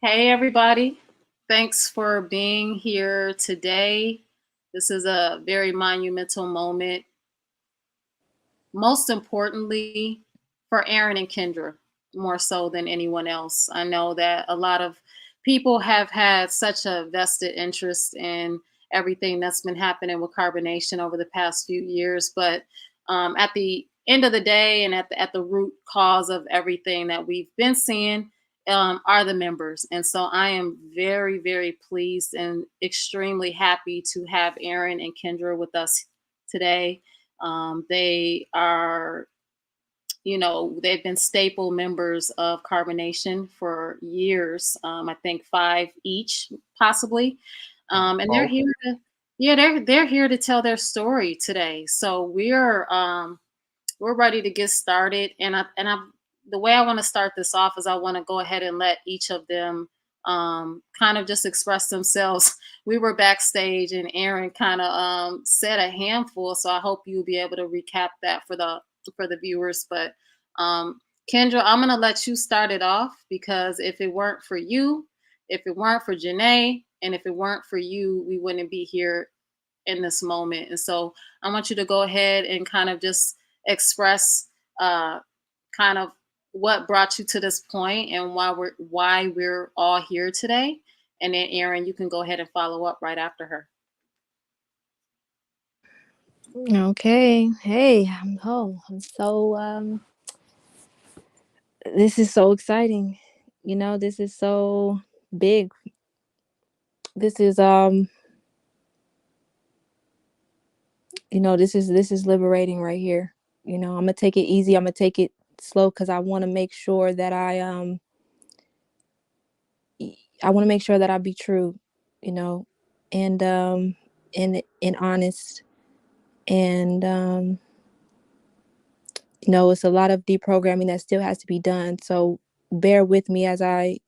Hey, everybody. Thanks for being here today. This is a very monumental moment, most importantly for Aaron and Kendra, more so than anyone else. I know that a lot of people have had such a vested interest in everything that's been happening with carbonation over the past few years, but at the end of the day and at the root cause of everything that we've been seeing are the members. And so I am very, very pleased and extremely happy to have Aaron and Kendra with us today. They are, they've been staple members of Carbonation for years. I think five each, possibly. And they're Oh, here to, yeah, they're here to tell their story today. So we're ready to get started. The way I want to start this off is I want to go ahead and let each of them kind of just express themselves. We were backstage and Aaron kind of said a handful, so I hope you'll be able to recap that for the viewers. But um, Kendra, I'm gonna let you start it off because if it weren't for you, if it weren't for Janae, and if it weren't for you, we wouldn't be here in this moment. And so I want you to go ahead and kind of just express uh, kind of what brought you to this point and why we're all here today. And then Erin, you can go ahead and follow up right after her. Okay. Hey, I'm so this is so exciting. This is so big. This is this is liberating right here. I'm going to take it easy. I'm going to take it slow cuz I want to make sure that I want to make sure that I be true, you know, and honest and it's a lot of deprogramming that still has to be done. So bear with me as I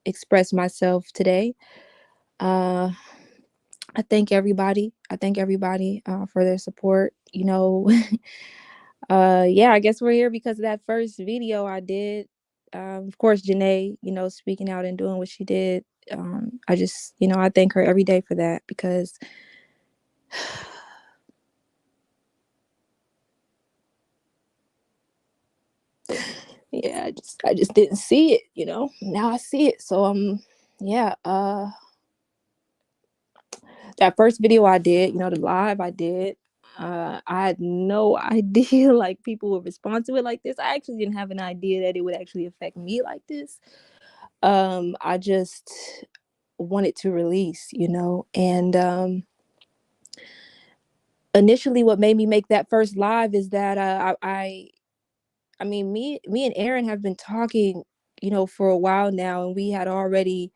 express myself today. Uh, I thank everybody. For their support. Yeah, I guess we're here because of that first video I did. Of course, Janae, speaking out and doing what she did. I just, I thank her every day for that because yeah, I just didn't see it. Now I see it. So yeah. That first video I did, the live I did, I had no idea like people would respond to it like this. I actually didn't have an idea that it would actually affect me like this. I just wanted to release, and initially what made me make that first live is that I mean me and Aaron have been talking, for a while now, and we had already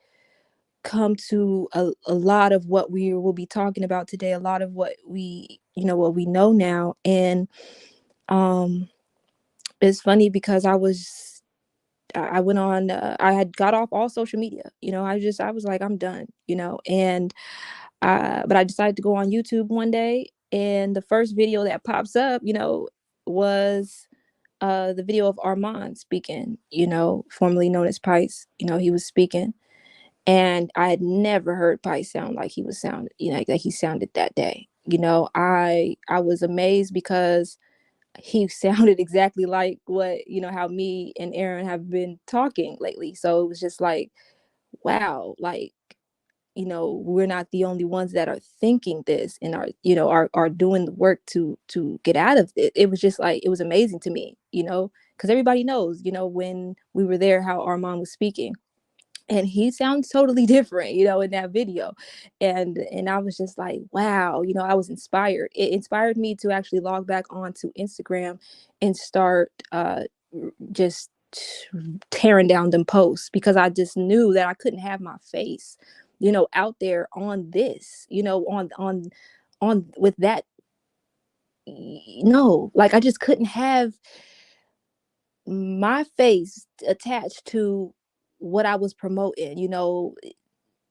come to a lot of what we will be talking about today, a lot of what we know now. And um it's funny because I went on, I had got off all social media. I was like, I'm done, and but I decided to go on YouTube one day, and the first video that pops up, was the video of Armand speaking, formerly known as Pice. He was speaking, and I had never heard Pice sound like he was sound, like he sounded that day. I was amazed because he sounded exactly like what, how me and Aaron have been talking lately. So it was just like, wow, like, we're not the only ones that are thinking this and are doing the work to get out of it. It was just like, it was amazing to me, because everybody knows, when we were there, how Armand was speaking, and he sounds totally different, in that video. And I was just like, wow, I was inspired. It inspired me to actually log back onto Instagram and start just tearing down them posts, because I just knew that I couldn't have my face, out there on this, on with that. No, like I just couldn't have my face attached to what I was promoting.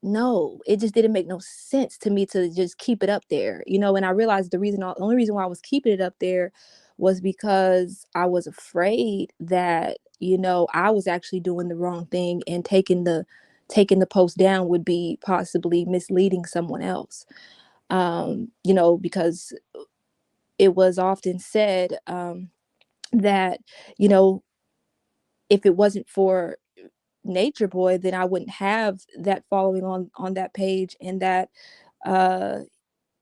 No, it just didn't make no sense to me to just keep it up there, and I realized the only reason why I was keeping it up there was because I was afraid that, I was actually doing the wrong thing and taking taking the post down would be possibly misleading someone else. You know, because it was often said that, you know, if it wasn't for Nature Boy, then I wouldn't have that following on that page, and that uh,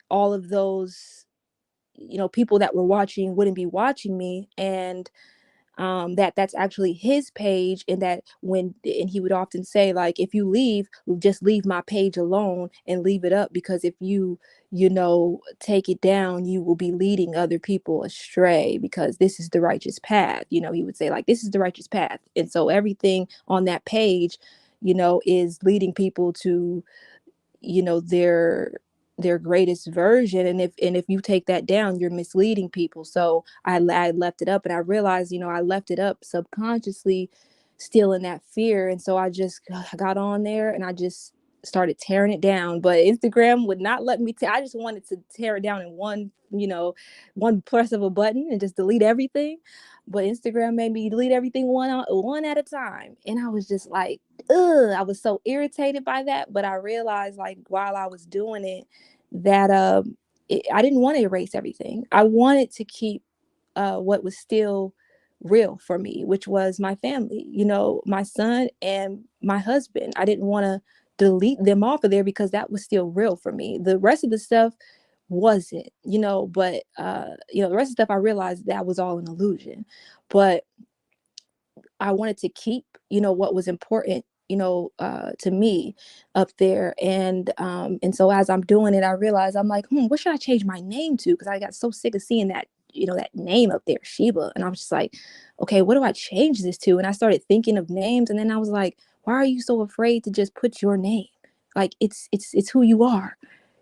all of those, you know, people that were watching wouldn't be watching me. And that that's actually his page, and that when, and he would often say, like, if you leave, just leave my page alone and leave it up, because if you, you know, take it down, you will be leading other people astray, because this is the righteous path. You know, he would say, like, this is the righteous path, and so everything on that page, you know, is leading people to, you know, their greatest version. And if you take that down, you're misleading people. So I left it up, and I realized, you know, I left it up subconsciously, still in that fear. And so I just got on there and I just started tearing it down. But Instagram would not let me I just wanted to tear it down in one, you know, one press of a button and just delete everything. But Instagram made me delete everything one at a time, and I was just like, ugh, I was so irritated by that. But I realized, like, while I was doing it, that I didn't want to erase everything. I wanted to keep what was still real for me, which was my family, you know, my son and my husband. I didn't want to delete them off of there, because that was still real for me. The rest of the stuff wasn't, you know. But you know, the rest of the stuff, I realized that was all an illusion. But I wanted to keep, you know, what was important, you know, to me up there. And so as I'm doing it, I realized, I'm like, what should I change my name to? Because I got so sick of seeing that, you know, that name up there, Sheba. And I was just like, okay, what do I change this to? And I started thinking of names, and then I was like, why are you so afraid to just put your name? Like, it's who you are.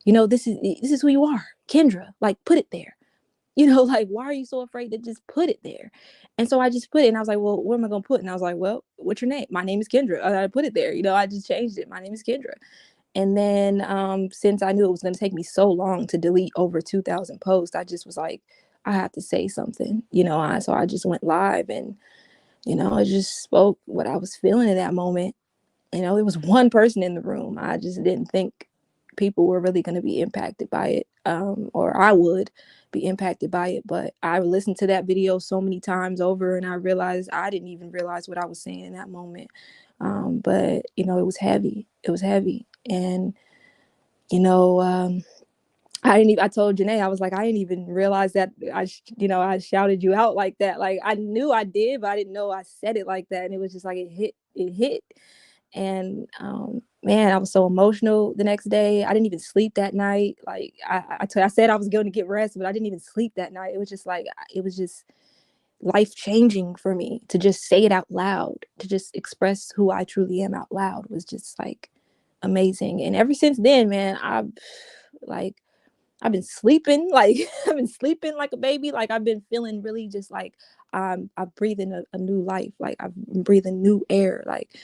You know, this is who you are, Kendra. Like, put it there. You know, like, why are you so afraid to just put it there? And so I just put it, and I was like, well, what am I going to put? And I was like, well, what's your name? My name is Kendra. And I put it there. You know, I just changed it. My name is Kendra. And then since I knew it was going to take me so long to delete over 2,000 posts, I just was like, I have to say something, you know. So I just went live, and, you know, I just spoke what I was feeling in that moment. You know, there was one person in the room. I just didn't think people were really going to be impacted by it, or I would be impacted by it. But I listened to that video so many times over, and I realized I didn't even realize what I was saying in that moment. But, you know, it was heavy. It was heavy. And, you know, I told Janae, I was like, I didn't even realize that you know, I shouted you out like that. Like, I knew I did, but I didn't know I said it like that. And it was just like, it hit. And man, I was so emotional the next day. I didn't even sleep that night. Like, I said I was going to get rest, but I didn't even sleep that night. It was just like, it was just life changing for me to just say it out loud, to just express who I truly am out loud, was just like amazing. And ever since then, man, like, I've been sleeping like I've been sleeping like a baby. Like, I've been feeling really just like I'm breathing a new life. Like, I'm breathing new air. Like,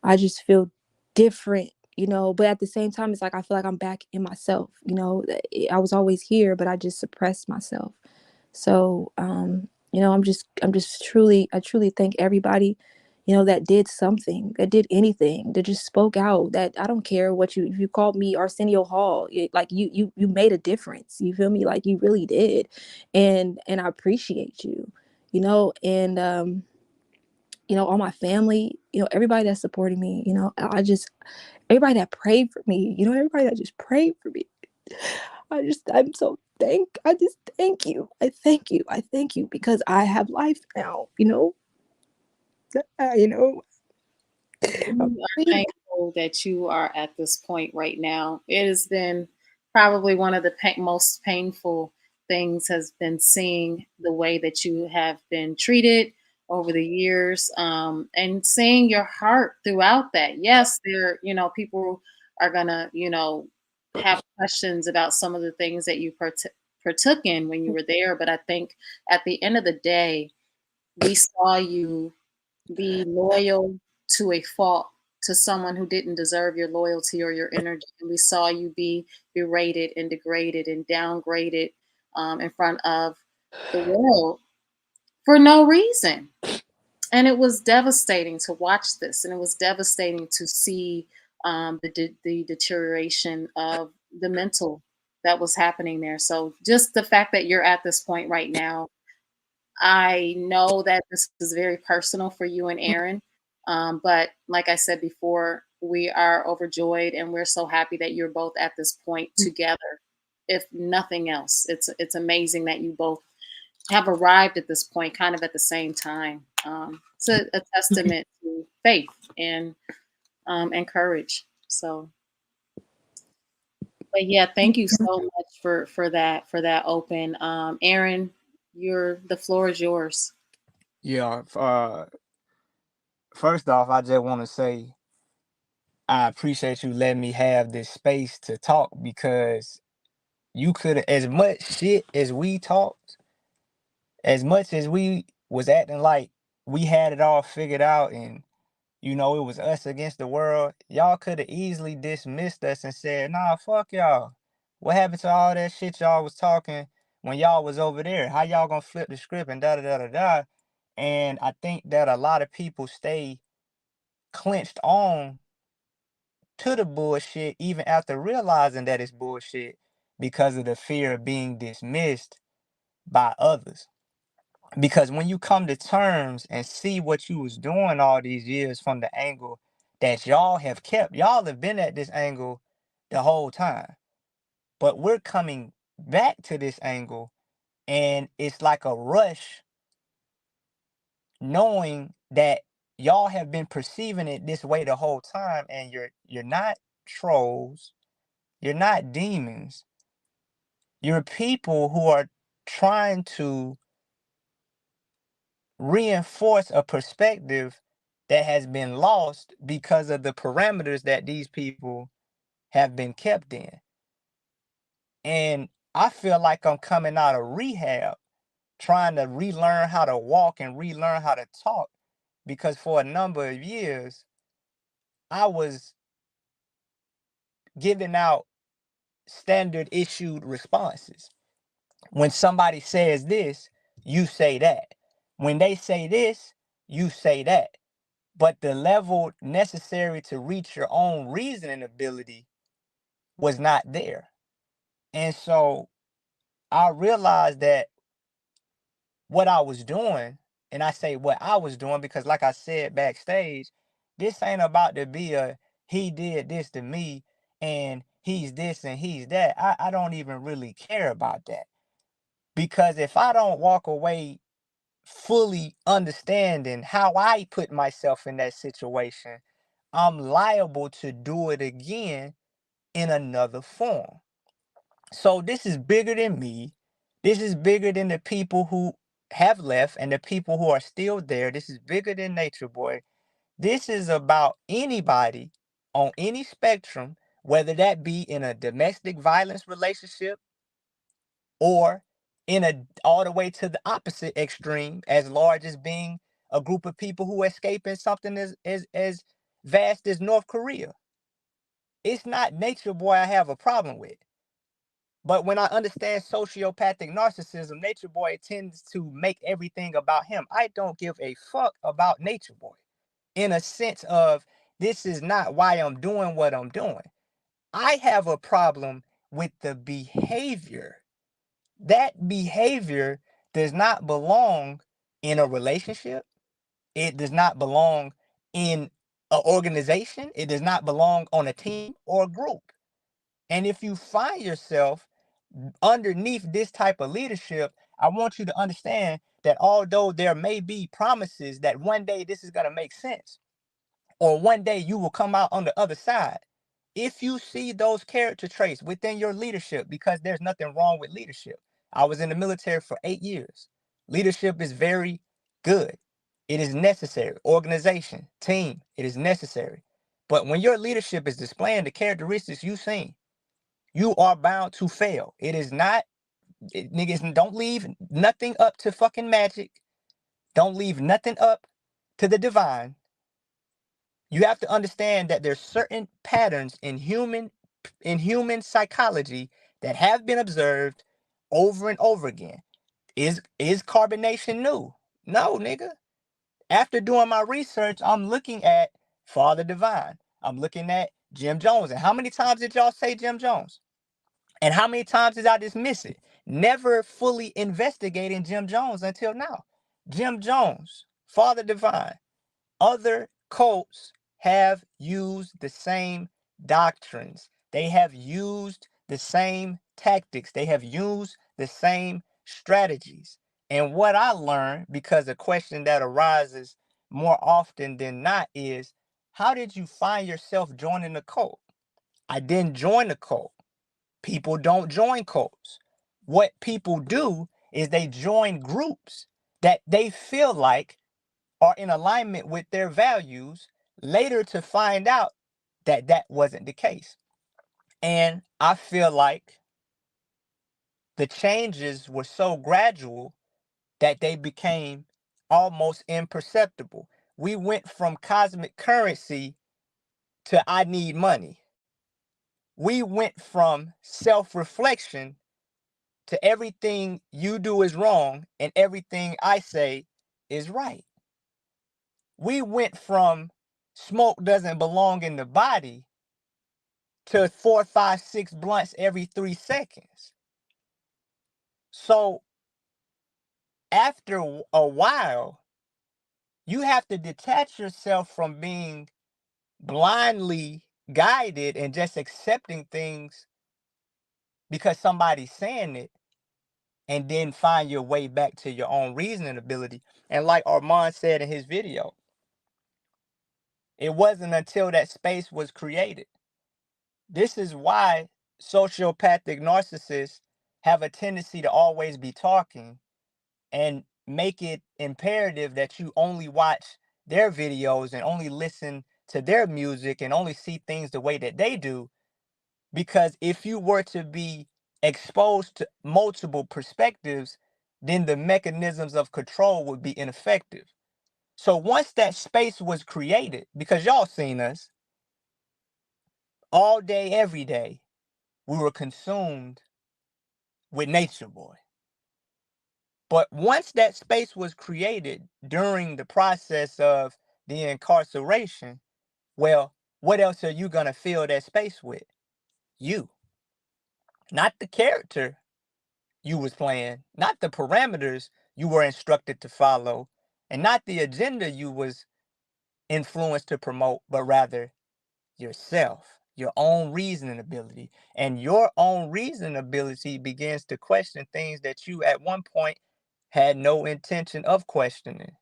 I just feel different, you know. But at the same time, it's like I feel like I'm back in myself. You know, I was always here, but I just suppressed myself. So, you know, I'm just truly, I truly thank everybody, you know, that did something, that did anything, that just spoke out. That I don't care what if you called me Arsenio Hall, like, you made a difference. You feel me? Like, you really did, and I appreciate you, you know. And you know, all my family, you know, everybody that supported me, you know, everybody that prayed for me, you know, everybody that just prayed for me. I just thank you. I thank you, because I have life now, you know. You know, We are thankful that you are at this point right now. It has been probably one of the most painful things, has been seeing the way that you have been treated over the years, and seeing your heart throughout that. Yes, there, you know, people are gonna, you know, have questions about some of the things that you partook in when you were there, but I think at the end of the day, we saw you be loyal to a fault, to someone who didn't deserve your loyalty or your energy. And we saw you be berated and degraded and downgraded, in front of the world for no reason. And it was devastating to watch this, and it was devastating to see the deterioration of the mental that was happening there. So just the fact that you're at this point right now, I know that this is very personal for you and Aaron, but like I said before, we are overjoyed and we're so happy that you're both at this point together. If nothing else, it's amazing that you both have arrived at this point kind of at the same time. It's a testament to faith and courage. So, but yeah, thank you so much for that open. Aaron, the floor is yours. Yeah. First off, I just want to say I appreciate you letting me have this space to talk because you could, as much shit as we talked, as much as we was acting like we had it all figured out and it was us against the world, y'all could have easily dismissed us and said, nah, fuck y'all. What happened to all that shit y'all was talking when y'all was over there? How y'all gonna flip the script and da da da da da? And I think that a lot of people stay clenched on to the bullshit even after realizing that it's bullshit because of the fear of being dismissed by others. Because when you come to terms and see what you was doing all these years from the angle that y'all have been at this angle the whole time. But we're coming back to this angle and it's like a rush knowing that y'all have been perceiving it this way the whole time and you're not trolls, you're not demons. You're people who are trying to reinforce a perspective that has been lost because of the parameters that these people have been kept in. And I feel like I'm coming out of rehab, trying to relearn how to walk and relearn how to talk, because for a number of years, I was giving out standard issued responses. When somebody says this, you say that. When they say this, you say that. But the level necessary to reach your own reasoning ability was not there. And so I realized that what I was doing, and I say what I was doing because, like I said backstage, this ain't about to be a he did this to me and he's this and he's that. I don't even really care about that. Because if I don't walk away fully understanding how I put myself in that situation, I'm liable to do it again in another form. So this is bigger than me. This is bigger than the people who have left and the people who are still there. This is bigger than Nature Boy. This is about anybody on any spectrum, whether that be in a domestic violence relationship or in a all the way to the opposite extreme, as large as being a group of people who escaping something as vast as North Korea. It's not Nature Boy I have a problem with. But when I understand sociopathic narcissism, Nature Boy tends to make everything about him. I don't give a fuck about Nature Boy in a sense of this is not why I'm doing what I'm doing. I have a problem with the behavior. That behavior does not belong in a relationship. It does not belong in an organization. It does not belong on a team or a group. And if you find yourself underneath this type of leadership, I want you to understand that although there may be promises that one day this is going to make sense, or one day you will come out on the other side, if you see those character traits within your leadership, because there's nothing wrong with leadership. I was in the military for 8 years. Leadership is very good. It is necessary. Organization, team, it is necessary. But when your leadership is displaying the characteristics you've seen, you are bound to fail. It is not, niggas, don't leave nothing up to fucking magic. Don't leave nothing up to the divine. You have to understand that there's certain patterns in human psychology that have been observed over and over again. Is carbonation new? No, nigga. After doing my research, I'm looking at Father Divine. I'm looking at Jim Jones. And how many times did y'all say Jim Jones? And how many times did I dismiss it? Never fully investigating Jim Jones until now. Jim Jones, Father Divine, other cults have used the same doctrines. They have used the same tactics. They have used the same strategies. And what I learned, because a question that arises more often than not is, how did you find yourself joining the cult? I didn't join the cult. People don't join cults. What people do is they join groups that they feel like are in alignment with their values, later to find out that that wasn't the case. And I feel like the changes were so gradual that they became almost imperceptible. We went from cosmic currency to I need money. We went from self-reflection to everything you do is wrong and everything I say is right. We went from smoke doesn't belong in the body to 4, 5, 6 blunts every 3 seconds. So after a while, you have to detach yourself from being blindly guided and just accepting things because somebody's saying it, and then find your way back to your own reasoning ability. And like Armand said in his video, it wasn't until that space was created. This is why sociopathic narcissists have a tendency to always be talking and make it imperative that you only watch their videos and only listen to their music and only see things the way that they do. Because if you were to be exposed to multiple perspectives, then the mechanisms of control would be ineffective. So once that space was created, because y'all seen us all day, every day, we were consumed with Nature Boy. But once that space was created during the process of the incarceration, well, what else are you going to fill that space with? You. Not the character you was playing, not the parameters you were instructed to follow, and not the agenda you was influenced to promote, but rather yourself, your own reasoning ability. And your own reasoning ability begins to question things that you at one point had no intention of questioning.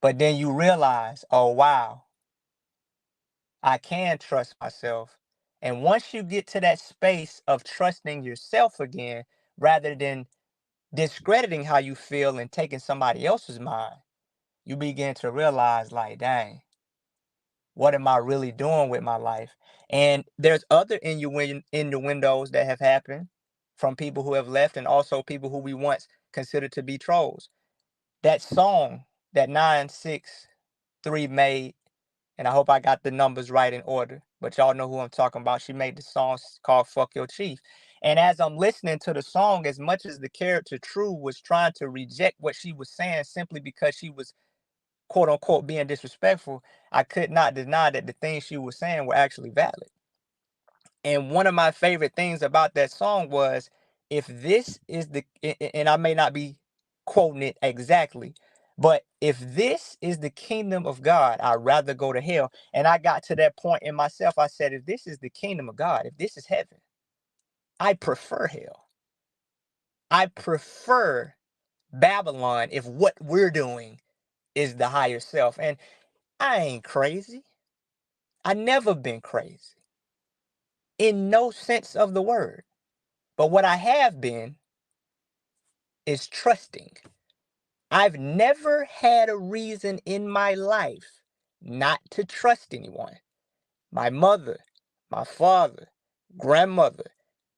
But then you realize, oh wow, I can trust myself. And once you get to that space of trusting yourself again, rather than discrediting how you feel and taking somebody else's mind, you begin to realize, like, dang, what am I really doing with my life? And there's other innuendos that have happened from people who have left, and also people who we once considered to be trolls. That song that 963 made, and I hope I got the numbers right in order, but y'all know who I'm talking about. She made the song called Fuck Your Chief. And as I'm listening to the song, as much as the character True was trying to reject what she was saying simply because she was quote unquote being disrespectful, I could not deny that the things she was saying were actually valid. And one of my favorite things about that song was, if this is the, and I may not be quoting it exactly, but if this is the kingdom of God, I'd rather go to hell. And I got to that point in myself. I said, if this is the kingdom of God, if this is heaven, I prefer hell. I prefer Babylon if what we're doing is the higher self. And I ain't crazy. I never been crazy in no sense of the word. But what I have been is trusting. I've never had a reason in my life not to trust anyone. My mother, my father, grandmother,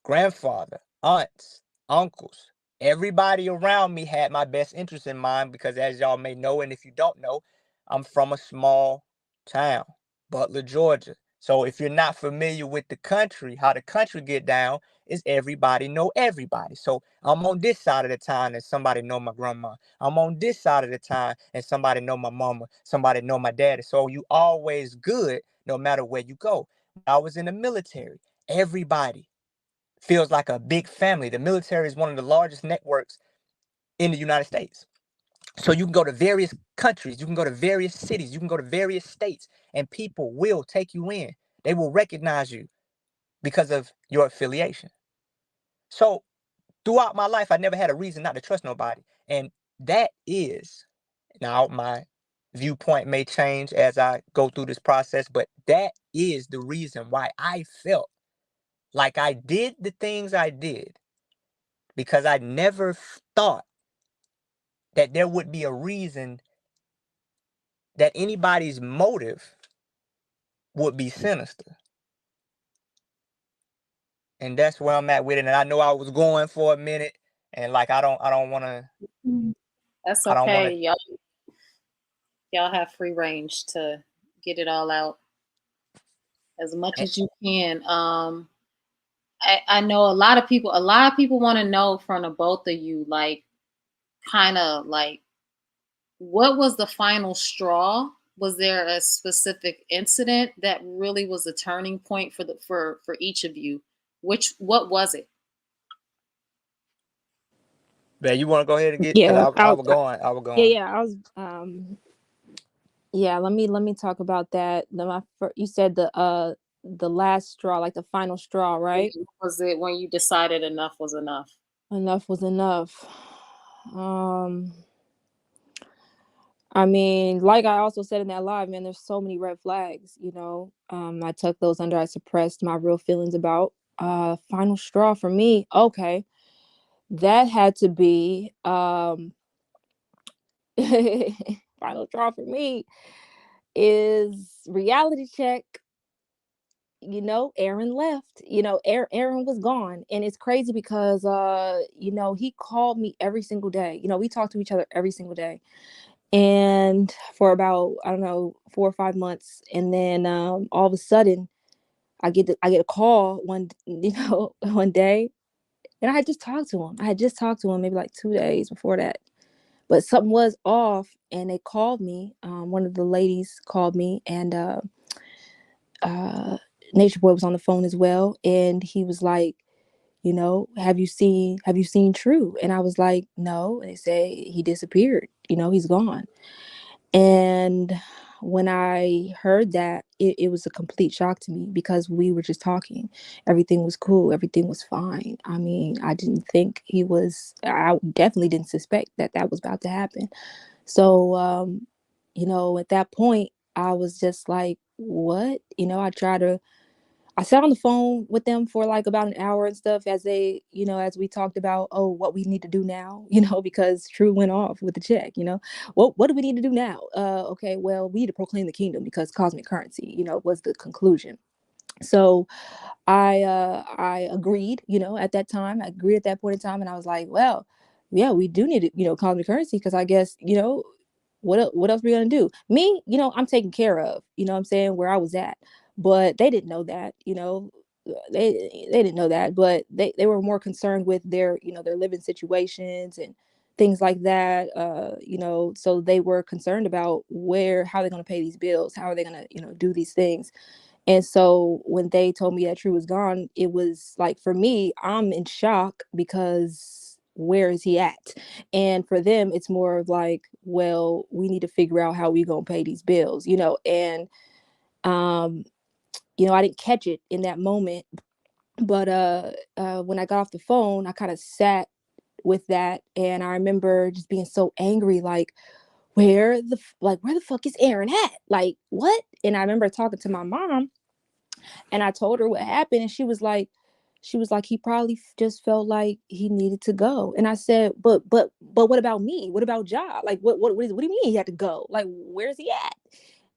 grandfather, aunts, uncles, everybody around me had my best interest in mind because, as y'all may know, and if you don't know, I'm from a small town, Butler, Georgia. So if you're not familiar with the country, how the country get down is everybody know everybody. So I'm on this side of the town and somebody know my grandma. I'm on this side of the town and somebody know my mama. Somebody know my daddy. So you always good no matter where you go. When I was in the military, everybody feels like a big family. The military is one of the largest networks in the United States. So you can go to various countries, you can go to various cities, you can go to various states, and people will take you in. They will recognize you because of your affiliation. So throughout my life, I never had a reason not to trust nobody. And that is, now my viewpoint may change as I go through this process, but that is the reason why I felt like I did the things I did, because I never thought that there would be a reason that anybody's motive would be sinister. And that's where I'm at with it. And I know I was going for a minute, and like I don't wanna That's I don't okay. wanna Y'all have free range to get it all out as much as you can. I know a lot of people want to know from the both of you, like, kind of like, what was the final straw? Was there a specific incident that really was a turning point for each of you? What was it? Man, you wanna go ahead and get, because Yeah, I was going. I was going. yeah, I was yeah, let me talk about that. You said the last straw, like the final straw, right? Was it when you decided enough was enough? Enough was enough. Um I mean, like I also said in that live, man, there's so many red flags, you know. I took those under, I suppressed my real feelings about. Final straw for me, okay. That had to be final straw for me is reality check. You know, Aaron left. You know, Aaron was gone. And it's crazy because you know, he called me every single day. You know, we talked to each other every single day. And for about, I don't know, 4 or 5 months. And then all of a sudden I get a call you know, one day. And I had just talked to him. I had just talked to him maybe like 2 days before that. But something was off and they called me. One of the ladies called me, and uh Nature Boy was on the phone as well, and he was like, you know, have you seen True? And I was like, no. And they say he disappeared, you know, he's gone. And when I heard that, it was a complete shock to me because we were just talking. Everything was cool. Everything was fine. I mean, I definitely didn't suspect that that was about to happen. So, you know, at that point, I was just like, what? You know, I sat on the phone with them for like about an hour and stuff as they, you know, as we talked about, oh, what we need to do now, you know, because True went off with the check, you know. What do we need to do now? Okay, well, we need to proclaim the kingdom because cosmic currency, you know, was the conclusion. So I agreed, you know, at that time. I agreed at that point in time, and I was like, well, yeah, we do need to, you know, cosmic currency because I guess, you know, what else are we gonna do? Me, you know, I'm taken care of, you know what I'm saying, where I was at. But they didn't know that, you know. They didn't know that, but they were more concerned with their, you know, their living situations and things like that. You know, so they were concerned about how they're gonna pay these bills, how are they gonna, you know, do these things. And so when they told me that True was gone, it was like, for me, I'm in shock because where is he at? And for them, it's more of like, well, we need to figure out how we gonna pay these bills, you know. And um, you know, I didn't catch it in that moment, but when I got off the phone, I kind of sat with that, and I remember just being so angry, like, where the fuck is Aaron at? Like, what? And I remember talking to my mom, and I told her what happened, and she was like, he probably just felt like he needed to go. And I said, but what about me? What about Ja? Like, what do you mean he had to go? Like, where's he at?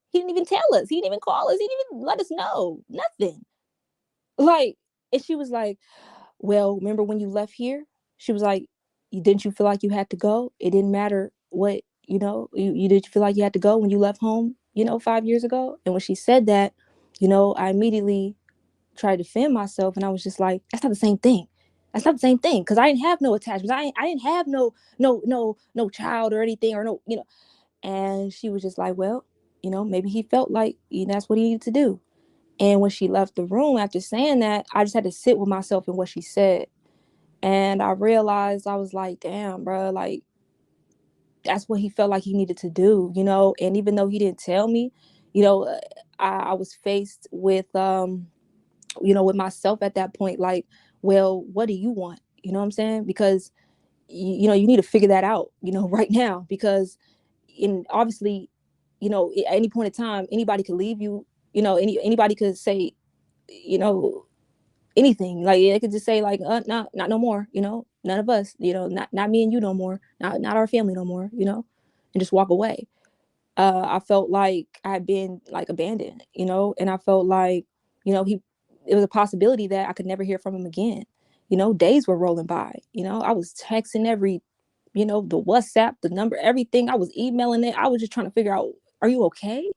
He didn't even tell us. He didn't even call us. He didn't even let us know. Nothing. Like, and she was like, well, remember when you left here? She was like, didn't you feel like you had to go? It didn't matter what, you know, you did you feel like you had to go when you left home, you know, 5 years ago? And when she said that, I immediately tried to defend myself, and I was just like, that's not the same thing. That's not the same thing, because I didn't have no attachments. I didn't have no child or anything, or no. And she was just like, well, maybe he felt like that's what he needed to do. And when she left the room after saying that, I just had to sit with myself in what she said. And I realized, I was like, damn, bro, like, that's what he felt like he needed to do, And even though he didn't tell me, I was faced with, with myself at that point, like, well, what do you want? You know what I'm saying? Because, you need to figure that out, right now, because obviously, at any point in time, anybody could leave you, anybody could say, anything. Like, they could just say, like, not no more, none of us, not me and you no more, not our family no more, and just walk away. I felt like I had been, like, abandoned, and I felt like, it was a possibility that I could never hear from him again. Days were rolling by, I was texting every, the WhatsApp, the number, everything. I was emailing it. I was just trying to figure out, are you okay?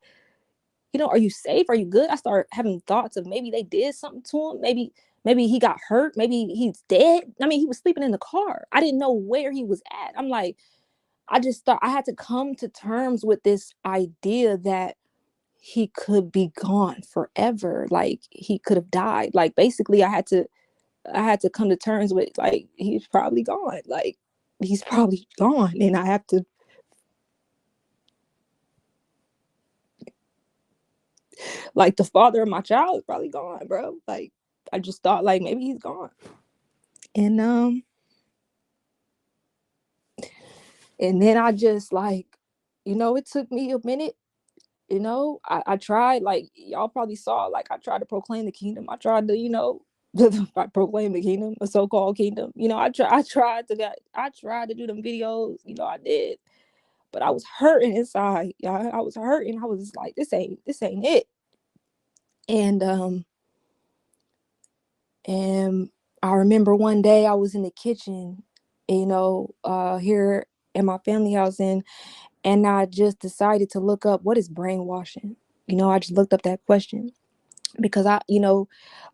Are you safe? Are you good? I started having thoughts of maybe they did something to him. Maybe he got hurt. Maybe he's dead. I mean, he was sleeping in the car. I didn't know where he was at. I'm like, I just thought I had to come to terms with this idea that he could be gone forever. Like, he could have died. Like, basically, I had to come to terms with, like, he's probably gone. Like, he's probably gone, and I have to, like, the father of my child is probably gone, bro. Like, I just thought, like, maybe he's gone. And then I just, like, it took me a minute. I tried, like, y'all probably saw, like, I tried to proclaim the kingdom. I tried to, proclaim the kingdom, a so-called kingdom. I tried to do them videos, I did. But I was hurting inside. Yeah, I was hurting. I was like, this ain't it. And I remember one day I was in the kitchen, here in my family house, and I just decided to look up, what is brainwashing. I just looked up that question, because I,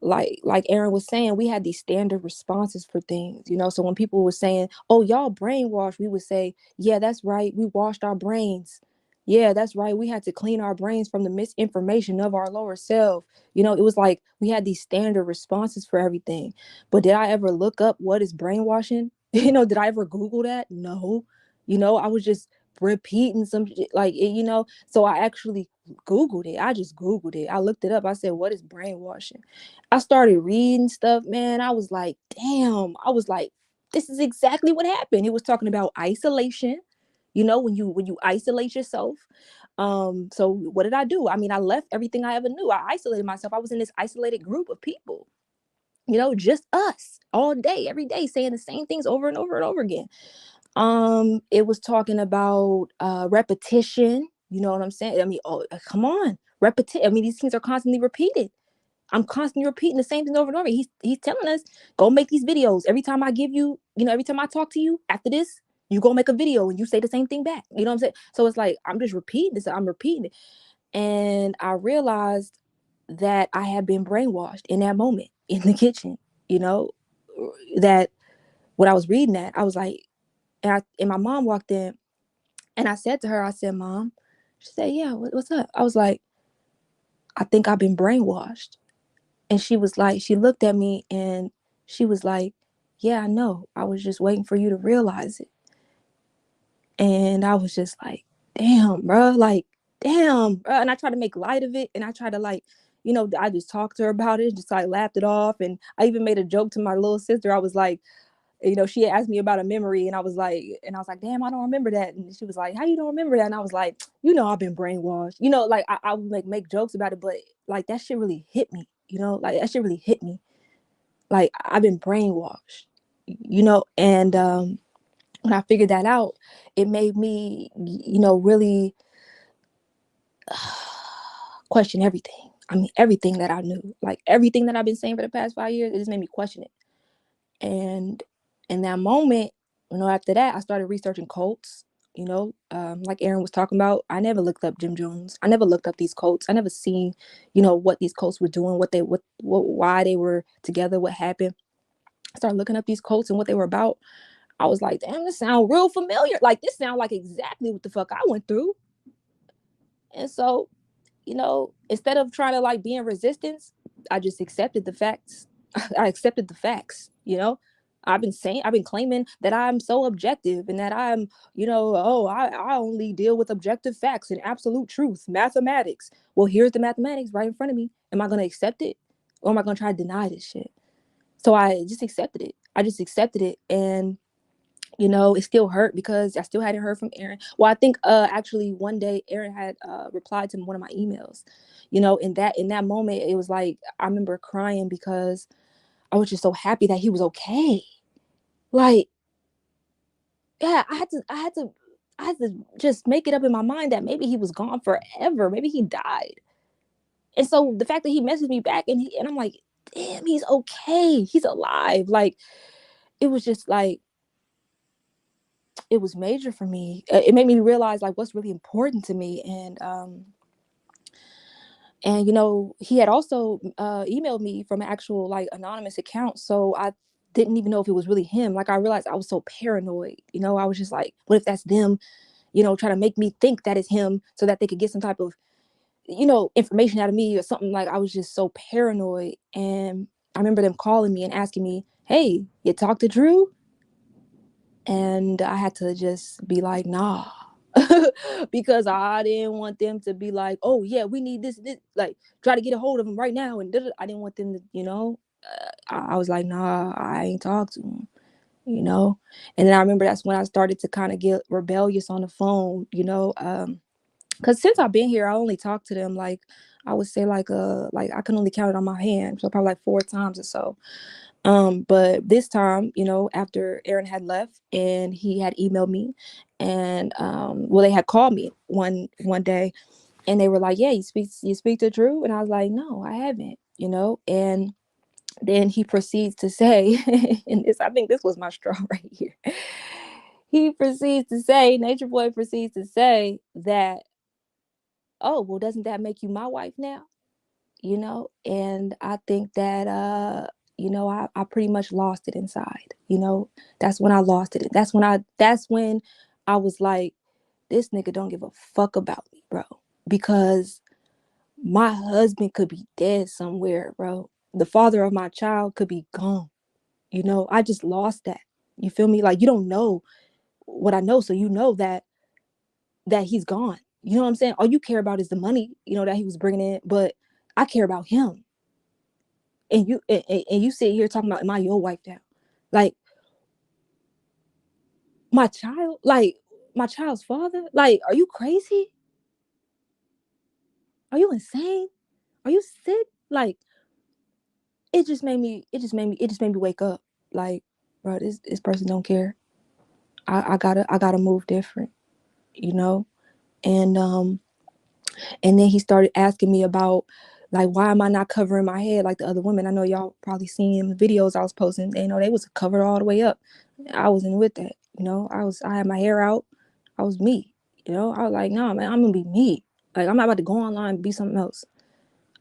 like Aaron was saying, we had these standard responses for things. So when people were saying, oh, y'all brainwashed, we would say, yeah, that's right, we washed our brains. Yeah, that's right, we had to clean our brains from the misinformation of our lower self. It was like we had these standard responses for everything. But did I ever look up what is brainwashing? Did I ever Google that? No. I was just repeating some shit, like, so I actually Googled it. I just Googled it. I looked it up. I said, what is brainwashing? I started reading stuff, man. I was like, damn. I was like, this is exactly what happened. It was talking about isolation, when you isolate yourself. So what did I do? I mean, I left everything I ever knew. I isolated myself. I was in this isolated group of people, just us all day, every day, saying the same things over and over and over again. It was talking about repetition. You know what I'm saying? I mean, oh, come on, repetition. I mean, these things are constantly repeated. I'm constantly repeating the same things over and over. He's telling us, go make these videos. Every time I give you, every time I talk to you after this, you go make a video and you say the same thing back. You know what I'm saying? So it's like, I'm just repeating this. I'm repeating it. And I realized that I had been brainwashed in that moment in the kitchen, that when I was reading that, I was like, and my mom walked in, and I said to her, I said, Mom. She said, yeah, what's up? I was like, I think I've been brainwashed. And she was like, she looked at me and she was like, yeah, I know. I was just waiting for you to realize it. And I was just like, damn, bro, like, damn, bro. And I tried to make light of it. And I tried to, like, I just talked to her about it, just like laughed it off. And I even made a joke to my little sister. I was like, she had asked me about a memory, and I was like, damn, I don't remember that. And she was like, how you don't remember that? And I was like, I've been brainwashed. Like, I would like make jokes about it, but like that shit really hit me. Like that shit really hit me. Like, I've been brainwashed. And when I figured that out, it made me, really question everything. I mean, everything that I knew, like everything that I've been saying for the past 5 years, it just made me question it. And in that moment, after that, I started researching cults. You know, like Aaron was talking about, I never looked up Jim Jones. I never looked up these cults. I never seen, you know, what these cults were doing, why they were together, what happened. I started looking up these cults and what they were about. I was like, damn, this sound real familiar. Like, this sound like exactly what the fuck I went through. And so, you know, instead of trying to like be in resistance, I just accepted the facts. I accepted the facts, you know. I've been claiming that I'm so objective and that I'm, you know, I only deal with objective facts and absolute truth, mathematics. Well, here's the mathematics right in front of me. Am I going to accept it, or am I going to try to deny this shit? So I just accepted it. I just accepted it. And you know, it still hurt because I still hadn't heard from Aaron. Well, I think actually one day Aaron had replied to one of my emails. You know, in that moment, it was like I remember crying because I was just so happy that he was okay. Like, yeah, I had to just make it up in my mind that maybe he was gone forever. Maybe he died. And so the fact that he messaged me back and I'm like, damn, he's okay. He's alive. Like, it was just like, it was major for me. It made me realize like what's really important to me. And you know, he had also emailed me from an actual like anonymous account, so I didn't even know if it was really him. Like, I realized I was so paranoid. You know, I was just like, what if that's them, you know, trying to make me think that it's him so that they could get some type of, you know, information out of me or something. Like, I was just so paranoid. And I remember them calling me and asking me, hey, you talked to Drew? And I had to just be like, nah. Because I didn't want them to be like, oh yeah, we need this, like try to get a hold of him right now. And I didn't want them to, you know, I was like, nah, I ain't talked to him, you know. And then I remember that's when I started to kind of get rebellious on the phone, you know, because since I've been here, I only talked to them like, I would say like I can only count it on my hand, so probably like 4 times or so. But this time, you know, after Aaron had left and he had emailed me, and well, they had called me one day, and they were like, yeah, you speak to Drew? And I was like, no, I haven't, you know. And then he proceeds to say, and this, I think this was my straw right here. He proceeds to say, Nature Boy proceeds to say that, oh, well, doesn't that make you my wife now? You know. And I think that you know, I pretty much lost it inside. You know, that's when I lost it. That's when I was like, this nigga don't give a fuck about me, bro. Because my husband could be dead somewhere, bro. The father of my child could be gone. You know, I just lost that. You feel me? Like, you don't know what I know, so you know that he's gone. You know what I'm saying? All you care about is the money, you know, that he was bringing in, but I care about him. And you sit here talking about, am I your wife now? Like, my child, like my child's father? Like, are you crazy? Are you insane? Are you sick? Like, it just made me wake up. Like, bro, this person don't care. I gotta move different, you know? And and then he started asking me about, like, why am I not covering my head like the other women? I know y'all probably seen the videos I was posting. You know, they was covered all the way up. I wasn't with that. You know, I had my hair out. I was me. You know, I was like, no, man, I'm gonna be me. Like, I'm not about to go online and be something else.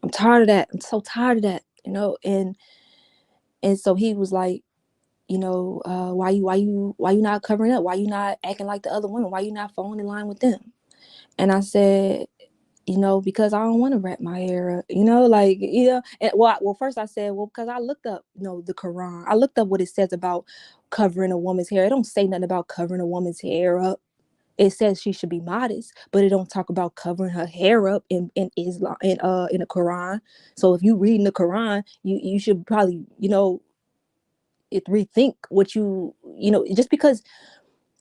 I'm tired of that. I'm so tired of that. You know. And so he was like, you know, why you not covering up? Why you not acting like the other women? Why you not falling in line with them? And I said, you know, because I don't want to wrap my hair up, you know, like, you know. And well, first I said, well, because I looked up, you know, the Quran. I looked up what it says about covering a woman's hair. It don't say nothing about covering a woman's hair up. It says she should be modest, but it don't talk about covering her hair up in Islam, in the Quran. So if you reading the Quran, you should probably, you know, rethink what you know, just because.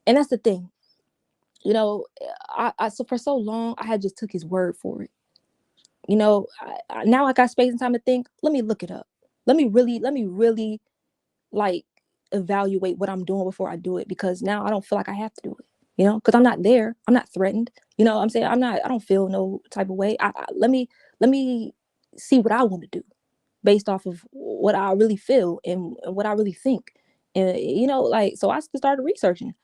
And that's the thing, you know. I so for so long I had just took his word for it. You know, now I got space and time to think. Let me look it up. Let me really like evaluate what I'm doing before I do it, because now I don't feel like I have to do it. You know, because I'm not there. I'm not threatened. You know what I'm saying? I'm not. I don't feel no type of way. Let me see what I want to do based off of what I really feel and what I really think. And you know, like, so I started researching.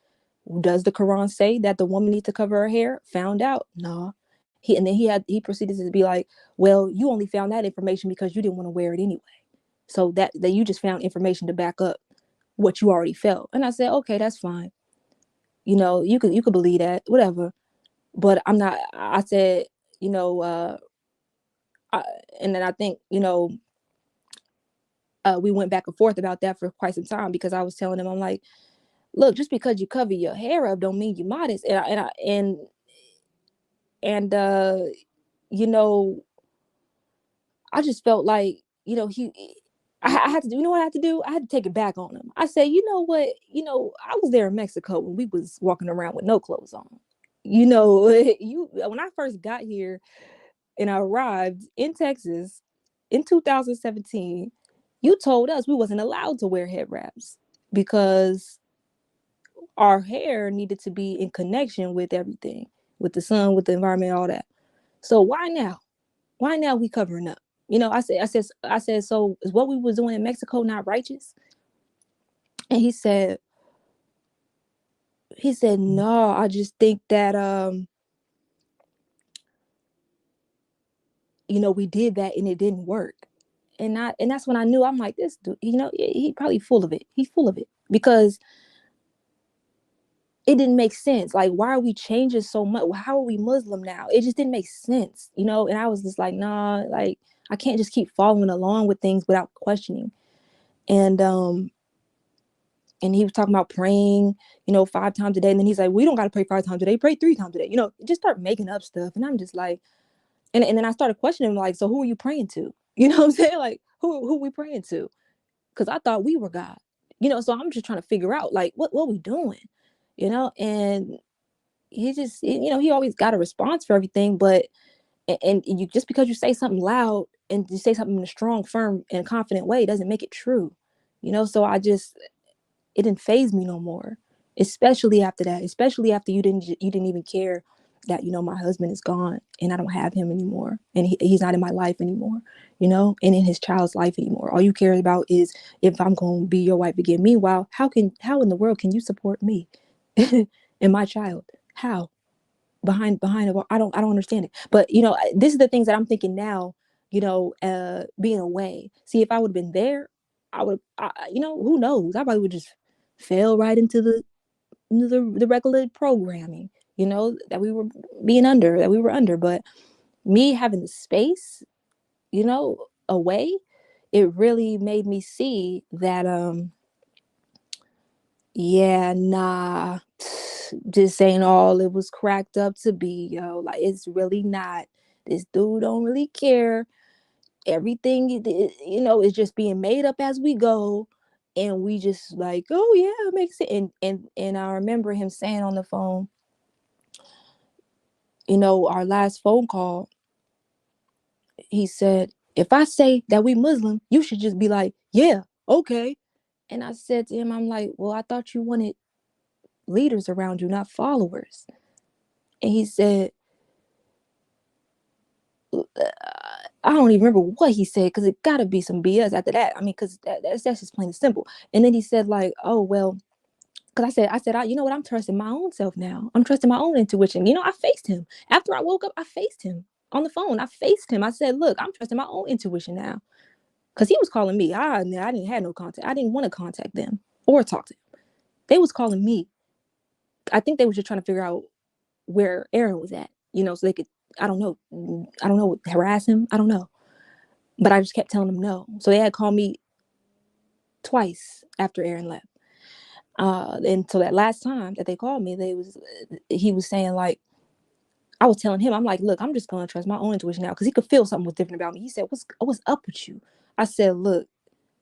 Does the Quran say that the woman needs to cover her hair? Found out. No. He proceeded to be like, well, you only found that information because you didn't want to wear it anyway. So that you just found information to back up what you already felt. And I said, okay, that's fine. You know, you could believe that, whatever. But I'm not. I said, you know, and then I think, you know, we went back and forth about that for quite some time, because I was telling him, I'm like, look, just because you cover your hair up don't mean you're modest. And you know, I just felt like, you know, I had to do, you know what I had to do? I had to take it back on him. I said, you know what? You know, I was there in Mexico when we was walking around with no clothes on. You know, when I first got here and I arrived in Texas in 2017, you told us we wasn't allowed to wear head wraps because our hair needed to be in connection with everything, with the sun, with the environment, all that. So why now? Why now we covering up? You know, I said, so is what we was doing in Mexico not righteous? And he said, no, I just think that, you know, we did that and it didn't work. And that's when I knew, I'm like, this dude, you know, he probably full of it. He's full of it, because it didn't make sense. Like, why are we changing so much? How are we Muslim now? It just didn't make sense, you know? And I was just like, nah, like, I can't just keep following along with things without questioning. And he was talking about praying, you know, 5 times a day. And then he's like, we don't got to pray 5 times a day, pray 3 times a day, you know, just start making up stuff. And I'm just like, and then I started questioning him, like, so who are you praying to? You know what I'm saying? Like, who are we praying to? Because I thought we were God, you know? So I'm just trying to figure out, like, what we doing, you know? And he just, you know, he always got a response for everything. But, and you, just because you say something loud and you say something in a strong, firm, and confident way doesn't make it true, you know? So it didn't faze me no more, especially after that, especially after you didn't even care that, you know, my husband is gone and I don't have him anymore, and he's not in my life anymore, you know, and in his child's life anymore. All you care about is if I'm going to be your wife again. Meanwhile, how in the world can you support me and my child? How? behind I don't understand it. But, you know, this is the things that I'm thinking now, you know, being away. See, if I would have been there, you know, who knows, I probably would just fell right into the regular programming, you know, that we were under. But me having the space, you know, away, it really made me see that yeah, nah, this ain't all it was cracked up to be, yo. Like, it's really not. This dude don't really care. Everything, you know, is just being made up as we go. And we just like, oh yeah, it makes sense. And I remember him saying on the phone, you know, our last phone call, he said, if I say that we Muslim, you should just be like, yeah, okay. And I said to him, I'm like, well, I thought you wanted leaders around you, not followers. And he said, I don't even remember what he said, because it got to be some BS after that. I mean, because that's just plain and simple. And then he said, like, oh, well, because I said, you know what? I'm trusting my own self now. I'm trusting my own intuition. You know, I faced him. After I woke up, I faced him on the phone. I faced him. I said, look, I'm trusting my own intuition now. Because he was calling me. I didn't have no contact. I didn't want to contact them or talk to them. They was calling me. I think they was just trying to figure out where Aaron was at, you know, so they could, I don't know, harass him. I don't know. But I just kept telling them no. So they had called me twice after Aaron left. And so that last time that they called me, he was saying, like, I was telling him, I'm like, look, I'm just gonna trust my own intuition now, because he could feel something was different about me. He said, what's up with you? I said, look,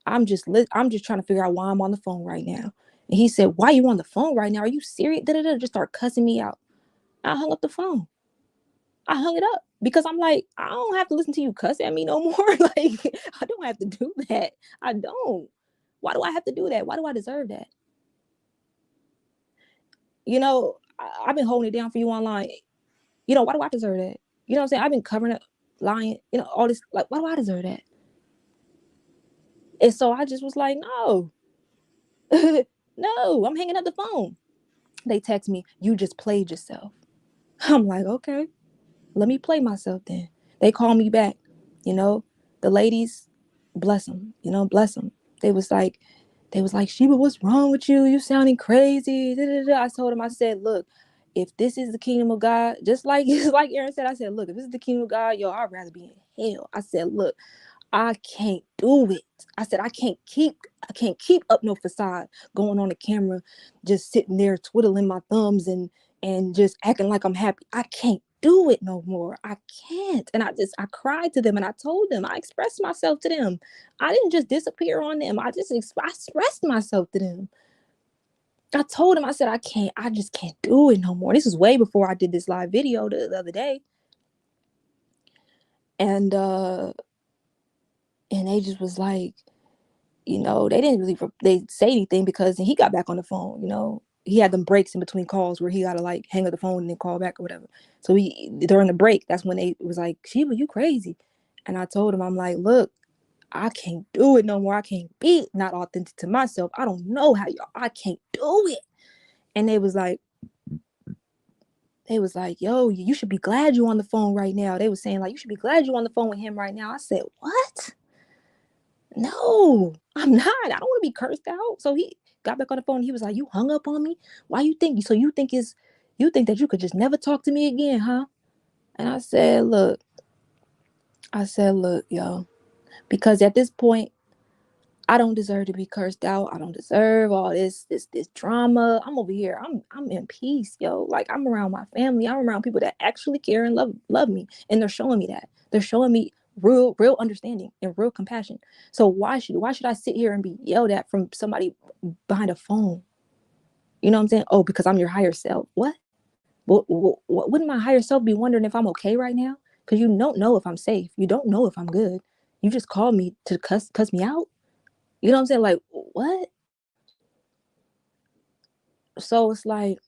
I'm just trying to figure out why I'm on the phone right now. And he said, why are you on the phone right now? Are you serious? Just start cussing me out. I hung up the phone. I hung it up, because I'm like, I don't have to listen to you cuss at me no more. Like, I don't have to do that. I don't. Why do I have to do that? Why do I deserve that? You know, I've been holding it down for you online. You know, why do I deserve that? You know what I'm saying? I've been covering up, lying, you know, all this. Like, why do I deserve that? And so I just was like, no, no, I'm hanging up the phone. They text me, you just played yourself. I'm like, okay, let me play myself then. They call me back, you know, the ladies, bless them, bless them. They was like, Sheba, what's wrong with you? You sounding crazy. Da, da, da. I told him, I said, look, if this is the kingdom of God, just like Aaron said, I said, look, if this is the kingdom of God, yo, I'd rather be in hell. I said, look, I can't do it. I said, I can't keep up no facade, going on the camera, just sitting there twiddling my thumbs and just acting like I'm happy. I can't do it no more. I can't. And I cried to them, and I told them, I expressed myself to them. I didn't just disappear on them. I expressed myself to them. I told them, I said, I just can't do it no more. This was way before I did this live video the other day. And they just was like, they didn't really say anything, because he got back on the phone. He had them breaks in between calls where he got to like hang up the phone and then call back or whatever. So during the break, that's when they was like, Sheba, you crazy. And I told him, I'm like, look, I can't do it no more. I can't be not authentic to myself. I don't know how I can't do it. And they was like, yo, you should be glad you're on the phone right now. They was saying like, you should be glad you're on the phone with him right now. I said, what? No, I'm not. I don't want to be cursed out. So he got back on the phone. And he was like, you hung up on me? Why you think? So you think that you could just never talk to me again, huh? And I said, look, yo, because at this point, I don't deserve to be cursed out. I don't deserve all this drama. I'm over here. I'm in peace, yo. Like, I'm around my family. I'm around people that actually care and love me. And they're showing me that. They're showing me real understanding and real compassion. So why should I sit here and be yelled at from somebody behind a phone? You know what I'm saying? Oh, because I'm your higher self. What? Wouldn't my higher self be wondering if I'm okay right now? Because you don't know if I'm safe. You don't know if I'm good. You just called me to cuss me out. You know what I'm saying? Like, what? So it's like,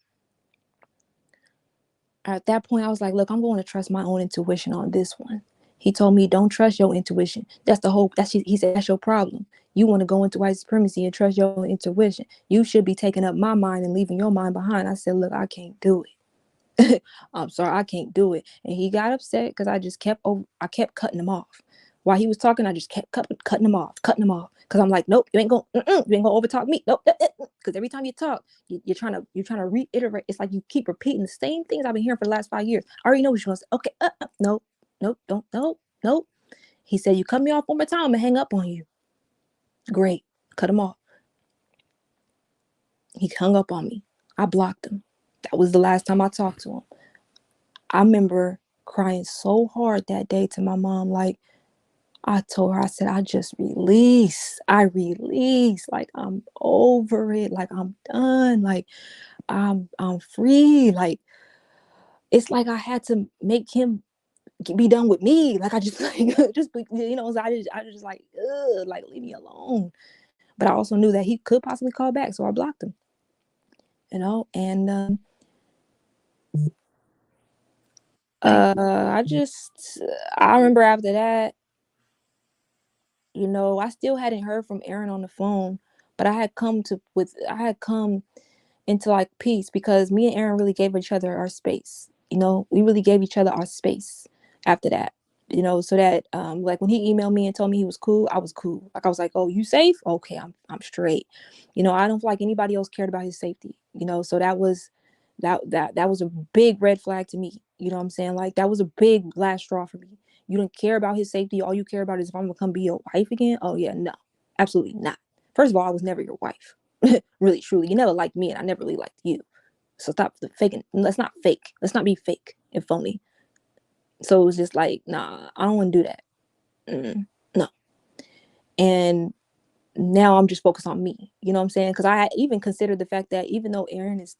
at that point, I was like, look, I'm going to trust my own intuition on this one. He told me, don't trust your intuition. He said, that's your problem. You want to go into white supremacy and trust your own intuition. You should be taking up my mind and leaving your mind behind. I said, look, I can't do it. I'm sorry, I can't do it. And he got upset because I kept cutting him off. While he was talking, I just kept cutting him off. Because I'm like, nope, you ain't gonna overtalk me. Nope. Because every time you talk, you're trying to reiterate. It's like you keep repeating the same things I've been hearing for the last 5 years. I already know what you're gonna say. Okay, nope, don't, nope. He said, you cut me off one more time and hang up on you. Great, cut him off. He hung up on me. I blocked him. That was the last time I talked to him. I remember crying so hard that day to my mom. Like, I told her, I said, I release. Like, I'm over it. Like, I'm done. Like, I'm free. Like, it's like I had to make him be done with me. Like, I just like so I just like, leave me alone. But I also knew that he could possibly call back, so I blocked him. And I remember after that, I still hadn't heard from Aaron on the phone, but I had come into like peace, because me and Aaron really gave each other our space. We really gave each other our space after that. So that like when he emailed me and told me he was cool, I was cool. Like, I was like, oh, you safe? Okay, I'm straight. I don't feel like anybody else cared about his safety. So that was a big red flag to me. You know what I'm saying? Like, that was a big last straw for me. You don't care about his safety. All you care about is if I'm gonna come be your wife again. Oh yeah, no, absolutely not. First of all, I was never your wife. Really, truly, you never liked me, and I never really liked you. So stop the faking. Let's not fake. Let's not be fake and phony. So it was just like, nah, I don't want to do that. No. And now I'm just focused on me. You know what I'm saying? Because I even considered the fact that even though Aaron is,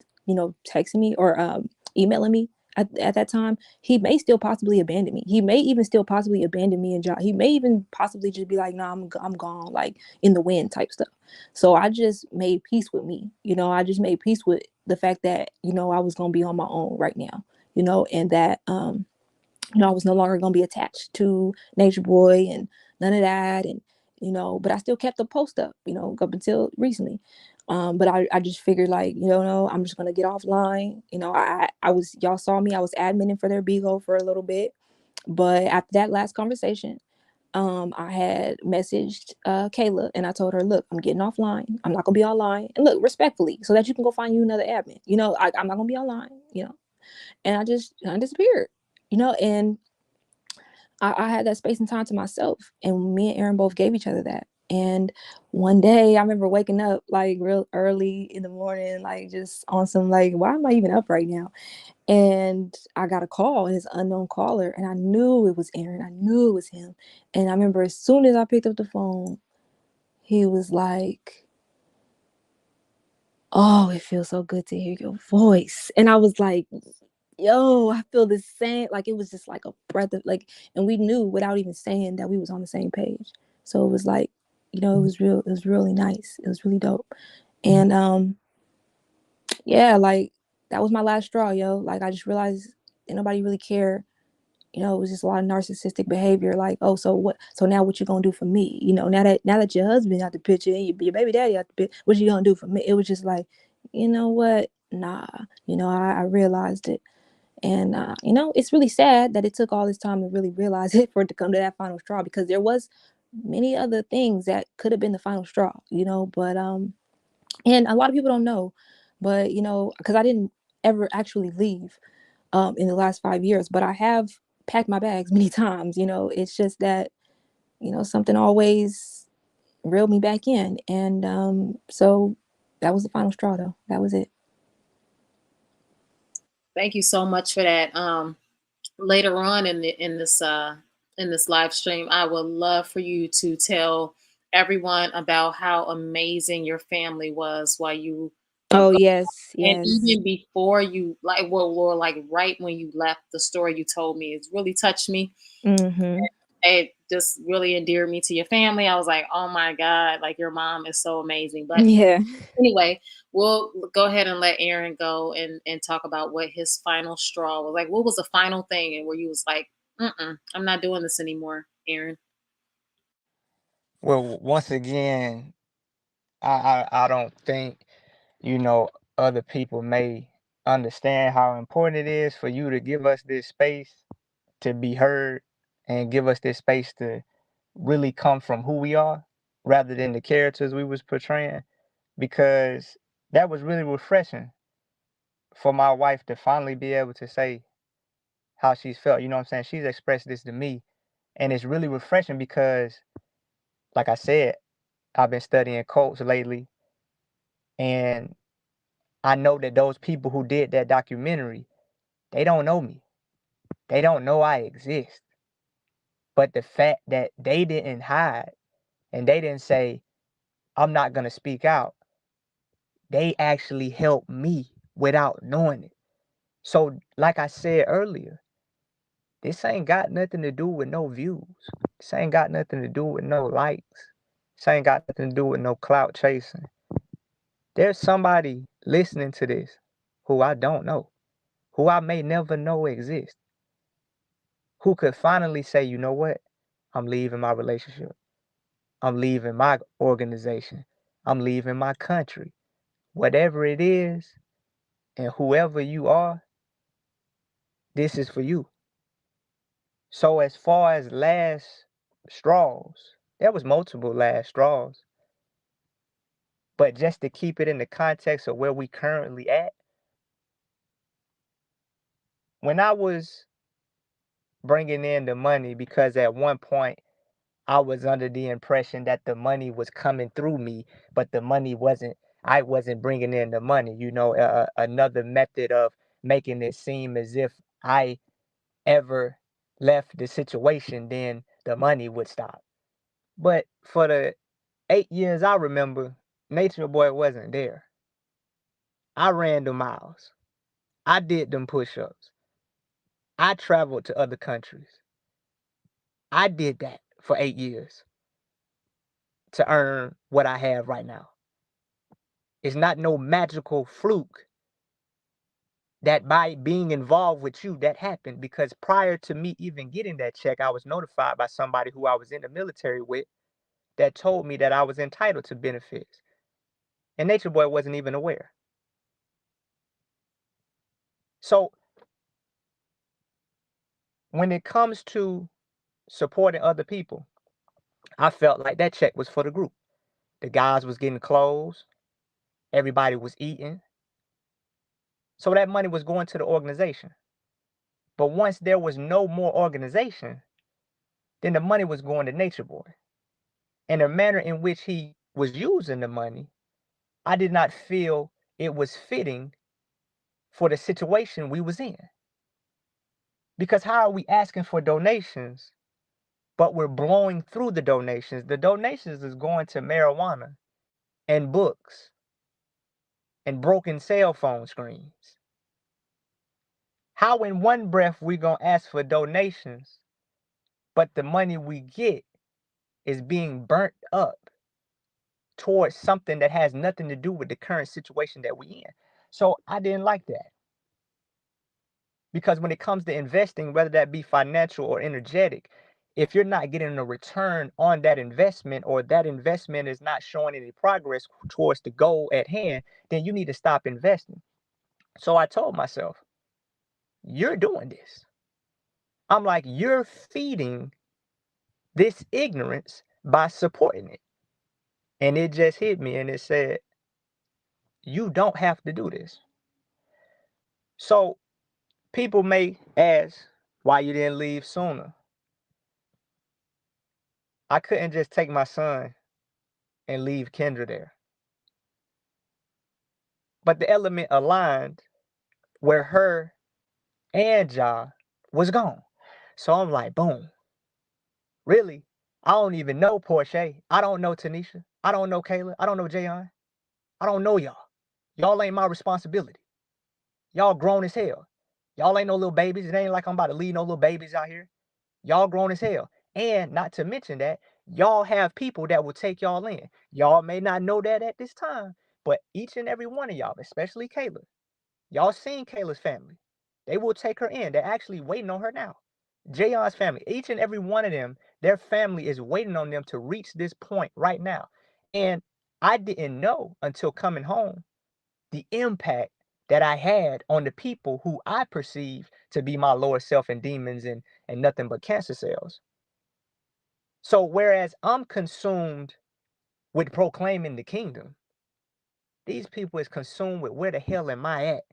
texting me or emailing me at that time, he may still possibly abandon me. He may even still possibly abandon me and Josh. He may even possibly just be like, nah, I'm gone, like in the wind type stuff. So I just made peace with me. I just made peace with the fact that, I was going to be on my own right now, and that, I was no longer going to be attached to Nature Boy and none of that. And, but I still kept the post up, up until recently. But I just figured, like, no, I'm just gonna get offline. I was, y'all saw me, I was adminning for their Bigo for a little bit. But after that last conversation, I had messaged Kayla, and I told her, look, I'm getting offline. I'm not gonna be online. And look, respectfully, so that you can go find you another admin. I'm not gonna be online, and I disappeared, and I had that space and time to myself. And me and Aaron both gave each other that. And one day I remember waking up like real early in the morning, like just on some, like, why am I even up right now? And I got a call, and it's an unknown caller, and I knew it was Aaron. I knew it was him. And I remember as soon as I picked up the phone, he was like, oh, it feels so good to hear your voice. And I was like, yo, I feel the same. Like, it was just like a breath of, like, and we knew without even saying that we was on the same page. So it was like, it was really nice. It was really dope. And yeah, like, that was my last straw, yo. Like, I just realized that nobody really cared. It was just a lot of narcissistic behavior. Like, oh, so what? So now what you gonna do for me? Now that your husband out the picture and your baby daddy out the picture, what you gonna do for me? It was just like, you know what? Nah. I realized it. And it's really sad that it took all this time to really realize it, for it to come to that final straw, because there was many other things that could have been the final straw. But and a lot of people don't know, but because I didn't ever actually leave in the last 5 years, but I have packed my bags many times. It's just that something always reeled me back in. And so that was the final straw, though. That was it. Thank you so much for that. Later on in this live stream, I would love for you to tell everyone about how amazing your family was while you Oh, go, yes, and yes. even before you, like, well, like right when you left. The story you told me, it's really touched me. Mm-hmm. It just really endeared me to your family. I was like, oh my God, like, your mom is so amazing. But Yeah. anyway, we'll go ahead and let Aaron go and talk about what his final straw was. Like, what was the final thing, and where you was like, I'm not doing this anymore, Aaron. Well, once again, I don't think, other people may understand how important it is for you to give us this space to be heard, and give us this space to really come from who we are rather than the characters we was portraying, because that was really refreshing for my wife to finally be able to say how she's felt. You know what I'm saying? She's expressed this to me, and it's really refreshing because, like I said, I've been studying cults lately, and I know that those people who did that documentary, they don't know me. They don't know I exist. But the fact that they didn't hide and they didn't say, I'm not going to speak out, they actually helped me without knowing it. So, like I said earlier, this ain't got nothing to do with no views. This ain't got nothing to do with no likes. This ain't got nothing to do with no clout chasing. There's somebody listening to this who I don't know, who I may never know exist, who could finally say, you know what? I'm leaving my relationship. I'm leaving my organization. I'm leaving my country. Whatever it is, and whoever you are, this is for you. So as far as last straws, there was multiple last straws. But just to keep it in the context of where we currently at, when I was bringing in the money, because at one point I was under the impression that the money was coming through me, but the money wasn't. I wasn't bringing in the money. Another method of making it seem as if I ever left the situation, then the money would stop. But for the 8 years I remember, Nature Boy wasn't there. I ran the miles. I did them push-ups. I traveled to other countries. I did that for 8 years to earn what I have right now. It's not no magical fluke that by being involved with you that happened, because prior to me even getting that check, I was notified by somebody who I was in the military with that told me that I was entitled to benefits. And Nature Boy wasn't even aware. So when it comes to supporting other people, I felt like that check was for the group. The guys was getting clothes. Everybody was eating. So that money was going to the organization. But once there was no more organization, then the money was going to Nature Boy. And the manner in which he was using the money, I did not feel it was fitting for the situation we was in. Because how are we asking for donations, but we're blowing through the donations? The donations is going to marijuana and books and broken cell phone screens. How in one breath we gonna ask for donations, but the money we get is being burnt up towards something that has nothing to do with the current situation that we in? So I didn't like that. Because when it comes to investing, whether that be financial or energetic, if you're not getting a return on that investment, or that investment is not showing any progress towards the goal at hand, then you need to stop investing. So I told myself, you're doing this. I'm like, you're feeding this ignorance by supporting it. And it just hit me and it said, you don't have to do this. So people may ask why you didn't leave sooner. I couldn't just take my son and leave Kendra there. But the element aligned where her and Ja was gone. So I'm like, boom. Really? I don't even know Portia. I don't know Tanisha. I don't know Kayla. I don't know Jayon. I don't know y'all. Y'all ain't my responsibility. Y'all grown as hell. Y'all ain't no little babies. It ain't like I'm about to leave no little babies out here. Y'all grown as hell. And not to mention that, y'all have people that will take y'all in. Y'all may not know that at this time, but each and every one of y'all, especially Kayla, y'all seen Kayla's family. They will take her in. They're actually waiting on her now. Jayon's family, each and every one of them, their family is waiting on them to reach this point right now. And I didn't know until coming home the impact that I had on the people who I perceive to be my lower self and demons and nothing but cancer cells. So whereas I'm consumed with proclaiming the kingdom, these people is consumed with where the hell am I at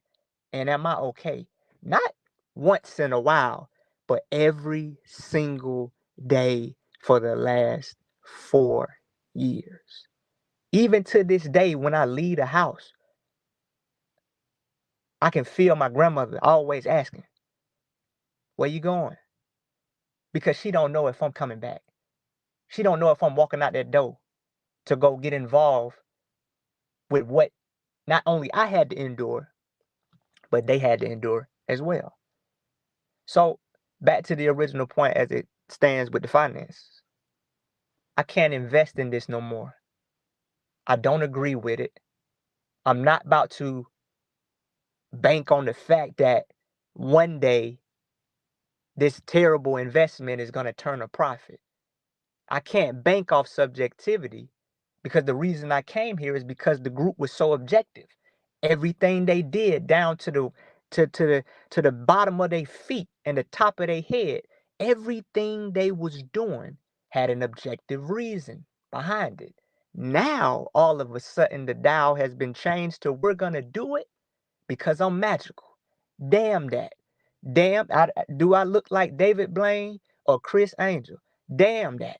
and am I okay? Not once in a while, but every single day for the last 4 years. Even to this day, when I leave the house, I can feel my grandmother always asking, where you going? Because she don't know if I'm coming back. She don't know if I'm walking out that door to go get involved with what not only I had to endure, but they had to endure as well. So back to the original point as it stands with the finances. I can't invest in this no more. I don't agree with it. I'm not about to bank on the fact that one day this terrible investment is going to turn a profit. I can't bank off subjectivity, because the reason I came here is because the group was so objective. Everything they did, down to the bottom of their feet and the top of their head, everything they was doing had an objective reason behind it. Now all of a sudden the dial has been changed to, we're gonna do it because I'm magical. Damn that. Damn, do I look like David Blaine or Chris Angel? Damn that.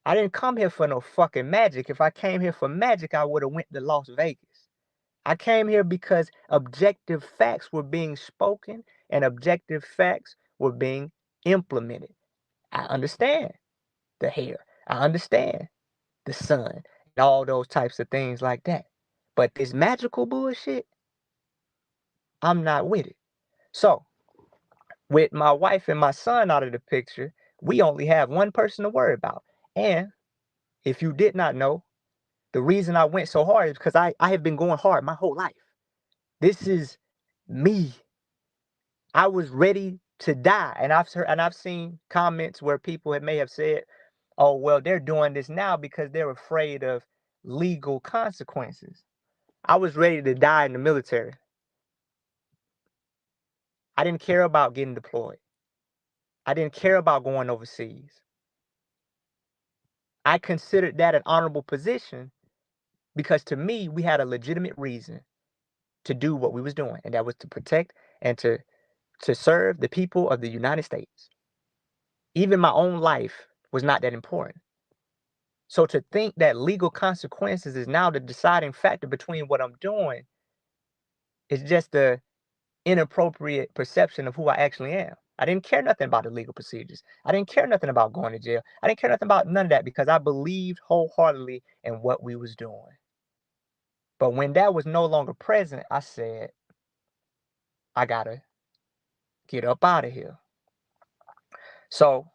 I didn't come here for no fucking magic. If I came here for magic, I would have went to Las Vegas. I came here because objective facts were being spoken and objective facts were being implemented. I understand the hair. I understand the sun and all those types of things like that. But this magical bullshit, I'm not with it. So, with my wife and my son out of the picture, we only have one person to worry about. And if you did not know, the reason I went so hard is because I have been going hard my whole life. This is me. I was ready to die. And I've seen comments where people may have said, oh, well, they're doing this now because they're afraid of legal consequences. I was ready to die in the military. I didn't care about getting deployed. I didn't care about going overseas. I considered that an honorable position because to me, we had a legitimate reason to do what we was doing, and that was to protect and to serve the people of the United States. Even my own life was not that important. So to think that legal consequences is now the deciding factor between what I'm doing is just the inappropriate perception of who I actually am. I didn't care nothing about the legal procedures. I didn't care nothing about going to jail. I didn't care nothing about none of that because I believed wholeheartedly in what we was doing. But when that was no longer present, I said, I gotta get up out of here. So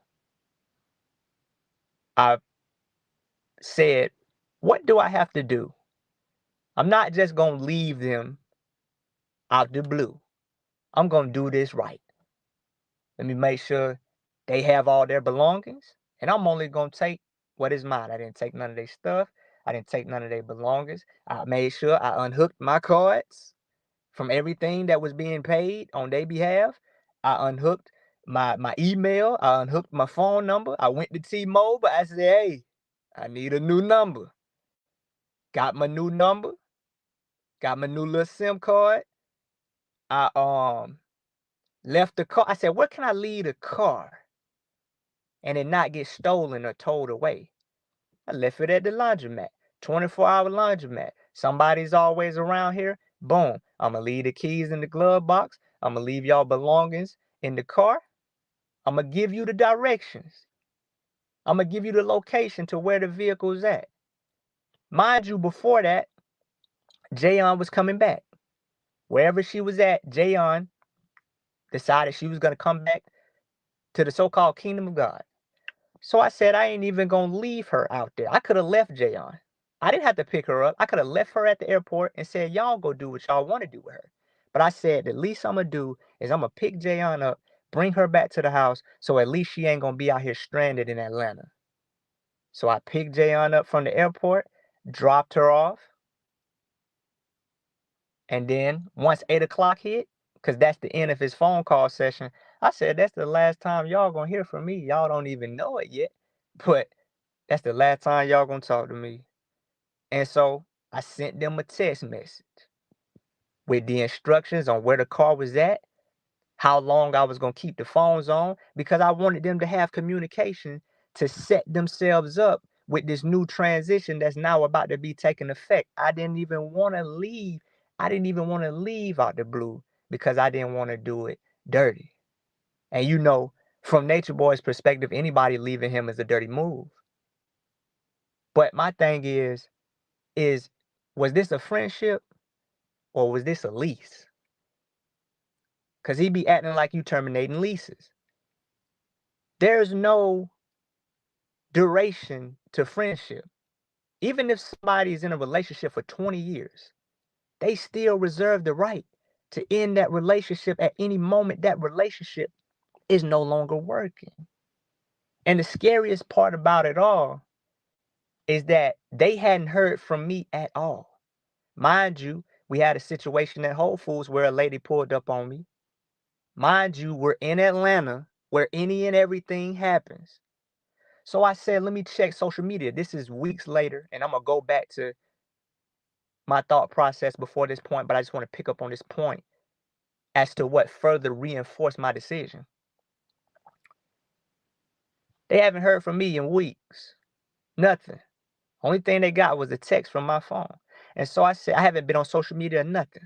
I said, what do I have to do? I'm not just gonna leave them out the blue. I'm gonna do this right. Let me make sure they have all their belongings, and I'm only gonna take what is mine. I didn't take none of their stuff. I didn't take none of their belongings. I made sure I unhooked my cards from everything that was being paid on their behalf. I unhooked my email. I unhooked my phone number. I went to T-Mobile. I said, hey, I need a new number. Got my new number. Got my new little SIM card. I left the car. I said, where can I leave the car and it not get stolen or towed away? I left it at the laundromat, 24-hour laundromat. Somebody's always around here. Boom. I'm going to leave the keys in the glove box. I'm going to leave y'all belongings in the car. I'm going to give you the directions. I'm going to give you the location to where the vehicle's at. Mind you, before that, Jayon was coming back. Wherever she was at, Jayon decided she was going to come back to the so-called kingdom of God. So I said I ain't even going to leave her out there. I could have left Jayon. I didn't have to pick her up. I could have left her at the airport and said, y'all go do what y'all want to do with her. But I said, the least I'm going to do is I'm going to pick Jayon up, bring her back to the house, so at least she ain't going to be out here stranded in Atlanta. So I picked Jayon up from the airport, dropped her off. And then once 8 o'clock hit, because that's the end of his phone call session, I said, that's the last time y'all going to hear from me. Y'all don't even know it yet, but that's the last time y'all going to talk to me. And so I sent them a text message with the instructions on where the car was at, how long I was going to keep the phones on, because I wanted them to have communication to set themselves up with this new transition that's now about to be taking effect. I didn't even want to leave. I didn't even want to leave out the blue because I didn't want to do it dirty. And you know, from Nature Boy's perspective, anybody leaving him is a dirty move. But my thing is, was this a friendship or was this a lease? Because he be acting like you terminating leases. There's no duration to friendship. Even if somebody's in a relationship for 20 years, they still reserve the right to end that relationship at any moment that relationship is no longer working. And the scariest part about it all is that they hadn't heard from me at all. Mind you, we had a situation at Whole Foods where a lady pulled up on me. Mind you, we're in Atlanta where any and everything happens. So I said, let me check social media. This is weeks later, and I'm going to go back to my thought process before this point, but I just want to pick up on this point as to what further reinforced my decision. They haven't heard from me in weeks. Nothing. Only thing they got was a text from my phone. And so I said, I haven't been on social media or nothing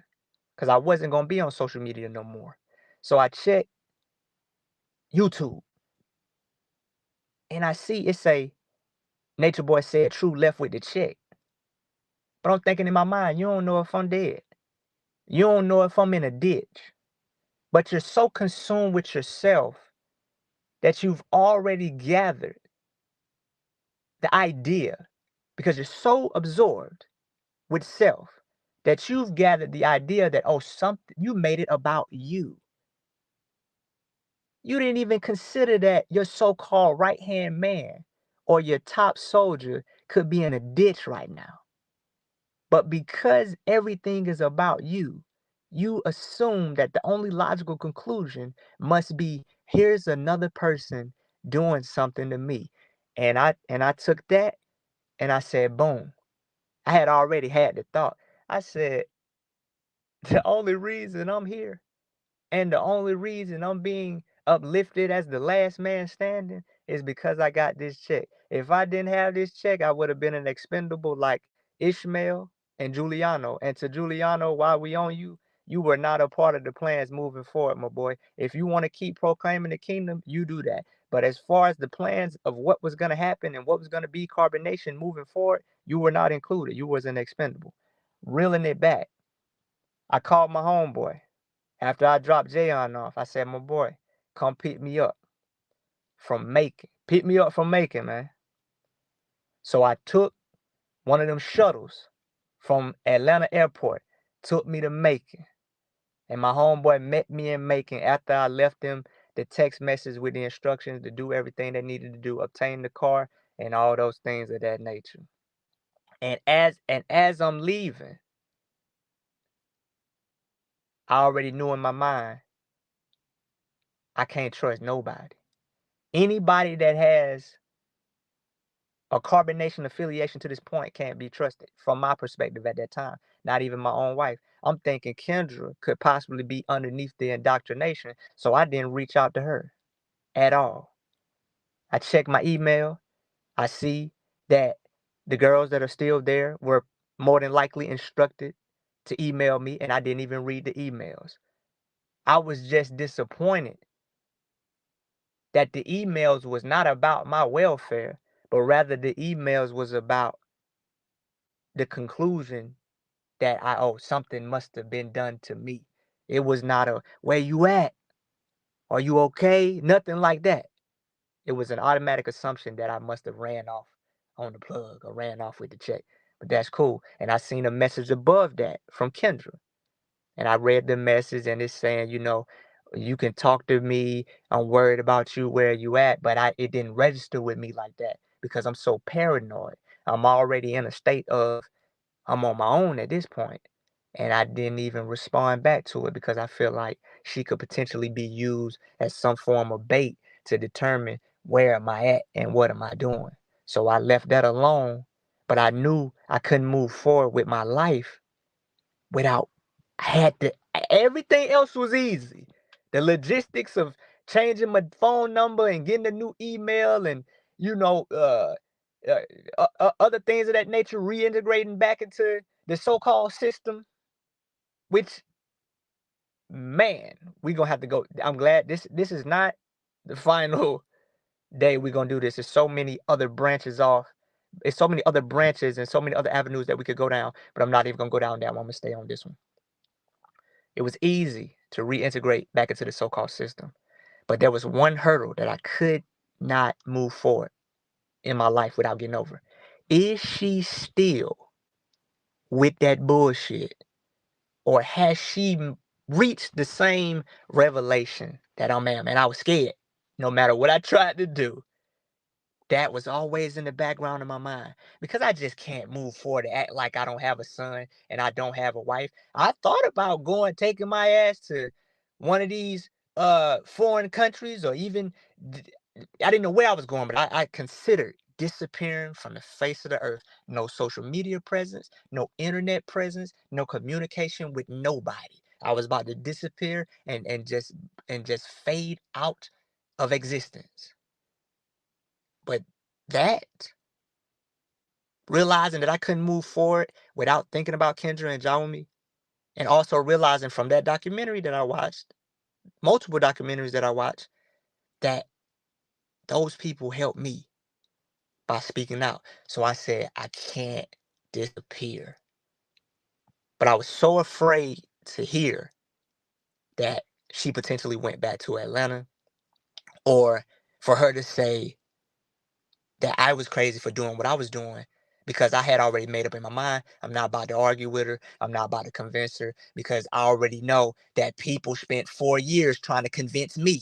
because I wasn't going to be on social media no more. So I checked YouTube and I see it say, Nature Boy said True left with the check. But I'm thinking in my mind, you don't know if I'm dead. You don't know if I'm in a ditch. But you're so consumed with yourself that you've already gathered the idea, because you're so absorbed with self that you've gathered the idea that, oh, something, you made it about you. You didn't even consider that your so-called right-hand man or your top soldier could be in a ditch right now. But because everything is about you, you assume that the only logical conclusion must be here's another person doing something to me. And I took that and I said, boom. I had already had the thought. I said, the only reason I'm here and the only reason I'm being uplifted as the last man standing is because I got this check. If I didn't have this check, I would have been an expendable like Ishmael and Giuliano. And to Giuliano, while we on you, you were not a part of the plans moving forward, my boy. If you want to keep proclaiming the kingdom, you do that. But as far as the plans of what was going to happen and what was going to be carbonation moving forward, you were not included. You was an expendable. Reeling it back, I called my homeboy. After I dropped Jayon off, I said, my boy, come pick me up from Macon. Pick me up from Macon, man. So I took one of them shuttles from Atlanta Airport, took me to Macon. And my homeboy met me in Macon after I left him the text message with the instructions to do everything they needed to do, obtain the car, and all those things of that nature. And as I'm leaving, I already knew in my mind, I can't trust nobody. Anybody that has a CarbonNation affiliation to this point can't be trusted from my perspective at that time. Not even my own wife. I'm thinking Kendra could possibly be underneath the indoctrination, so I didn't reach out to her at all. I checked my email. I see that the girls that are still there were more than likely instructed to email me, and I didn't even read the emails. I was just disappointed that the emails was not about my welfare, but rather the emails was about the conclusion that something must have been done to me. It was not a where you at? Are you okay? Nothing like that. It was an automatic assumption that I must have ran off on the plug or ran off with the check. But that's cool. And I seen a message above that from Kendra. And I read the message and it's saying, you can talk to me. I'm worried about you where you at, but it didn't register with me like that because I'm so paranoid. I'm already in a state of I'm on my own at this point. And I didn't even respond back to it because I feel like she could potentially be used as some form of bait to determine where am I at and what am I doing. So I left that alone, but I knew I couldn't move forward with my life without everything else was easy. The logistics of changing my phone number and getting a new email and, you know, uh, other things of that nature, reintegrating back into the so-called system, which, man, we gonna have to go. I'm glad this is not the final day we're gonna do this. There's so many other branches off. It's so many other branches and so many other avenues that we could go down, but I'm not even gonna go down that one. I'm gonna stay on this one. It was easy to reintegrate back into the so-called system, but there was one hurdle that I could not move forward in my life without getting over. Is she still with that bullshit? Or has she reached the same revelation that I'm at? Man, I was scared. No matter what I tried to do, that was always in the background of my mind because I just can't move forward and act like I don't have a son and I don't have a wife. I thought about taking my ass to one of these foreign countries or even I didn't know where I was going, but I considered disappearing from the face of the earth. No social media presence, no internet presence, no communication with nobody. I was about to disappear and just fade out of existence. But that, realizing that I couldn't move forward without thinking about Kendra and Jawami, and also realizing from that documentary that I watched, multiple documentaries that I watched, that those people helped me by speaking out. So I said, I can't disappear. But I was so afraid to hear that she potentially went back to Atlanta or for her to say that I was crazy for doing what I was doing because I had already made up in my mind. I'm not about to argue with her. I'm not about to convince her because I already know that people spent 4 years trying to convince me.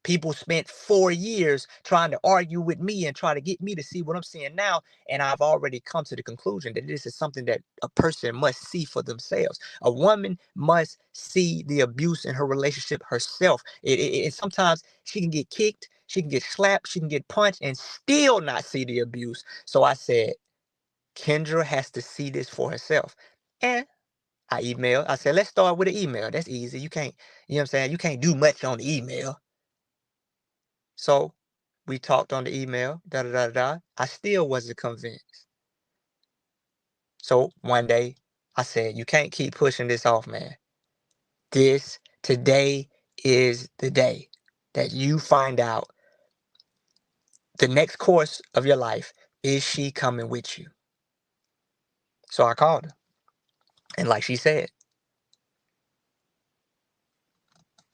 People spent 4 years trying to argue with me and try to get me to see what I'm seeing now. And I've already come to the conclusion that this is something that a person must see for themselves. A woman must see the abuse in her relationship herself. And sometimes she can get kicked, she can get slapped, she can get punched and still not see the abuse. So I said, Kendra has to see this for herself. And I emailed. I said, let's start with an email. That's easy. You can't, you know what I'm saying? You can't do much on the email. So we talked on the email, da da da da. I still wasn't convinced. So one day I said, you can't keep pushing this off, man. Today is the day that you find out the next course of your life. Is she coming with you? So I called her. And like she said,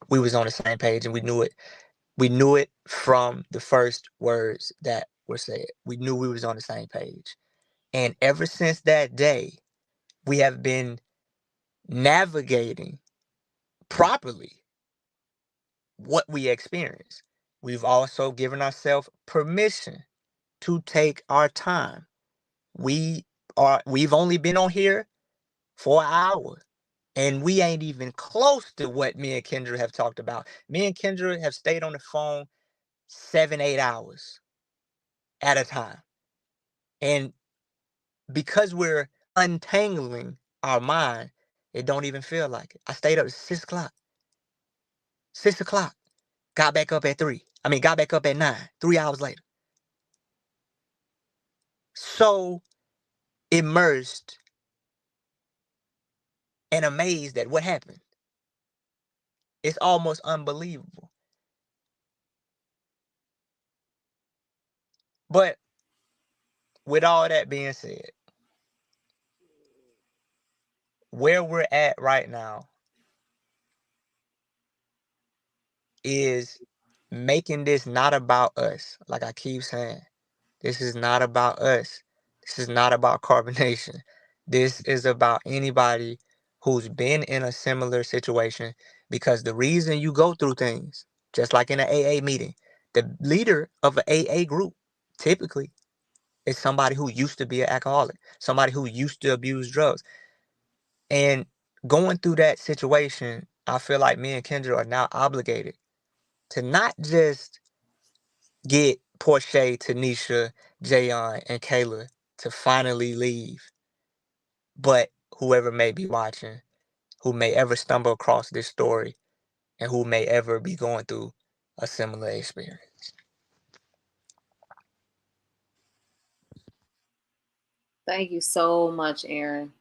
we was on the same page and we knew it. We knew it from the first words that were said. We knew we was on the same page. And ever since that day, we have been navigating properly what we experience. We've also given ourselves permission to take our time. We've only been on here for an hour. And we ain't even close to what me and Kendra have talked about. Me and Kendra have stayed on the phone 7, 8 hours at a time. And because we're untangling our mind, it don't even feel like it. I stayed up at 6 o'clock. 6 o'clock. Got back up at 3. Got back up at 9, 3 hours later. So immersed and amazed at what happened. It's almost unbelievable. But with all that being said, where we're at right now is making this not about us. Like I keep saying, this is not about us. This is not about carbonation. This is about anybody who's been in a similar situation, because the reason you go through things, just like in an AA meeting, the leader of an AA group typically is somebody who used to be an alcoholic, somebody who used to abuse drugs. And going through that situation, I feel like me and Kendra are now obligated to not just get Portia, Tanisha, Jayon, and Kayla to finally leave, but whoever may be watching, who may ever stumble across this story, and who may ever be going through a similar experience. Thank you so much, Aaron.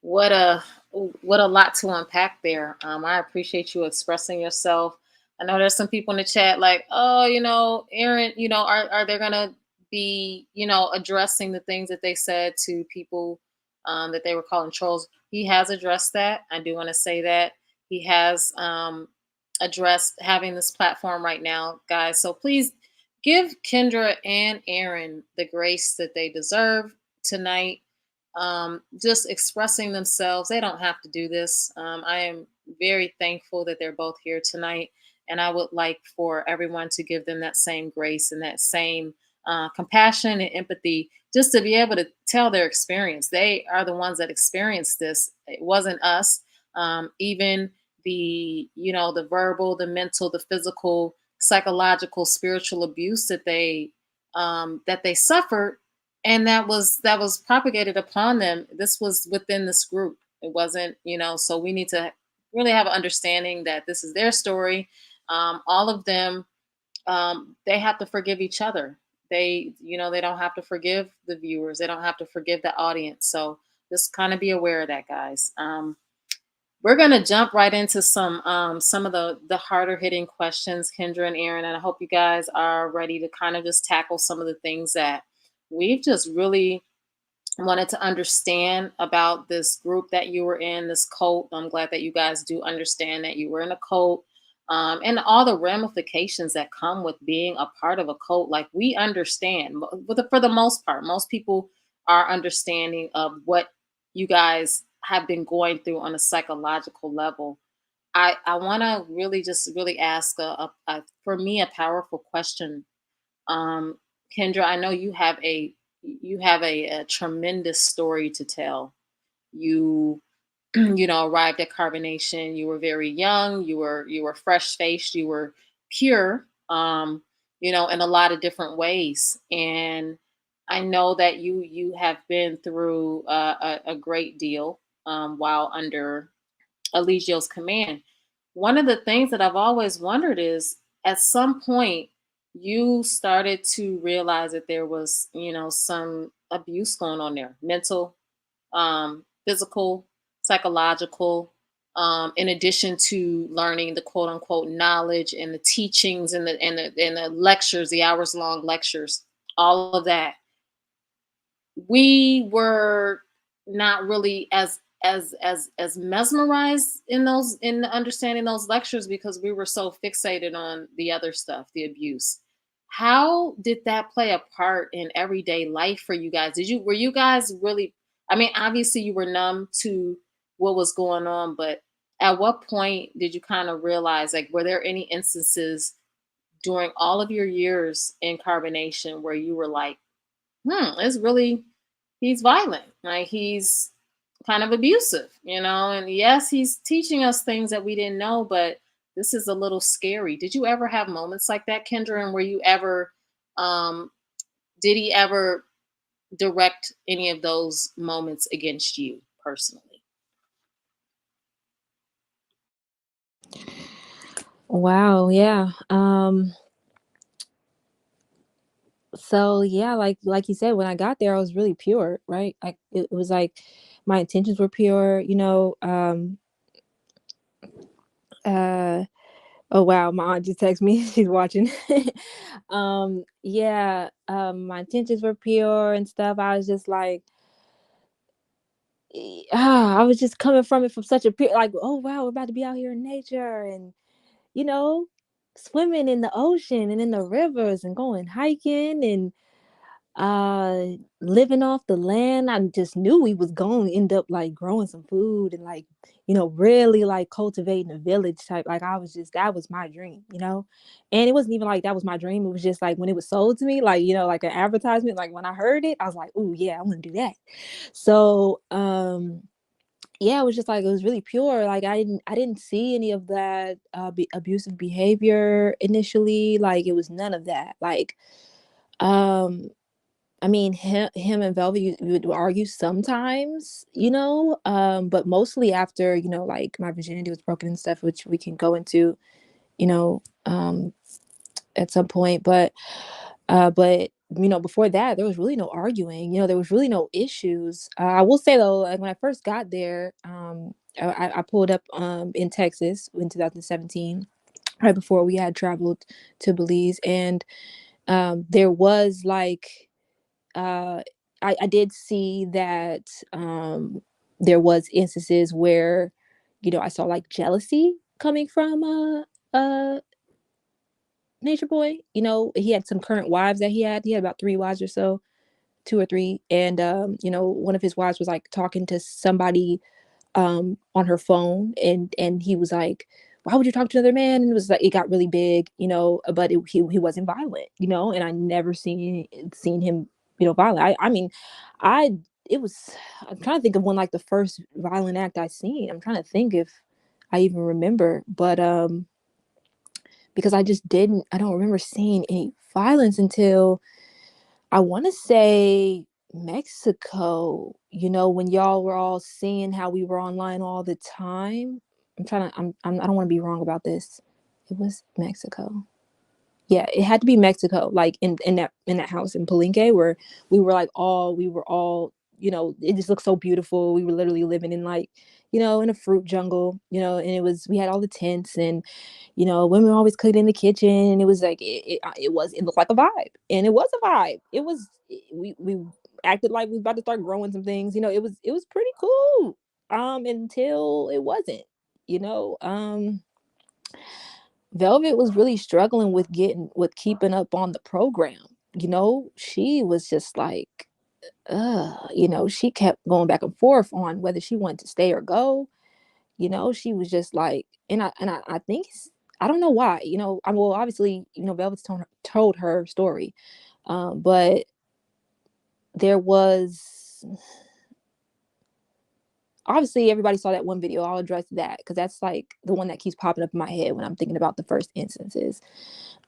What a lot to unpack there. I appreciate you expressing yourself. I know there's some people in the chat like, oh, Aaron, are they gonna be, addressing the things that they said to people that they were calling trolls? He has addressed that. I do want to say that he has addressed having this platform right now, guys. So please give Kendra and Aaron the grace that they deserve tonight. Just expressing themselves. They don't have to do this. I am very thankful that they're both here tonight. And I would like for everyone to give them that same grace and that same compassion and empathy, just to be able to tell their experience. They are the ones that experienced this. It wasn't us. Even the verbal, the mental, the physical, psychological, spiritual abuse that they suffered, and that was propagated upon them. This was within this group. It wasn't, so we need to really have an understanding that this is their story. All of them, they have to forgive each other. They don't have to forgive the viewers. They don't have to forgive the audience. So just kind of be aware of that, guys. We're gonna jump right into some of the harder hitting questions, Kendra and Aaron, and I hope you guys are ready to kind of just tackle some of the things that we've just really wanted to understand about this group that you were in, this cult. I'm glad that you guys do understand that you were in a cult, and all the ramifications that come with being a part of a cult. Like, we understand, for the most part, most people are understanding of what you guys have been going through on a psychological level. I want to really ask for me a powerful question. Um, Kendra, I know you have a tremendous story to tell. You arrived at carbonation. You were very young. You were fresh faced. You were pure. In a lot of different ways. And I know that you have been through a great deal while under Eligio's command. One of the things that I've always wondered is, at some point you started to realize that there was, some abuse going on there, mental, physical, psychological, in addition to learning the quote unquote knowledge and the teachings and the lectures, the hours long lectures, all of that. We were not really as mesmerized in understanding those lectures because we were so fixated on the other stuff, the abuse. How did that play a part in everyday life for you guys? Were you guys really, I mean, obviously you were numb to what was going on, but at what point did you kind of realize, like, were there any instances during all of your years in carbonation where you were like, it's really, he's violent. Like, he's kind of abusive, and yes, he's teaching us things that we didn't know, but this is a little scary. Did you ever have moments like that, Kendra? And were you ever, um, did he ever direct any of those moments against you personally? Wow, yeah. So yeah, like you said, when I got there, I was really pure, right? Like it was like my intentions were pure, uh oh wow, my aunt just texted me. She's watching. Yeah, my intentions were pure and stuff. I was just like, I was just coming from it from such a pure, like, oh wow, we're about to be out here in nature and you know, swimming in the ocean and in the rivers and going hiking and living off the land. I just knew we was going to end up like growing some food and like, really like cultivating a village type. Like I was just, that was my dream. And it wasn't even like that was my dream. It was just like when it was sold to me, like, like an advertisement, like when I heard it, I was like, oh yeah, I want to do that. So yeah, it was just like it was really pure. Like I didn't see any of that abusive behavior initially. Like it was none of that. Like um I mean, him and Velvet, you would argue sometimes, but mostly after, like my virginity was broken and stuff, which we can go into, you know, um, at some point. But before that, there was really no arguing. There was really no issues. I will say though, like when I first got there, I pulled up in Texas in 2017, right before we had traveled to Belize, and there was like uh, I did see that there was instances where, I saw like jealousy coming from Nature Boy. He had some current wives that he had. He had about three wives or so, two or three, and one of his wives was like talking to somebody on her phone, and he was like, why would you talk to another man? And it was like it got really big, but he wasn't violent, and I never seen him, violent. I mean, I it was I'm trying to think of when like the first violent act I seen. I'm trying to think if I even remember, but because I don't remember seeing any violence until I want to say Mexico, when y'all were all seeing how we were online all the time. I don't want to be wrong about this. It was Mexico. Yeah, it had to be Mexico, like in that house in Palenque where we were all, it just looked so beautiful. We were literally living in like, in a fruit jungle, and we had all the tents and, women always cooked in the kitchen. And it was like, it looked like a vibe, and it was a vibe. We acted like we was about to start growing some things, it was pretty cool. Until it wasn't, you know, Velvet was really struggling with keeping up on the program. She was just like, she kept going back and forth on whether she wanted to stay or go. You know, she was just like, and I think I don't know why. You know, well, obviously, you know, Velvet's told her story, but there was obviously everybody saw that one video. I'll address that because that's like the one that keeps popping up in my head when I'm thinking about the first instances.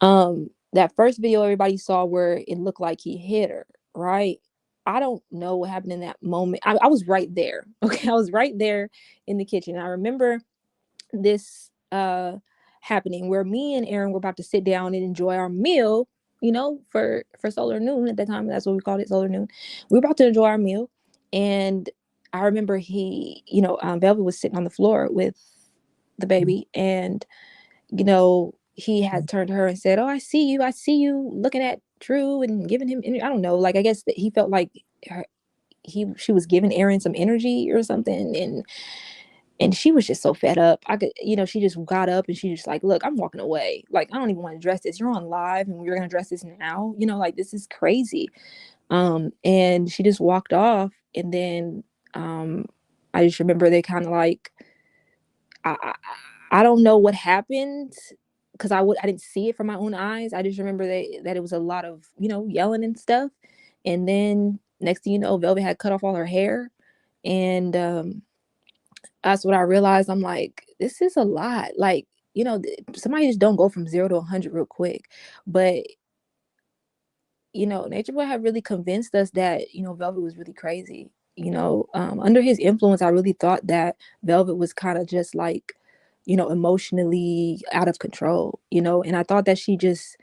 That first video everybody saw where it looked like he hit her, right? I don't know what happened in that moment. I was right there. Okay, I was right there in the kitchen. I remember this happening where me and Aaron were about to sit down and enjoy our meal, you know, for solar noon at that time. That's what we called it, solar noon. We were about to enjoy our meal, and I remember Velvet was sitting on the floor with the baby, and you know, he had turned to her and said, "Oh, I see you looking at Drew and giving him I don't know, like I guess that he felt like she was giving Aaron some energy or something, and she was just so fed up. I could, you know, she just got up and she just like, look, I'm walking away. Like, I don't even want to address this. You're on live and we're gonna address this now. You know, like this is crazy. And she just walked off, and then I just remember they kind of like I don't know what happened because I didn't see it from my own eyes. I just remember that it was a lot of, you know, yelling and stuff. And then next thing you know, Velvet had cut off all her hair, and that's what I realized. I'm like, this is a lot. Like, you know, somebody just don't go from 0 to 100 real quick. But, you know, Nature Boy had really convinced us that, you know, Velvet was really crazy. You know, under his influence, I really thought that Velvet was kind of just like, you know, emotionally out of control, you know, and I thought that she just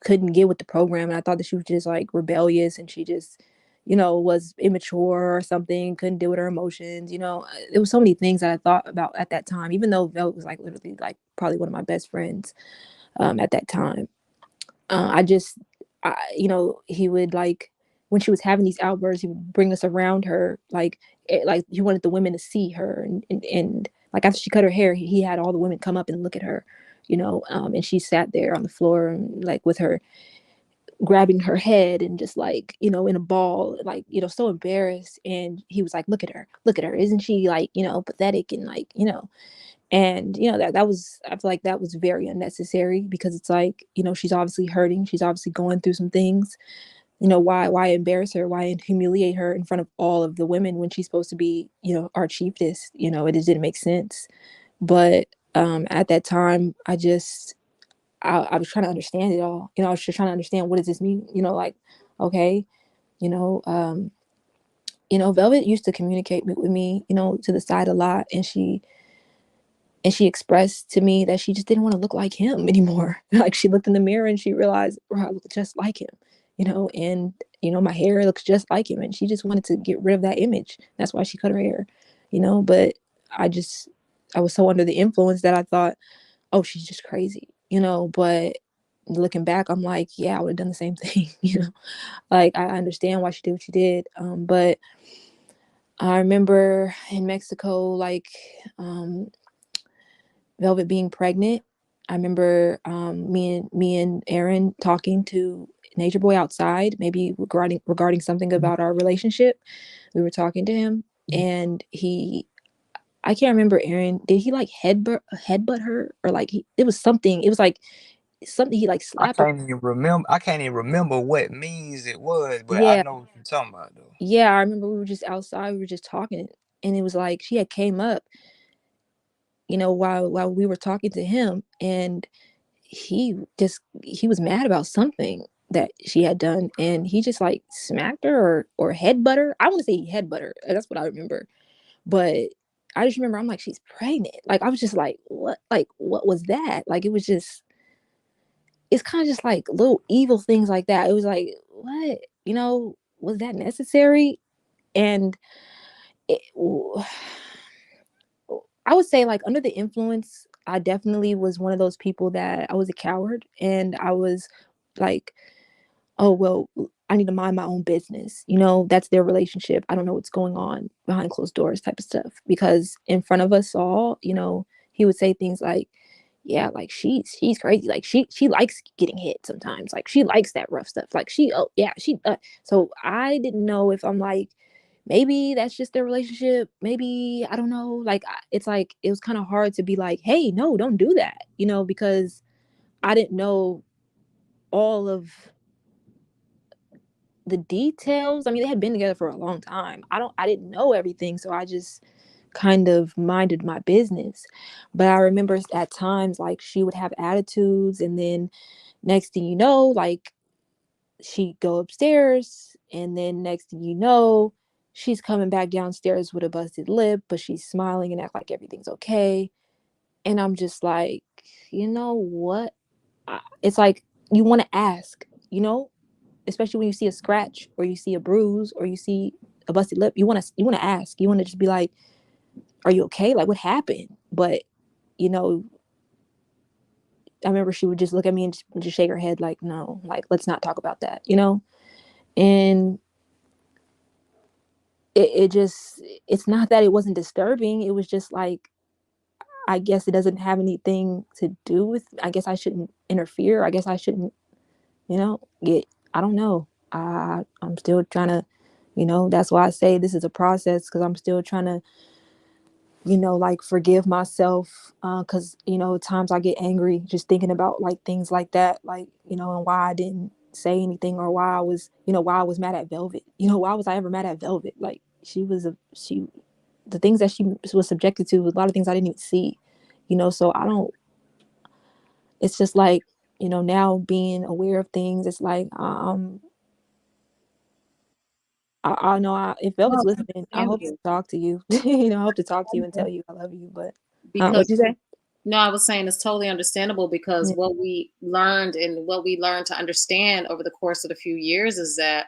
couldn't get with the program. And I thought that she was just like rebellious, and she just, you know, was immature or something, couldn't deal with her emotions. You know, there was so many things that I thought about at that time, even though Velvet was like literally like probably one of my best friends at that time. I just, you know, he would like when she was having these outbursts, he would bring us around her, like he wanted the women to see her, and like after she cut her hair, he had all the women come up and look at her, you know, and she sat there on the floor and like with her grabbing her head and just like, you know, in a ball, like, you know, so embarrassed. And he was like, look at her, isn't she like, you know, pathetic, and like, you know. And you know, that was, I feel like that was very unnecessary, because it's like, you know, she's obviously hurting, she's obviously going through some things. You know, why embarrass her, why humiliate her in front of all of the women when she's supposed to be, you know, our chiefess? You know, it just didn't make sense. But at that time, I was trying to understand it all. You know, I was just trying to understand, what does this mean? You know, like, okay, you know, Velvet used to communicate with me, you know, to the side a lot, and she expressed to me that she just didn't want to look like him anymore. Like, she looked in the mirror and she realized, oh, I look just like him, you know, and you know, my hair looks just like him, and she just wanted to get rid of that image. That's why she cut her hair, you know. But I just, I was so under the influence that I thought, oh, she's just crazy, you know. But looking back, I'm like, yeah, I would have done the same thing, you know. Like, I understand why she did what she did. But I remember in Mexico, like, Velvet being pregnant. I remember me and Aaron talking to Nature Boy outside, maybe regarding something about our relationship. We were talking to him, and I can't remember, Aaron, did he like headbutt her, or like it was something. It was like something he like I slapped her. can't even remember. I can't even remember what means it was, but I Yeah, know what you're talking about though. yeah. I remember we were just outside. We were just talking, and it was like she had came up, you know, while we were talking to him, and he was mad about something that she had done, and he just like smacked her, or headbutt her. I want to say he headbutt her. That's what I remember. But I just remember, I'm like, she's pregnant. Like, I was just like what was that? Like, it was just, it's kind of just like little evil things like that. It was like, what, you know, was that necessary? And it, I would say, like, under the influence, I definitely was one of those people that I was a coward, and I was like, oh, well, I need to mind my own business. You know, that's their relationship. I don't know what's going on behind closed doors type of stuff. Because in front of us all, you know, he would say things like, yeah, like she's crazy. Like, she likes getting hit sometimes. Like, she likes that rough stuff. Like, oh yeah, she so I didn't know if I'm like maybe that's just their relationship. Maybe, I don't know. Like, it's like, it was kind of hard to be like, hey, no, don't do that, because I didn't know all of the details. I mean, they had been together for a long time. I didn't know everything. So I just kind of minded my business. But I remember at times, like, she would have attitudes. And then next thing you know, like, she'd go upstairs. And then next thing you know, she's coming back downstairs with a busted lip, but she's smiling and act like everything's okay. And I'm just like, you know what? It's like, you want to ask, especially when you see a scratch or you see a bruise or you see a busted lip. You want to ask. You want to just be like, are you okay? Like, what happened? But you know I remember she would just look at me and just shake her head like, no, like, let's not talk about that. And it's not that it wasn't disturbing. It was just like, I guess it doesn't have anything to do with, I guess I shouldn't interfere. I guess I shouldn't, get, I don't know. I'm still trying to, that's why I say this is a process, because I'm still trying to, like, forgive myself. Because, at times I get angry just thinking about, like, things like that, like, and why I didn't say anything, or why I was mad at Velvet. Why was I ever mad at Velvet? Like, the things that she was subjected to, a lot of things I didn't even see, so I don't, it's just like, now being aware of things, it's like, I know, if Velvet's No, it's listening, I hope to understandable talk to you. I hope to talk to you and tell you I love you. But because what'd you say? no, I was saying it's totally understandable because Yeah. what we learned and what we learned to understand over the course of the few years is that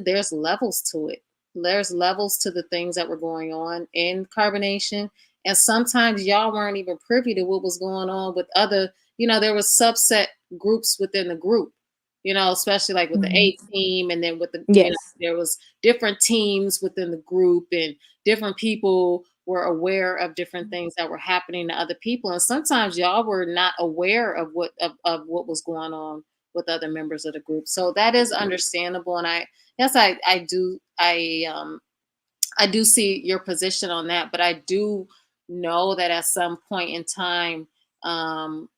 there's levels to it. There's levels to the things that were going on in carbonation, and sometimes y'all weren't even privy to what was going on with other. There was subset groups within the group. Especially like with the Mhm. A team, and then with the Yes. there was different teams within the group, and different people were aware of different things that were happening to other people, and sometimes y'all were not aware of what was going on with other members of the group. So that is understandable, and I do see your position on that, but I do know that at some point in time, um,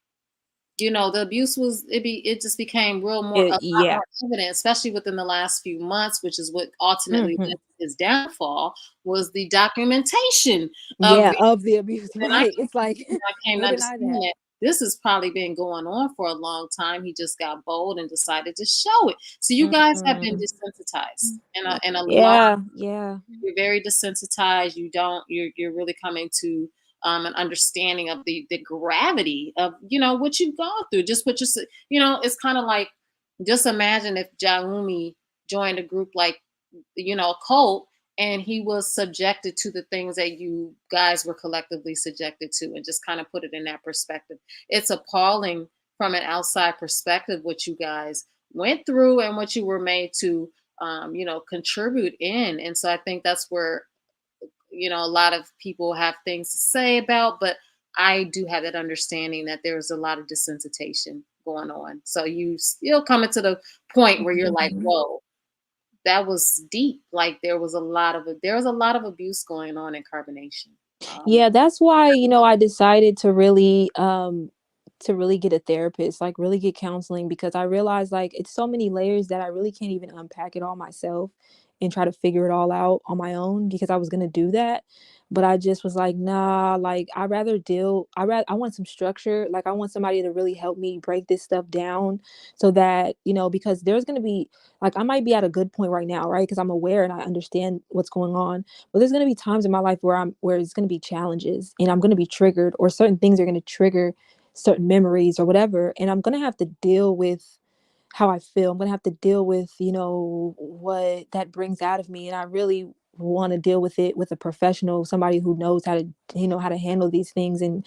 the abuse it just became a lot Yeah. more evident, especially within the last few months, which is what ultimately Hmm. led to his downfall, was the documentation of Yeah. the. Of the abuse, And I right? It's like, came to who denied understand that? that this has probably been going on for a long time. He just got bold and decided to show it. So you guys have been Mm. desensitized in a lot. Yeah. Yeah. You're very desensitized. You're really coming to an understanding of the gravity of what you've gone through. Just what it's kind of like, just imagine if Jaumi joined a group like a cult, and he was subjected to the things that you guys were collectively subjected to, and just kind of put it in that perspective. It's appalling from an outside perspective what you guys went through and what you were made to contribute in. And so I think that's where a lot of people have things to say about, but I do have that understanding that there's a lot of desensitization going on. So you still coming to the point where you're like, Mhm. whoa, that was deep. Like there was a lot of abuse going on in carbonation. Yeah, that's why, I decided to really get a therapist, like, really get counseling, because I realized, like, it's so many layers that I really can't even unpack it all myself and try to figure it all out on my own, because I was gonna do that. But I just was like, nah, like, I want some structure. Like, I want somebody to really help me break this stuff down, so that, because there's gonna be, like, I might be at a good point right now, right? Because I'm aware and I understand what's going on, but there's going to be times in my life where it's going to be challenges, and I'm going to be triggered, or certain things are going to trigger certain memories or whatever, and I'm going to have to deal with how I feel. I'm going to have to deal with, what that brings out of me, and I really want to deal with it with a professional, somebody who knows how to, how to handle these things. And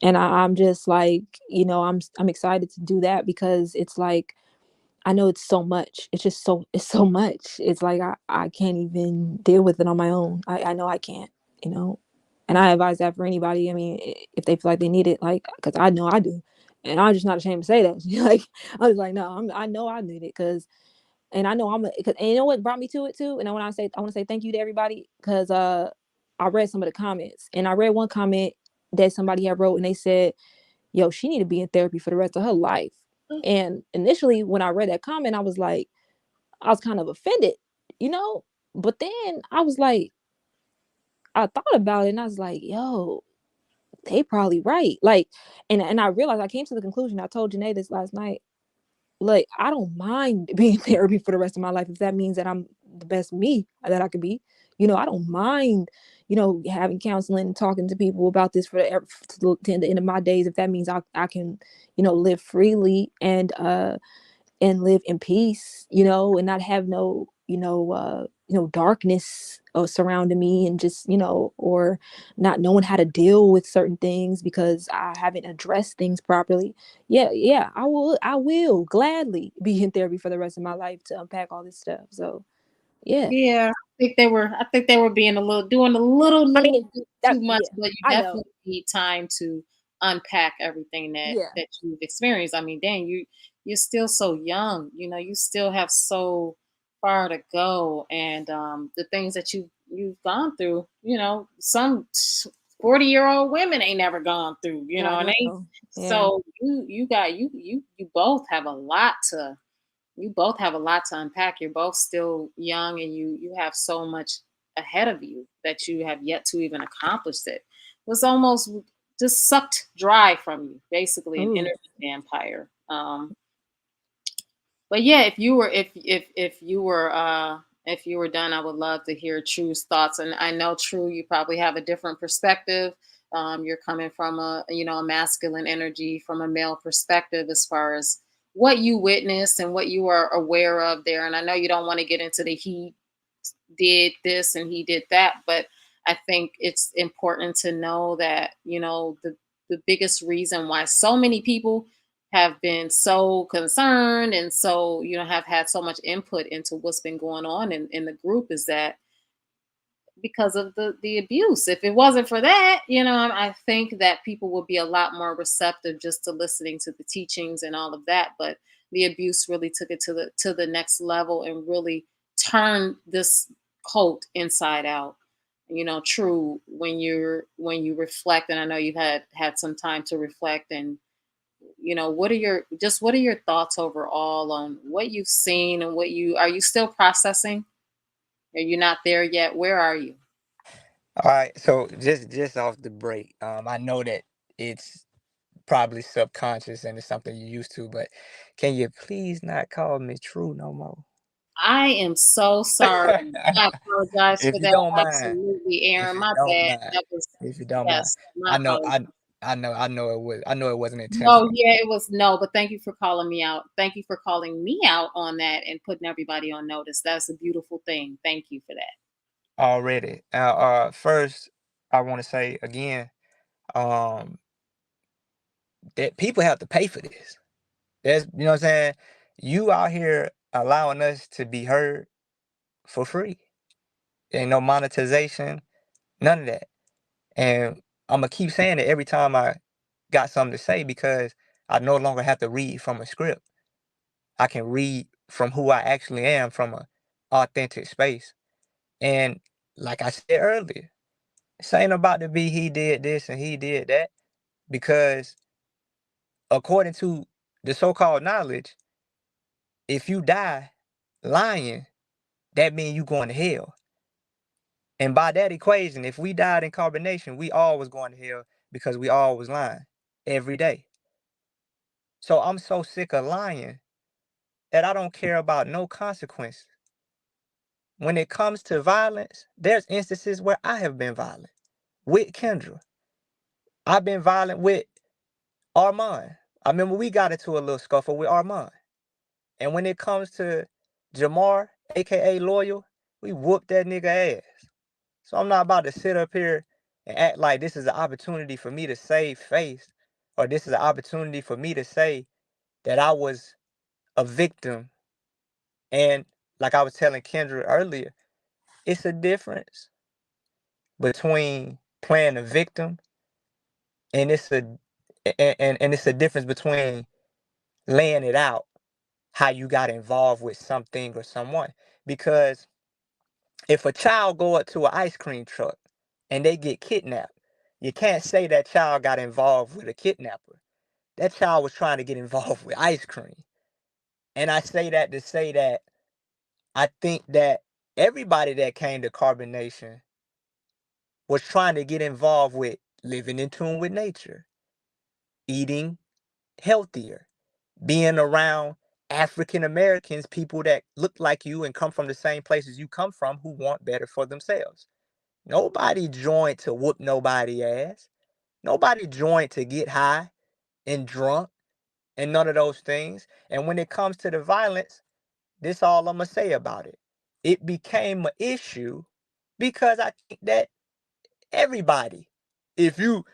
I'm just like, I'm excited to do that, because it's like, I know it's so much. It's so much. It's like, I can't even deal with it on my own. I know I can't, you know. And I advise that for anybody. I mean, if they feel like they need it, like, because I know I do, and I'm just not ashamed to say that. Like, I was like, no, I know I need it, because And I know and you know what brought me to it too? And I want to say thank you to everybody, because I read some of the comments, and I read one comment that somebody had wrote, and they said, yo, she need to be in therapy for the rest of her life. And initially when I read that comment, I was kind of offended, you know? But then I was like, I thought about it, and I was like, yo, they probably right. Like, and I realized, I came to the conclusion, I told Janae this last night, like, I don't mind being in therapy for the rest of my life if that means that I'm the best me that I could be. You know, I don't mind, having counseling and talking to people about this to the end of my days, if that means I can, live freely and live in peace, and not have no, darkness surrounding me, and just, or not knowing how to deal with certain things because I haven't addressed things properly. Yeah, I will gladly be in therapy for the rest of my life to unpack all this stuff. So yeah. Yeah, I think they were doing a little I mean, bit that too much, yeah, but you I know. definitely need time to unpack everything that Yeah. that you've experienced. I mean, dang, you're still so young, you still have so far to go, and the things that you've gone through, some 40-year-old women ain't never gone through, I and they know. Yeah. so you both have a lot to unpack. You're both still young, and you have so much ahead of you that you have yet to even accomplish. It was almost just sucked dry from you, basically an Ooh. energy vampire. But yeah, if you were done, I would love to hear True's thoughts. And I know, True, you probably have a different perspective. You're coming from a masculine energy, from a male perspective, as far as what you witnessed and what you are aware of there. And I know you don't want to get into the he did this and he did that, but I think it's important to know that, the biggest reason why so many people have been so concerned and so, have had so much input into what's been going on in the group is that because of the abuse. If it wasn't for that, I think that people would be a lot more receptive just to listening to the teachings and all of that. But the abuse really took it to the next level and really turned this cult inside out. True, when you reflect, and I know you've had some time to reflect, and what are your thoughts overall on what you've seen and are you still processing? Are you not there yet? Where are you? All right, so just off the break, I know that it's probably subconscious and it's something you're used to, but can you please not call me True no more? I am so sorry. I apologize If for you that. don't mind, Absolutely, if Aaron. you My don't bad. mind, That was, if you don't mind, yes, my I know, apologies. I know it wasn't No, intentional yeah, it was no, but thank you for calling me out. Thank you for calling me out on that and putting everybody on notice. That's a beautiful thing. Thank you for that. already. First, I want to say again, um, that people have to pay for this. What I'm saying? You out here allowing us to be heard for free. Ain't no monetization, none of that. And I'm gonna keep saying it every time I got something to say because I no longer have to read from a script. I can read from who I actually am from a authentic space. And like I said earlier, this ain't about to be he did this and he did that because according to the so-called knowledge, if you die lying, that means you going to hell. And by that equation, if we died in carbonation, we all was going to hell because we all was lying every day. So I'm so sick of lying that I don't care about no consequences. When it comes to violence, there's instances where I have been violent with Kendra. I've been violent with Armand. I remember we got into a little scuffle with Armand. And when it comes to Jamar, aka Loyal, we whooped that nigga ass. So I'm not about to sit up here and act like this is an opportunity for me to save face, or this is an opportunity for me to say that I was a victim. And like I was telling Kendra earlier, it's a difference between playing a victim and it's a and it's a difference between laying it out how you got involved with something or someone. Because if a child go up to an ice cream truck and they get kidnapped, you can't say that child got involved with a kidnapper. That child was trying to get involved with ice cream. And I say that to say that I think that everybody that came to Carbonation was trying to get involved with living in tune with nature, eating healthier, being around African Americans, people that look like you and come from the same places you come from, who want better for themselves. Nobody joined to whoop nobody ass. Nobody joined to get high and drunk and none of those things. And when it comes to the violence, this all I'm gonna say about it. It became an issue because I think that everybody, if you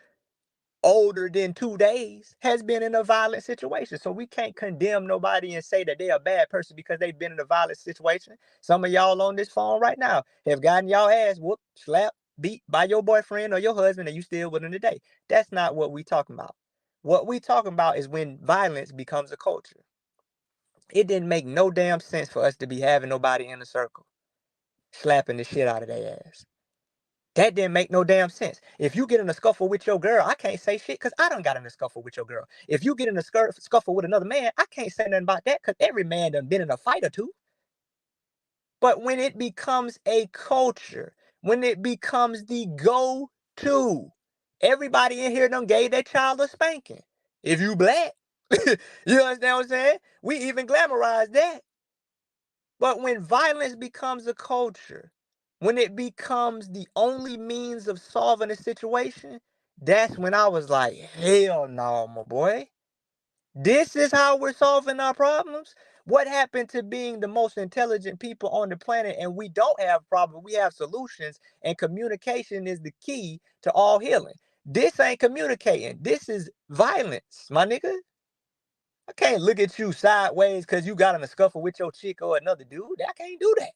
older than 2 days, has been in a violent situation. So we can't condemn nobody and say that they're a bad person because they've been in a violent situation. Some of y'all on this phone right now have gotten y'all ass whooped, slapped, beat by your boyfriend or your husband, and you still with them today. That's not what we talking about. What we talking about is when violence becomes a culture. It didn't make no damn sense for us to be having nobody in a circle slapping the shit out of their ass. That didn't make no damn sense. If you get in a scuffle with your girl, I can't say shit because I done got in a scuffle with your girl. If you get in a scuffle with another man, I can't say nothing about that because every man done been in a fight or two. But when it becomes a culture, when it becomes the go-to, everybody in here done gave their child a spanking. If you black, you understand what I'm saying? We even glamorize that. But when violence becomes a culture, when it becomes the only means of solving a situation, that's when I was like, hell no, my boy. This is how we're solving our problems. What happened to being the most intelligent people on the planet and we don't have problems, we have solutions, and communication is the key to all healing. This ain't communicating. This is violence, my nigga. I can't look at you sideways because you got in a scuffle with your chick or another dude. I can't do that.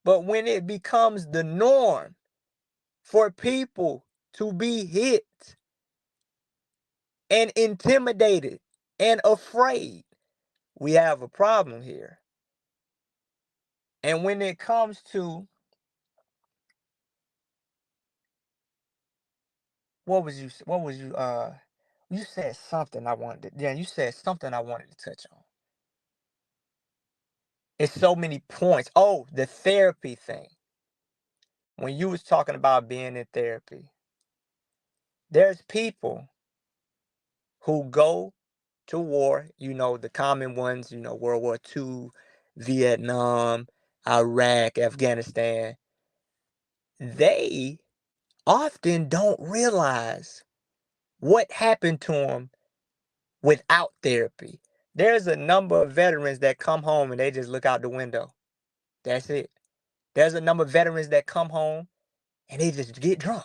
But when it becomes the norm for people to be hit and intimidated and afraid, we have a problem here. And when it comes to you said something I wanted to, yeah, you said something I wanted to touch on. It's so many points. Oh, the therapy thing. When you was talking about being in therapy, there's people who go to war, the common ones, World War II, Vietnam, Iraq, Afghanistan. They often don't realize what happened to them without therapy. There's a number of veterans that come home and they just look out the window. That's it. There's a number of veterans that come home and they just get drunk.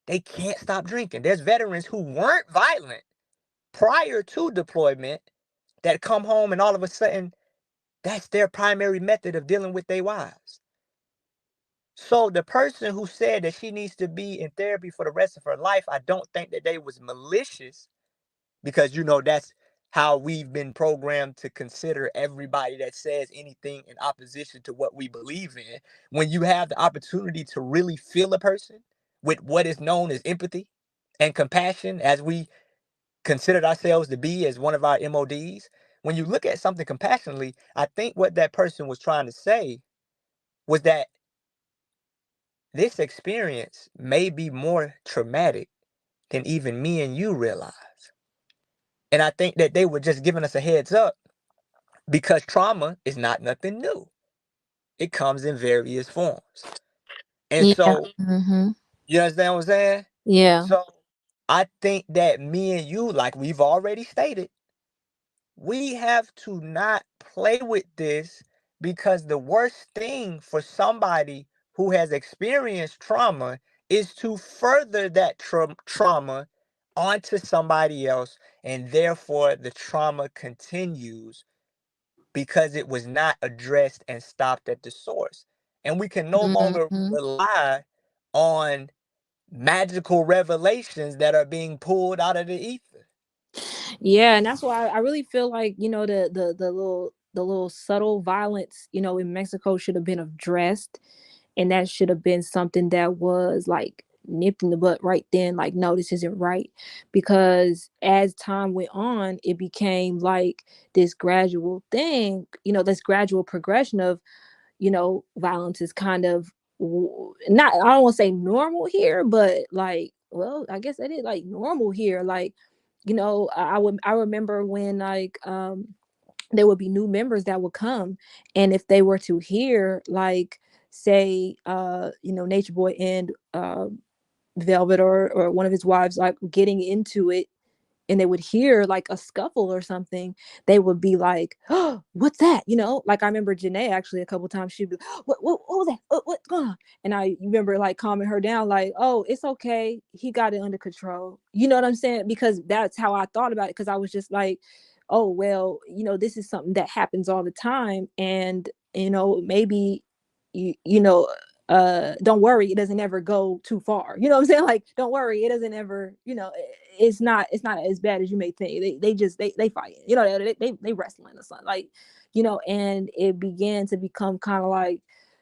They can't stop drinking. There's veterans who weren't violent prior to deployment that come home and all of a sudden that's their primary method of dealing with their wives. So the person who said that she needs to be in therapy for the rest of her life, I don't think that they was malicious because that's how we've been programmed to consider everybody that says anything in opposition to what we believe in. When you have the opportunity to really feel a person with what is known as empathy and compassion, as we considered ourselves to be as one of our MODs, when you look at something compassionately, I think what that person was trying to say was that this experience may be more traumatic than even me and you realize. And I think that they were just giving us a heads up because trauma is not nothing new. It comes in various forms. And Yeah. so, you understand what I'm saying? Yeah. So I think that me and you, like we've already stated, we have to not play with this because the worst thing for somebody who has experienced trauma is to further that trauma onto somebody else, and therefore the trauma continues because it was not addressed and stopped at the source. And we can no longer rely on magical revelations that are being pulled out of the ether. Yeah, and that's why I really feel like, the little subtle violence, in Mexico should have been addressed, and that should have been something that was like nipped in the butt right then, like, no, this isn't right. Because as time went on, it became like this gradual thing, this gradual progression of, violence is kind of not, I don't want to say normal here, but like, well, I guess that is like normal here. Like, I remember when, like, there would be new members that would come, and if they were to hear, like, say, Nature Boy and Velvet, or one of his wives, like, getting into it, and they would hear like a scuffle or something, they would be like, "Oh, what's that?" Like, I remember Janae actually a couple times, she'd be, what was that? What's going on? And I remember like calming her down, like, "Oh, it's okay. He got it under control." You know what I'm saying? Because that's how I thought about it. Because I was just like, "Oh, well, this is something that happens all the time, and maybe you know." Don't worry, it doesn't ever go too far. You know what I'm saying? Like, don't worry, it doesn't ever, it's not as bad as you may think. They fight, they wrestling or something, like, and it began to become kind of like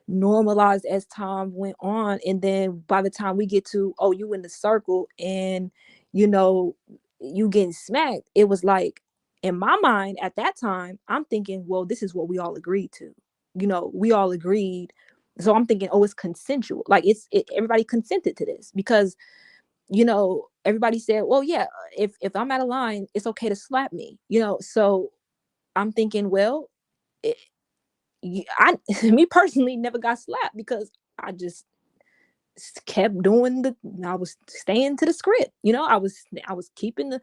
normalized as time went on. And then by the time we get to, oh, you in the circle, and you know you getting smacked, it was like, in my mind at that time, I'm thinking, well, this is what we all agreed to. We all agreed. So I'm thinking, oh, it's consensual. Like, everybody consented to this, because everybody said, well, yeah, if I'm out of line, it's okay to slap me. So I'm thinking, well, it, I me personally never got slapped, because I just kept doing I was staying to the script. I was keeping the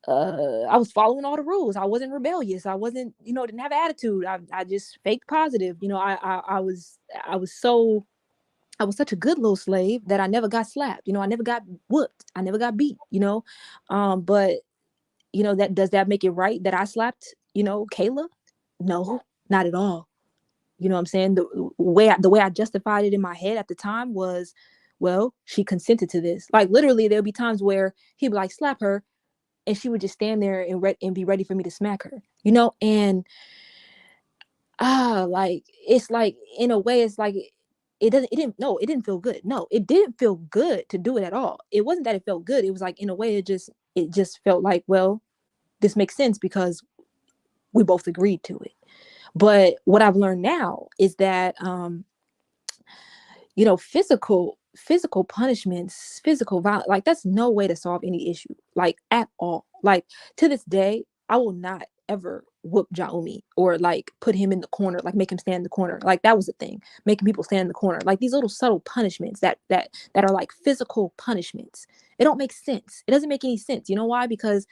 I was following all the rules. I wasn't rebellious. I wasn't, didn't have attitude. I just faked positive. I was such a good little slave that I never got slapped. I never got whooped. I never got beat. But that, does that make it right that I slapped, Kayla? No, not at all. You know what I'm saying? The way I justified it in my head at the time was, well, she consented to this. Like, literally, there'll be times where he'd be like, slap her, and she would just stand there and be ready for me to smack her. And like, it's like, in a way, it's like, it didn't feel good. No, it didn't feel good to do it at all. It wasn't that it felt good. It was like, in a way, it just felt like, well, this makes sense because we both agreed to it. But what I've learned now is that physical punishments, physical violence, like, that's no way to solve any issue, like, at all. Like, to this day, I will not ever whoop Jaomi, or like put him in the corner, like make him stand in the corner. Like, that was the thing, making people stand in the corner, like these little subtle punishments that are like physical punishments. It don't make sense. It doesn't make any sense. You know why? Because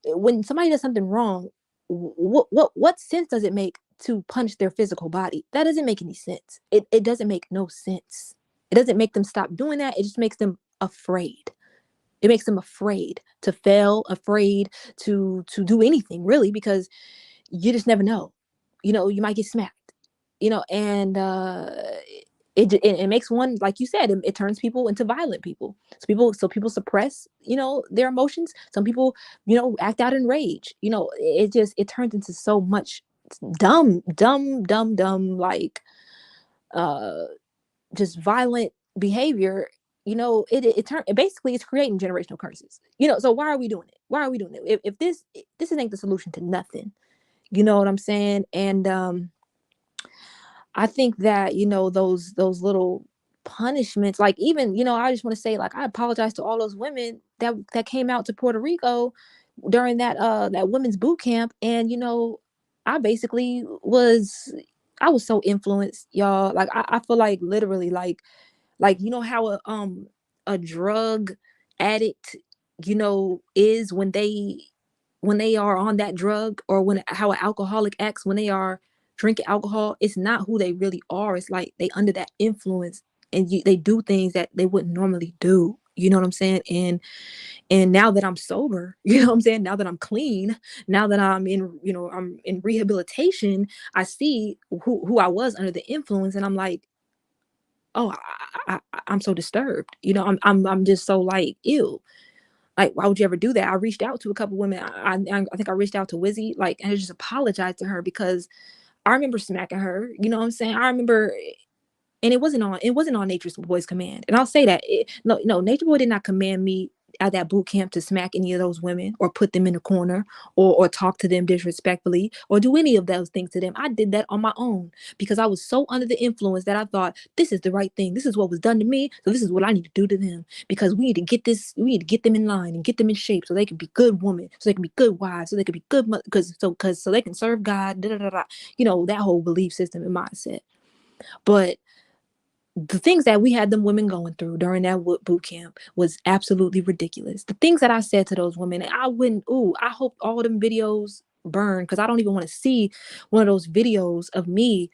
when somebody does something wrong, what sense does it make to punish their physical body? That doesn't make any sense. It doesn't make no sense. It doesn't make them stop doing that. It just makes them afraid. It makes them afraid to fail, afraid to do anything, really, because you just never know. You might get smacked. And it makes one, like you said, it turns people into violent people. So people suppress, their emotions. Some people, act out in rage. It turns into so much dumb, like, uh just violent behavior. Basically, it's creating generational curses. So why are we doing it? Why are we doing it? If this ain't the solution to nothing. You know what I'm saying? And I think that, those little punishments, like, even, I just want to say, like, I apologize to all those women that came out to Puerto Rico during that women's boot camp. And I basically I was so influenced, y'all. Like, I feel like, literally, like, how a drug addict, is when they are on that drug, or how an alcoholic acts when they are drinking alcohol. It's not who they really are. It's like they under that influence, and they do things that they wouldn't normally do. You know what I'm saying? And now that I'm sober, what I'm saying? Now that I'm clean, now that I'm in rehabilitation, I see who I was under the influence, and I'm like, oh, I'm so disturbed. I'm just so, like, ew. Like, why would you ever do that? I reached out to a couple women. I think I reached out to Wizzy, like, and I just apologized to her because I remember smacking her. You know what I'm saying? I remember, and it wasn't on Nature's Boy's command. And I'll say that no, Nature Boy did not command me at that boot camp to smack any of those women or put them in a corner or talk to them disrespectfully or do any of those things to them. I did that on my own because I was so under the influence that I thought this is the right thing. This is what was done to me, so this is what I need to do to them because we need to get them in line and get them in shape so they can be good women, so they can be good wives, so they can be good because so they can serve God. Da, da, da, da. That whole belief system and mindset. But the things that we had them women going through during that boot camp was absolutely ridiculous. The things that I said to those women, I hope all them videos burn because I don't even want to see one of those videos of me,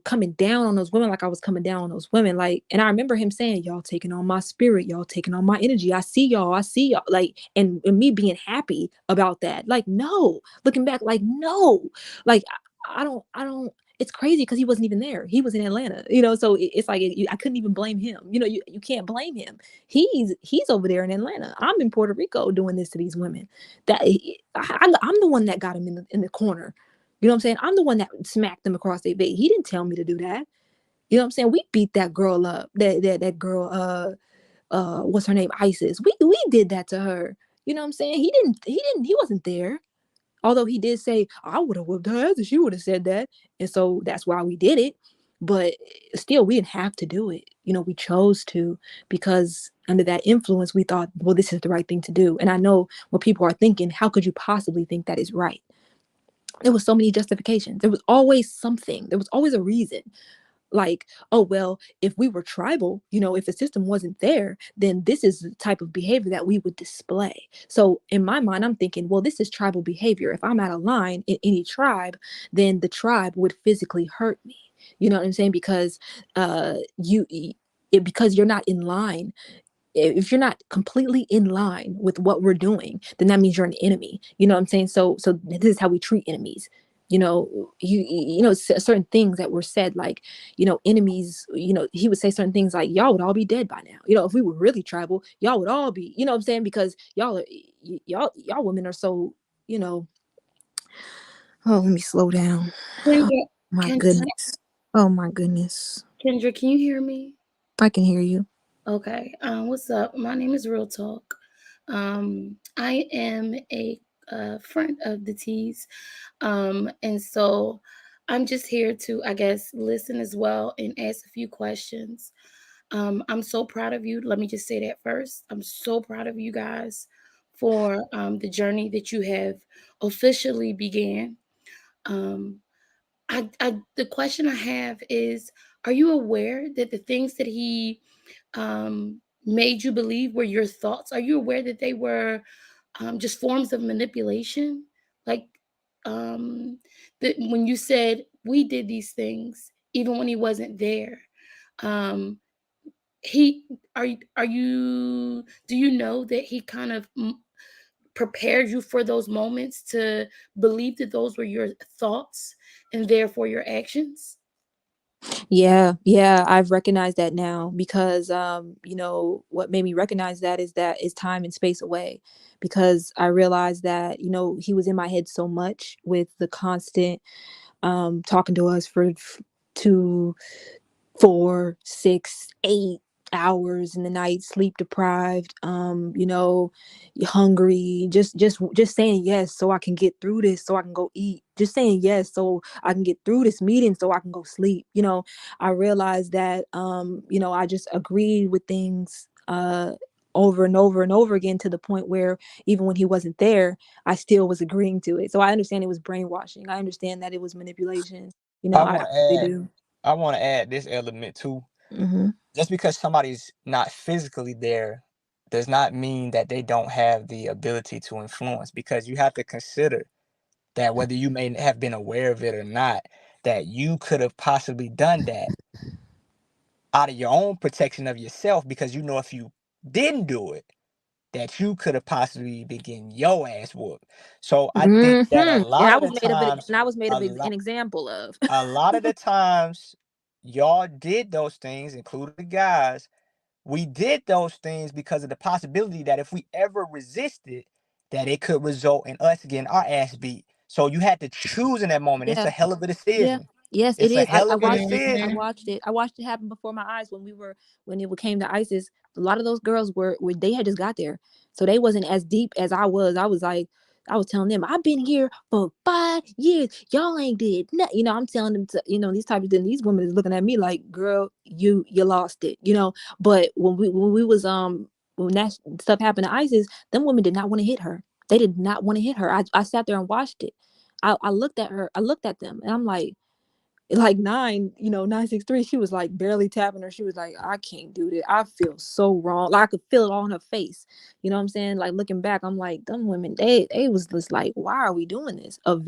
coming down on those women like I was coming down on those women. Like, and I remember him saying, y'all taking on my spirit, y'all taking on my energy. I see y'all, like, and me being happy about that. Like, no, looking back, like, no, like, I don't, it's crazy because he wasn't even there. He was in Atlanta, so it's like I couldn't even blame him. You can't blame him. He's over there in Atlanta. I'm in Puerto Rico doing this to these women. I'm the one that got him in the corner. You know what I'm saying? I'm the one that smacked them across their face. He didn't tell me to do that. You know what I'm saying? We beat that girl up. That girl, what's her name? Isis. We did that to her. You know what I'm saying? He wasn't there. Although he did say, I would have whooped her ass if she would have said that. And so that's why we did it. But still, we didn't have to do it. We chose to because under that influence, we thought, well, this is the right thing to do. And I know what people are thinking, how could you possibly think that is right? There was so many justifications. There was always something. There was always a reason. Like, oh, well, if we were tribal, if the system wasn't there, then this is the type of behavior that we would display. So in my mind, I'm thinking, well, this is tribal behavior. If I'm out of line in any tribe, then the tribe would physically hurt me. You know what I'm saying? Because because you're not in line, if you're not completely in line with what we're doing, then that means you're an enemy. You know what I'm saying? So this is how we treat enemies. Certain things that were said, like, enemies, he would say certain things like, y'all would all be dead by now. If we were really tribal, y'all would all be, you know what I'm saying? Because y'all women are so, oh, let me slow down. Kendra, My goodness. Oh my goodness. Kendra, can you hear me? I can hear you. Okay. What's up? My name is Real Talk. I am a friend of the T's. And so I'm just here to, I guess, listen as well and ask a few questions. I'm so proud of you. Let me just say that first. I'm so proud of you guys for the journey that you have officially began. Um, the question I have is, are you aware that the things that he made you believe were your thoughts? Are you aware that they were just forms of manipulation? Like that when you said we did these things, even when he wasn't there. Um, he are you do you know that he kind of prepared you for those moments to believe that those were your thoughts and therefore your actions? Yeah, I've recognized that now because what made me recognize that is time and space away, because I realized that he was in my head so much with the constant talking to us for 2, 4, 6, 8 hours in the night, sleep deprived, hungry, just saying yes so I can get through this, so I can go eat, just saying yes so I can get through this meeting so I can go sleep. I realized that I just agreed with things over and over and over again, to the point where even when he wasn't there, I still was agreeing to it. So I understand it was brainwashing. I understand that it was manipulation. I I want to really add, do. I want to add this element too. Hmm. Just because somebody's not physically there does not mean that they don't have the ability to influence, because you have to consider that whether you may have been aware of it or not, that you could have possibly done that out of your own protection of yourself, because if you didn't do it, that you could have possibly been getting your ass whooped. So I think that a And lot I of was the made of it, times, and I was made a of lot, an example of. a lot of the times, y'all did those things, including the guys, We did those things because of the possibility that if we ever resisted, that it could result in us getting our ass beat. So you had to choose in that moment. It's Yeah. a hell of a Yeah. decision. Yes, it It's a is. I hell of a watched it. I decision. watched it. I watched it happen before my eyes when it came to ISIS. A lot of those girls were they had just got there, so they wasn't as deep as I was. I was like, I was telling them, I've been here for 5 years. Y'all ain't did nothing. I'm telling them to, these types of things. These women is looking at me like, girl, you lost it. But when we was when that stuff happened to ISIS, them women did not want to hit her. They did not want to hit her. I sat there and watched it. I looked at her. I looked at them, and I'm like 963, she was like barely tapping her. She was like, I can't do this. I feel so wrong. Like I could feel it on her face. You know what I'm saying? Like looking back, I'm like, them women, they was just like, why are we doing this? But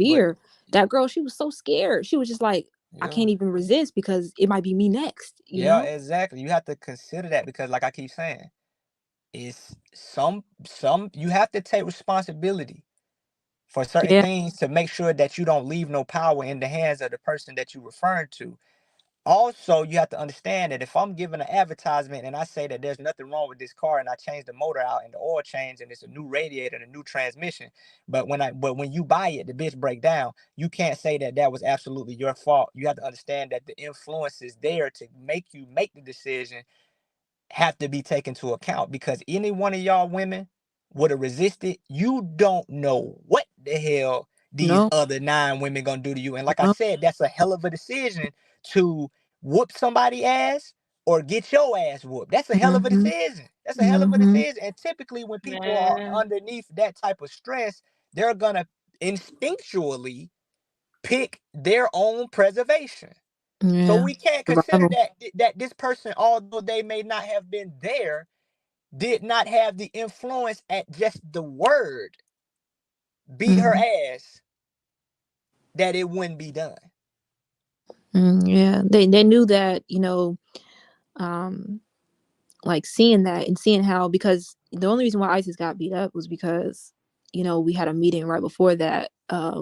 That girl, she was so scared. She was just like, I yeah. can't even resist because it might be me next, Yeah, exactly. You have to consider that because like I keep saying, it's some you have to take responsibility for certain Yeah. things to make sure that you don't leave no power in the hands of the person that you're referring to. Also, you have to understand that if I'm giving an advertisement and I say that there's nothing wrong with this car and I change the motor out and the oil change and it's a new radiator and a new transmission, but when you buy it, the bitch break down, you can't say that that was absolutely your fault. You have to understand that the influence is there to make you make the decision have to be taken into account because any one of y'all women would have resisted. You don't know what the hell these No, other 9 women gonna do to you. And like I no. said, that's a hell of a decision to whoop somebody ass or get your ass whooped. That's a hell of a Mm-hmm. decision. That's a hell of a Mm-hmm. decision. And typically when people are Man. underneath that type of stress, they're gonna instinctually pick their own preservation. So Yeah. we can't consider Survival. that this person, although they may not have been there, did not have the influence at just the word beat her Mm-hmm. ass that it wouldn't be done. Yeah. They knew that, um like seeing that and seeing how, because the only reason why ISIS got beat up was because we had a meeting right before that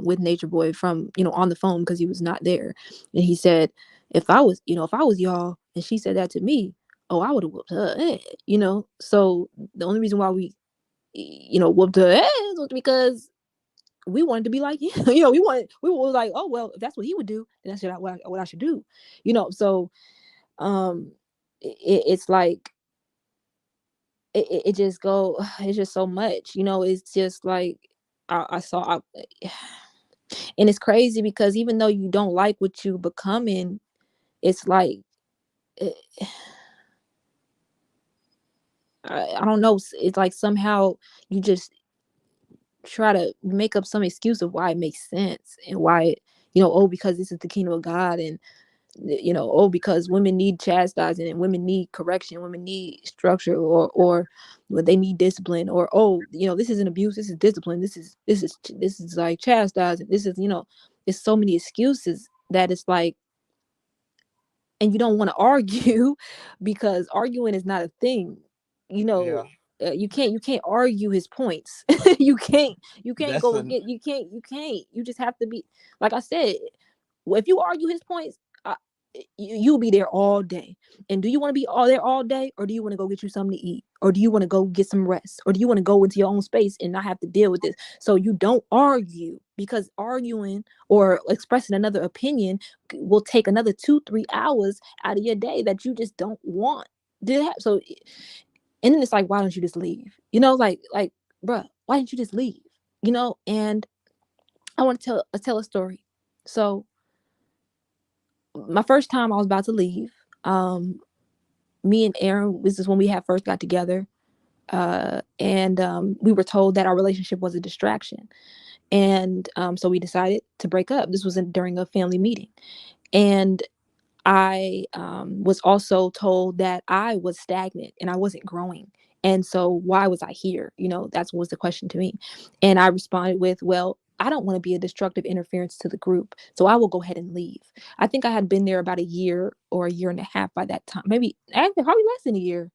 with Nature Boy from on the phone because he was not there, and he said, if I was y'all and she said that to me, oh, I would have whooped her so the only reason why we whooped her ass was because we wanted to be like him. We were like, oh well, if that's what he would do, then that's what I should do. So it's like it just go it's just so much, it's just like I saw and it's crazy because even though you don't like what you becoming, it's like eh, I don't know, it's like somehow you just try to make up some excuse of why it makes sense and why oh, because this is the kingdom of God, and oh, because women need chastising and women need correction, women need structure, or they need discipline, or oh, this isn't abuse, this is discipline, this is like chastising, this is it's so many excuses that it's like, and you don't want to argue because arguing is not a thing you Yeah, know you can't argue his points. You can't that's go a get you just have to be, like I said, if you argue his points, you'll be there all day. And do you want to be all there all day, or do you want to go get you something to eat, or do you want to go get some rest, or do you want to go into your own space and not have to deal with this? So you don't argue, because arguing or expressing another opinion will take another 2-3 hours out of your day that you just don't want to have. So, and then it's like, why don't you just leave? Like, bruh, why didn't you just leave? And I want to tell a story. So my first time I was about to leave, um, me and Aaron, this is when we had first got together, and we were told that our relationship was a distraction, and so we decided to break up. This was during a family meeting, and I was also told that I was stagnant and I wasn't growing. And so why was I here? That was the question to me. And I responded with, well, I don't want to be a destructive interference to the group, so I will go ahead and leave. I think I had been there about a year or a year and a half by that time. Maybe actually probably less than a year.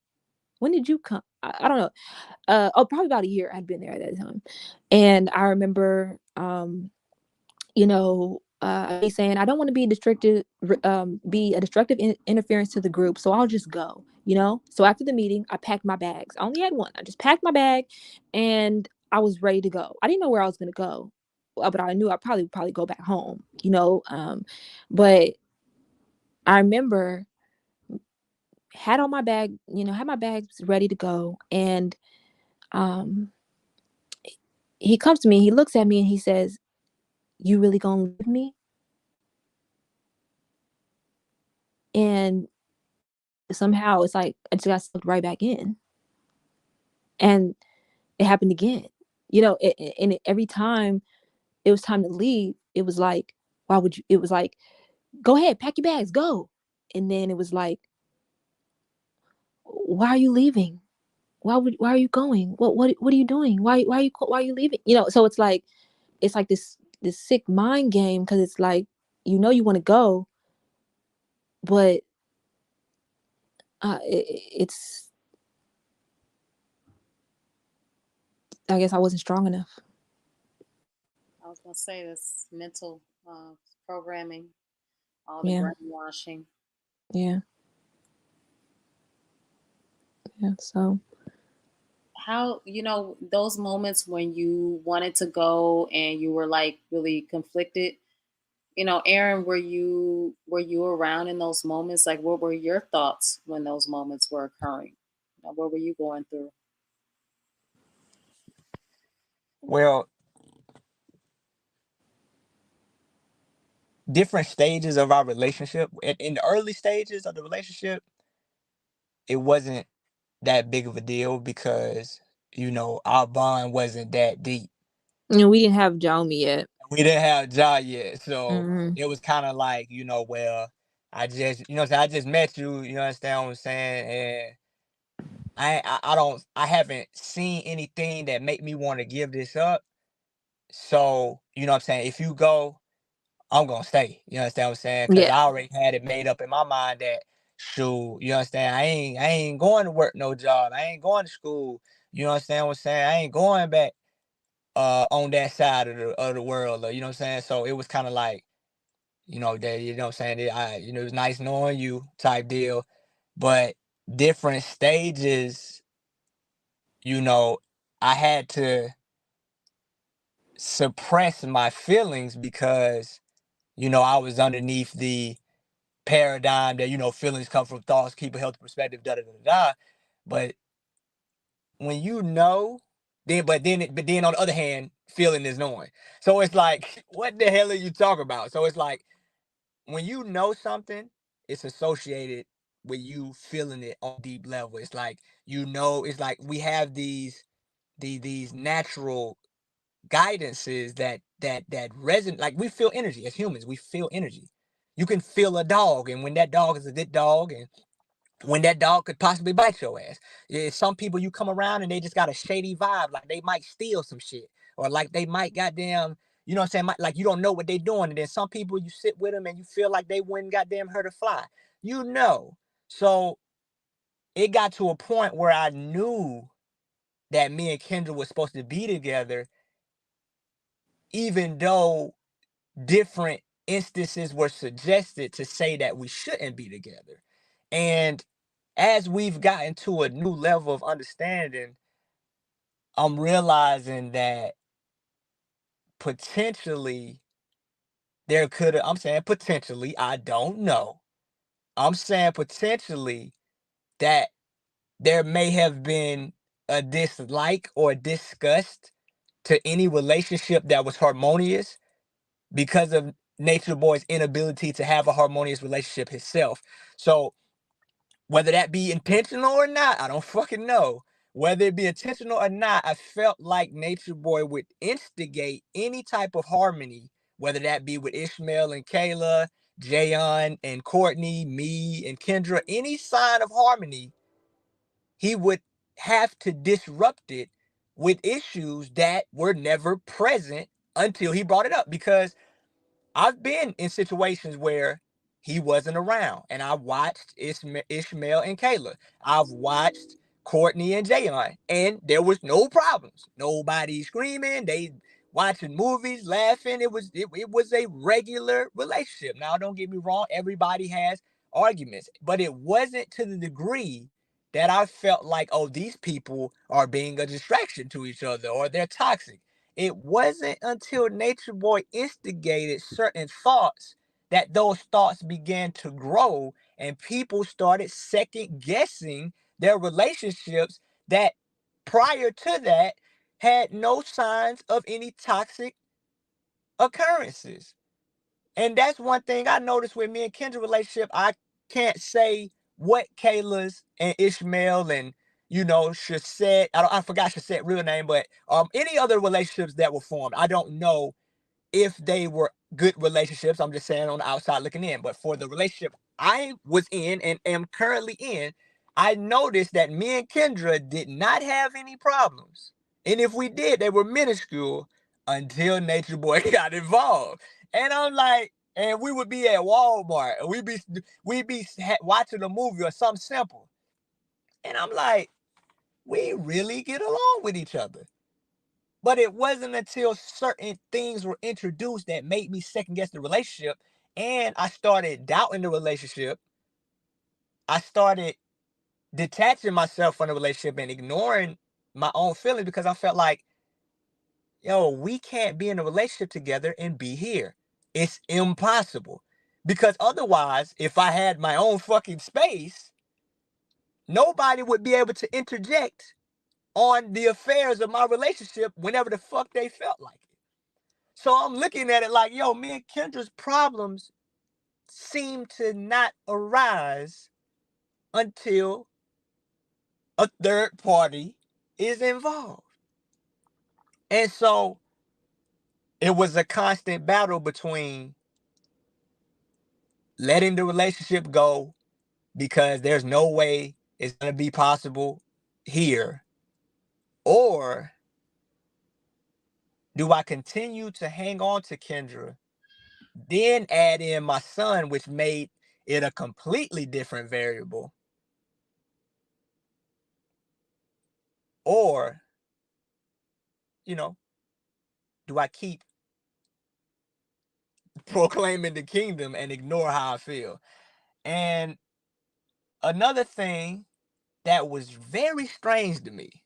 When did you come? I don't know. Oh, probably about a year I'd been there at that time. And I remember, he's saying, I don't want to be be a destructive interference to the group, so I'll just go, you know? So after the meeting, I packed my bags. I only had one. I just packed my bag and I was ready to go. I didn't know where I was going to go, but I knew I'd probably go back home, you know? But I remember had on my bag, you know, had my bags ready to go. And um, he comes to me, he looks at me and he says, you really gonna leave me? And somehow it's like I just got sucked right back in, and it happened again, you know. Every time it was time to leave, it was like, why would you? It was like, go ahead, pack your bags, go. And then it was like, why are you leaving? Why are you going? What are you doing? Why are you leaving? You know. So it's like this sick mind game, because it's like, you know, you want to go, but it's, I guess I wasn't strong enough. I was gonna say this mental programming, all the Yeah. brainwashing. Yeah. Yeah. So How, those moments when you wanted to go and you were like really conflicted, Aaron, were you around in those moments? Like, what were your thoughts when those moments were occurring? What were you going through? Well, different stages of our relationship. In the early stages of the relationship, it wasn't that big of a deal because, our bond wasn't that deep. you know, we didn't have Jaume yet. We didn't have Ja yet. So Mm-hmm. it was kind of like, well, I just, I just met you, you understand what I'm saying? And I haven't seen anything that make me want to give this up. So, you know what I'm saying? If you go, I'm gonna stay. You understand what I'm saying? Because Yeah. I already had it made up in my mind that, shoot, you understand? I ain't going to work no job. I ain't going to school. You understand what I'm saying? I ain't going back on that side of the world. You know what I'm saying? So it was kind of like, that, you know what I'm saying? It was nice knowing you type deal. But different stages, I had to suppress my feelings because, I was underneath the paradigm that, feelings come from thoughts, keep a healthy perspective, da da da da. But when then on the other hand, feeling is knowing. So it's like, what the hell are you talking about? So it's like, when you know something, it's associated with you feeling it on a deep level. It's like, it's like we have these natural guidances that resonate. Like, we feel energy as humans. We feel energy. You can feel a dog, and when that dog is a good dog, and when that dog could possibly bite your ass. Yeah, some people, you come around and they just got a shady vibe, like they might steal some shit, or like they might goddamn, you know what I'm saying? Like, you don't know what they doing, and then some people, you sit with them and you feel like they wouldn't goddamn hurt a fly. So it got to a point where I knew that me and Kendra was supposed to be together, even though different instances were suggested to say that we shouldn't be together. And as we've gotten to a new level of understanding, I'm realizing that potentially I'm saying potentially, I don't know. I'm saying potentially that there may have been a dislike or disgust to any relationship that was harmonious because of Nature Boy's inability to have a harmonious relationship himself. So whether that be intentional or not, I don't fucking know. Whether it be intentional or not, I felt like Nature Boy would instigate any type of harmony, whether that be with Ishmael and Kayla, Jayon and Courtney, me and Kendra, any sign of harmony, he would have to disrupt it with issues that were never present until he brought it up. Because I've been in situations where he wasn't around, and I watched Ishmael and Kayla. I've watched Courtney and Jayon, and there was no problems. Nobody screaming. They watching movies, laughing. It was a regular relationship. Now, don't get me wrong, everybody has arguments, but it wasn't to the degree that I felt like, oh, these people are being a distraction to each other or they're toxic. It wasn't until Nature Boy instigated certain thoughts that those thoughts began to grow and people started second guessing their relationships that prior to that had no signs of any toxic occurrences. And that's one thing I noticed with me and Kendra relationship. I can't say what Kayla's and Ishmael and Shasette, I forgot Shasette's real name, but any other relationships that were formed. I don't know if they were good relationships. I'm just saying on the outside looking in. But for the relationship I was in and am currently in, I noticed that me and Kendra did not have any problems. And if we did, they were minuscule until Nature Boy got involved. And I'm like, and we would be at Walmart and we'd be watching a movie or something simple. And I'm like, we really get along with each other. But it wasn't until certain things were introduced that made me second guess the relationship. And I started doubting the relationship. I started detaching myself from the relationship and ignoring my own feelings because I felt like, yo, we can't be in a relationship together and be here. It's impossible. Because otherwise, if I had my own fucking space, nobody would be able to interject on the affairs of my relationship whenever the fuck they felt like it. So I'm looking at it like, yo, me and Kendra's problems seem to not arise until a third party is involved. And so it was a constant battle between letting the relationship go because there's no way it's going to be possible here, or do I continue to hang on to Kendra, then add in my son, which made it a completely different variable, or do I keep proclaiming the kingdom and ignore how I feel? And another thing that was very strange to me,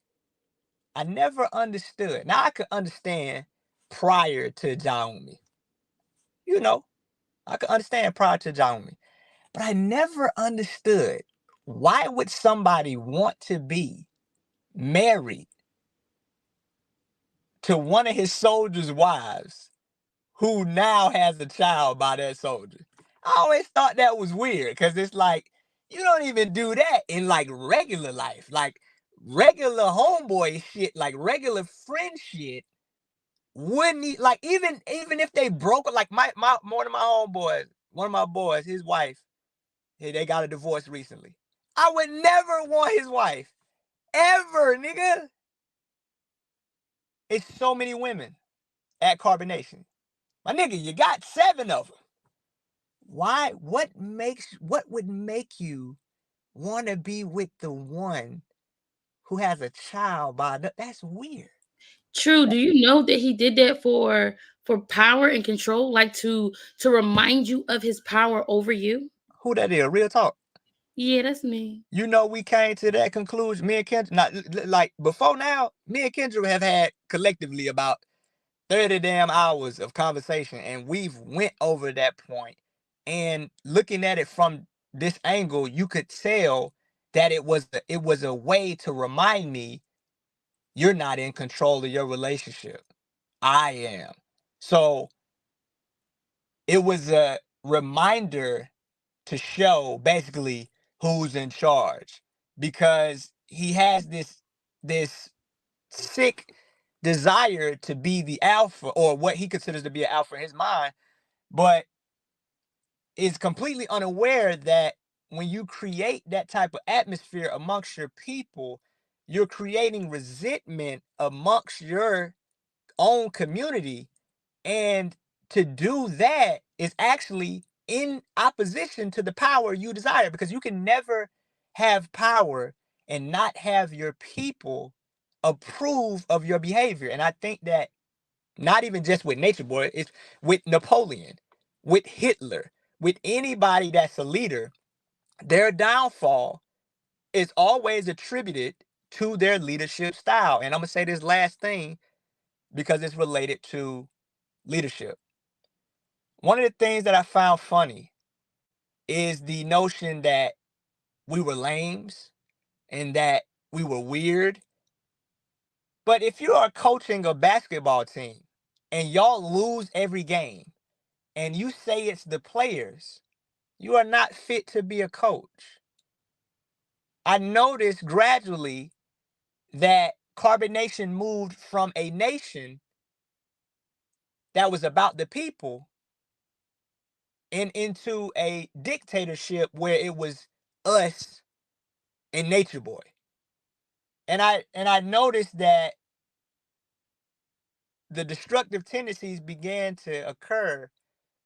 I never understood. Now I could understand prior to Jaomi. I could understand prior to Jaomi. But I never understood, why would somebody want to be married to one of his soldiers' wives who now has a child by that soldier? I always thought that was weird because it's like, you don't even do that in like regular life, like regular homeboy shit, like regular friend shit. Wouldn't he, like, even if they broke, like my one of my homeboys, one of my boys, his wife, they got a divorce recently. I would never want his wife ever, nigga. It's so many women at CarbonNation. My nigga, you got 7 of them. Why? What would make you want to be with the one who has a child by that's weird. True. Do you know that he did that for power and control, like to remind you of his power over you? Who that is? Real talk. Yeah, that's me. We came to that conclusion. Me and Kendra, not like before now, me and Kendra have had collectively about 30 damn hours of conversation, and we've went over that point. And looking at it from this angle, you could tell that it was a way to remind me, you're not in control of your relationship. I am. So it was a reminder to show basically who's in charge, because he has this sick desire to be the alpha, or what he considers to be an alpha in his mind, but is completely unaware that when you create that type of atmosphere amongst your people, you're creating resentment amongst your own community. And to do that is actually in opposition to the power you desire, because you can never have power and not have your people approve of your behavior. And I think that not even just with Nature Boy, it's with Napoleon, with Hitler, with anybody that's a leader. Their downfall is always attributed to their leadership style. And I'm gonna say this last thing because it's related to leadership. One of the things that I found funny is the notion that we were lames and that we were weird. But if you are coaching a basketball team and y'all lose every game and you say it's the players, you are not fit to be a coach. I noticed gradually that Carbonation moved from a nation that was about the people and into a dictatorship where it was us and Nature Boy. And I noticed that the destructive tendencies began to occur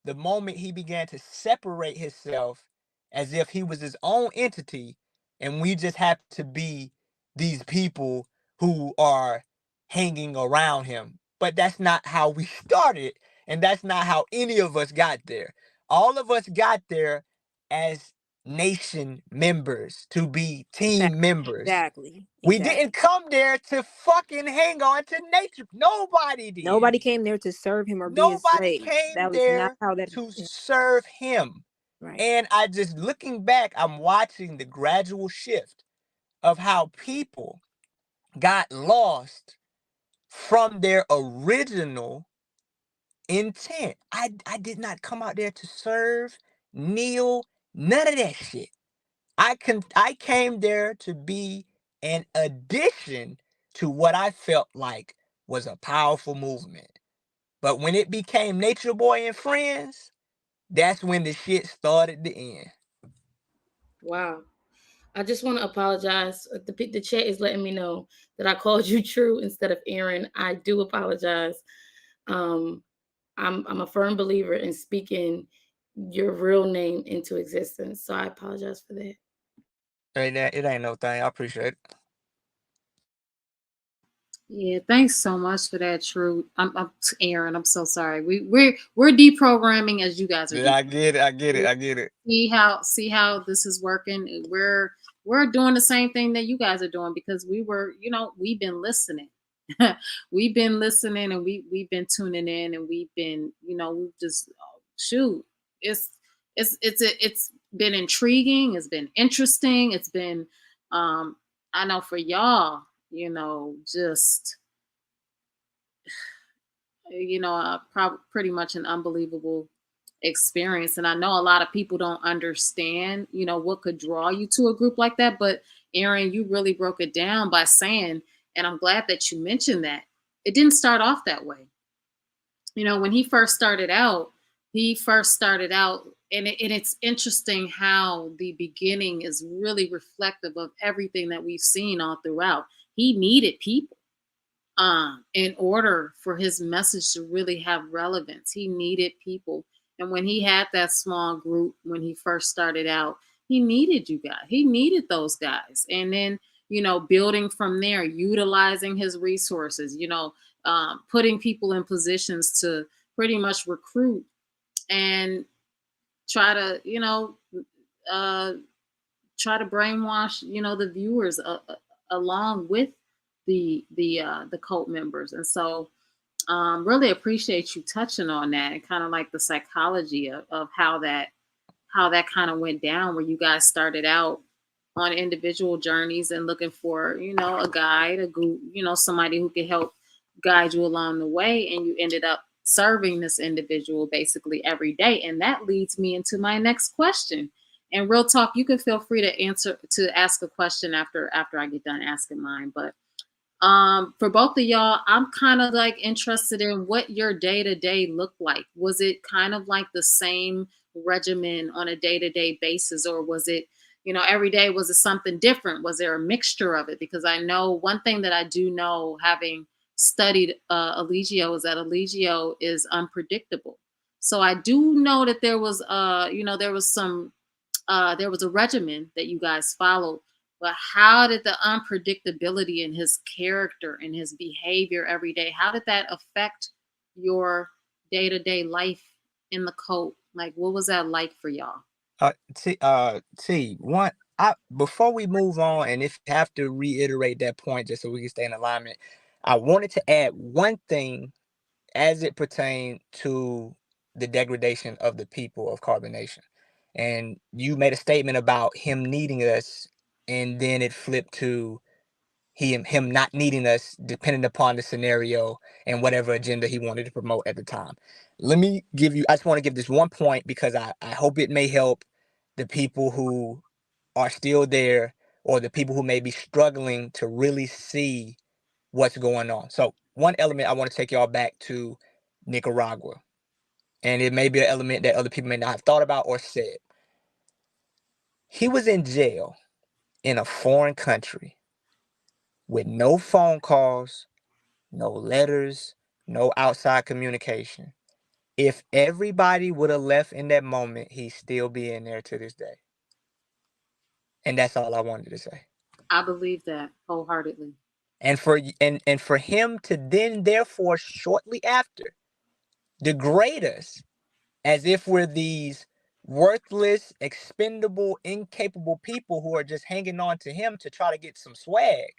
the moment he began to separate himself as if he was his own entity and we just happen to be these people who are hanging around him. But that's not how we started, and that's not how any of us got there. All of us got there as nation members, to be team members. Exactly. We Exactly. didn't come there to fucking hang on to nature. Nobody did. Nobody came there to serve him or be his Nobody slave. came That was not there how that. to Yeah, serve him. right. And I just looking back, I'm watching the gradual shift of how people got lost from their original intent. I did not come out there to serve, kneel, none of that shit. I came there to be an addition to what I felt like was a powerful movement. But when it became Nature Boy and Friends, that's when the shit started to end. Wow. I just want to apologize. The chat is letting me know that I called you True instead of Aaron. I do apologize. Um, I'm a firm believer in speaking your real name into existence, so I apologize for that. It ain't no thing. I appreciate it. Yeah, thanks so much for that, True. I'm Aaron. I'm so sorry. We're deprogramming as you guys are Yeah, I deprogramming. get it. I get it. I get it. See how this is working. We're doing the same thing that you guys are doing because we've been listening. We've been listening and we've been tuning in and we've been we've just shoot it's it's been intriguing, it's been interesting, it's been I know for y'all just pretty much an unbelievable experience. And I know a lot of people don't understand, what could draw you to a group like that. But Aaron, you really broke it down by saying, and I'm glad that you mentioned that it didn't start off that way. When he first started out, and it's interesting how the beginning is really reflective of everything that we've seen all throughout. He needed people in order for his message to really have relevance. He needed people. And when he had that small group, when he first started out, he needed you guys. He needed those guys. And then, building from there, utilizing his resources, putting people in positions to pretty much recruit and try to, try to brainwash, the viewers along with the cult members. And so really appreciate you touching on that and kind of like the psychology of how that kind of went down, where you guys started out on individual journeys and looking for a guide, a group, somebody who could help guide you along the way, and you ended up serving this individual basically every day. And that leads me into my next question. And real talk, you can feel free to ask a question after I get done asking mine. But for both of y'all, I'm kind of like interested in what your day-to-day looked like. Was it kind of like the same regimen on a day-to-day basis, or was it, every day, was it something different? Was there a mixture of it? Because I know one thing that I do know, having studied Allegio, is that Allegio is unpredictable. So I do know that there was there was a regimen that you guys followed. But how did the unpredictability in his character and his behavior every day, how did that affect your day-to-day life in the cult? Like, what was that like for y'all? One, before we move on, and if you have to reiterate that point just so we can stay in alignment, I wanted to add one thing as it pertained to the degradation of the people of CarbonNation. And you made a statement about him needing us, and then it flipped to him not needing us, depending upon the scenario and whatever agenda he wanted to promote at the time. I just want to give this one point because I hope it may help the people who are still there, or the people who may be struggling to really see what's going on. So one element, I want to take y'all back to Nicaragua. And it may be an element that other people may not have thought about or said. He was in jail in a foreign country with no phone calls, no letters, no outside communication. If everybody would have left in that moment, he'd still be in there to this day. And that's all I wanted to say. I believe that wholeheartedly. And for him to then, therefore, shortly after, degrade us as if we're these worthless, expendable, incapable people who are just hanging on to him to try to get some swag,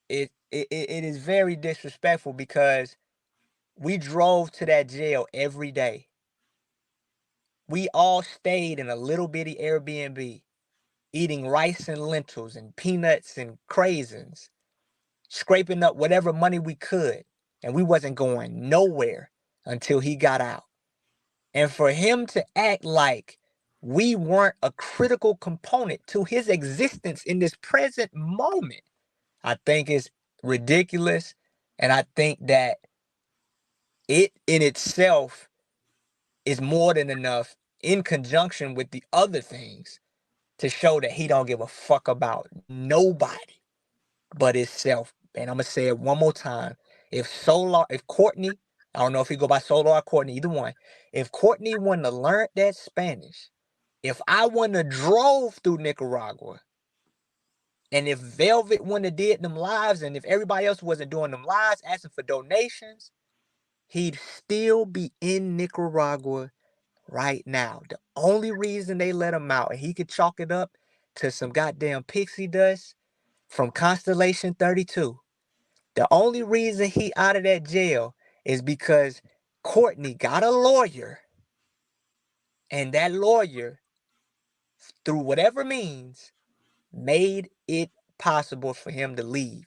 it is very disrespectful, because we drove to that jail every day. We all stayed in a little bitty Airbnb, eating rice and lentils and peanuts and craisins, scraping up whatever money we could, and we wasn't going nowhere until he got out. And for him to act like we weren't a critical component to his existence in this present moment, I think is ridiculous. And I think that it in itself is more than enough, in conjunction with the other things, to show that he don't give a fuck about nobody but himself. And I'm gonna say it one more time. If Courtney, I don't know if he go by Solar or Courtney, either one. If Courtney wouldn't have learned that Spanish, if I wouldn't have drove through Nicaragua, and if Velvet wouldn't have did them lives, and if everybody else wasn't doing them lives, asking for donations, he'd still be in Nicaragua right now. The only reason they let him out, and he could chalk it up to some goddamn pixie dust from Constellation 32. The only reason he out of that jail is because Courtney got a lawyer, and that lawyer, through whatever means, made it possible for him to leave.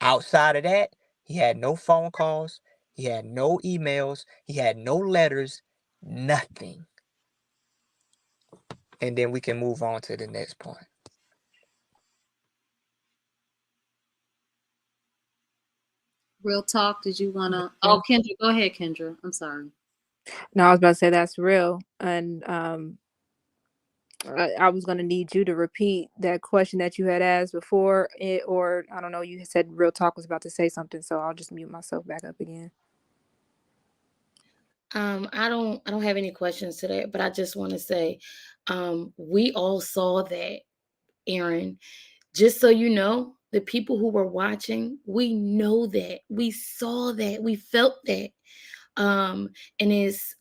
Outside of that, he had no phone calls, he had no emails, he had no letters, nothing. And then we can move on to the next point. Real talk. Did you wanna? Oh, Kendra, go ahead, Kendra. I'm sorry. No, I was about to say that's real. And I was going to need you to repeat that question that you had asked before it, or I don't know, you said Real Talk was about to say something, so I'll just mute myself back up again. I don't have any questions today, but I just want to say, we all saw that, Aaron. Just so you know, the people who were watching, we know that, we saw that, we felt that. And it's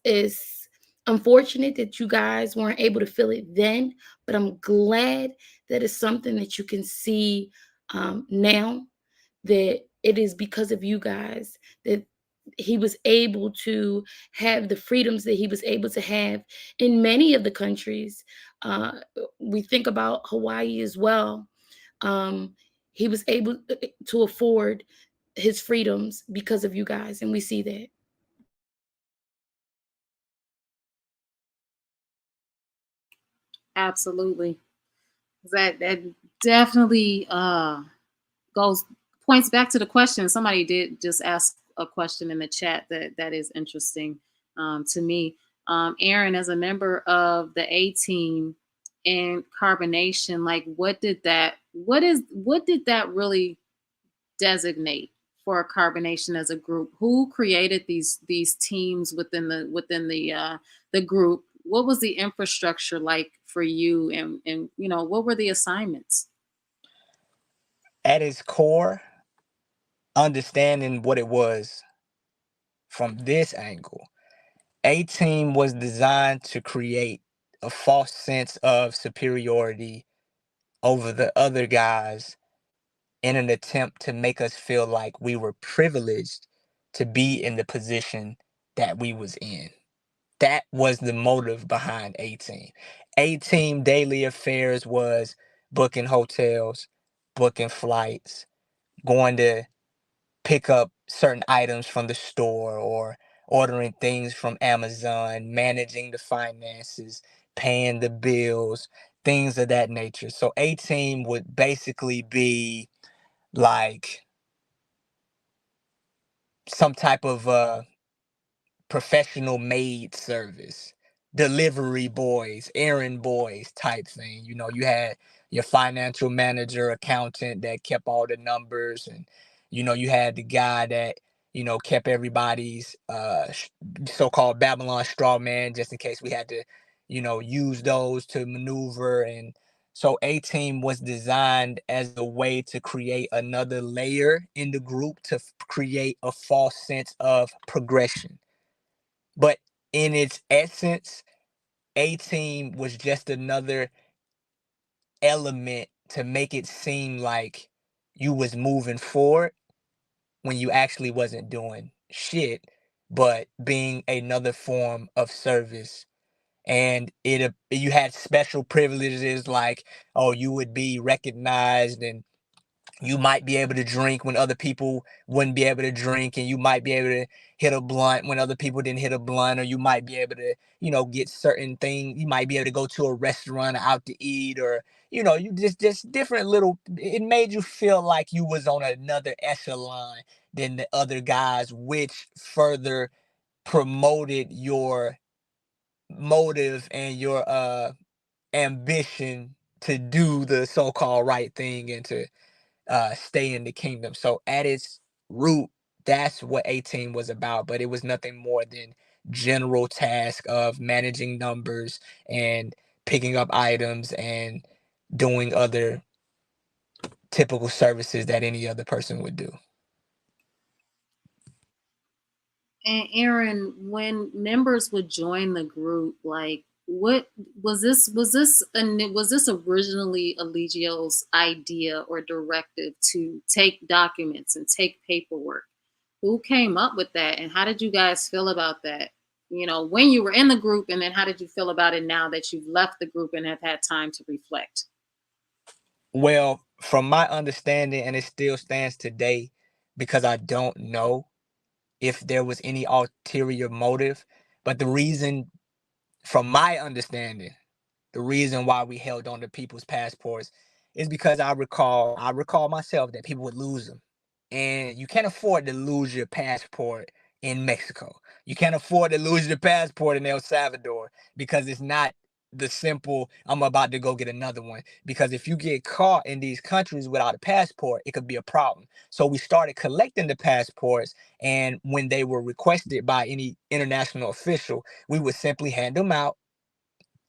unfortunate that you guys weren't able to feel it then, but I'm glad that it's something that you can see now, that it is because of you guys that he was able to have the freedoms that he was able to have in many of the countries. We think about Hawaii as well. He was able to afford his freedoms because of you guys, and we see that. Absolutely. That definitely points back to the question. Somebody did just ask a question in the chat that is interesting to me. Aaron, as a member of the A team in Carbonation, like what did that really designate for Carbonation as a group? Who created these teams within the group? What was the infrastructure like for you, and what were the assignments? At its core, understanding what it was from this angle. A-Team was designed to create a false sense of superiority over the other guys in an attempt to make us feel like we were privileged to be in the position that we was in. That was the motive behind A-Team. A-Team daily affairs was booking hotels, booking flights, going to pick up certain items from the store or ordering things from Amazon, managing the finances, paying the bills, things of that nature. So A-Team would basically be like some type of professional maid service, delivery boys, errand boys type thing. You know, you had your financial manager, accountant that kept all the numbers, and you had the guy that kept everybody's so-called Babylon straw man, just in case we had to use those to maneuver. And so A-Team was designed as a way to create another layer in the group to create a false sense of progression. But in its essence, A-Team was just another element to make it seem like you was moving forward when you actually wasn't doing shit, but being another form of service. And you had special privileges, like, oh, you would be recognized, and you might be able to drink when other people wouldn't be able to drink, and you might be able to hit a blunt when other people didn't hit a blunt, or you might be able to get certain things. You might be able to go to a restaurant or out to eat, or you just different little. It made you feel like you was on another echelon than the other guys, which further promoted your motive and your ambition to do the so-called right thing and to stay in the kingdom. So at its root, that's what A-Team was about, but it was nothing more than general task of managing numbers and picking up items and doing other typical services that any other person would do. And Aaron, when members would join the group, like, what was this? Was this originally Eligio's idea or directive to take documents and take paperwork? Who came up with that, and how did you guys feel about that? When you were in the group, and then how did you feel about it now that you've left the group and have had time to reflect? Well, from my understanding, and it still stands today, because I don't know if there was any ulterior motive, but the reason, from my understanding, the reason why we held on to people's passports is because I recall myself that people would lose them. And you can't afford to lose your passport in Mexico. You can't afford to lose your passport in El Salvador, because it's not the simple, I'm about to go get another one. Because if you get caught in these countries without a passport, it could be a problem. So we started collecting the passports, and when they were requested by any international official, we would simply hand them out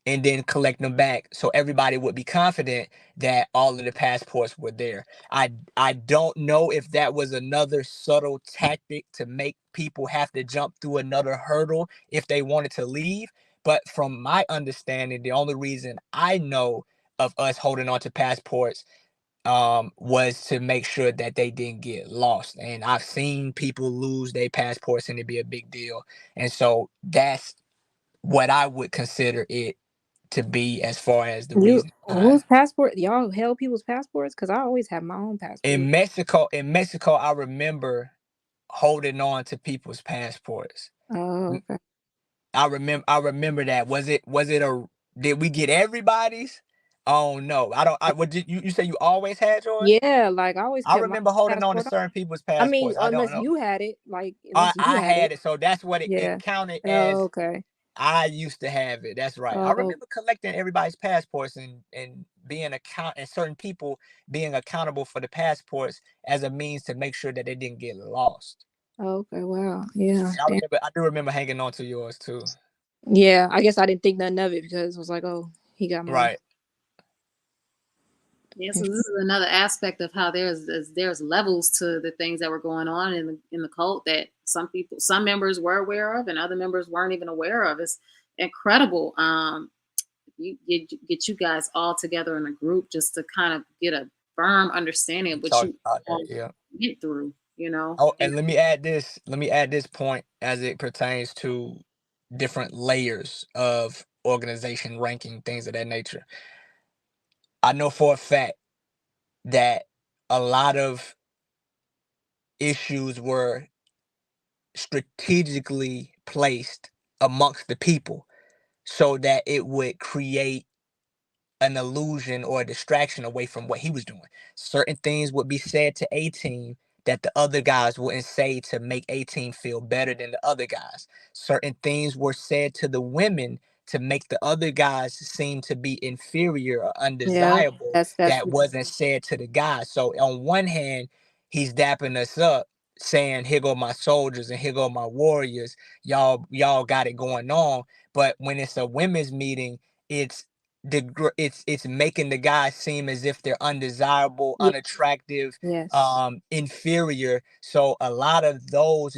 and then collect them back, so everybody would be confident that all of the passports were there. I don't know if that was another subtle tactic to make people have to jump through another hurdle if they wanted to leave. But from my understanding, the only reason I know of us holding on to passports was to make sure that they didn't get lost. And I've seen people lose their passports and it'd be a big deal. And so that's what I would consider it to be, as far as the reason behind. Whose passport? Y'all held people's passports? Because I always have my own passport. In Mexico, I remember holding on to people's passports. Oh, okay. I remember that. Did we get everybody's? Oh no, I don't. What did you say? You always had yours? Yeah, like I always I kept my remember holding on to passport. certain people's I mean, passports. I don't unless know. you had it, unless you I had had it. it, so that's what it Yeah. counted Oh, as. okay. I used to have it. That's right. I Oh, remember collecting everybody's passports and being and certain people being accountable for the passports as a means to make sure that they didn't get lost. okay. Wow. Yeah. I do remember hanging on to yours too. Yeah. I guess I didn't think nothing of it because it was like, oh, he got mine. Right. Yeah, so this is another aspect of how there's levels to the things that were going on in the cult that some members were aware of and other members weren't even aware of. It's incredible. You get you guys all together in a group just to kind of get a firm understanding of what Talk you about that, all yeah. went through, you know. Oh, And and let me add this point as it pertains to different layers of organization ranking, things of that nature. I know for a fact that a lot of issues were strategically placed amongst the people so that it would create an illusion or a distraction away from what he was doing. Certain things would be said to A Team that the other guys wouldn't say to make A Team feel better than the other guys. Certain things were said to the women to make the other guys seem to be inferior or Yeah, undesirable that's that wasn't said to the guys. So on one hand, he's dapping us up, saying, "Here go my soldiers and here go my warriors. Y'all got it going on." But when it's a women's meeting, it's it's making the guys seem as if they're undesirable, yeah, unattractive, yes. inferior. So a lot of those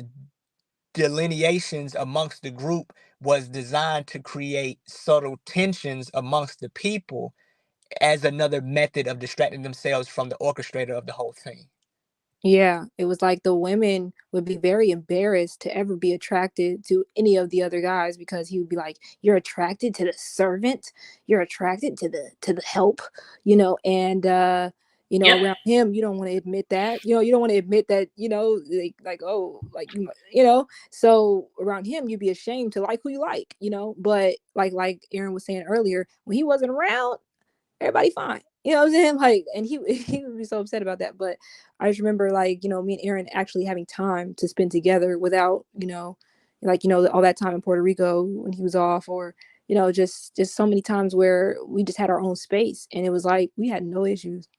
delineations amongst the group was designed to create subtle tensions amongst the people as another method of distracting themselves from the orchestrator of the whole thing. Yeah, it was like the women would be very embarrassed to ever be attracted to any of the other guys because he would be like, "You're attracted to the servant, you're attracted to the help," and yep. around him, you don't want to admit that. You don't want to admit that, like oh, like so around him, you'd be ashamed to like who you like. But like Aaron was saying earlier, when he wasn't around, everybody fine. You know what I'm saying? Like, and he he would be so upset about that. But I just remember, like, me and Aaron actually having time to spend together without, all that time in Puerto Rico when he was off, or just so many times where we just had our own space, and it was like we had no issues.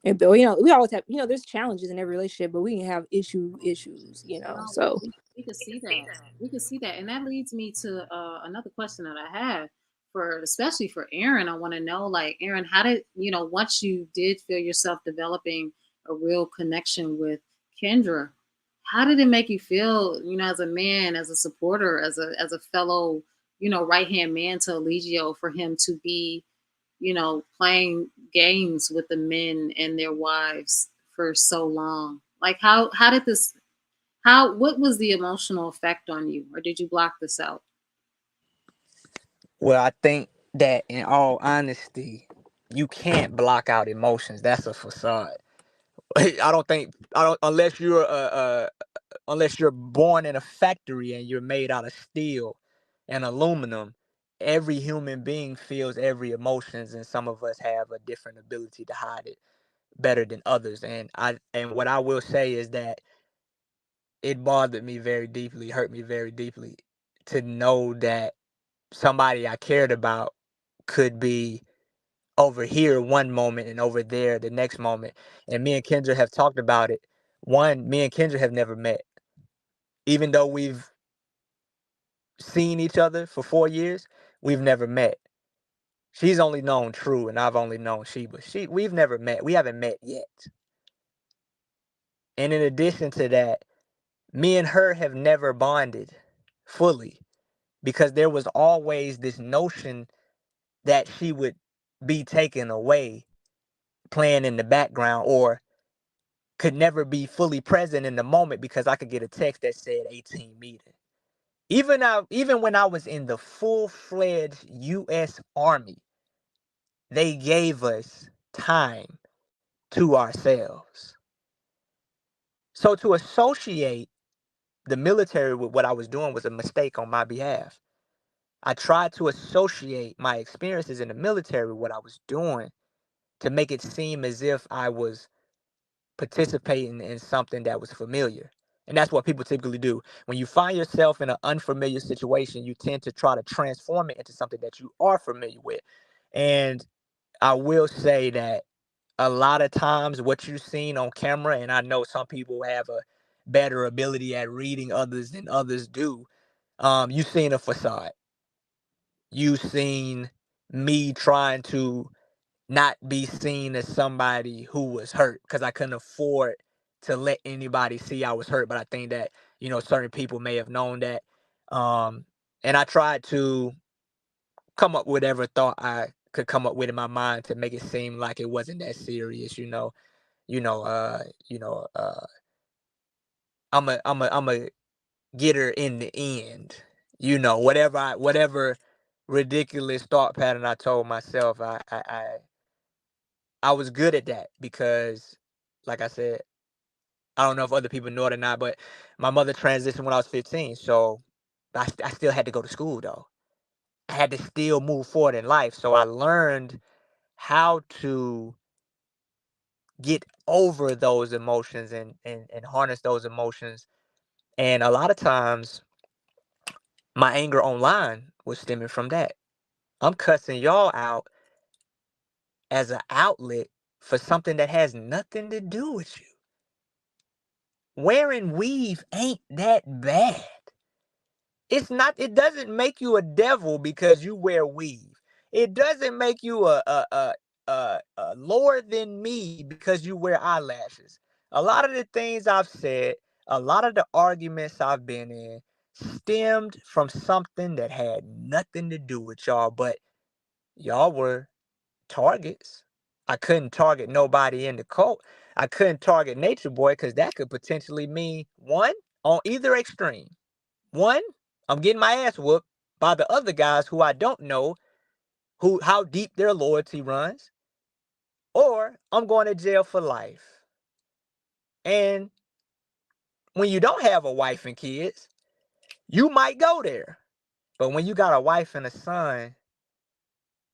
And but we always have, there's challenges in every relationship, but we can have issues. No, So we could see that. We could see that, and that leads me to another question that I have for, especially for Aaron. I want to know, like, Aaron, how did once you did feel yourself developing a real connection with Kendra, how did it make you feel? As a man, as a supporter, as a fellow, right hand man to Eligio, for him to be, playing games with the men and their wives for so long. Like, how did this? What was the emotional effect on you, or did you block this out? Well, I think that in all honesty, you can't block out emotions. That's a facade. I don't unless you're born in a factory and you're made out of steel and aluminum. Every human being feels every emotions, and some of us have a different ability to hide it better than others. And what I will say is that it bothered me very deeply, hurt me very deeply to know that somebody I cared about could be over here one moment and over there the next moment. And me and Kendra have talked about it. One, me and Kendra have never met, even though we've seen each other for 4 years. We've never met. She's only known True, and I've only known Sheba. We've never met. We haven't met yet. And in addition to that, me and her have never bonded fully because there was always this notion that she would be taken away, playing in the background, or could never be fully present in the moment because I could get a text that said 18 meter. Even when I was in the full-fledged US Army, they gave us time to ourselves. So to associate the military with what I was doing was a mistake on my behalf. I tried to associate my experiences in the military with what I was doing to make it seem as if I was participating in something that was familiar. And that's what people typically do. When you find yourself in an unfamiliar situation, you tend to try to transform it into something that you are familiar with. And I will say that a lot of times what you've seen on camera, and I know some people have a better ability at reading others than others do, you've seen a facade. You've seen me trying to not be seen as somebody who was hurt, because I couldn't afford to let anybody see I was hurt. But I think that, certain people may have known that. And I tried to come up with whatever thought I could come up with in my mind to make it seem like it wasn't that serious. You know, uh, you know, uh, I'm a get her in the end. Whatever ridiculous thought pattern I told myself, I was good at that because, like I said, I don't know if other people know it or not, but my mother transitioned when I was 15, so I still had to go to school though. I had to still move forward in life, so I learned how to get over those emotions and harness those emotions. And a lot of times, my anger online was stemming from that. I'm cussing y'all out as an outlet for something that has nothing to do with you. Wearing weave ain't that bad. It's not. It doesn't make you a devil because you wear weave. It doesn't make you a lower than me because you wear eyelashes. A lot of the things I've said, a lot of the arguments I've been in, stemmed from something that had nothing to do with y'all, but y'all were targets. I couldn't target nobody in the cult. I couldn't target Nature Boy because that could potentially mean one on either extreme. One, I'm getting my ass whooped by the other guys who I don't know how deep their loyalty runs, or I'm going to jail for life. And when you don't have a wife and kids, you might go there. But when you got a wife and a son,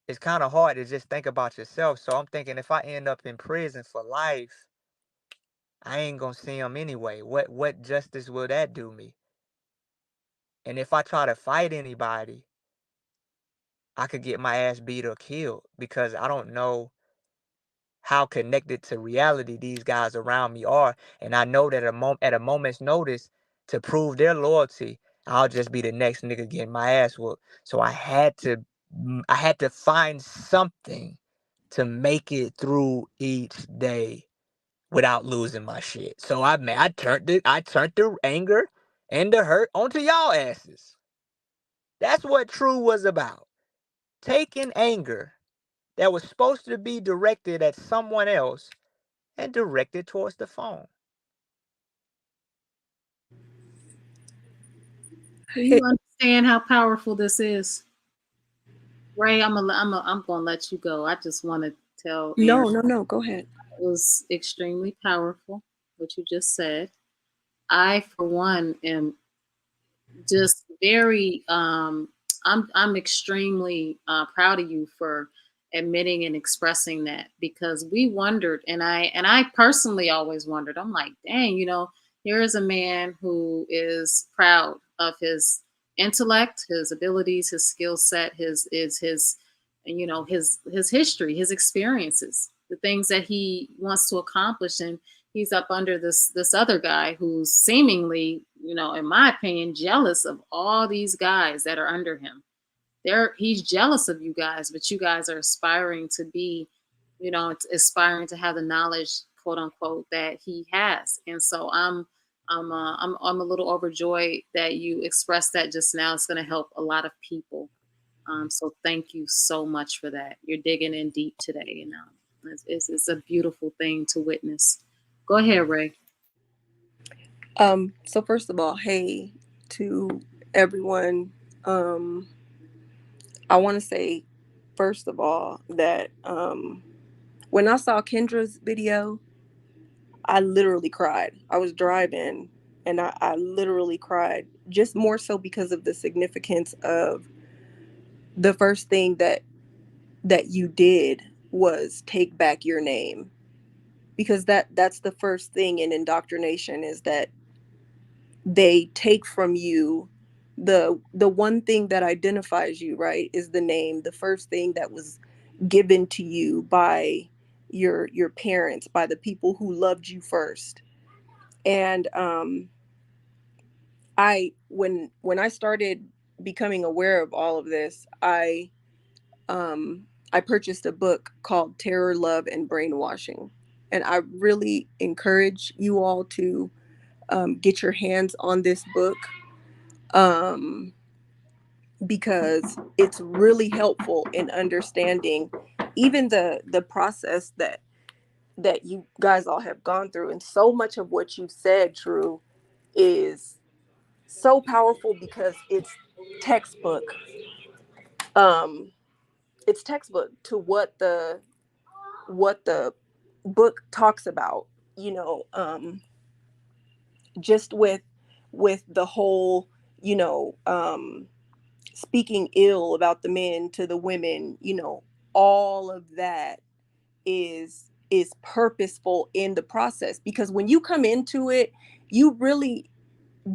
it's kind of hard to just think about yourself. So I'm thinking if I end up in prison for life, I ain't gonna see him anyway. What justice will that do me? And if I try to fight anybody, I could get my ass beat or killed because I don't know how connected to reality these guys around me are. And I know that at a moment's notice, to prove their loyalty, I'll just be the next nigga getting my ass whooped. So I had to find something to make it through each day without losing my shit. So I turned the anger and the hurt onto y'all asses. That's what True was about. Taking anger that was supposed to be directed at someone else and directed towards the phone. Do you understand how powerful this is? Ray, I'm gonna let you go. I just want to tell Aaron No, go ahead. it was extremely powerful what you just said. I, for one, am just very I'm extremely proud of you for admitting and expressing that, because we wondered, and I personally always wondered. I'm like, dang, here is a man who is proud of his intellect, his abilities, his skill set, his his history, his experiences, the things that he wants to accomplish. And he's up under this other guy who's seemingly, in my opinion, jealous of all these guys that are under him. He's jealous of you guys, but you guys are aspiring to be, aspiring to have the knowledge, quote unquote, that he has. And so I'm a little overjoyed that you expressed that just now. It's going to help a lot of people. So thank you so much for that. You're digging in deep today, it's a beautiful thing to witness. Go ahead, Ray. So first of all, hey to everyone. I want to say, first of all, that when I saw Kendra's video, I literally cried. I was driving and I literally cried, just more so because of the significance of the first thing that you did was take back your name, because that's the first thing in indoctrination, is that they take from you the one thing that identifies you, right, is the name, the first thing that was given to you by your parents, by the people who loved you first. And I when I started becoming aware of all of this, I purchased a book called Terror, Love, and Brainwashing. And I really encourage you all to get your hands on this book, um, because it's really helpful in understanding even the process that you guys all have gone through. And so much of what you said, True, is so powerful because textbook um it's textbook to what the book talks about, just with the whole, you know speaking ill about the men to the women, all of that is purposeful in the process, because when you come into it, you really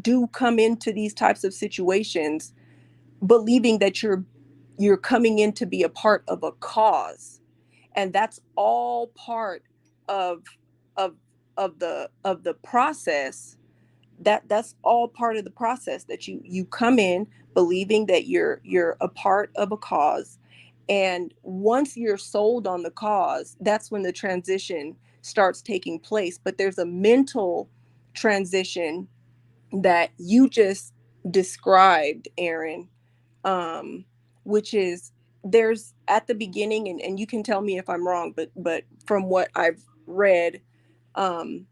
do come into these types of situations believing that you're coming in to be a part of a cause, and that's all part of of of the process. That's all part of the process, that you come in believing that you're a part of a cause. And once you're sold on the cause, that's when the transition starts taking place. But there's a mental transition that you just described, Aaron, which is, there's at the beginning, and you can tell me if I'm wrong, but from what I've read, um,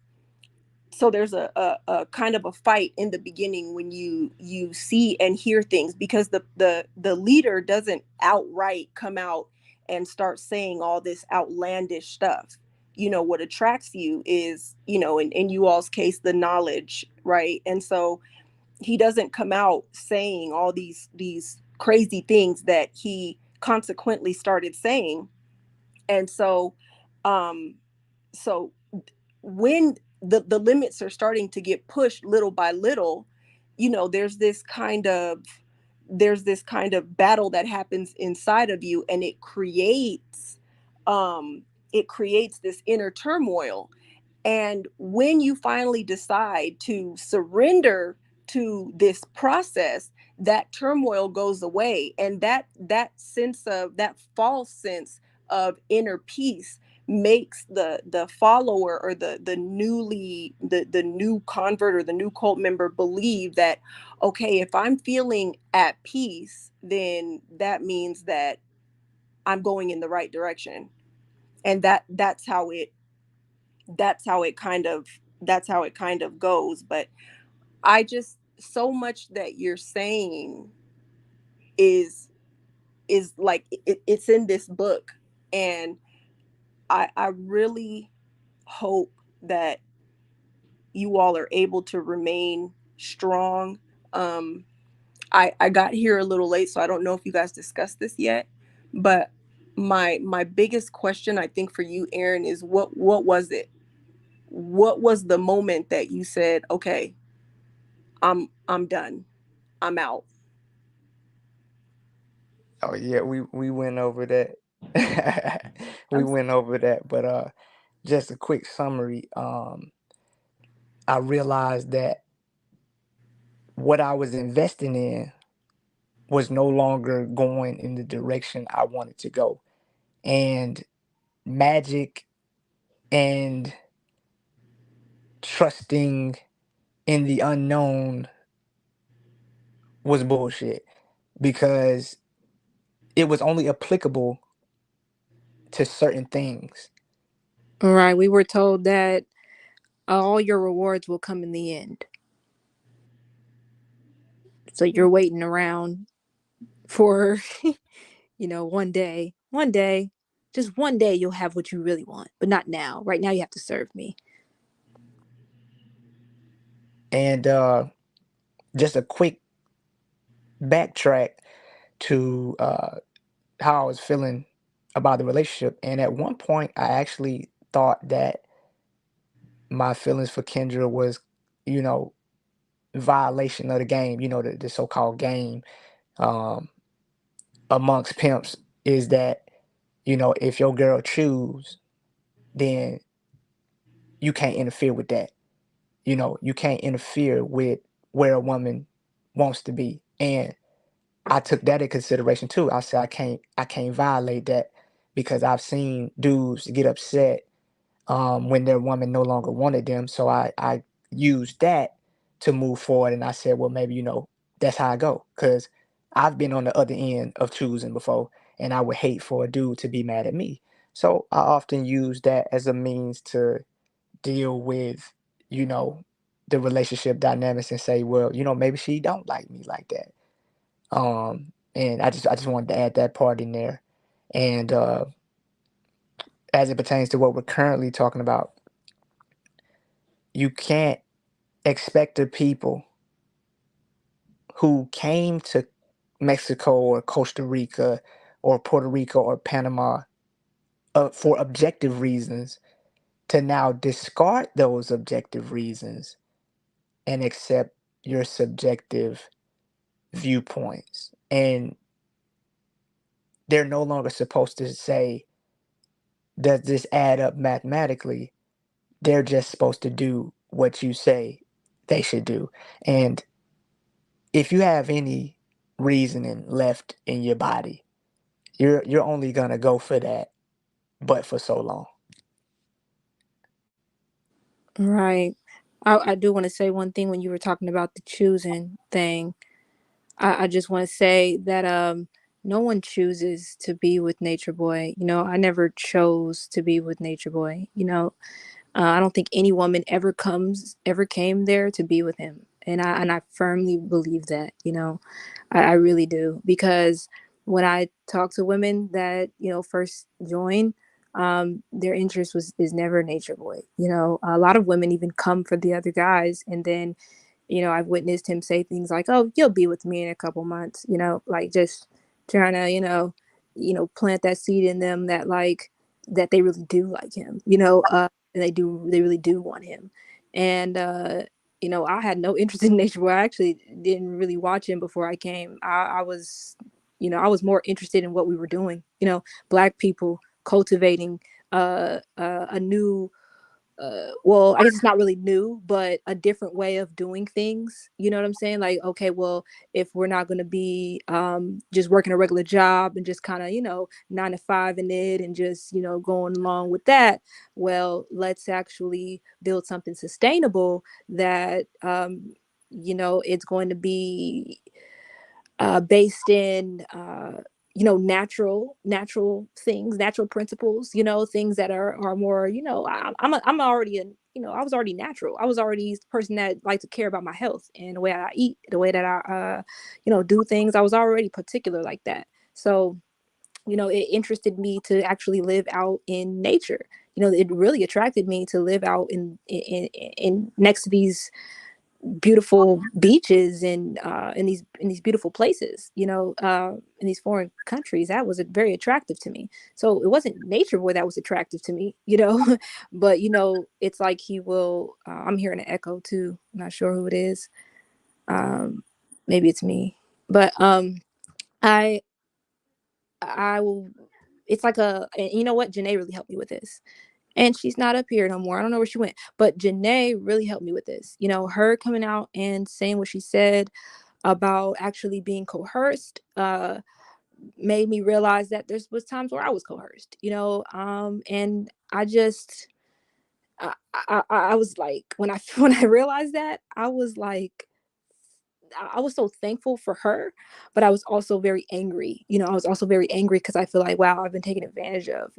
so there's a kind of a fight in the beginning when you see and hear things, because the leader doesn't outright come out and start saying all this outlandish stuff. What attracts you is, in you all's case, the knowledge, right? And so he doesn't come out saying all these crazy things that he consequently started saying. And um so when the limits are starting to get pushed little by little, there's this kind of battle that happens inside of you, and it creates this inner turmoil. And when you finally decide to surrender to this process, that turmoil goes away, and that false sense of inner peace makes the follower, or the new convert or the new cult member, believe that, okay, if I'm feeling at peace, then that means that I'm going in the right direction. And that's how it kind of goes. But I just, so much that you're saying is like, it's in this book. And I really hope that you all are able to remain strong. I got here a little late, so I don't know if you guys discussed this yet, but my biggest question, I think, for you, Aaron, is what was it? What was the moment that you said, okay, I'm done, I'm out? Oh yeah, we went over that. We I'm went over that, but just a quick summary. I realized that what I was investing in was no longer going in the direction I wanted to go. And magic and trusting in the unknown was bullshit, because it was only applicable to certain things. Right. We were told that all your rewards will come in the end. So you're waiting around for, one day, just one day you'll have what you really want, but not now. Right now you have to serve me. And just a quick backtrack to how I was feeling about the relationship. And at one point, I actually thought that my feelings for Kendra was, you know, violation of the game, the so-called game, um, amongst pimps, is that, if your girl choose, then you can't interfere with that. You can't interfere with where a woman wants to be. And I took that in consideration too. I said, I can't violate that. because I've seen dudes get upset when their woman no longer wanted them. So I used that to move forward, and I said, well, maybe that's how I go, because I've been on the other end of choosing before, and I would hate for a dude to be mad at me. So I often use that as a means to deal with the relationship dynamics and say, well, maybe she don't like me like that. And I just wanted to add that part in there. And as it pertains to what we're currently talking about, you can't expect the people who came to Mexico or Costa Rica or Puerto Rico or Panama for objective reasons to now discard those objective reasons and accept your subjective viewpoints. And they're no longer supposed to say, does this add up mathematically? They're just supposed to do what you say they should do. And if you have any reasoning left in your body, you're only gonna go for that, but for so long. Right. I do want to say one thing when you were talking about the choosing thing. I just want to say that no one chooses to be with Nature Boy. I never chose to be with Nature Boy. I don't think any woman ever came there to be with him, and I firmly believe that. I really do, because when I talk to women that first join, their interest is never Nature Boy. A lot of women even come for the other guys, and then I've witnessed him say things like, "Oh, you'll be with me in a couple months," like just trying to plant that seed in them that that they really do like him, and they really do want him. And I had no interest in Nature Boy. I actually didn't really watch him before I came. I was I was more interested in what we were doing, Black people cultivating a new well, I guess it's not really new, but a different way of doing things. You know what I'm saying? Like, okay, well, if we're not going to be just working a regular job and just kind of, 9 to 5 in it and just, going along with that, well, let's actually build something sustainable that, it's going to be based in natural things, natural principles, things that are more, I'm already I was already natural. I was already the person that liked to care about my health and the way that I eat, the way that I do things. I was already particular like that. So it interested me to actually live out in nature. It really attracted me to live out in next to these beautiful beaches and in these beautiful places, in these foreign countries. That was very attractive to me. So it wasn't Nature Boy that was attractive to me, but it's like he will. I'm hearing an echo too. I'm not sure who it is. Maybe it's me, but I I will. It's like and you know what? Janae really helped me with this. And she's not up here no more. I don't know where she went, but Janae really helped me with this. Her coming out and saying what she said about actually being coerced made me realize that there was times where I was coerced, and I just, I was like, when I when I realized that, I was like, I was so thankful for her, but I was also very angry. I was also very angry because I feel like, wow, I've been taken advantage of,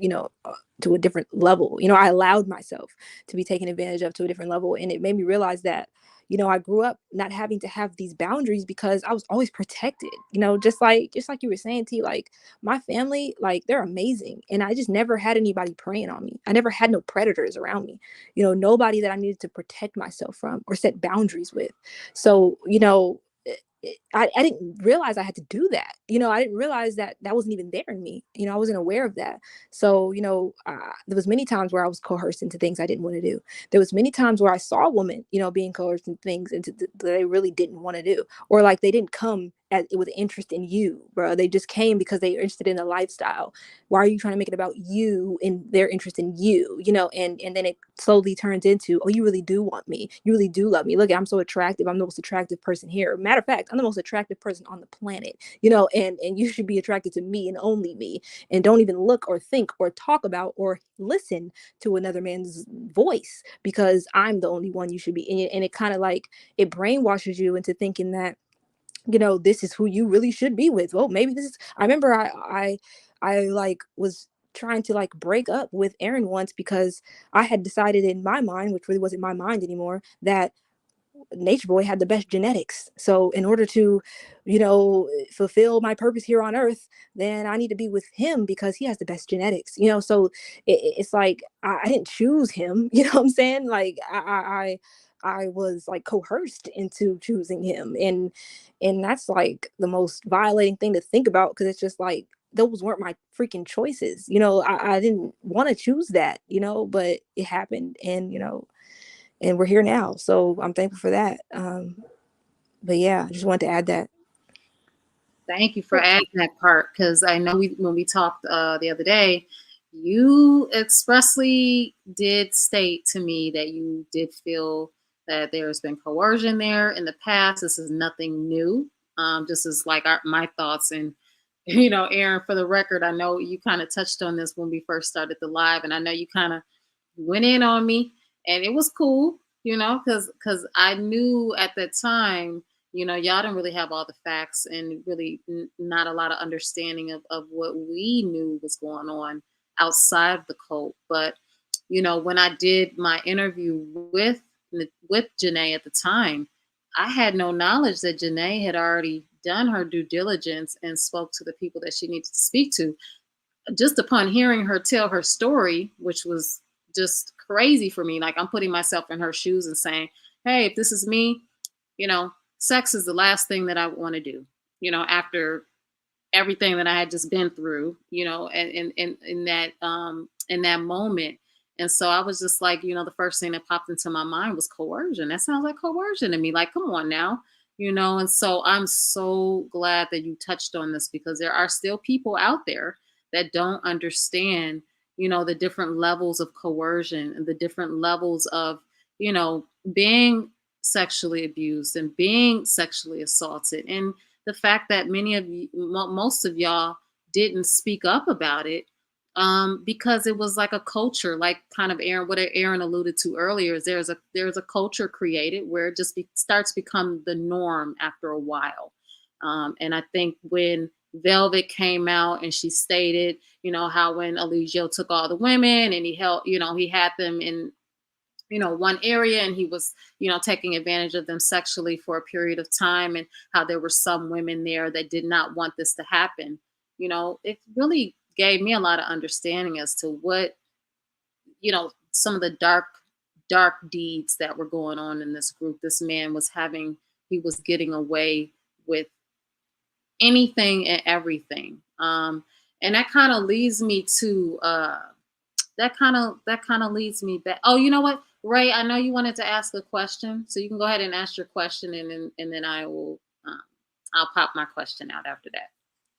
to a different level. I allowed myself to be taken advantage of to a different level. And it made me realize that, I grew up not having to have these boundaries because I was always protected, just like you were saying, T, like my family, like they're amazing. And I just never had anybody preying on me. I never had no predators around me, nobody that I needed to protect myself from or set boundaries with. So, I didn't realize I had to do that. I didn't realize that that wasn't even there in me. I wasn't aware of that. So, there was many times where I was coerced into things I didn't want to do. There was many times where I saw a woman, being coerced into things that they really didn't want to do, or like they didn't come with interest in you, bro. They just came because they are interested in the lifestyle. Why are you trying to make it about you and their interest in you? And then it slowly turns into, oh, you really do want me. You really do love me. Look, I'm so attractive. I'm the most attractive person here. Matter of fact, I'm the most attractive person on the planet. And you should be attracted to me and only me. And don't even look or think or talk about or listen to another man's voice, because I'm the only one you should be. And it kind of like, it brainwashes you into thinking that, this is who you really should be with. Well, maybe this is, I remember I like was trying to like break up with Aaron once because I had decided in my mind, which really wasn't my mind anymore, that Nature Boy had the best genetics. So in order to, fulfill my purpose here on earth, then I need to be with him because he has the best genetics. So it's like I didn't choose him. You know what I'm saying? Like I was like coerced into choosing him, and that's like the most violating thing to think about, because it's just like those weren't my freaking choices. I didn't want to choose that, but it happened, and we're here now. So I'm thankful for that. But yeah, I just wanted to add that. Thank you for adding that part, because I know when we talked the other day, you expressly did state to me that you did feel that there's been coercion there in the past. This is nothing new. Just as like my thoughts. And Aaron, for the record, I know you kind of touched on this when we first started the live, and I know you kind of went in on me, and it was cool, because I knew at that time, y'all didn't really have all the facts, and really not a lot of understanding of what we knew was going on outside of the cult. But when I did my interview with Janae at the time, I had no knowledge that Janae had already done her due diligence and spoke to the people that she needed to speak to. Just upon hearing her tell her story, which was just crazy for me. Like, I'm putting myself in her shoes and saying, hey, if this is me, sex is the last thing that I want to do, after everything that I had just been through, and in that moment. And so I was just like, the first thing that popped into my mind was coercion. That sounds like coercion to me. Like, come on now, and so I'm so glad that you touched on this, because there are still people out there that don't understand, the different levels of coercion and the different levels of, being sexually abused and being sexually assaulted. And the fact that many of you, most of y'all, didn't speak up about it, because it was like a culture, like kind of what Aaron alluded to earlier. Is there's a culture created where it just starts to become the norm after a while. And I think when Velvet came out and she stated, how when Eligio took all the women and he held, he had them in, one area, and he was, taking advantage of them sexually for a period of time, and how there were some women there that did not want this to happen. It really gave me a lot of understanding as to what, some of the dark deeds that were going on in this group. This man he was getting away with anything and everything. And that kind of leads me to that kind of leads me back. Oh, you know what, Ray? I know you wanted to ask a question, so you can go ahead and ask your question, and then I will. I'll pop my question out after that.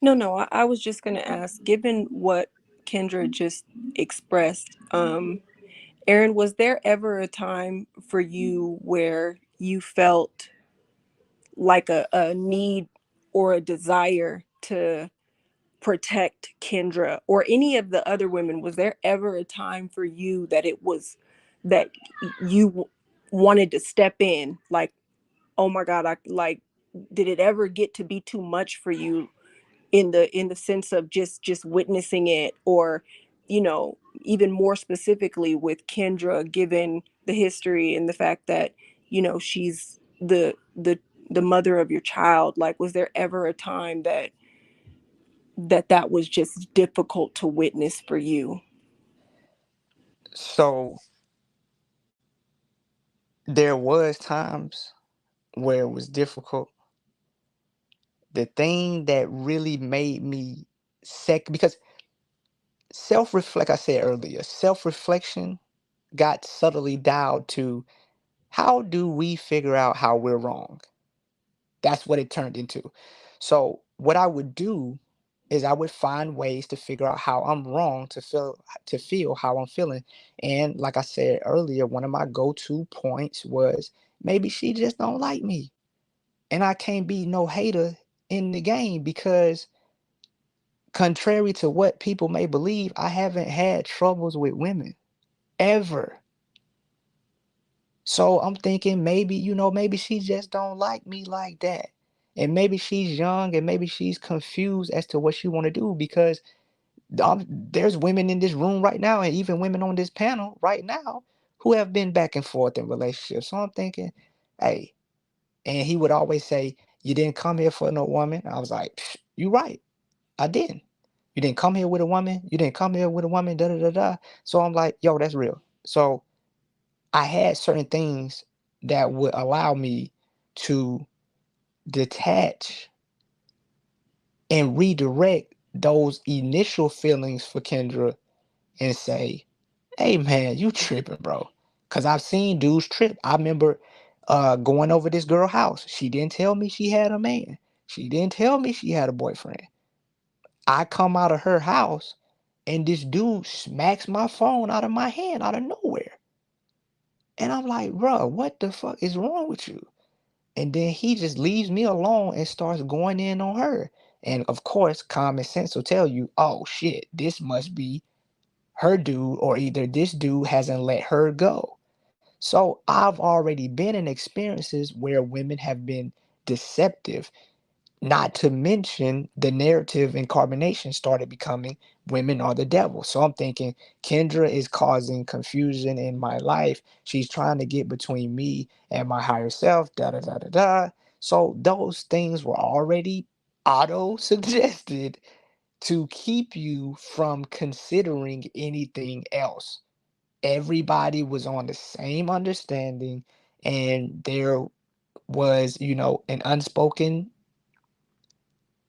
No, I was just gonna ask. Given what Kendra just expressed, Aaron, was there ever a time for you where you felt like a need or a desire to protect Kendra or any of the other women? Was there ever a time for you that that you wanted to step in, like, oh my God, did it ever get to be too much for you in the sense of just witnessing it? Or even more specifically with Kendra, given the history and the fact that she's the mother of your child, like, was there ever a time that was just difficult to witness for you? So there was times where it was difficult. The thing that really made me because like I said earlier, self-reflection got subtly dialed to, how do we figure out how we're wrong? That's what it turned into. So what I would do is I would find ways to figure out how I'm wrong to feel how I'm feeling. And like I said earlier, one of my go-to points was maybe she just don't like me. And I can't be no hater in the game because contrary to what people may believe, I haven't had troubles with women ever. So I'm thinking maybe, maybe she just don't like me like that. And maybe she's young and maybe she's confused as to what she want to do because there's women in this room right now and even women on this panel right now who have been back and forth in relationships. So I'm thinking, hey, and he would always say, you didn't come here for no woman. I was like, you right. I didn't. You didn't come here with a woman. You didn't come here with a woman, da da da da. So I'm like, yo, that's real. So I had certain things that would allow me to detach and redirect those initial feelings for Kendra and say, hey man, you tripping, bro. Cause I've seen dudes trip. I remember going over this girl house. She didn't tell me she had a man. She didn't tell me she had a boyfriend. I come out of her house and this dude smacks my phone out of my hand out of nowhere. And I'm like, bro, what the fuck is wrong with you? And then he just leaves me alone and starts going in on her. And of course, common sense will tell you, oh shit, this must be her dude, or either this dude hasn't let her go. So I've already been in experiences where women have been deceptive, not to mention the narrative in carbonation started becoming women are the devil. So I'm thinking Kendra is causing confusion in my life. She's trying to get between me and my higher self, da da da da da. So those things were already auto suggested to keep you from considering anything else. Everybody was on the same understanding, and there was, an unspoken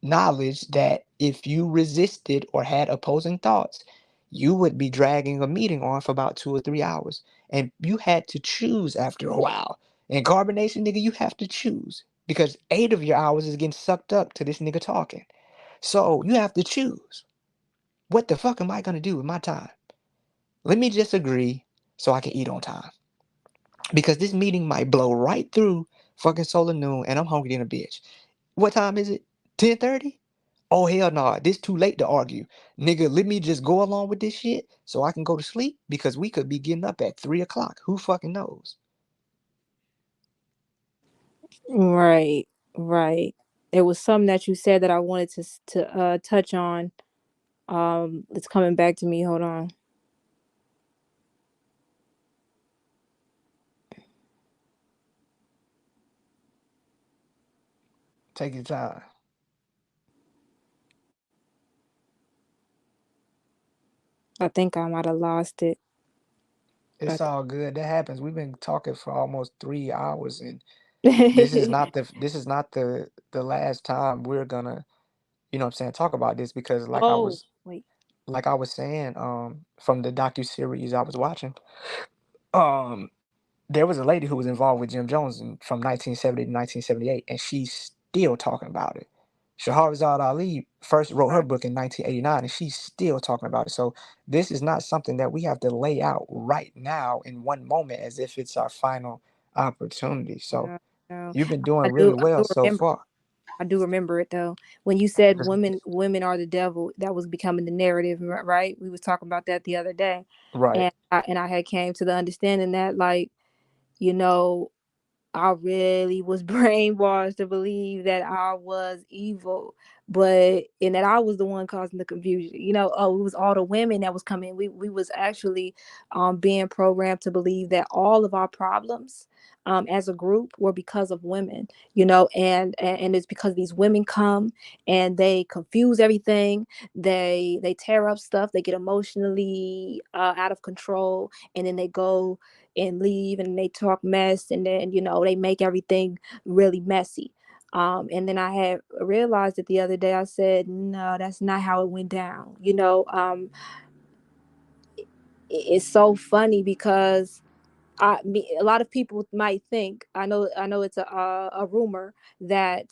knowledge that if you resisted or had opposing thoughts, you would be dragging a meeting on for about 2 or 3 hours. And you had to choose after a while. In carbonation, nigga, you have to choose because 8 of your hours is getting sucked up to this nigga talking. So you have to choose. What the fuck am I gonna do with my time? Let me just agree so I can eat on time. Because this meeting might blow right through fucking solar noon and I'm hungry than a bitch. What time is it? 10:30? Oh hell no, this too late to argue. Nigga, let me just go along with this shit so I can go to sleep because we could be getting up at 3 o'clock. Who fucking knows? Right, right. There was something that you said that I wanted to touch on. It's coming back to me. Hold on. Take your time. I think I might have lost it. It's all good. That happens. We've been talking for almost 3 hours and this is Okay. not the last time we're gonna, what I'm saying, talk about this because Oh, wait. like I was saying, from the docu-series I was watching, um, there was a lady who was involved with Jim Jones from 1970 to 1978, and she's still talking about it. Shahrazad Ali first wrote her Right. book in 1989, and she's still talking about it. So this is not something that we have to lay out right now in one moment as if it's our final opportunity. So No, no. you've been doing I do. really I well do so remember. far. I do remember it though. When you said women are the devil, that was becoming the narrative, right? We was talking about that the other day, Right. and I had came to the understanding that, like, you know, I really was brainwashed to believe that I was evil, and that I was the one causing the confusion. Oh, it was all the women that was coming. We was actually being programmed to believe that all of our problems as a group were because of women, and it's because these women come and they confuse everything. They tear up stuff. They get emotionally out of control, and then they go and leave and they talk mess, and then they make everything really messy. And then I had realized it the other day. I said, no, that's not how it went down. It's so funny because a lot of people might think, I know it's a rumor that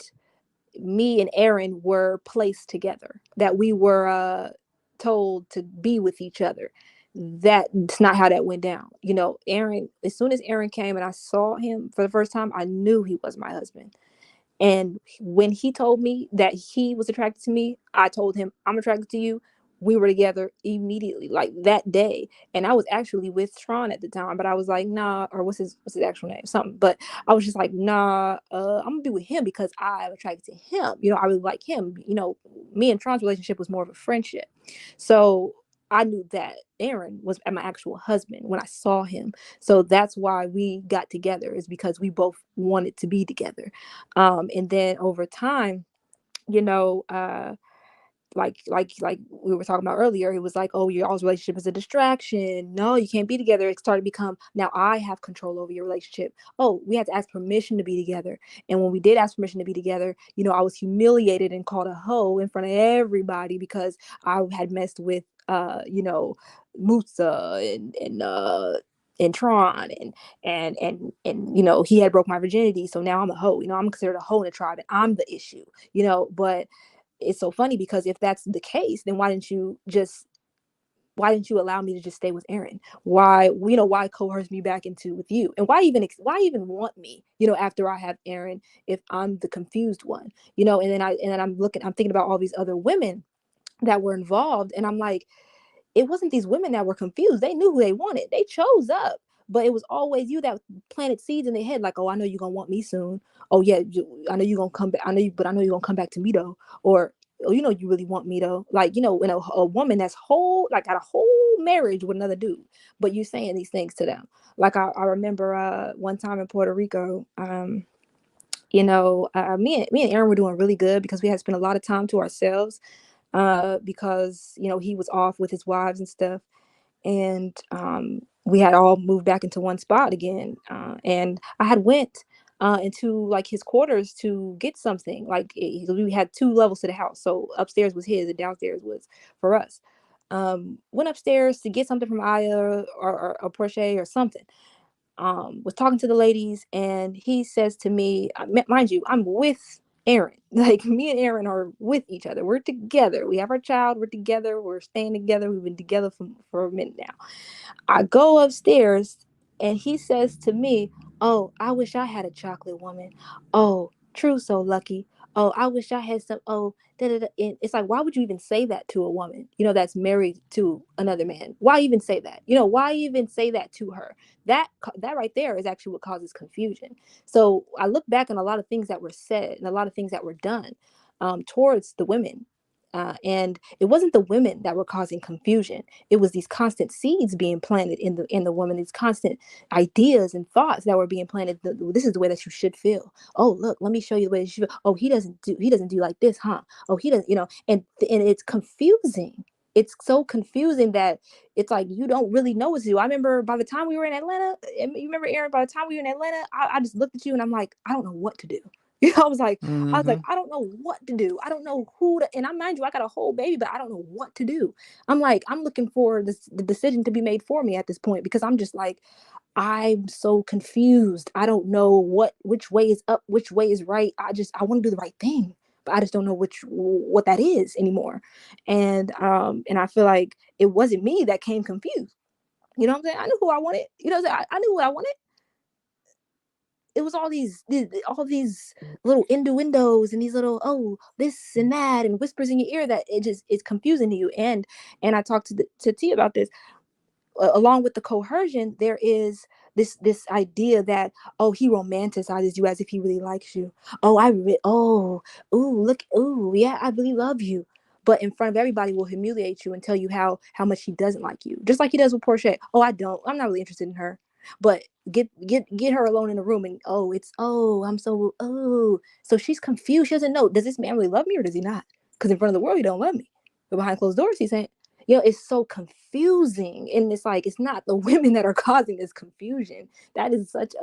me and Aaron were placed together, that we were told to be with each other. That's not how that went down. You know, Aaron, as soon as Aaron came and I saw him for the first time, I knew he was my husband. And when he told me that he was attracted to me, I told him, I'm attracted to you. We were together immediately, like that day. And I was actually with Tron at the time, but I was like, nah, or what's his actual name? Something. But I was just like, nah, I'm gonna be with him because I'm attracted to him. You know, I really like him. You know, me and Tron's relationship was more of a friendship. So I knew that Aaron was my actual husband when I saw him. So that's why we got together, is because we both wanted to be together. And then over time, you know, like we were talking about earlier, it was like, oh, your all's relationship is a distraction. No, you can't be together. It started to become, now I have control over your relationship. Oh, we had to ask permission to be together. And when we did ask permission to be together, you know, I was humiliated and called a hoe in front of everybody because I had messed with you know, Musa and Tron and you know, he had broke my virginity. So now I'm a hoe. You know, I'm considered a hoe in the tribe and I'm the issue, you know. But it's so funny because if that's the case, then why didn't you allow me to just stay with Aaron? Why, you know, why coerce me back into with you? And why even want me, you know, after I have Aaron, if I'm the confused one, you know? And then I'm thinking about all these other women that were involved, and I'm like, it wasn't these women that were confused. They knew who they wanted. They chose up. But it was always you that planted seeds in their head, like, oh, I know you're gonna want me soon. Oh yeah, I know you're gonna come back. I know you, but I know you're gonna come back to me though. Or, oh, you know, you really want me though. Like, you know, when a woman that's got a whole marriage with another dude, but you're saying these things to them. Like I remember one time in Puerto Rico, you know, me and Aaron were doing really good because we had spent a lot of time to ourselves, because, you know, he was off with his wives and stuff. And we had all moved back into one spot again. And I had went into like his quarters to get something. Like we had 2 levels to the house. So upstairs was his and downstairs was for us. Went upstairs to get something from Aya or Porsche or something. Was talking to the ladies, and he says to me, mind you, I'm with Aaron. Like, me and Aaron are with each other. We're together. We have our child. We're together. We're staying together. We've been together for a minute now. I go upstairs, and he says to me, oh, I wish I had a chocolate woman. Oh, true, so lucky. Oh, I wish I had some. Oh, da, da, da. And it's like, why would you even say that to a woman, you know, that's married to another man? Why even say that? You know, why even say that to her? That right there is actually what causes confusion. So I look back on a lot of things that were said and a lot of things that were done towards the women. And it wasn't the women that were causing confusion. It was these constant seeds being planted in the woman, these constant ideas and thoughts that were being planted. This is the way that you should feel. Oh, look, let me show you the way you should feel. Oh, he doesn't do like this, huh? Oh, he doesn't, you know, and it's confusing. It's so confusing that it's like you don't really know what to do. I remember by the time we were in Atlanta, and you remember, Aaron, by the time we were in Atlanta, I just looked at you and I'm like, I don't know what to do. You know, I was like, I don't know what to do. I don't know who to, and I mind you, I got a whole baby, but I don't know what to do. I'm like, I'm looking for the decision to be made for me at this point, because I'm just like, I'm so confused. I don't know which way is up, which way is right. I want to do the right thing, but I just don't know what that is anymore. And I feel like it wasn't me that came confused. You know what I'm saying? I knew who I wanted. You know what I'm saying? I knew what I wanted. It was all these little innuendos and these little, oh, this and that, and whispers in your ear that it's confusing to you. And I talked to T about this. Along with the coercion, there is this idea that, oh, he romanticizes you as if he really likes you. Oh, ooh, look, ooh, yeah, I really love you. But in front of everybody will humiliate you and tell you how much he doesn't like you, just like he does with Portia. Oh, I'm not really interested in her. But get her alone in a room, and so she's confused. She doesn't know, does this man really love me or does he not? Because in front of the world he don't love me, but behind closed doors he's saying, You know, it's so confusing, and it's like it's not the women that are causing this confusion. That is such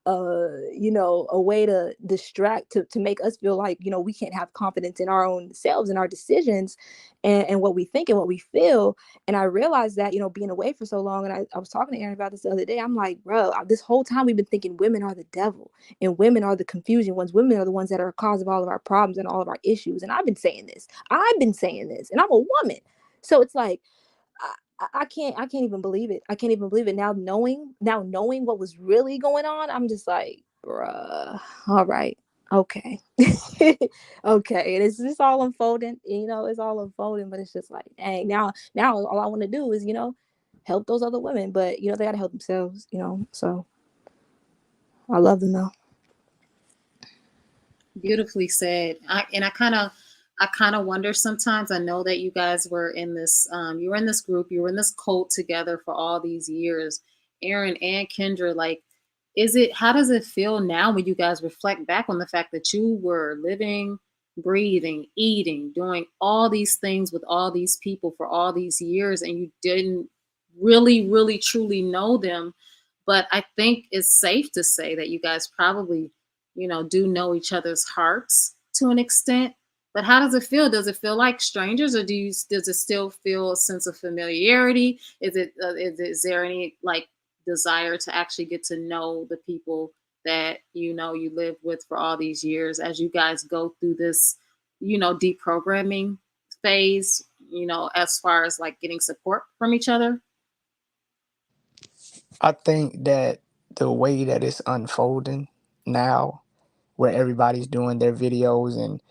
you know, a way to distract, to make us feel like, you know, we can't have confidence in our own selves and our decisions, and what we think and what we feel. And I realized that, you know, being away for so long, and I was talking to Aaron about this the other day. I'm like, bro, this whole time we've been thinking women are the devil and women are the confusion ones. Women are the ones that are the cause of all of our problems and all of our issues. And I've been saying this, and I'm a woman. So it's like, I can't even believe it. I can't even believe it now. Knowing what was really going on, I'm just like, bruh. All right, okay, okay. And it's just all unfolding. You know, it's all unfolding. But it's just like, dang. Now all I want to do is, you know, help those other women. But you know, they gotta help themselves. You know, so I love them though. Beautifully said. I kind of wonder sometimes. I know that you guys were in this you were in this group, you were in this cult together for all these years, Aaron and Kendra. Like, how does it feel now when you guys reflect back on the fact that you were living, breathing, eating, doing all these things with all these people for all these years, and you didn't really, really, truly know them? But I think it's safe to say that you guys probably, do know each other's hearts to an extent. But how does it feel? Does it feel like strangers, or does it still feel a sense of familiarity? Is there any like desire to actually get to know the people that you live with for all these years as you guys go through this, deprogramming phase, as far as like getting support from each other? I think that the way that it's unfolding now, where everybody's doing their videos and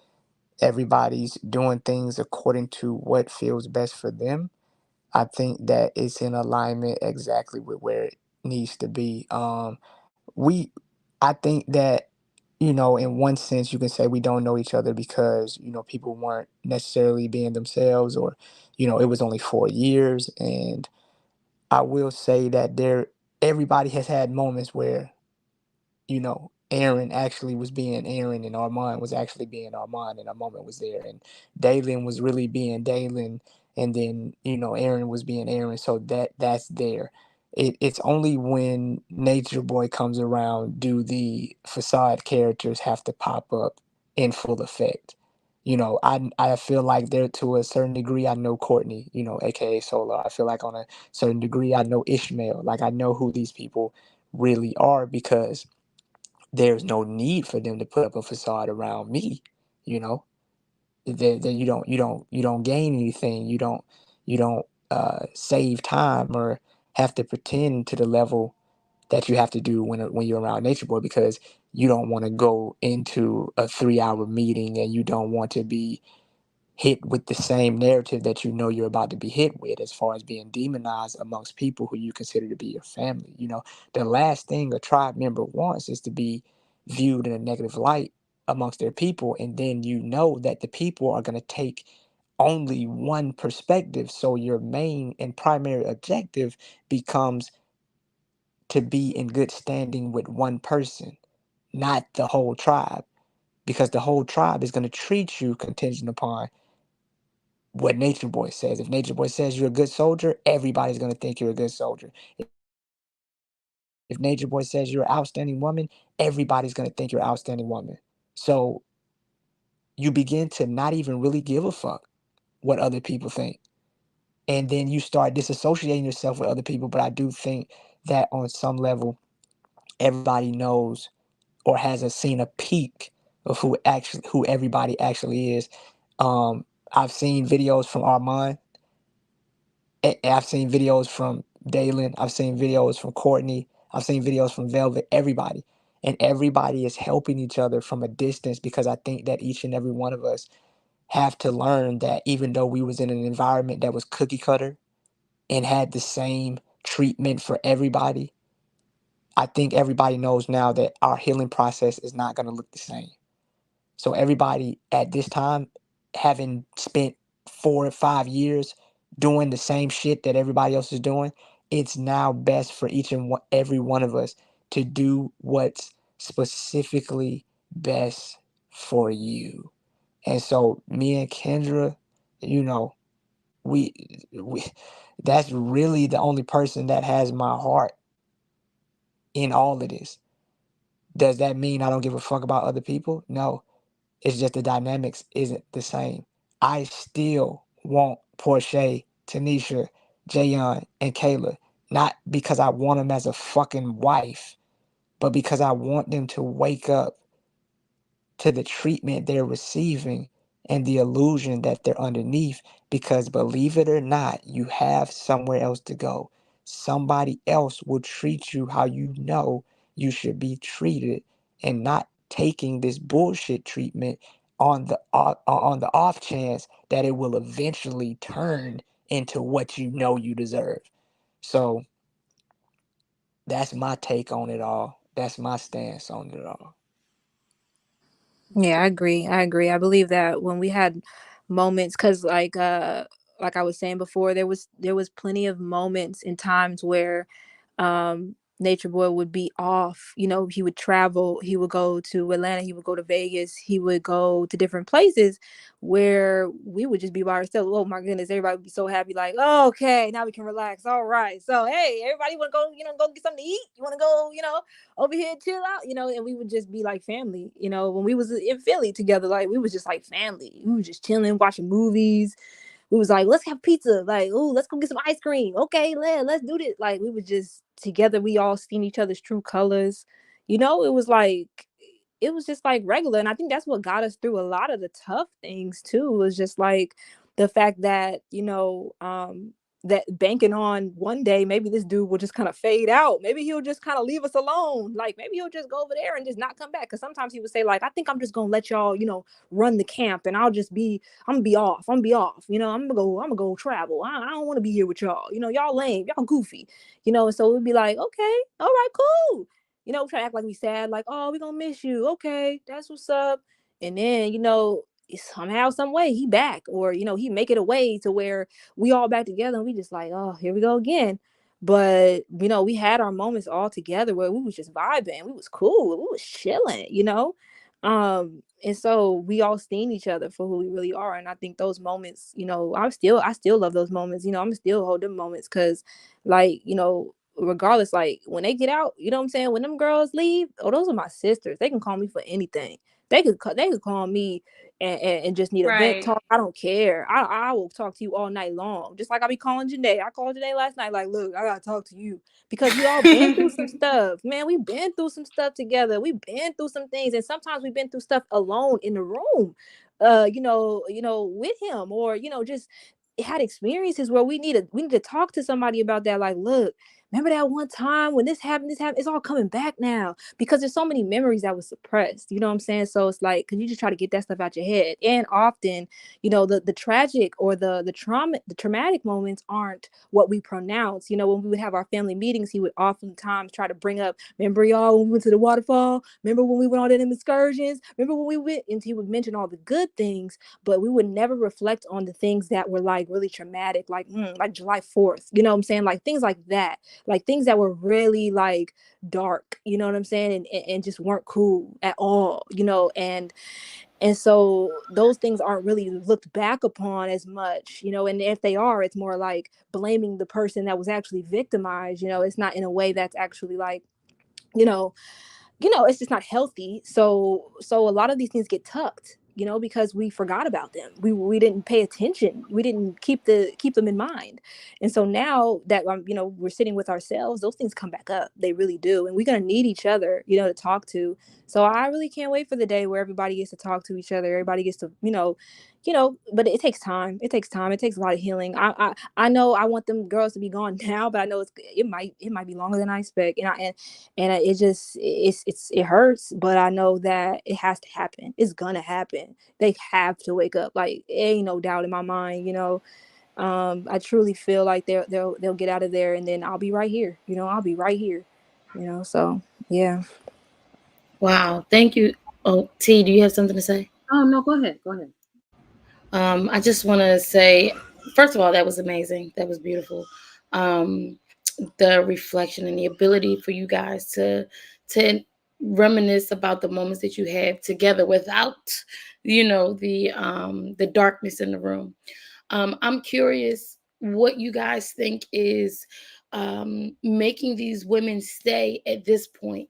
everybody's doing things according to what feels best for them, I think that it's in alignment exactly with where it needs to be. We, I think that, in one sense, you can say we don't know each other because, people weren't necessarily being themselves, or, it was only 4 years. And I will say that everybody has had moments where, Aaron actually was being Aaron and Armand was actually being Armand, and a moment was there. And Dalen was really being Dalen, and then, Aaron was being Aaron. So that's there. It's only when Nature Boy comes around do the facade characters have to pop up in full effect. I feel like there, to a certain degree, I know Courtney, aka Solo. I feel like on a certain degree I know Ishmael. Like, I know who these people really are, because there's no need for them to put up a facade around me. you know that you don't gain anything. You don't save time or have to pretend to the level that you have to do when you're around Nature Boy, because you don't want to go into a 3-hour meeting and you don't want to be hit with the same narrative that you're about to be hit with, as far as being demonized amongst people who you consider to be your family. The last thing a tribe member wants is to be viewed in a negative light amongst their people, and then that the people are going to take only one perspective. So your main and primary objective becomes to be in good standing with one person, not the whole tribe, because the whole tribe is going to treat you contingent upon what Nature Boy says. If Nature Boy says you're a good soldier, everybody's gonna think you're a good soldier. If Nature Boy says you're an outstanding woman, everybody's gonna think you're an outstanding woman. So you begin to not even really give a fuck what other people think. And then you start disassociating yourself with other people. But I do think that on some level, everybody knows or seen a peak of who everybody actually is. I've seen videos from Armand. I've seen videos from Dalen. I've seen videos from Courtney. I've seen videos from Velvet. Everybody. And everybody is helping each other from a distance, because I think that each and every one of us have to learn that even though we was in an environment that was cookie cutter and had the same treatment for everybody, I think everybody knows now that our healing process is not going to look the same. So everybody at this time, having spent 4 or 5 years doing the same shit that everybody else is doing, it's now best for every one of us to do what's specifically best for you. And so me and Kendra, you know, we we that's really the only person that has my heart in all of this. Does that mean I don't give a fuck about other people? No. It's just the dynamics isn't the same. I still want Portia, Tanisha, Jayon, and Kayla, not because I want them as a fucking wife, but because I want them to wake up to the treatment they're receiving and the illusion that they're underneath. Because believe it or not, you have somewhere else to go. Somebody else will treat you how you know you should be treated, and not taking this bullshit treatment on the off chance that it will eventually turn into what you know you deserve. So that's my take on it all. That's my stance on it all. Yeah, I agree. I agree. I believe that when we had moments, because like I was saying before, there was plenty of moments and times where Nature Boy would be off. You know, he would travel, he would go to Atlanta, he would go to Vegas, he would go to different places where we would just be by ourselves. Oh my goodness, everybody would be so happy, like, oh, okay, now we can relax. All right. So hey, everybody wanna go, go get something to eat? You wanna go, over here chill out, and we would just be like family. When we was in Philly together, like we was just like family. We was just chilling, watching movies. We was like, let's have pizza. Like, oh, let's go get some ice cream. Okay, let's do this. Like, we were just together. We all seen each other's true colors. It was just like regular. And I think that's what got us through a lot of the tough things too, was just like the fact that, that banking on one day maybe this dude will just kind of fade out. Maybe he'll just kind of leave us alone. Like maybe he'll just go over there and just not come back. Cause sometimes he would say, like, I think I'm just gonna let y'all, run the camp, and I'm gonna be off. I'm gonna go travel. I don't want to be here with y'all. Y'all lame, y'all goofy. And so we'd be like, okay, all right, cool. Try to act like we sad, like, oh, we gonna miss you. Okay, that's what's up. And then, somehow, some way, he back, or he make it a way to where we all back together, and we just like, oh, here we go again. But we had our moments all together where we was just vibing, we was cool, we was chilling. And so we all seen each other for who we really are. And I think those moments, I still love those moments. I'm still hold them moments, because like, regardless, like when they get out, you know what I'm saying, when them girls leave, oh, those are my sisters. They can call me for anything. They could call me and just need a vent Right. talk. I don't care. I will talk to you all night long. Just like I be calling Janae. I called Janae last night, like, look, I gotta talk to you, because we all been through some stuff, man. We been through some stuff together. We been through some things, and sometimes we've been through stuff alone in the room, with him, or just had experiences where we need to talk to somebody about that. Like, look, remember that one time when this happened, it's all coming back now, because there's so many memories that was suppressed. You know what I'm saying? So it's like, because you just try to get that stuff out your head. And often, the tragic, or the traumatic moments aren't what we pronounce. When we would have our family meetings, he would oftentimes try to bring up, remember y'all when we went to the waterfall? Remember when we went on them excursions? Remember when we went? And he would mention all the good things, but we would never reflect on the things that were like really traumatic, like July 4th. You know what I'm saying? Like things like that, like things that were really like dark. You know what I'm saying? And just weren't cool at all. And so those things aren't really looked back upon as much. And if they are, it's more like blaming the person that was actually victimized. It's not in a way that's actually like, you know it's just not healthy. So a lot of these things get tucked, because we forgot about them. We didn't pay attention. We didn't keep them in mind. And so now that we're sitting with ourselves, those things come back up. They really do. And we're gonna need each other, to talk to. So I really can't wait for the day where everybody gets to talk to each other. Everybody gets to, but it takes time. It takes time. It takes a lot of healing. I know I want them girls to be gone now, but I know it might be longer than I expect. It just it hurts, but I know that it has to happen. It's gonna happen. They have to wake up. Like, ain't no doubt in my mind. I truly feel like they'll get out of there, and then I'll be right here. I'll be right here. So yeah. Wow, thank you. Oh, T, do you have something to say? Oh no, go ahead. Go ahead. I just want to say, first of all, that was amazing. That was beautiful. Um, the reflection and the ability for you guys to reminisce about the moments that you had together without, the darkness in the room. I'm curious what you guys think is making these women stay at this point.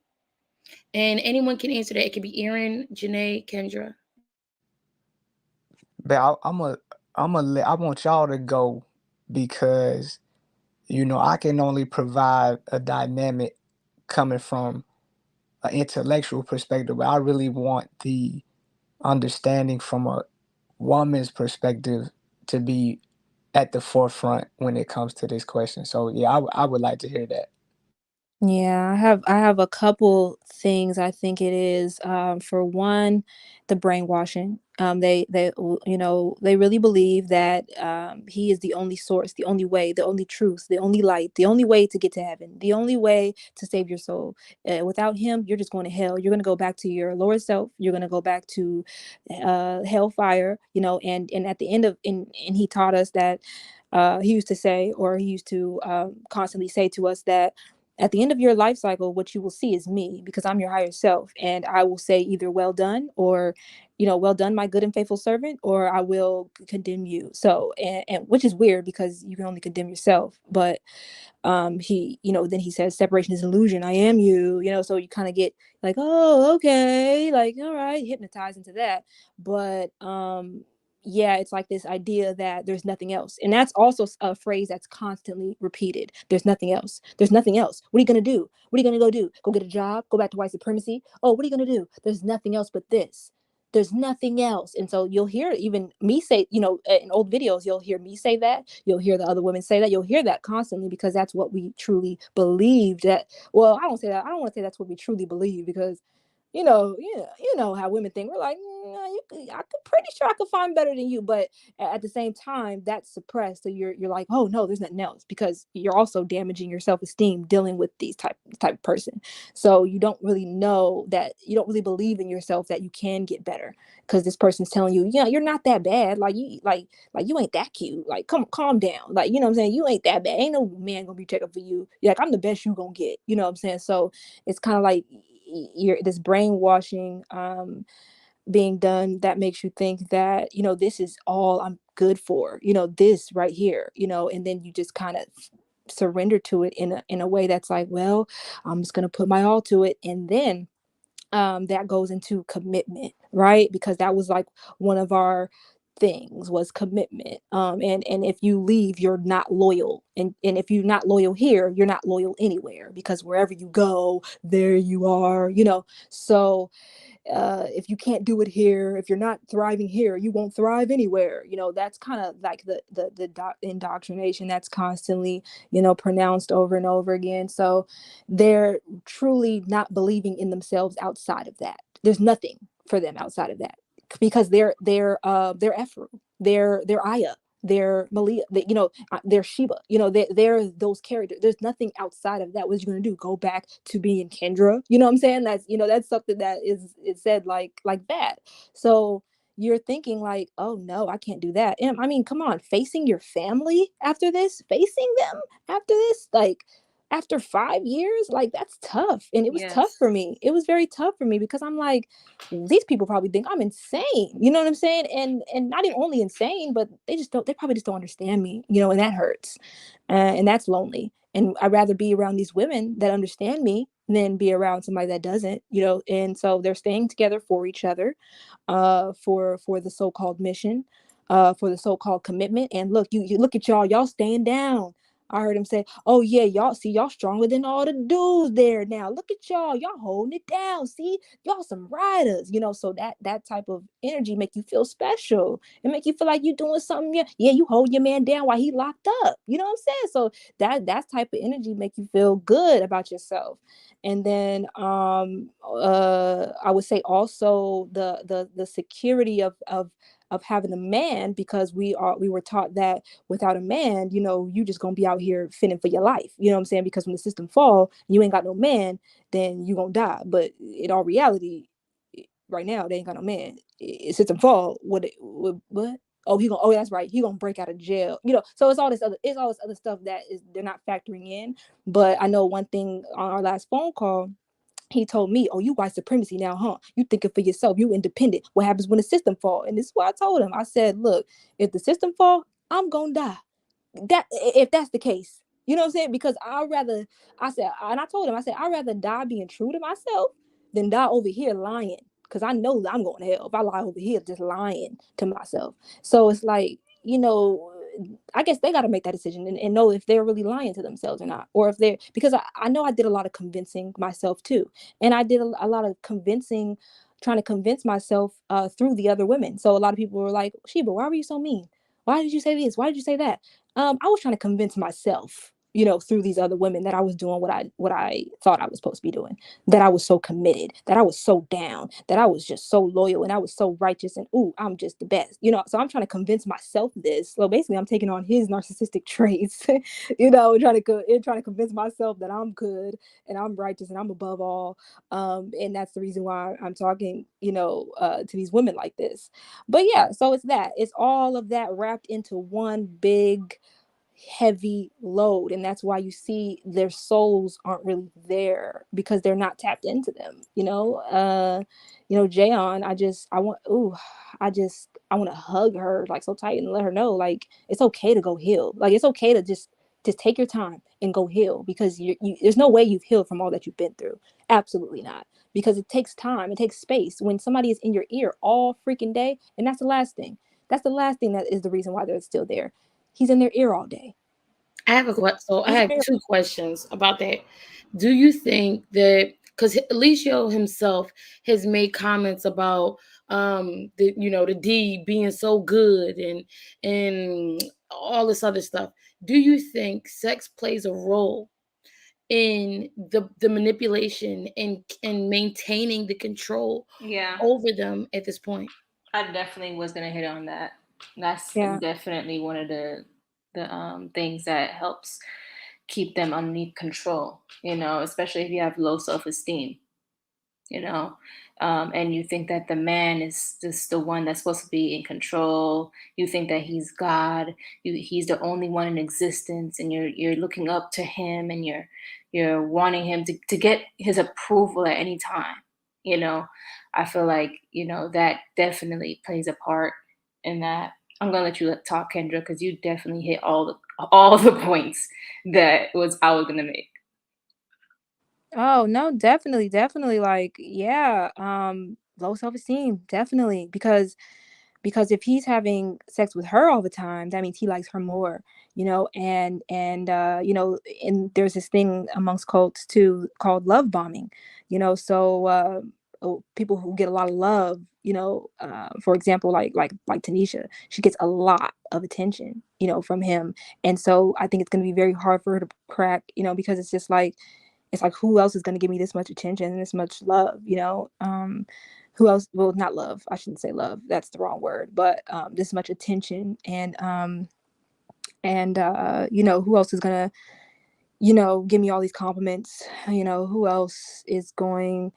And anyone can answer that. It could be Erin, Janae, Kendra. But I want y'all to go because I can only provide a dynamic coming from an intellectual perspective, but I really want the understanding from a woman's perspective to be at the forefront when it comes to this question. So yeah, I would like to hear that. Yeah, I have a couple things I think it is. For one, the brainwashing. They really believe that he is the only source, the only way, the only truth, the only light, the only way to get to heaven, the only way to save your soul. Without him, you're just going to hell. You're going to go back to your lower self. You're going to go back to hellfire. And at the end of and he taught us that he used to say, or he used to constantly say to us that at the end of your life cycle, what you will see is me, because I'm your higher self. And I will say either well done, or, well done, my good and faithful servant, or I will condemn you. So, and which is weird because you can only condemn yourself. But then he says separation is illusion, I am you, so you kind of get like, oh, okay, like, all right, hypnotized into that. But yeah, it's like this idea that there's nothing else, and that's also a phrase that's constantly repeated. There's nothing else, there's nothing else. What are you gonna do? What are you gonna go do? Go get a job? Go back to white supremacy? Oh, what are you gonna do? There's nothing else but this. There's nothing else. And so you'll hear even me say, in old videos, you'll hear me say that. You'll hear the other women say that. You'll hear that constantly, because that's what we truly believed. Well, I don't say that. I don't want to say that's what we truly believe, because how women think. We're like, pretty sure I could find better than you. But at the same time, that's suppressed. So you're like, oh no, there's nothing else, because you're also damaging your self-esteem dealing with these type of person. So you don't really know that, you don't really believe in yourself that you can get better, because this person's telling you, yeah, you're not that bad. Like you ain't that cute. Like, calm down. Like, what I'm saying? You ain't that bad. Ain't no man gonna be checking for you. You're like, I'm the best you gonna get. You know what I'm saying? So it's kind of like you're this brainwashing being done that makes you think that this is all I'm good for, this right here, and then you just kind of surrender to it in a way that's like, well, I'm just going to put my all to it. And then that goes into commitment, right? Because that was like one of our things, was commitment. And if you leave, you're not loyal, and if you're not loyal here, you're not loyal anywhere, because wherever you go, there you are, so if you can't do it here, if you're not thriving here, you won't thrive anywhere. That's kind of like the indoctrination that's constantly pronounced over and over again. So they're truly not believing in themselves outside of that. There's nothing for them outside of that, because they're Ephraim, they're Aya, they're Malia, they're Sheba, they're those characters. There's nothing outside of that. What are you going to do? Go back to being Kendra? You know what I'm saying? That's something that is said like that. So you're thinking like, oh no, I can't do that. And I mean, come on, facing your family after this, facing them after this, like after 5 years, like that's tough. And it was tough Yes. for me. It was very tough for me, because I'm like, these people probably think I'm insane. You know what I'm saying? And not even only insane, but they probably just don't understand me, and that hurts. And that's lonely. And I'd rather be around these women that understand me than be around somebody that doesn't, and so they're staying together for each other, for the so-called mission, for the so-called commitment. And look, you look at y'all staying down. I heard him say, oh yeah, y'all stronger than all the dudes there now. Look at y'all holding it down. See, y'all some riders, so that type of energy make you feel special. It make you feel like you doing something. Yeah, you hold your man down while he locked up. You know what I'm saying? So that type of energy make you feel good about yourself. And then I would say also the security of having a man, because we were taught that without a man, you just gonna be out here fending for your life. You know what I'm saying? Because when the system fall, you ain't got no man, then you gonna die. But in all reality, right now they ain't got no man. System fall. What? Oh, that's right. He gonna break out of jail. So it's all this other stuff that is they're not factoring in. But I know one thing on our last phone call. He told me, oh, you white supremacy now, huh? You thinking for yourself. You independent. What happens when the system fall? And this is what I told him. I said, look, if the system fall, I'm gonna die. That if that's the case, you know what I'm saying? Because I said, and I told him, I said, I'd rather die being true to myself than die over here lying. Because I know that I'm going to hell if I lie over here just lying to myself. So it's like, I guess they got to make that decision and know if they're really lying to themselves or not, or if they're, because I know I did a lot of convincing myself too, and I did a lot of convincing, trying to convince myself through the other women. So a lot of people were like, Sheba, why were you so mean? Why did you say this? Why did you say that? I was trying to convince myself, through these other women, that I was doing what I thought I was supposed to be doing, that I was so committed, that I was so down, that I was just so loyal, and I was so righteous, and ooh, I'm just the best, So I'm trying to convince myself this. So basically, I'm taking on his narcissistic traits, trying to convince myself that I'm good and I'm righteous and I'm above all. And that's the reason why I'm talking, to these women like this. But yeah, so it's all of that wrapped into one big heavy load, and that's why you see their souls aren't really there, because they're not tapped into them. Jayon, I want to hug her like so tight and let her know, like, it's okay to go heal. Like, it's okay to just take your time and go heal, because there's no way you've healed from all that you've been through. Absolutely not. Because it takes time, it takes space when somebody is in your ear all freaking day. And that's the last thing that is the reason why they're still there. He's in their ear all day. I have I He's in have their two questions about that. Do you think that, because Alicio himself has made comments about the D being so good and all this other stuff. Do you think sex plays a role in the manipulation and maintaining the control Yeah, over them at this point? I definitely was gonna hit on that. That's Yeah. definitely one of the things that helps keep them underneath control. Especially if you have low self esteem. you know and you think that the man is just the one that's supposed to be in control. You think that he's God. He's the only one in existence, and you're looking up to him, and you're wanting him to get his approval at any time. you know I feel like that definitely plays a part in that. I'm gonna let you talk, Kendra, because you definitely hit all the points that was I was gonna make. Oh, no, definitely, like, yeah, low self-esteem, definitely, because if he's having sex with her all the time, that means he likes her more, and there's this thing amongst cults too called love bombing, so people who get a lot of love, for example, like Tanisha, she gets a lot of attention, from him. And so I think it's going to be very hard for her to crack, because it's like who else is going to give me this much attention and this much love, who else? Well, not love, I shouldn't say love, that's the wrong word, but this much attention. And who else is going to give me all these compliments? Who else is going,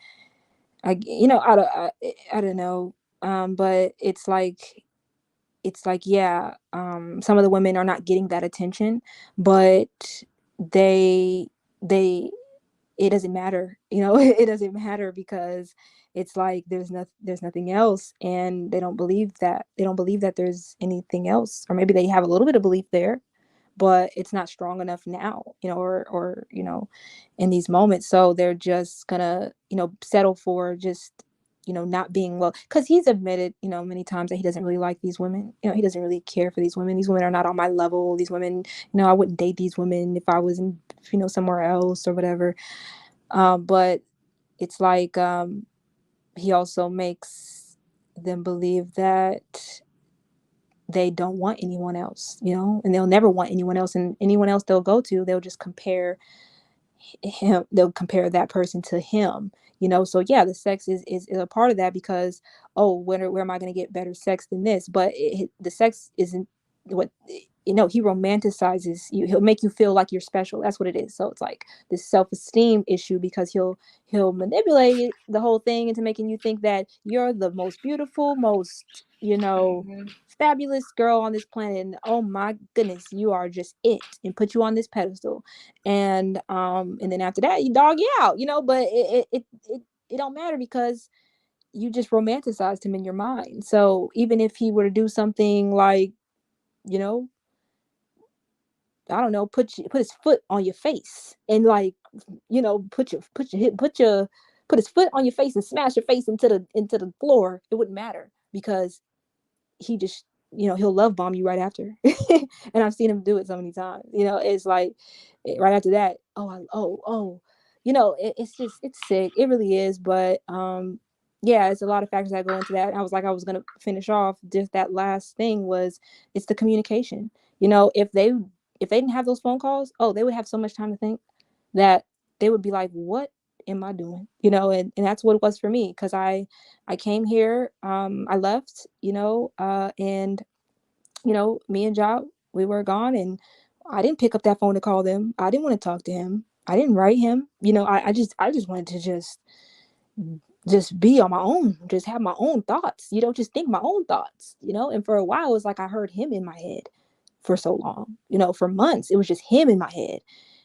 I don't know. But it's like, yeah, some of the women are not getting that attention, but they it doesn't matter, it doesn't matter, because it's like there's nothing else, and they don't believe that there's anything else, or maybe they have a little bit of belief there, but it's not strong enough now, or in these moments. So they're just gonna, settle for just, not being well, because he's admitted, many times, that he doesn't really like these women. He doesn't really care for these women. These women are not on my level. These women, I wouldn't date these women if I was in, somewhere else or whatever. But it's like, he also makes them believe that they don't want anyone else, and they'll never want anyone else, and anyone else they'll go to, they'll just compare they'll compare that person to him. So yeah, the sex is a part of that, because, oh, where am I going to get better sex than this? But the sex isn't what, he romanticizes you. He'll make you feel like you're special. That's what it is. So it's like this self-esteem issue, because he'll manipulate the whole thing into making you think that you're the most beautiful, most, Mhm. fabulous girl on this planet, and oh my goodness, you are just it, and put you on this pedestal. And then after that, you dog you out, but it don't matter, because you just romanticized him in your mind. So even if he were to do something like, you know I don't know, put his foot on your face and like, put his foot on your face and smash your face into the floor, it wouldn't matter because he just, he'll love bomb you right after. And I've seen him do it so many times. It's like right after that, it's just, it's sick. It really is. But yeah, it's a lot of factors that go into that. I was gonna finish off just that last thing was it's the communication. If they didn't have those phone calls, they would have so much time to think that they would be like, what am I doing? And that's what it was for me, because I came here, I left, and me and Ja, we were gone, and I didn't pick up that phone to call them. I didn't want to talk to him. I didn't write him. I just wanted to just be on my own, just have my own thoughts, just think my own thoughts, and for a while it was like I heard him in my head for so long, for months it was just him in my head,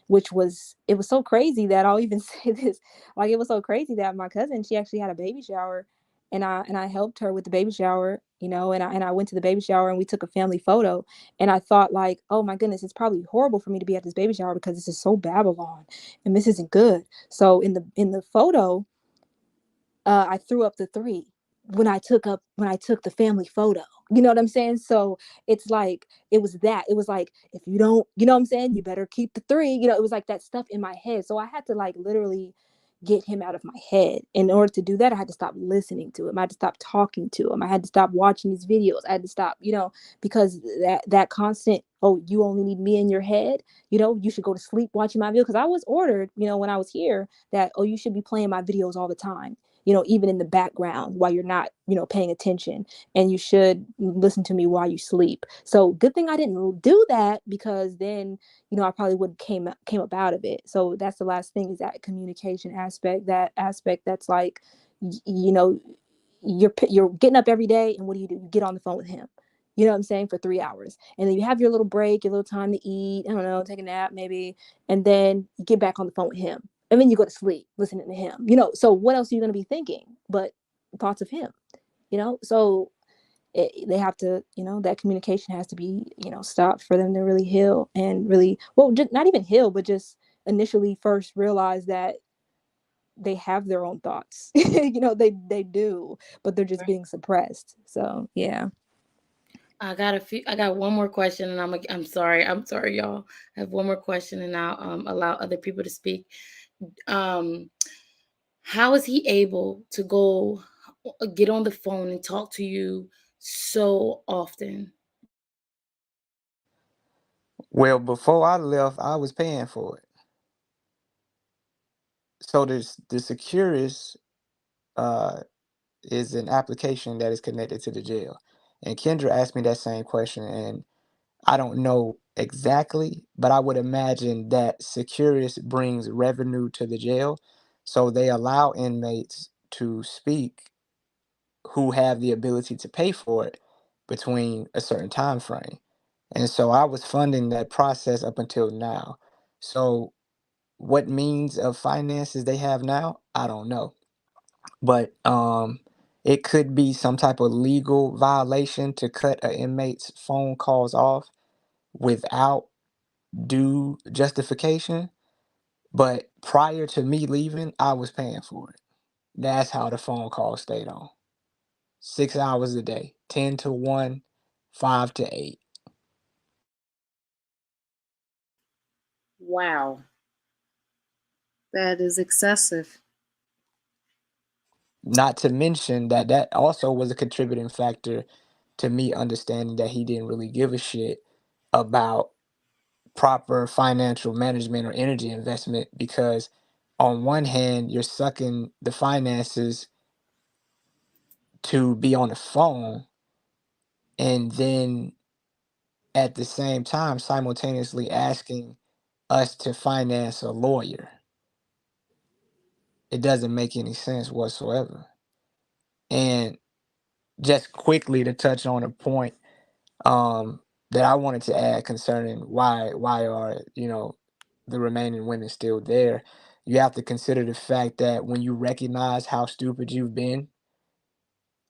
it was so crazy that I'll even say this, like it was so crazy that my cousin, she actually had a baby shower, and I helped her with the baby shower, and I went to the baby shower and we took a family photo, and I thought like, oh my goodness, it's probably horrible for me to be at this baby shower because this is so Babylon and this isn't good. So in the photo, I threw up the three when I took the family photo. You know what I'm saying? So it's like it was like, if you don't, you know what I'm saying, you better keep the three. It was like that stuff in my head. So I had to like literally get him out of my head. In order to do that, I had to stop listening to him. I had to stop talking to him. I had to stop watching his videos. I had to stop, because that constant, oh, you only need me in your head. You should go to sleep watching my video. Because I was ordered, when I was here, that, oh, you should be playing my videos all the time, even in the background while you're not, paying attention, and you should listen to me while you sleep. So good thing I didn't do that, because then, I probably would came up out of it. So that's the last thing, is that communication aspect, that's like, you're getting up every day, and what do? You get on the phone with him. You know what I'm saying? For 3 hours. And then you have your little break, your little time to eat, I don't know, take a nap maybe. And then you get back on the phone with him. And then you go to sleep listening to him. So what else are you going to be thinking but thoughts of him? So they have to, that communication has to be, stopped for them to really heal, and really, well, just not even heal, but just initially first realize that they have their own thoughts. They do, but they're just being suppressed. So yeah. I got one more question, and I'm sorry, y'all. I have one more question, and I'll allow other people to speak. How is he able to go get on the phone and talk to you so often? Well, before I left, I was paying for it. So the Securus uh, is an application that is connected to the jail. And Kendra asked me that same question, and I don't know exactly, but I would imagine that Securus brings revenue to the jail. So they allow inmates to speak who have the ability to pay for it between a certain time frame. And so I was funding that process up until now. So what means of finances they have now, I don't know. But it could be some type of legal violation to cut an inmate's phone calls off without due justification. But prior to me leaving, I was paying for it. That's how the phone call stayed on. 6 hours a day, 10 to 1, 5 to 8. Wow, that is excessive. Not to mention that that also was a contributing factor to me understanding that he didn't really give a shit about proper financial management or energy investment, because on one hand you're sucking the finances to be on the phone, and then at the same time simultaneously asking us to finance a lawyer. It doesn't make any sense whatsoever. And just quickly to touch on a point um that I wanted to add concerning why are, the remaining women still there. You have to consider the fact that when you recognize how stupid you've been,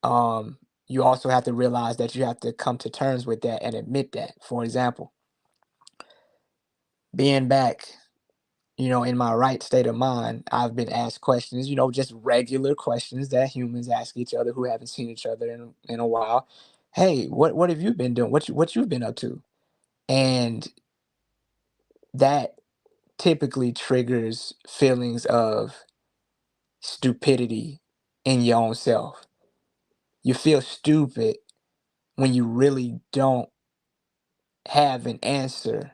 um you also have to realize that you have to come to terms with that and admit that. For example, being back, in my right state of mind, I've been asked questions, just regular questions that humans ask each other who haven't seen each other in a while. Hey, what have you been doing? What you've been up to? And that typically triggers feelings of stupidity in your own self. You feel stupid when you really don't have an answer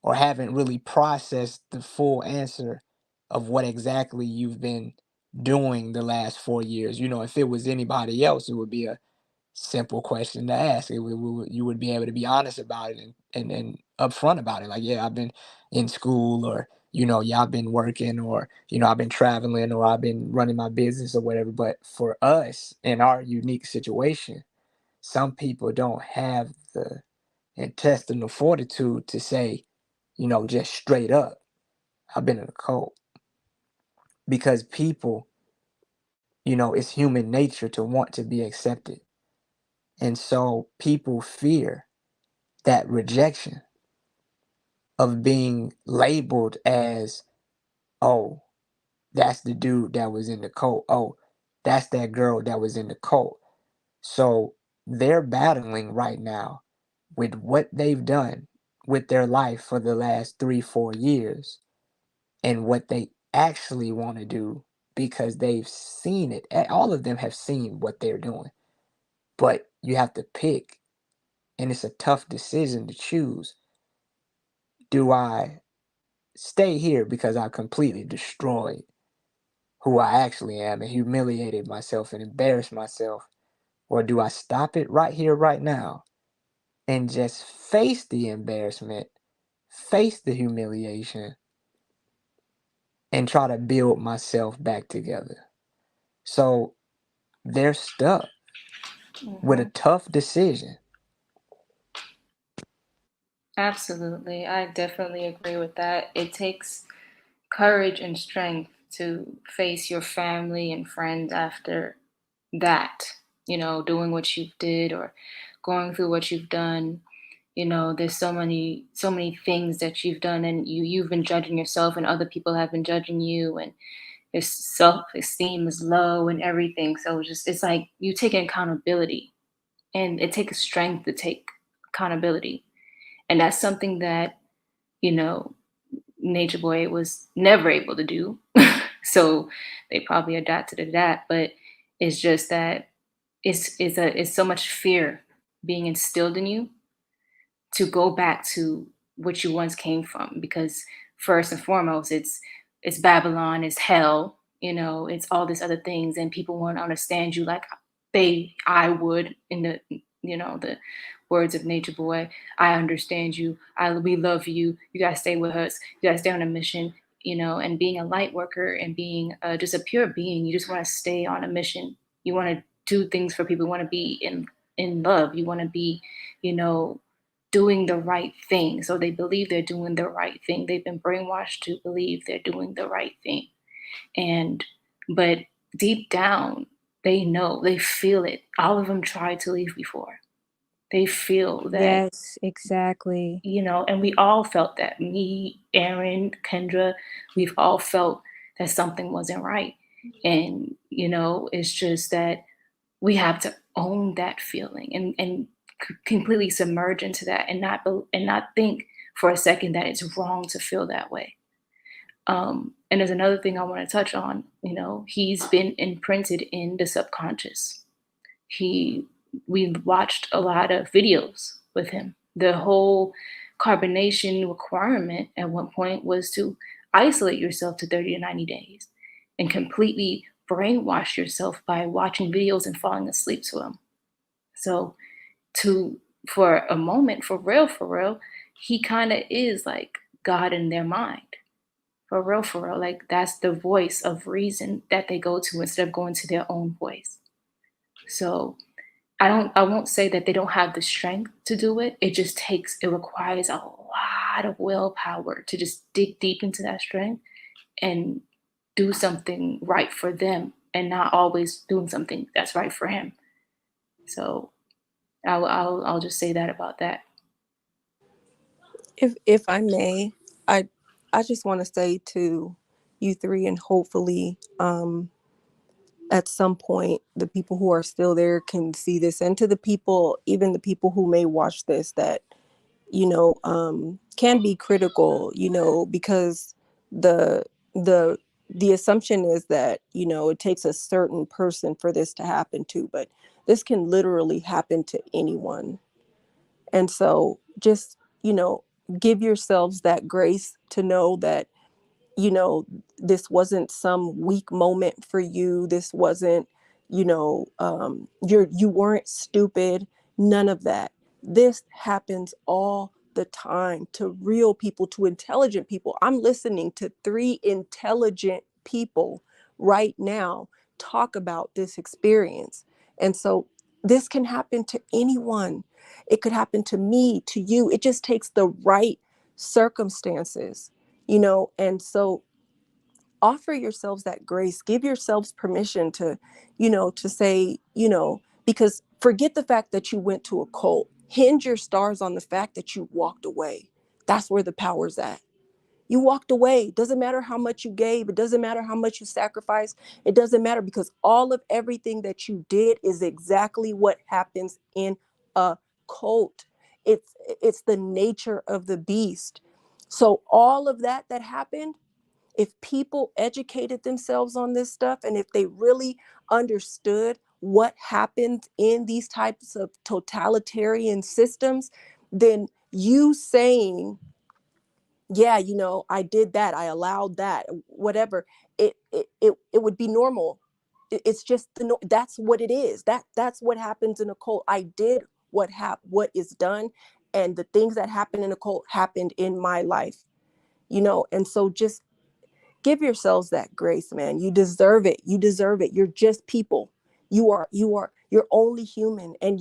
or haven't really processed the full answer of what exactly you've been doing the last 4 years. If it was anybody else, it would be a simple question to ask. You would be able to be honest about it and upfront about it. Like, yeah, I've been in school, or, yeah, I've been working, or, I've been traveling, or I've been running my business or whatever. But for us in our unique situation, some people don't have the intestinal fortitude to say, just straight up, I've been in a cult. Because people, it's human nature to want to be accepted. And so people fear that rejection of being labeled as, oh, that's the dude that was in the cult. Oh, that's that girl that was in the cult. So they're battling right now with what they've done with their life for the last 3-4 years and what they actually want to do, because they've seen it. All of them have seen what they're doing, but you have to pick, and it's a tough decision to choose. Do I stay here because I completely destroyed who I actually am and humiliated myself and embarrassed myself? Or do I stop it right here, right now, and just face the embarrassment, face the humiliation, and try to build myself back together? So they're stuck with a tough decision. Absolutely. I definitely agree with that. It takes courage and strength to face your family and friends after that, doing what you did or going through what you've done. There's so many things that you've done, and you've been judging yourself and other people have been judging you, and your self-esteem is low and everything. So it's like you take accountability, and it takes strength to take accountability. And that's something that, you know, Nature Boy was never able to do. So they probably adapted to that. But it's just that it's so much fear being instilled in you to go back to what you once came from, because first and foremost it's Babylon, it's hell, it's all these other things, and people won't understand you like I would, in the words of Nature Boy. I understand you, we love you, you gotta stay with us, you gotta stay on a mission. And being a light worker and being just a pure being, you just want to stay on a mission. You want to do things for people, you want to be in love, you want to be, you know doing the right thing. So they believe they're doing the right thing. They've been brainwashed to believe they're doing the right thing. And, but deep down, they know, they feel it. All of them tried to leave before. They feel that, Yes, exactly. and we all felt that. Me, Aaron, Kendra, we've all felt that something wasn't right. And, it's just that we have to own that feeling and completely submerge into that, and not think for a second that it's wrong to feel that way. And there's another thing I want to touch on. He's been imprinted in the subconscious. We watched a lot of videos with him. The whole carbonation requirement at one point was to isolate yourself to 30 to 90 days and completely brainwash yourself by watching videos and falling asleep to them. So to for a moment, for real, he kind of is like God in their mind. For real. Like that's the voice of reason that they go to instead of going to their own voice. So I won't say that they don't have the strength to do it. It requires a lot of willpower to just dig deep into that strength and do something right for them, and not always doing something that's right for him. So I'll just say that about that. If I may, I I just want to say to you three, and hopefully at some point the people who are still there can see this, and to the people, even the people who may watch this, that can be critical, because the the the assumption is that it takes a certain person for this to happen to, but this can literally happen to anyone. And so just give yourselves that grace to know that you know this wasn't some weak moment for you. This wasn't you weren't stupid. None of that. This happens all the time to real people, to intelligent people. I'm listening to three intelligent people right now talk about this experience. And so this can happen to anyone. It could happen to me, to you. It just takes the right circumstances. And so offer yourselves that grace, give yourselves permission to to say, because forget the fact that you went to a cult, hinge your stars on the fact that you walked away. That's where the power's at. You walked away. Doesn't matter how much you gave, it doesn't matter how much you sacrificed, it doesn't matter, because all of everything that you did is exactly what happens in a cult. It's the nature of the beast. So all of that happened, if people educated themselves on this stuff, and if they really understood what happened in these types of totalitarian systems, then you saying, yeah, I did that, I allowed that, whatever, it would be normal. It's just that's what it is. That's what happens in a cult. I did what is done, and the things that happen in a cult happened in my life. And so just give yourselves that grace, man. You deserve it. You deserve it. You're just people. You're only human, and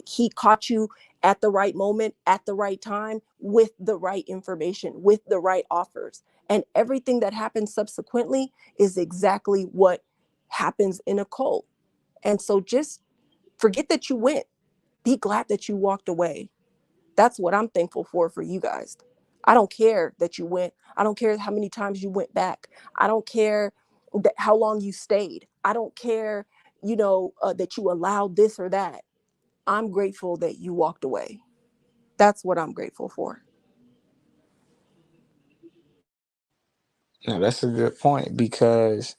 he caught you at the right moment, at the right time, with the right information, with the right offers. And everything that happens subsequently is exactly what happens in a cult. And so just forget that you went. Be glad that you walked away. That's what I'm thankful for you guys. I don't care that you went. I don't care how many times you went back. I don't care how long you stayed. I don't care, that you allowed this or that. I'm grateful that you walked away. That's what I'm grateful for. Now, that's a good point, because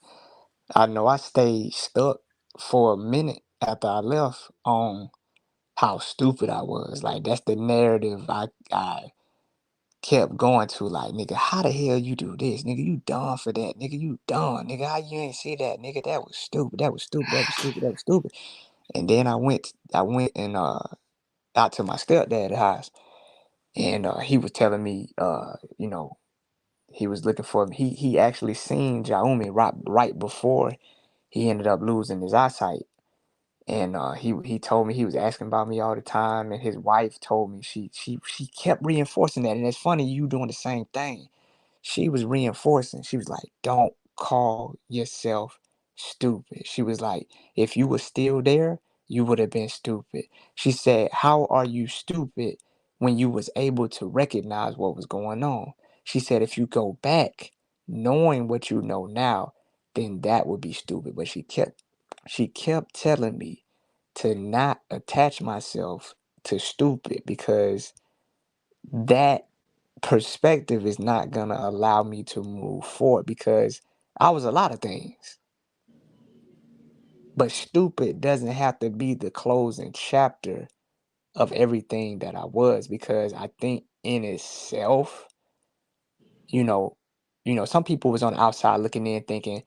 I know I stayed stuck for a minute after I left on how stupid I was. Like, that's the narrative I kept going to. Like, nigga, how the hell you do this? Nigga, you dumb for that. Nigga, you dumb. Nigga, how you ain't see that? Nigga, that was stupid. That was stupid. That was stupid. That was stupid. And then I went and out to my stepdad's house, and he was telling me, he was looking for me. He actually seen Jaumi right before he ended up losing his eyesight. And he told me he was asking about me all the time, and his wife told me she kept reinforcing that. And it's funny, you doing the same thing. She was reinforcing. She was like, "Don't call yourself stupid." She was like, "If you were still there, you would have been stupid." She said, "How are you stupid when you was able to recognize what was going on?" She said, "If you go back knowing what you know now, then that would be stupid." But she kept telling me to not attach myself to stupid, because that perspective is not going to allow me to move forward, because I was a lot of things. But stupid doesn't have to be the closing chapter of everything that I was, because I think in itself, you know, some people was on the outside looking in thinking,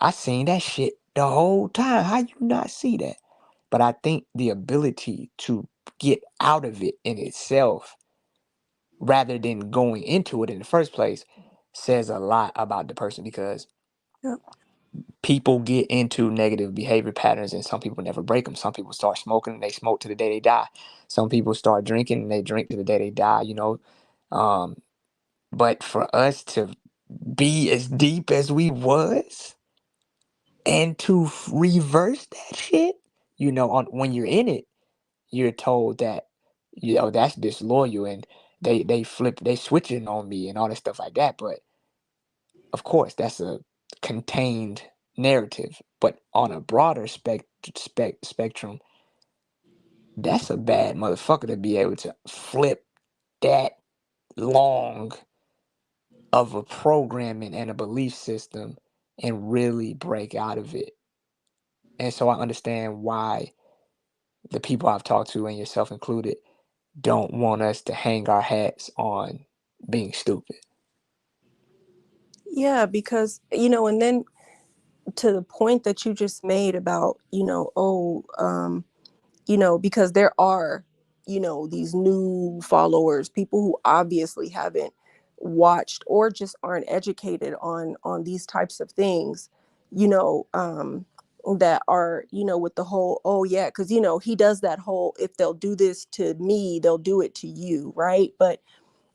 I seen that shit the whole time. How you not see that? But I think the ability to get out of it in itself, rather than going into it in the first place, says a lot about the person, because Yep. people get into negative behavior patterns and some people never break them. Some people start smoking and they smoke to the day they die. Some people start drinking and they drink to the day they die. But for us to be as deep as we was, and to reverse that shit, when you're in it, you're told that, that's disloyal, and they switching on me and all that stuff like that. But of course, that's a contained narrative. But on a broader spectrum, that's a bad motherfucker to be able to flip that long of a programming and a belief system and really break out of it. And so I understand why the people I've talked to, and yourself included, don't want us to hang our hats on being stupid. Yeah, because, and then to the point that you just made about, because there are, these new followers, people who obviously haven't watched or just aren't educated on these types of things, that are, with the whole, oh yeah, because, he does that whole, if they'll do this to me, they'll do it to you, right? But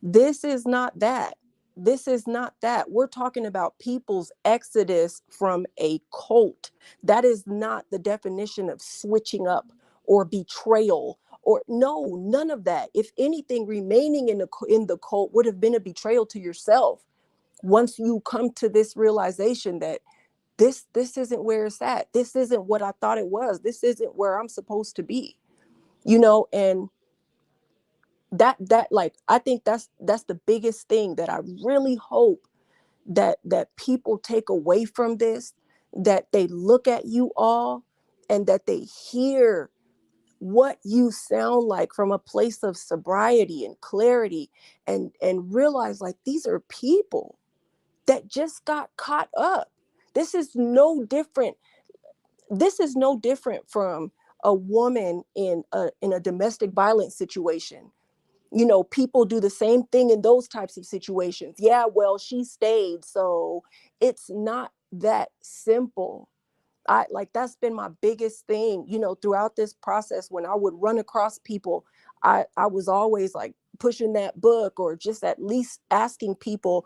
this is not that. This is not that. We're talking about people's exodus from a cult. That is not the definition of switching up or betrayal, or no, none of that. If anything, remaining in the cult would have been a betrayal to yourself. Once you come to this realization that this isn't where it's at. This isn't what I thought it was. This isn't where I'm supposed to be. And that like, I think that's the biggest thing that I really hope that people take away from this, that they look at you all and that they hear what you sound like from a place of sobriety and clarity, and realize, like, these are people that just got caught up. This is no different. This is no different from a woman in a domestic violence situation. People do the same thing in those types of situations. Yeah, well, she stayed, so it's not that simple. I like, that's been my biggest thing, throughout this process. When I would run across people, I was always like pushing that book, or just at least asking people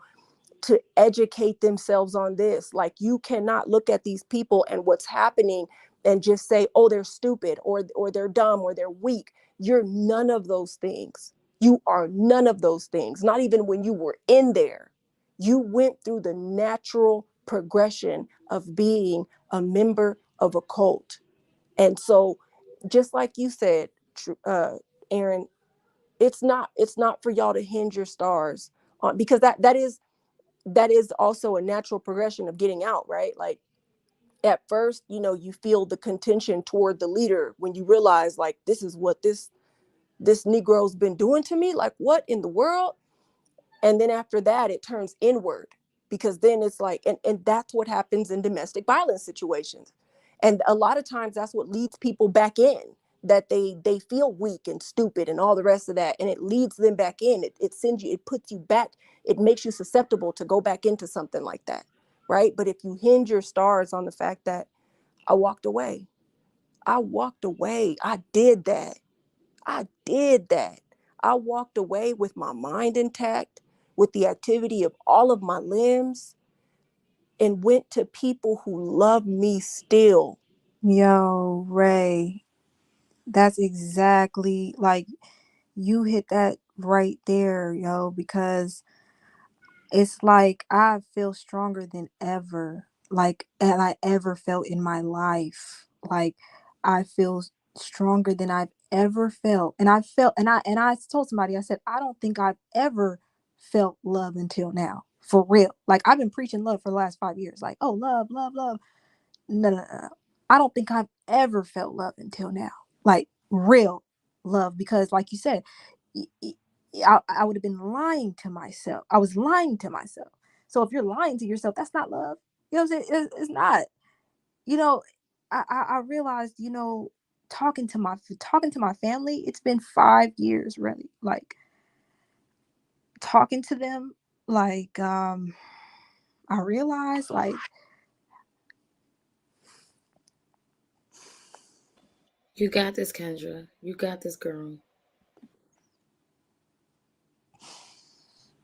to educate themselves on this. Like, you cannot look at these people and what's happening and just say, oh, they're stupid, or they're dumb, or they're weak. You're none of those things. You are none of those things. Not even when you were in there. You went through the natural progression of being a member of a cult. And so, just like you said, Aaron, it's not for y'all to hinge your stars on, because that is also a natural progression of getting out, right? Like, at first, you feel the contention toward the leader when you realize, like, this is what this Negro's been doing to me. Like, what in the world? And then after that, it turns inward, because then it's like, and that's what happens in domestic violence situations. And a lot of times that's what leads people back in, that they feel weak and stupid and all the rest of that. And it leads them back in. It sends you, it puts you back. It makes you susceptible to go back into something like that. Right. But if you hinge your stars on the fact that I walked away, I did that. I did that. I walked away with my mind intact, with the activity of all of my limbs, and went to people who love me still. Yo, Ray, that's exactly like, you hit that right there, yo, because it's like I feel stronger than ever, like, and I ever felt in my life. Like, I feel stronger than I've ever felt. And I told somebody, I said, I don't think I've ever felt love until now. For real. Like, I've been preaching love for the last 5 years. Like, oh, love, love, love. No, no, no, no. I don't think I've ever felt love until now. Like, real love. Because like you said, I would have been lying to myself. I was lying to myself. So if you're lying to yourself, that's not love. You know what I'm saying? It's not. You know, I realized, talking to my family, it's been 5 years really. Like, talking to them, like, I realized, like, You got this, Kendra. You got this, girl.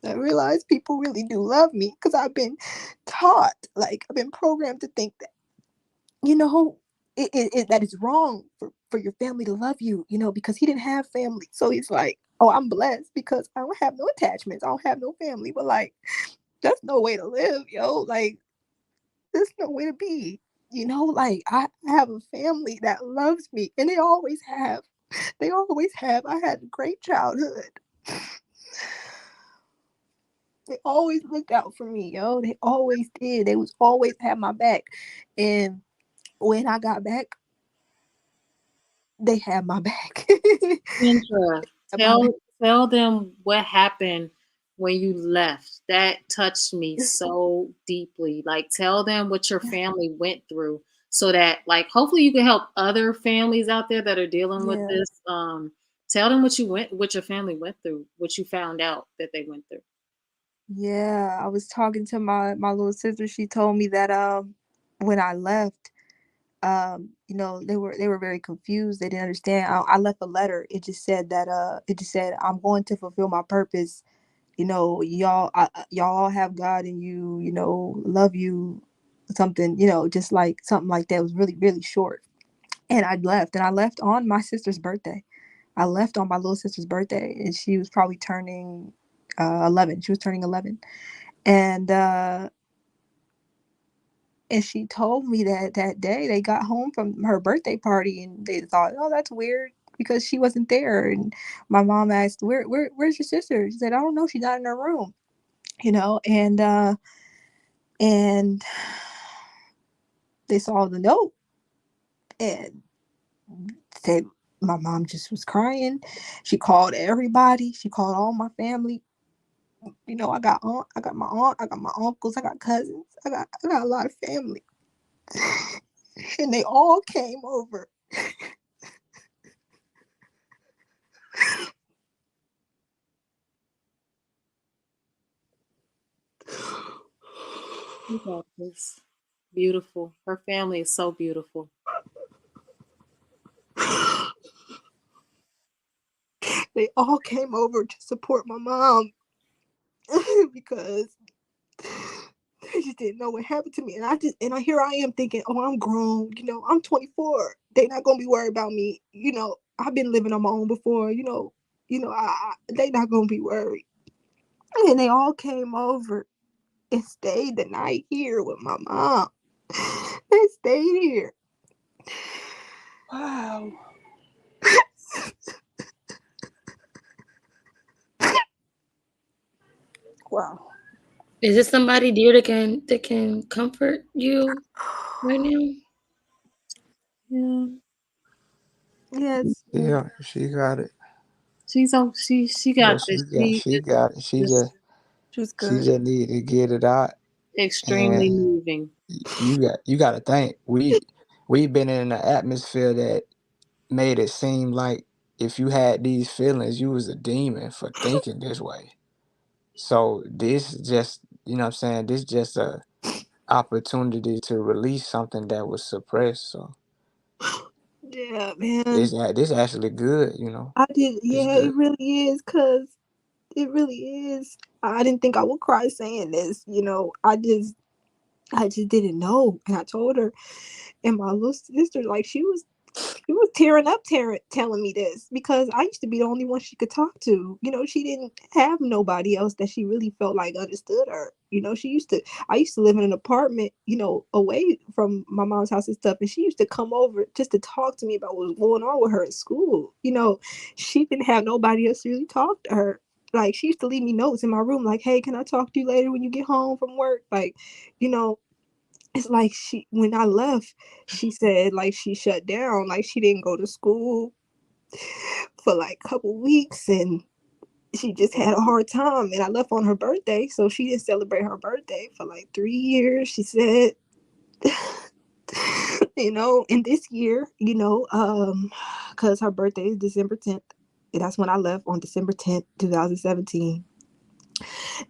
I realized people really do love me, because I've been taught, like, I've been programmed to think that, you know, that it's wrong for your family to love you, because he didn't have family. So he's like, oh, I'm blessed because I don't have no attachments. I don't have no family. But like, that's no way to live, yo. Like, there's no way to be. You know, like I have a family that loves me, and they always have. They always have. I had a great childhood. They always looked out for me, yo. They always did. They was always had my back. And when I got back, they had my back. Kendra, Had my back. tell them what happened when you left. That touched me so deeply. Like, tell them what your family went through, so that, like, hopefully you can help other families out there that are dealing with Yeah. this. Tell them what your family went through, what you found out that they went through. Yeah. I was talking to my little sister. She told me that when I left, you know, they were very confused. They didn't understand. I left a letter. It just said that I'm going to fulfill my purpose. You know, y'all all have God in you, you know, love you, something, you know, just like something like that. It was really, really short. And I left on my sister's birthday. I left on my little sister's birthday, and she was probably turning 11. She was turning 11. And she told me that that day they got home from her birthday party, and they thought, oh, that's weird because she wasn't there. And my mom asked, where's your sister? She said, I don't know. She's not in her room, you know. And they saw the note, and said, my mom just was crying. She called everybody. She called all my family. You know, I got my aunt, I got my uncles, I got cousins, I got a lot of family. And they all came over. You got this. Beautiful. Her family is so beautiful. They all came over to support my mom because they just didn't know what happened to me. Here I am thinking, oh, I'm grown, you know, I'm 24. They not gonna be worried about me. You know, I've been living on my own before, they not gonna be worried. And they all came over and stayed the night here with my mom. They stayed here. Wow. Wow. Is there somebody dear that can comfort you right now? Yeah. Yes. Yeah, she got it. She Yeah, got this. She she got it. is She was She good. just need to get it out. extremely And moving. you got to think we've been in an atmosphere that made it seem like if you had these feelings, you was a demon for thinking this way. So this just, you know what I'm saying, this just a opportunity to release something that was suppressed. So Yeah, man. this actually good, you know. I did. It's Yeah, good. it really is. Cause it really is. I didn't think I would cry saying this. You know, I just didn't know. And I told her, and my little sister, like she was tearing up, telling me this because I used to be the only one she could talk to. You know, she didn't have nobody else that she really felt like understood her. You know, I used to live in an apartment, you know, away from my mom's house and stuff. And she used to come over just to talk to me about what was going on with her at school. You know, she didn't have nobody else to really talk to her. Like, she used to leave me notes in my room, like, hey, can I talk to you later when you get home from work? Like, you know, it's like when I left, she said like she shut down, like she didn't go to school for like a couple weeks, and she just had a hard time. And I left on her birthday, so she didn't celebrate her birthday for like 3 years. She said, you know, in this year, you know, because her birthday is December 10th. And that's when I left, on December 10th, 2017.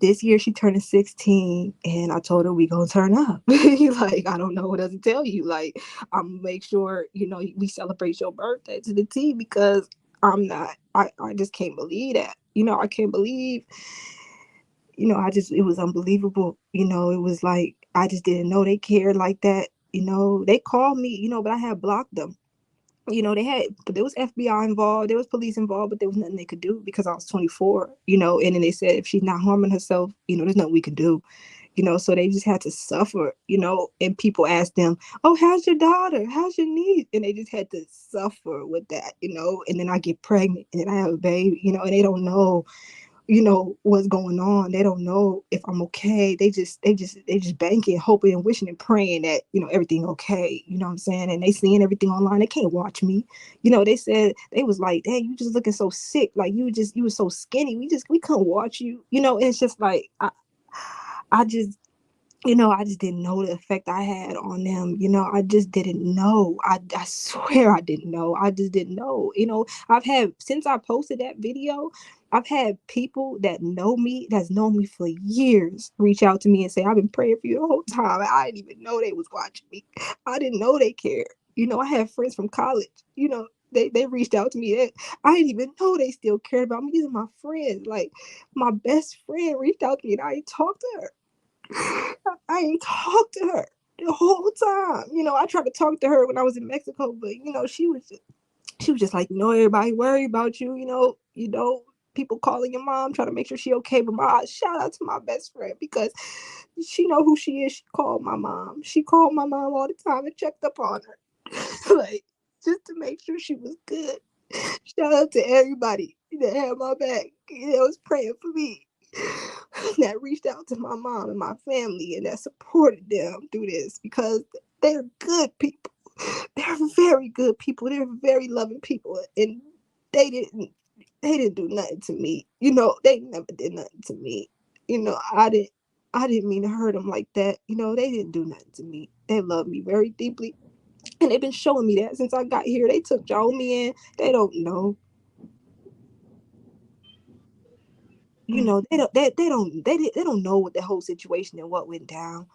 This year she turning 16, and I told her we gonna turn up. Like, I don't know what else to tell you. Like, I'm gonna make sure, you know, we celebrate your birthday to the T, because I just can't believe that. You know, I can't believe, you know, it was unbelievable. You know, it was like, I just didn't know they cared like that. You know, they called me, you know, but I had blocked them. but there was FBI involved, there was police involved, but there was nothing they could do because I was 24, and then they said if she's not harming herself, there's nothing we can do. So they just had to suffer, and people asked them, oh, how's your daughter? How's your niece? And they just had to suffer with that, and then I get pregnant and then I have a baby, and they don't know, what's going on. They don't know if I'm okay. They just banking, hoping and wishing and praying that, everything okay. You know what I'm saying? And they seeing everything online. They can't watch me. They said, they was like, hey, you just looking so sick. Like you were so skinny. We couldn't watch you. And it's just like, I just didn't know the effect I had on them. I just didn't know. I swear I didn't know. I just didn't know. Since I posted that video, I've had people that's known me for years, reach out to me and say, I've been praying for you the whole time. I didn't even know they was watching me. I didn't know they cared. I have friends from college, they reached out to me. I didn't even know they still cared about me. These are my friends. Like, my best friend reached out to me and I ain't talked to her. I ain't talked to her the whole time. I tried to talk to her when I was in Mexico, but she was just like, everybody worry about you. People calling your mom trying to make sure she okay. But shout out to my best friend because she know who she is. She called my mom. She called my mom all the time and checked up on her, like, just to make sure she was good. Shout out to everybody that had my back, that was praying for me, that reached out to my mom and my family and that supported them through this, because they're good people. They're very good people. They're very loving people, and they didn't do nothing to me. They never did nothing to me. I didn't mean to hurt them like that. They didn't do nothing to me. They love me very deeply, and they've been showing me that since I got here. They took me in. They don't know. They don't know what the whole situation and what went down.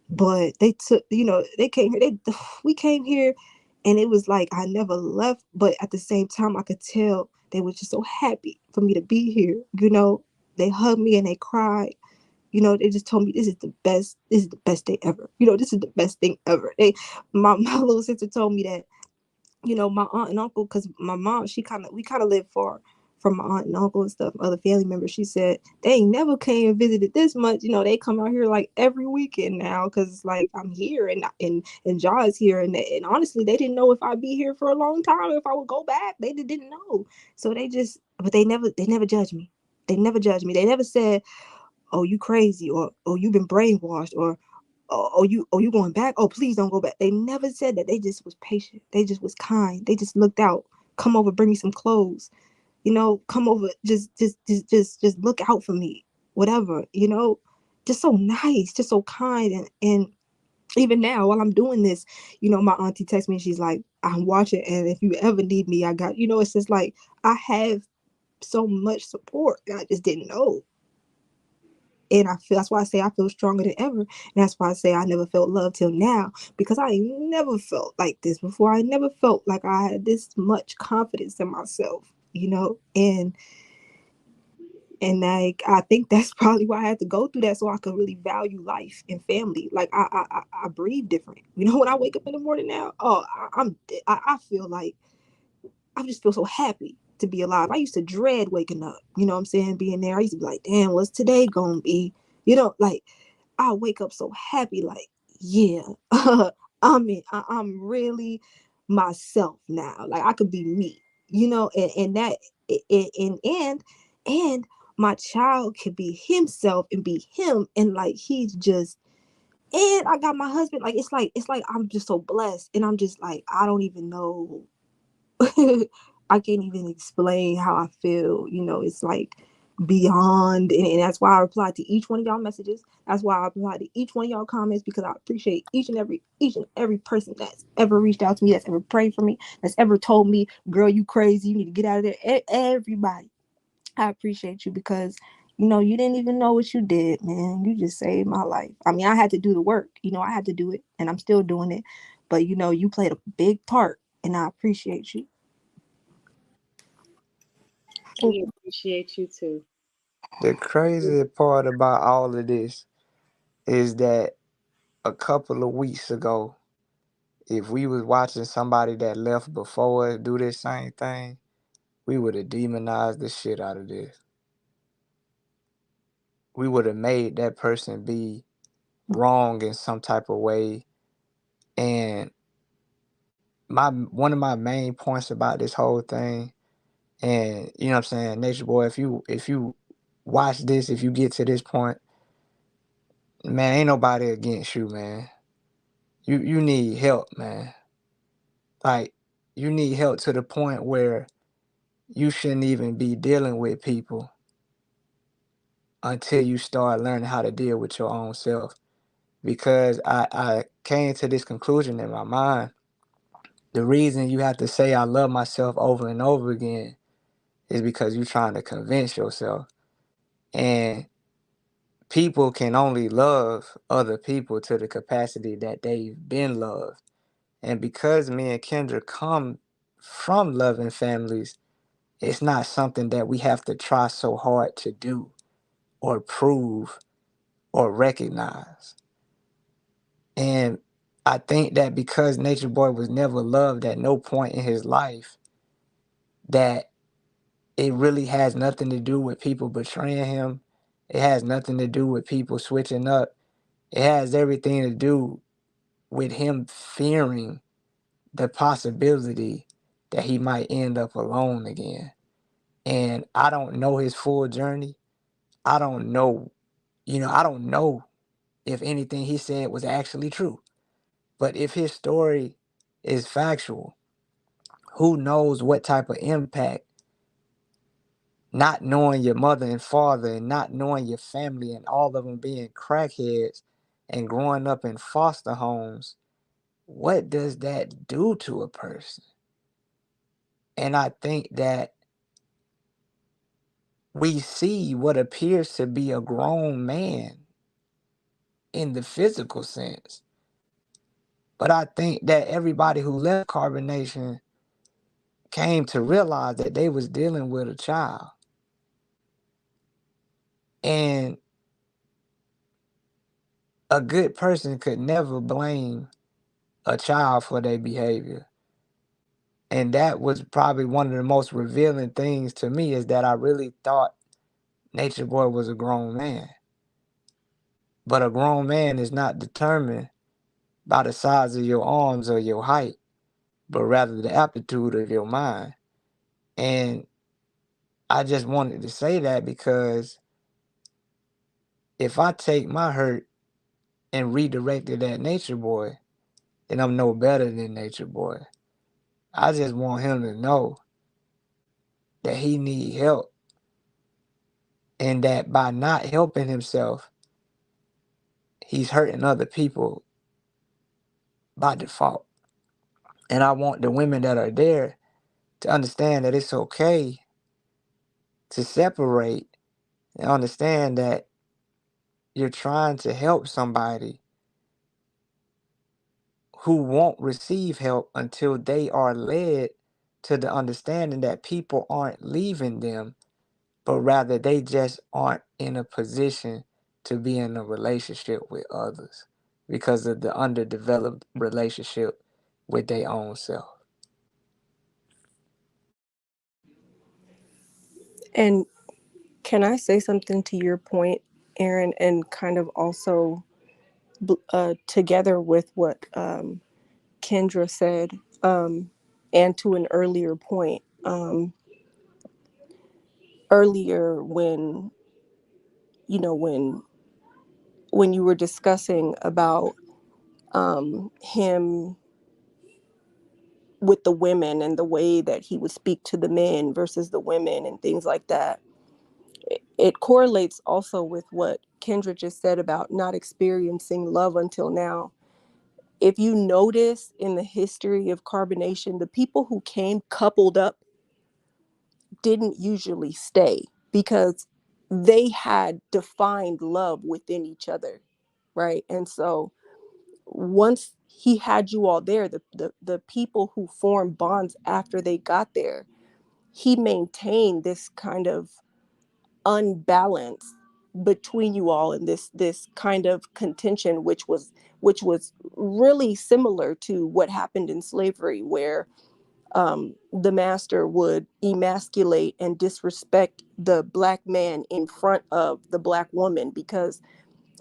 But they took, they came here. We came here, and it was like I never left. But at the same time, I could tell they were just so happy for me to be here. They hugged me and they cried. They just told me this is the best. This is the best day ever. This is the best thing ever. My little sister told me that, my aunt and uncle, because my mom, we kind of lived far from my aunt and uncle and stuff, other family members. She said they ain't never came and visited this much. They come out here like every weekend now, because like I'm here and Jaw is here, and honestly, they didn't know if I'd be here for a long time, if I would go back. They didn't know, so but they never judged me. They never judged me. They never said, "Oh, you crazy," or "Oh, you've been brainwashed," or you going back? Oh, please don't go back. They never said that. They just was patient. They just was kind. They just looked out. Come over, bring me some clothes. Come over, just look out for me. Whatever, just so nice, just so kind. And even now, while I'm doing this, my auntie texts me and she's like, I'm watching, and if you ever need me, I got, it's just like I have so much support that I just didn't know. And that's why I say I feel stronger than ever. And that's why I say I never felt love till now, because I never felt like this before. I never felt like I had this much confidence in myself, and like I think that's probably why I had to go through that, so I could really value life and family. Like I breathe different. When I wake up in the morning now, I feel like I just feel so happy to be alive. I used to dread waking up, what I'm saying, being there. I used to be like, damn, what's today gonna be? Like I wake up so happy, like, yeah, I'm really myself now. Like I could be me, and that, and my child can be himself and be him, and like he's just, and I got my husband. Like it's like I'm just so blessed, and I'm just like I don't even know. I can't even explain how I feel. It's like beyond, and that's why I reply to each one of y'all messages. That's why I reply to each one of y'all comments, because I appreciate each and every person that's ever reached out to me, that's ever prayed for me, that's ever told me, girl, you crazy, you need to get out of there. Everybody, I appreciate you, because you didn't even know what you did, man. You just saved my life. I mean, I had to do the work. I had to do it, and I'm still doing it. But you played a big part, and I appreciate you. We appreciate you too. The crazy part about all of this is that a couple of weeks ago, if we was watching somebody that left before us do this same thing, we would have demonized the shit out of this. We would have made that person be wrong in some type of way. And one of my main points about this whole thing, and you know what I'm saying, Nature Boy, if you watch this, if you get to this point, man, ain't nobody against you, man. You need help, man. Like, you need help to the point where you shouldn't even be dealing with people until you start learning how to deal with your own self. Because I came to this conclusion in my mind. The reason you have to say I love myself over and over again is because you're trying to convince yourself. And people can only love other people to the capacity that they've been loved. And because me and Kendra come from loving families, it's not something that we have to try so hard to do or prove or recognize. And I think that because Nature Boy was never loved at no point in his life, that it really has nothing to do with people betraying him. It has nothing to do with people switching up. It has everything to do with him fearing the possibility that he might end up alone again. And I don't know his full journey. I don't know, I don't know if anything he said was actually true. But if his story is factual, who knows what type of impact not knowing your mother and father and not knowing your family and all of them being crackheads and growing up in foster homes, what does that do to a person? And I think that we see what appears to be a grown man in the physical sense. But I think that everybody who left Carbonation came to realize that they was dealing with a child. And a good person could never blame a child for their behavior. And that was probably one of the most revealing things to me, is that I really thought Nature Boy was a grown man. But a grown man is not determined by the size of your arms or your height, but rather the aptitude of your mind. And I just wanted to say that because if I take my hurt and redirect it at Nature Boy, then I'm no better than Nature Boy. I just want him to know that he need help, and that by not helping himself, he's hurting other people by default. And I want the women that are there to understand that it's okay to separate and understand that you're trying to help somebody who won't receive help until they are led to the understanding that people aren't leaving them, but rather they just aren't in a position to be in a relationship with others because of the underdeveloped relationship with their own self. And can I say something to your point, Aaron, and kind of also together with what Kendra said, and to an earlier point, earlier when when you were discussing about him with the women and the way that he would speak to the men versus the women and things like that. It correlates also with what Kendra just said about not experiencing love until now. If you notice in the history of carbonation, the people who came coupled up didn't usually stay because they had defined love within each other, right? And so once he had you all there, the people who formed bonds after they got there, he maintained this kind of unbalance between you all in this kind of contention, which was really similar to what happened in slavery, where the master would emasculate and disrespect the black man in front of the black woman, because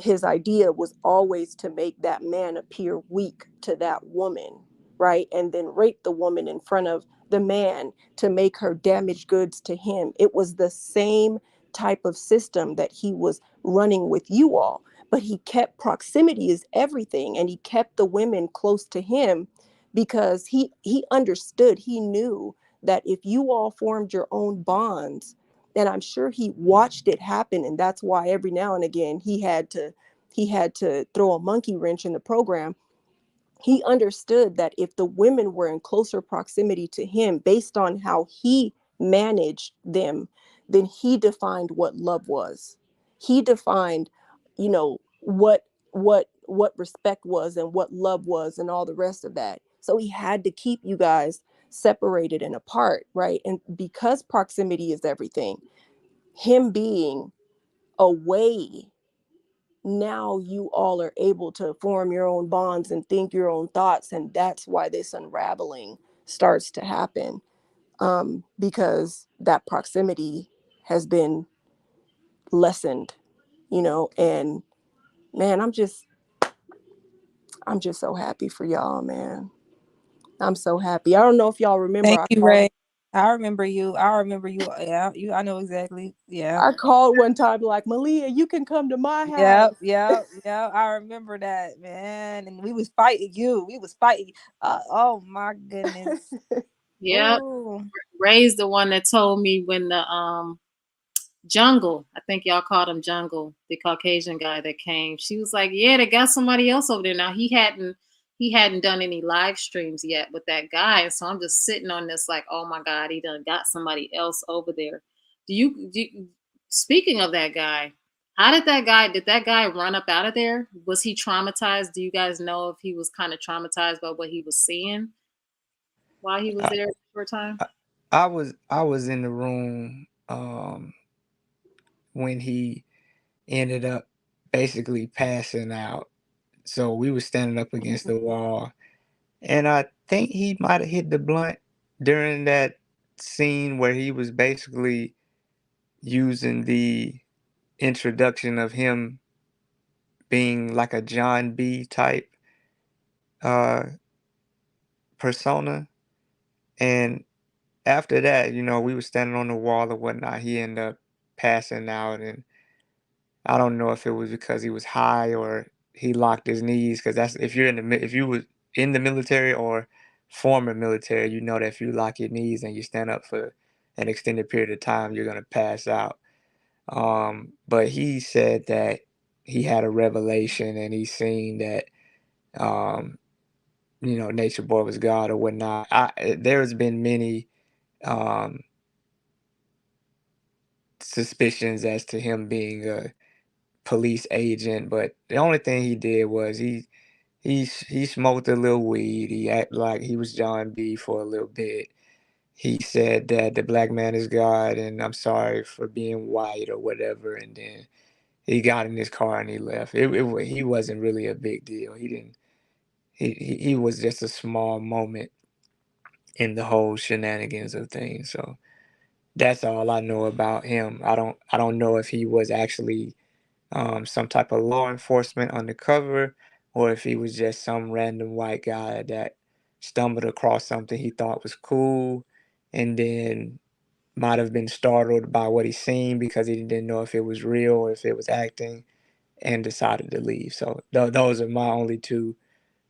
his idea was always to make that man appear weak to that woman, right? And then rape the woman in front of the man to make her damaged goods to him. It was the same type of system that he was running with you all, but he kept proximity is everything, and he kept the women close to him because he understood, he knew that if you all formed your own bonds, and I'm sure he watched it happen, and that's why every now and again he had to throw a monkey wrench in the program. He understood that if the women were in closer proximity to him based on how he managed them, then he defined what love was. He defined, you know, what respect was and what love was and all the rest of that. So he had to keep you guys separated and apart, right? And because proximity is everything, him being away, now you all are able to form your own bonds and think your own thoughts, and that's why this unraveling starts to happen, because that proximity has been lessened, you know. And man, I'm just so happy for y'all, man. I'm so happy. I don't know if y'all remember, Thank you, Ray. I remember you. Yeah, I know exactly. Yeah. I called one time like, Malia, you can come to my house. Yep. I remember that, man. And we was fighting you. Oh my goodness. Yep. Ooh. Ray's the one that told me when the Jungle, I think y'all called him Jungle, the Caucasian guy that came. She was like, "Yeah, they got somebody else over there." Now he hadn't done any live streams yet with that guy, and so I'm just sitting on this like, "Oh my God, he done got somebody else over there." Speaking of that guy, how did that guy run up out of there? Was he traumatized? Do you guys know if he was kind of traumatized by what he was seeing while he was I, there for a time? I was in the room when he ended up basically passing out. So we were standing up against the wall, and I think he might have hit the blunt during that scene where he was basically using the introduction of him being like a John B type uh persona. And after that, we were standing on the wall or whatnot. He ended up passing out, and I don't know if it was because he was high or he locked his knees. Because that's if you was in the military or former military, you know that if you lock your knees and you stand up for an extended period of time, you're gonna pass out. But he said that he had a revelation and he seen that um, Nature Boy was God or whatnot. There's been many um, suspicions as to him being a police agent, but the only thing he did was he smoked a little weed. He acted like he was John B for a little bit. He said that the black man is God and I'm sorry for being white or whatever, and then he got in his car and he left. He wasn't really a big deal. He didn't. He was just a small moment in the whole shenanigans of things. So that's all I know about him. I don't know if he was actually some type of law enforcement undercover, or if he was just some random white guy that stumbled across something he thought was cool, and then might have been startled by what he seen because he didn't know if it was real or if it was acting, and decided to leave. So those are my only two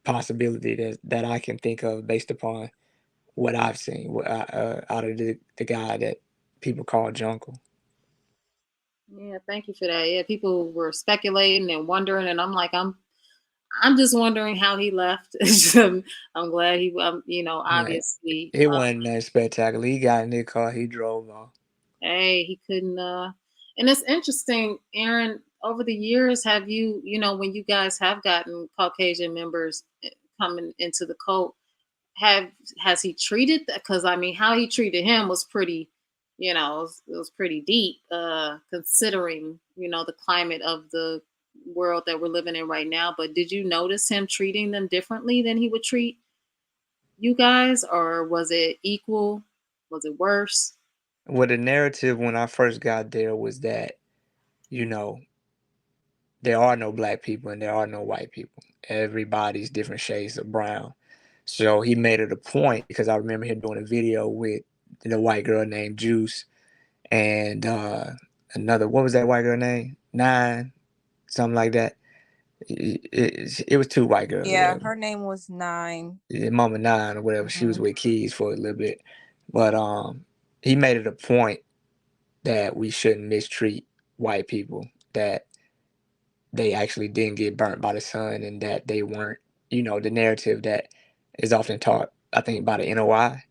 possibilities that I can think of based upon what I've seen out of the guy that people call Jungle. Yeah, thank you for that. Yeah, people were speculating and wondering, and I'm just wondering how he left. I'm glad Right. obviously, It wasn't that spectacular. He got in the car, he drove off. hey, he couldn't. And it's interesting, Aaron. Over the years, have when you guys have gotten Caucasian members coming into the cult, has he treated that? Because I mean, how he treated him was pretty. it was pretty deep, considering, the climate of the world that we're living in right now. But did you notice him treating them differently than he would treat you guys, or was it equal? Was it worse? Well, the narrative when I first got there was that, you know, there are no black people and there are no white people. Everybody's different shades of brown. So he made it a point, because I remember him doing a video with the white girl named Juice and another, what was that white girl name? Nine, something like that. It was two white girls or Yeah, whatever. her name was Nine. Mama Nine or whatever. She was with Keys for a little bit. But he made it a point that we shouldn't mistreat white people, that they actually didn't get burnt by the sun, and that they weren't, the narrative that is often taught, I think, by the NOI,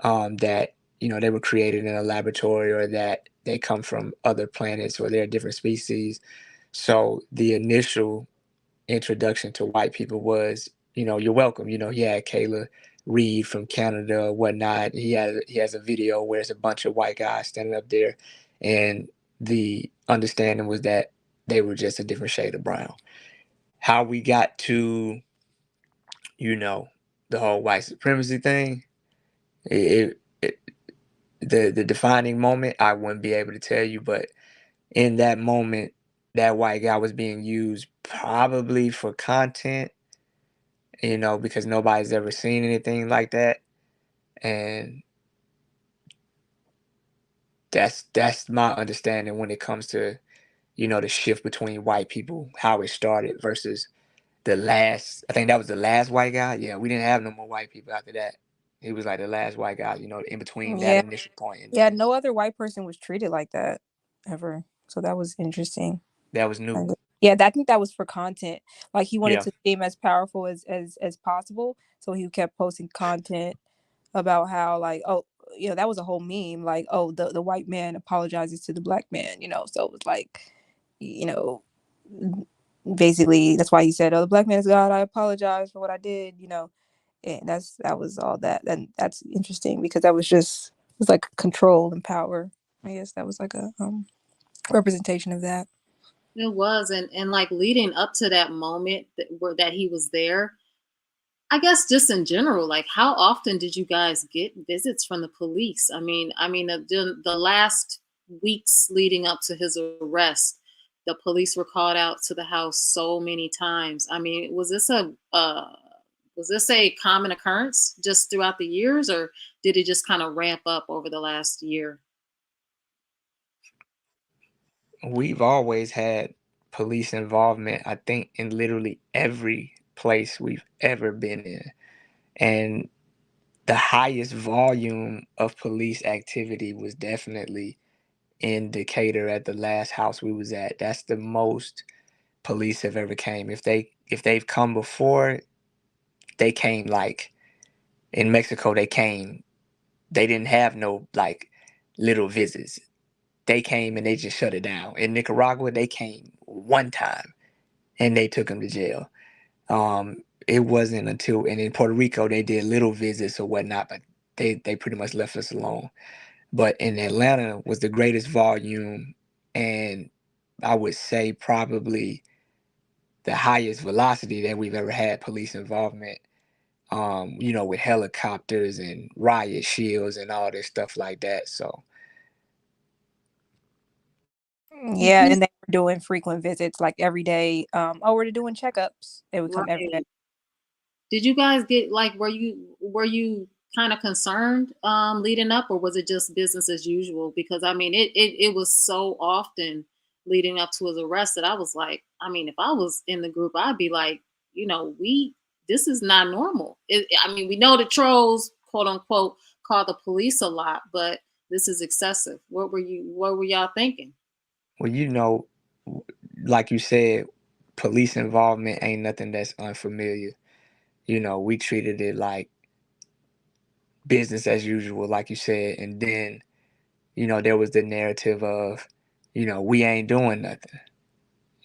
that, they were created in a laboratory, or that they come from other planets, or they're different species. So the initial introduction to white people was, you're welcome. He had Kayla Reed from Canada or whatnot. He has a video where it's a bunch of white guys standing up there, and the understanding was that they were just a different shade of brown. How we got to, the whole white supremacy thing, it the defining moment, I wouldn't be able to tell you, but in that moment, that white guy was being used probably for content, because nobody's ever seen anything like that. And that's my understanding when it comes to, the shift between white people, how it started versus the last, I think that was the last white guy. Yeah, we didn't have no more white people after that. He was like the last white guy, in between that Yeah. initial point and Yeah, then. no other white person was treated like that ever. So that was interesting. That was new. Yeah, I think that was for content. Like he wanted Yeah. to seem as powerful as possible. So he kept posting content about how, like, oh, that was a whole meme. Like, oh, the white man apologizes to the black man, So it was like, you know, basically that's why he said, oh, the black man is God, I apologize for what I did. And that was all that. And that's interesting because that was just, it was like control and power. I guess that was like a representation of that. It was, and like leading up to that moment that he was there, I guess just in general, like how often did you guys get visits from the police? The last weeks leading up to his arrest, the police were called out to the house so many times. I mean, was this a common occurrence just throughout the years, or did it just kind of ramp up over the last year? We've always had police involvement, I think, in literally every place we've ever been in. And the highest volume of police activity was definitely in Decatur at the last house we was at. That's the most police have ever came. If they've come before, they came like in Mexico, they didn't have no like little visits. They came and they just shut it down. In Nicaragua, they came one time and they took him to jail. It wasn't until, and in Puerto Rico they did little visits or whatnot, but they pretty much left us alone. But in Atlanta was the greatest volume, and I would say probably the highest velocity that we've ever had police involvement. With helicopters and riot shields and all this stuff like that. So Yeah, and they were doing frequent visits like every day. We're doing checkups. They would come every day. Right. Did you guys get like were you kind of concerned leading up, or was it just business as usual? Because I mean it was so often leading up to his arrest that I was like, I mean, if I was in the group, I'd be like, we this is not normal. I mean, we know the trolls, quote unquote, call the police a lot, but this is excessive. What were y'all thinking? well, like you said, police involvement ain't nothing that's unfamiliar. We treated it like business as usual, like you said. And then, there was the narrative of, we ain't doing nothing.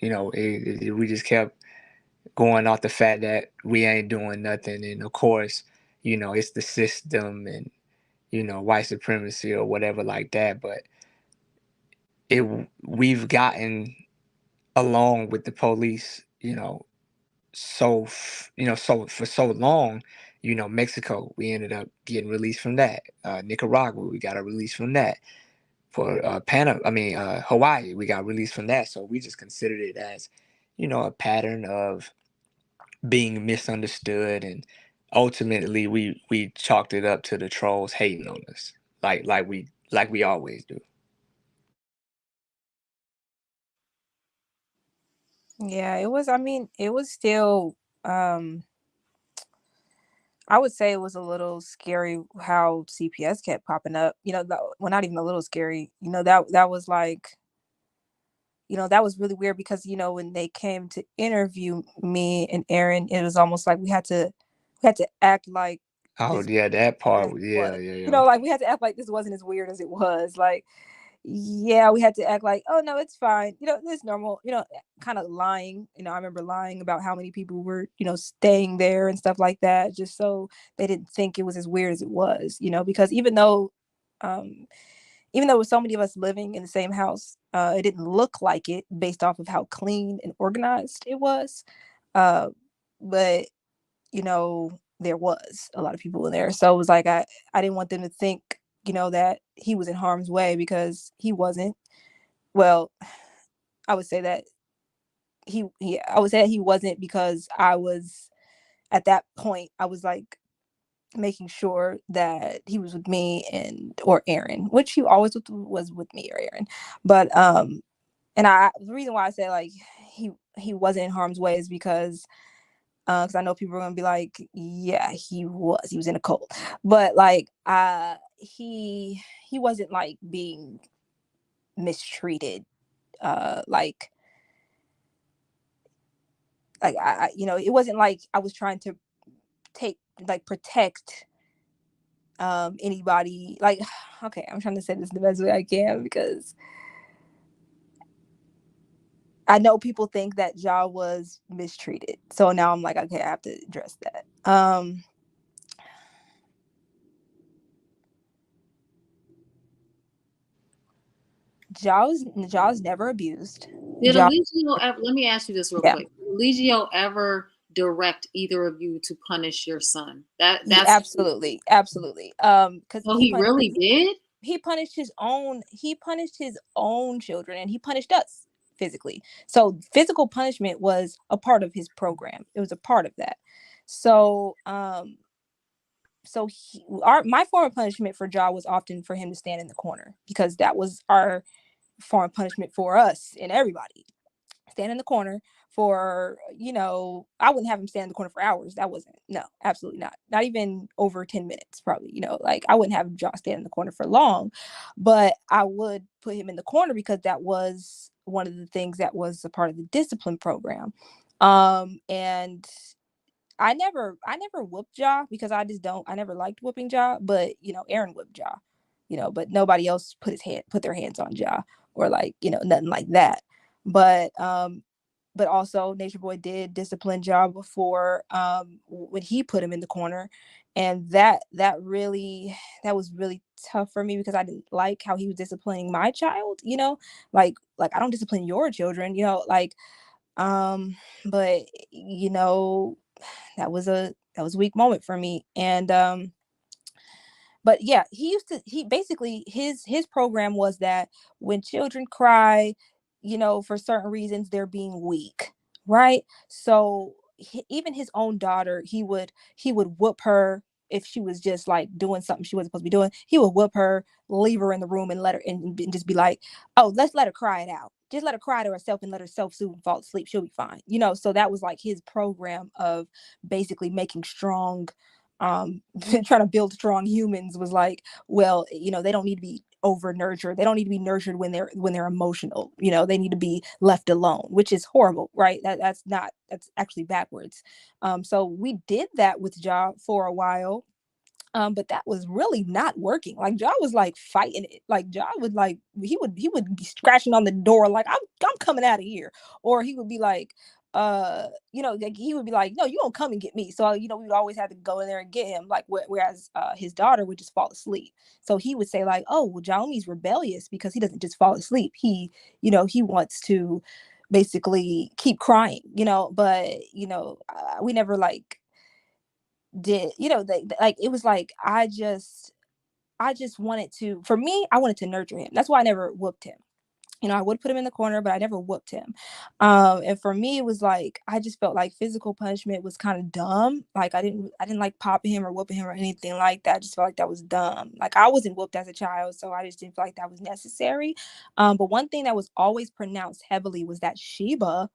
We just kept going off the fact that we ain't doing nothing. And of course, it's the system and, white supremacy or whatever like that. But we've gotten along with the police, so for so long. Mexico, we ended up getting released from that. Nicaragua, we got a release from that. For Hawaii, we got released from that. So we just considered it as, a pattern of being misunderstood, and ultimately we chalked it up to the trolls hating on us, like we always do. Yeah, it was, I mean, it was still, um, I would say it was a little scary how CPS kept popping up. Well, not even a little scary. That was like, that was really weird because, when they came to interview me and Aaron, it was almost like we had to act like Oh this yeah, that weird as part. it Yeah, was. yeah, yeah. Like we had to act like this wasn't as weird as it was. Like, yeah, we had to act like, oh no, it's fine. It's normal. Kind of lying. I remember lying about how many people were, staying there and stuff like that, just so they didn't think it was as weird as it was. Because um, even though there was so many of us living in the same house, it didn't look like it based off of how clean and organized it was. Uh, but there was a lot of people in there, so it was like I didn't want them to think that he was in harm's way, because he wasn't. Well, I would say that he wasn't, because I was, at that point, I was like making sure that he was with me or Aaron, which he always was with me or Aaron. But and the reason why I say like he wasn't in harm's way is because I know people are gonna be like, yeah, he was in a cult, but like he wasn't like being mistreated, like it wasn't like I was trying to protect anybody. Like, okay, I'm trying to say this the best way I can, because I know people think that Ja was mistreated, so now I'm like, okay, I have to address that. Ja's never abused. Did Ja, Eligio ever, let me ask you this real yeah, quick. Did Eligio ever direct either of you to punish your son? That's absolutely, absolutely. Because Oh, he really did? he punished his own children, and he punished us physically. So physical punishment was a part of his program. It was a part of that. So my form of punishment for Ja was often for him to stand in the corner, because that was our form of punishment for us and everybody. Stand in the corner for, I wouldn't have him stand in the corner for hours. That wasn't, no, absolutely not even over 10 minutes, probably. Like, I wouldn't have Josh stand in the corner for long, but I would put him in the corner because that was one of the things that was a part of the discipline program. And I never whooped Ja, because I never liked whooping Ja, but Aaron whooped Ja, but nobody else put their hands on Ja, or like, nothing like that. But also Nature Boy did discipline Ja before, when he put him in the corner. And that was really tough for me, because I didn't like how he was disciplining my child, like I don't discipline your children, like, but that was a weak moment for me. And but yeah, he basically, his program was that when children cry, for certain reasons, they're being weak, right? So even his own daughter, he would whoop her if she was just like doing something she wasn't supposed to be doing. He would whoop her, leave her in the room, and let her and just be like, oh, let's let her cry it out. Just let her cry to herself and let herself soothe and fall asleep. She'll be fine. So that was like his program of basically making strong, trying to build strong humans. Was like, well, they don't need to be over nurtured. They don't need to be nurtured when they're emotional. They need to be left alone, which is horrible, right? That's actually backwards. So we did that with Ja for a while. But that was really not working. Like, Ja was like fighting it. Like, Ja would like he would be scratching on the door like, I'm coming out of here. Or he would be like, like he would be like, no, you don't come and get me. So, we would always have to go in there and get him. Like, whereas his daughter would just fall asleep. So he would say like, oh, well, Jaomi's rebellious because he doesn't just fall asleep. He wants to basically keep crying, but, we never like did, like, it was like, I just wanted to, for me, I wanted to nurture him. That's why I never whooped him. I would put him in the corner, but I never whooped him. And for me, it was like, I just felt like physical punishment was kind of dumb. Like I didn't like popping him or whooping him or anything like that. I just felt like that was dumb. Like I wasn't whooped as a child, so I just didn't feel like that was necessary. But one thing that was always pronounced heavily was that Sheba,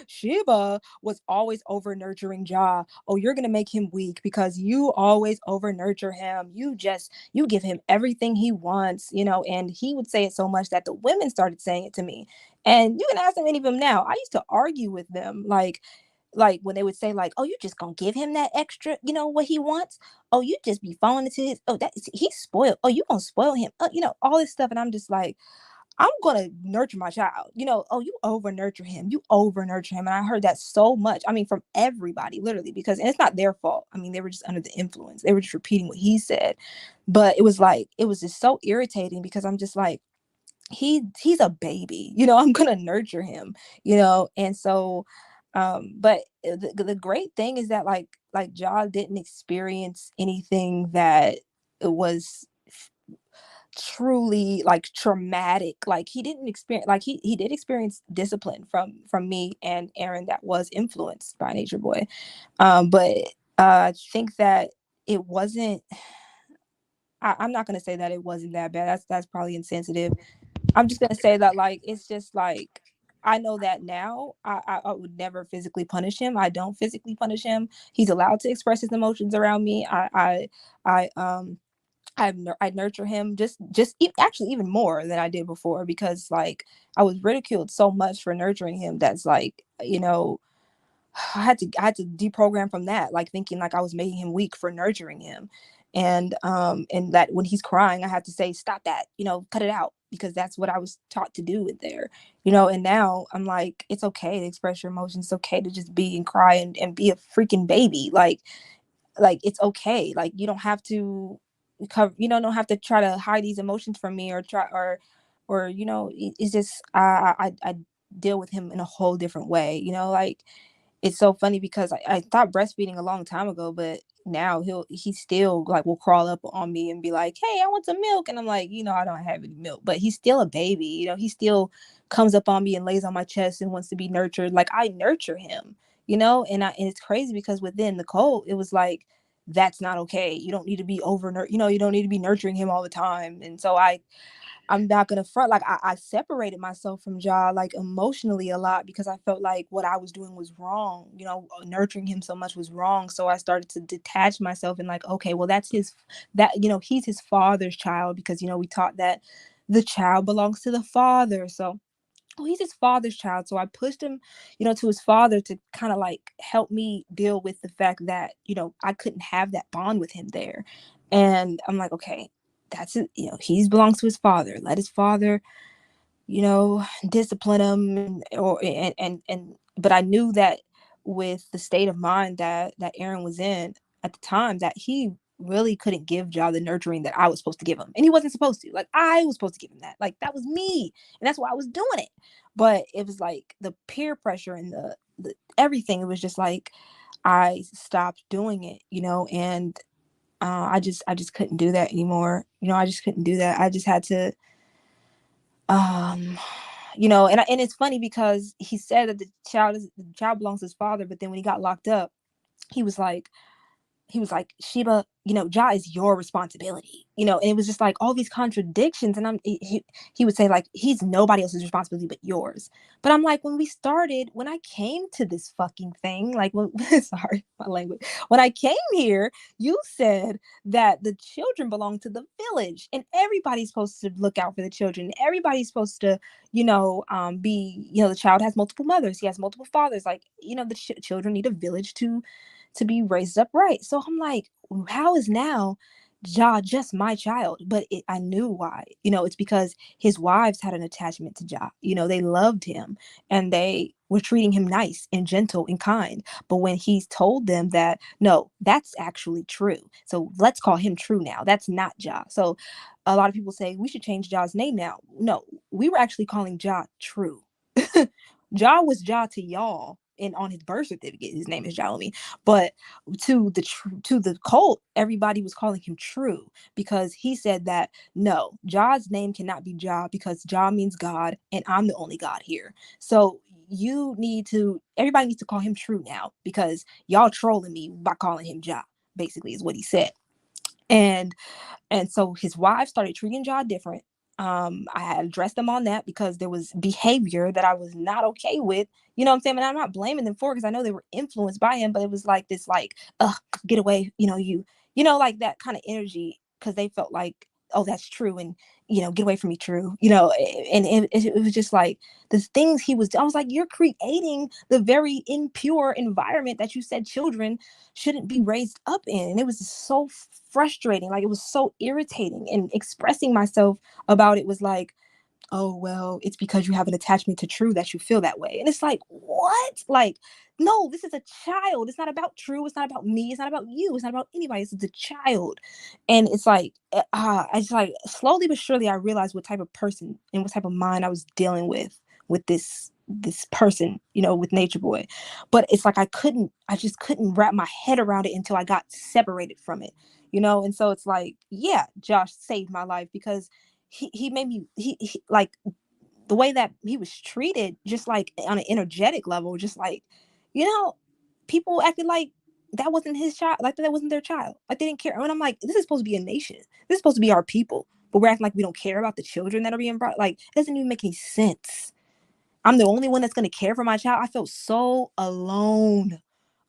Sheba was always over nurturing Ja. Oh, you're gonna make him weak because you always over nurture him. You give him everything he wants, and he would say it so much that the women started saying it to me. And you can ask them any of them now. I used to argue with them, like when they would say like, oh, you just gonna give him that extra, what he wants. Oh, you just be falling into his, oh, he's spoiled. Oh, you gonna spoil him, all this stuff. And I'm just like, I'm gonna nurture my child, oh, you over nurture him, and I heard that so much, I mean, from everybody, literally, because, and it's not their fault, I mean, they were just under the influence, they were just repeating what he said. But it was like, it was just so irritating because I'm just like, he's a baby, I'm gonna nurture him, and so but the great thing is that like Ja didn't experience anything that was truly like traumatic. Like he didn't experience, like he did experience discipline from me and Aaron that was influenced by Nature Boy. But I think that it wasn't, I'm not gonna say that it wasn't that bad. That's probably insensitive. I'm just gonna say that like it's just like, I know that now I would never physically punish him. I don't physically punish him. He's allowed to express his emotions around me. I nurture him actually even more than I did before, because like I was ridiculed so much for nurturing him. That's like, I had to deprogram from that, like thinking like I was making him weak for nurturing him. And that when he's crying, I had to say, stop that, cut it out, because that's what I was taught to do in there, and now I'm like, it's okay to express your emotions. It's okay to just be and cry and be a freaking baby. Like it's okay. Like you don't have to cover, don't have to try to hide these emotions from me, or try or it's just I deal with him in a whole different way. Like it's so funny because I stopped breastfeeding a long time ago, but now he still like will crawl up on me and be like, hey, I want some milk, and I'm like, I don't have any milk. But he's still a baby, he still comes up on me and lays on my chest and wants to be nurtured. Like I nurture him, and it's crazy because within Nicole it was like, that's not okay. You don't need to be you don't need to be nurturing him all the time. And so I'm not gonna front, like I separated myself from Ja like emotionally a lot, because I felt like what I was doing was wrong. Nurturing him so much was wrong. So I started to detach myself and like, okay, well that's he's his father's child, because we taught that the child belongs to the father. So, oh, he's his father's child. So I pushed him, to his father to kind of like help me deal with the fact that, I couldn't have that bond with him there. And I'm like, okay, that's it. He belongs to his father. Let his father, discipline him. But I knew that with the state of mind that Aaron was in at the time, that he really couldn't give Ja the nurturing that I was supposed to give him. And he wasn't supposed to. Like I was supposed to give him that. Like that was me. And that's why I was doing it. But it was like the peer pressure and the everything. It was just like I stopped doing it, and I just couldn't do that anymore. I just couldn't do that. I just had to um and it's funny because he said that the child belongs to his father, but then when he got locked up, he was like, Sheba, Ja is your responsibility, and it was just like all these contradictions. And he would say like, he's nobody else's responsibility but yours. But I'm like, when I came to this fucking thing, like sorry, my language, when I came here, you said that the children belong to the village and everybody's supposed to look out for the children. Everybody's supposed to, be, the child has multiple mothers. He has multiple fathers. Like, the children need a village to be raised up right. So I'm like, how is now Ja just my child? But I knew why. It's because his wives had an attachment to Ja. They loved him, and they were treating him nice and gentle and kind. But when he's told them that, no, that's actually true. So let's call him True now. That's not Ja. So a lot of people say we should change Ja's name now. No, we were actually calling Ja True. Ja was Ja to y'all, and on his birth certificate, his name is Jalomi. But to the cult, everybody was calling him True because he said that no, Ja's name cannot be Ja because Ja means God, and I'm the only God here. So everybody needs to call him True now because y'all trolling me by calling him Ja. Basically, is what he said. And so his wife started treating Ja different. I had addressed them on that because there was behavior that I was not okay with. You know what I'm saying? And I'm not blaming them for it because I know they were influenced by him, but it was like this, like, get away, like that kind of energy because they felt like, oh, that's True, and get away from me, True. And it was just like the things he was. I was like, you're creating the very impure environment that you said children shouldn't be raised up in. And it was so frustrating. Like, it was so irritating, and expressing myself about it was like, oh, well, it's because you have an attachment to True that you feel that way. And it's like, what? Like, no, this is a child. It's not about True. It's not about me. It's not about you. It's not about anybody. This is a child. And it's like, I just, like, slowly but surely I realized what type of person and what type of mind I was dealing with this person, with Nature Boy. But it's like I just couldn't wrap my head around it until I got separated from it, and so it's like, yeah, Josh saved my life because he made me, he like the way that he was treated, just like on an energetic level, just like, people acted like that wasn't his child, like that wasn't their child, like they didn't care. And I'm like, this is supposed to be a nation, this is supposed to be our people, but we're acting like we don't care about the children that are being brought. Like, it doesn't even make any sense. I'm the only one that's going to care for my child. I felt so alone.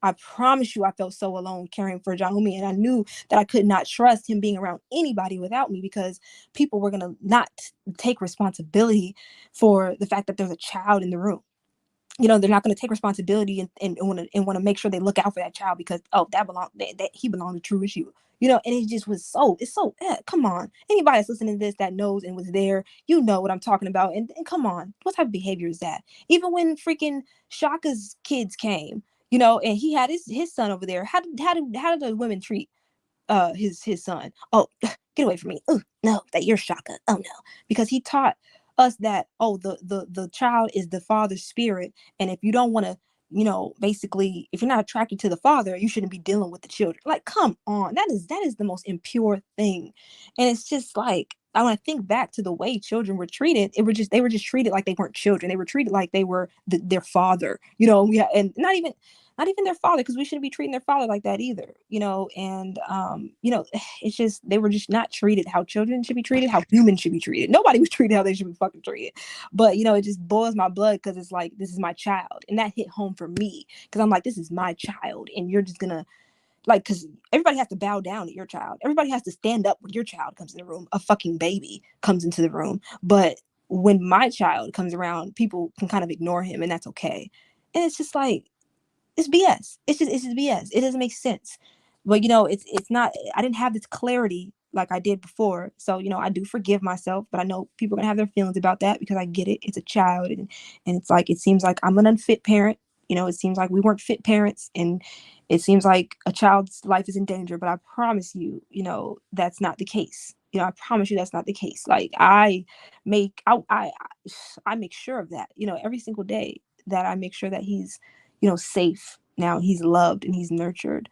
I promise you, I felt so alone caring for Jahumi, and I knew that I could not trust him being around anybody without me because people were going to not take responsibility for the fact that there's a child in the room. They're not going to take responsibility and want to make sure they look out for that child because, oh, that he belonged to True Issue. And it just was come on. Anybody that's listening to this that knows and was there, what I'm talking about. And come on, what type of behavior is that? Even when freaking Shaka's kids came, and he had his son over there. How did the women treat his son? Oh, get away from me. Oh, no, that you're Shaka. Oh no. Because he taught us that, oh, the child is the father's spirit, and if you don't want to, basically, if you're not attracted to the father, you shouldn't be dealing with the children. Like, come on, that is the most impure thing. And it's just like, I want to think back to the way children were treated. They were just treated like they weren't children. They were treated like they were their father, and not even their father, because we shouldn't be treating their father like that either, and it's just, they were just not treated how children should be treated, how humans should be treated. Nobody was treated how they should be fucking treated. But it just boils my blood because it's like, this is my child, and that hit home for me because I'm like, this is my child, and you're just gonna, like, because everybody has to bow down to your child. Everybody has to stand up when your child comes in the room. A fucking baby comes into the room. But when my child comes around, people can kind of ignore him, and that's okay. And it's just like, it's BS. It's just BS. It doesn't make sense. But it's not. I didn't have this clarity like I did before. So I do forgive myself, but I know people are gonna have their feelings about that because I get it. It's a child, and it's like, it seems like I'm an unfit parent. It seems like we weren't fit parents, and it seems like a child's life is in danger. But I promise you, that's not the case. I promise you that's not the case. Like, I make sure of that. Every single day that I make sure that he's safe now, he's loved and he's nurtured.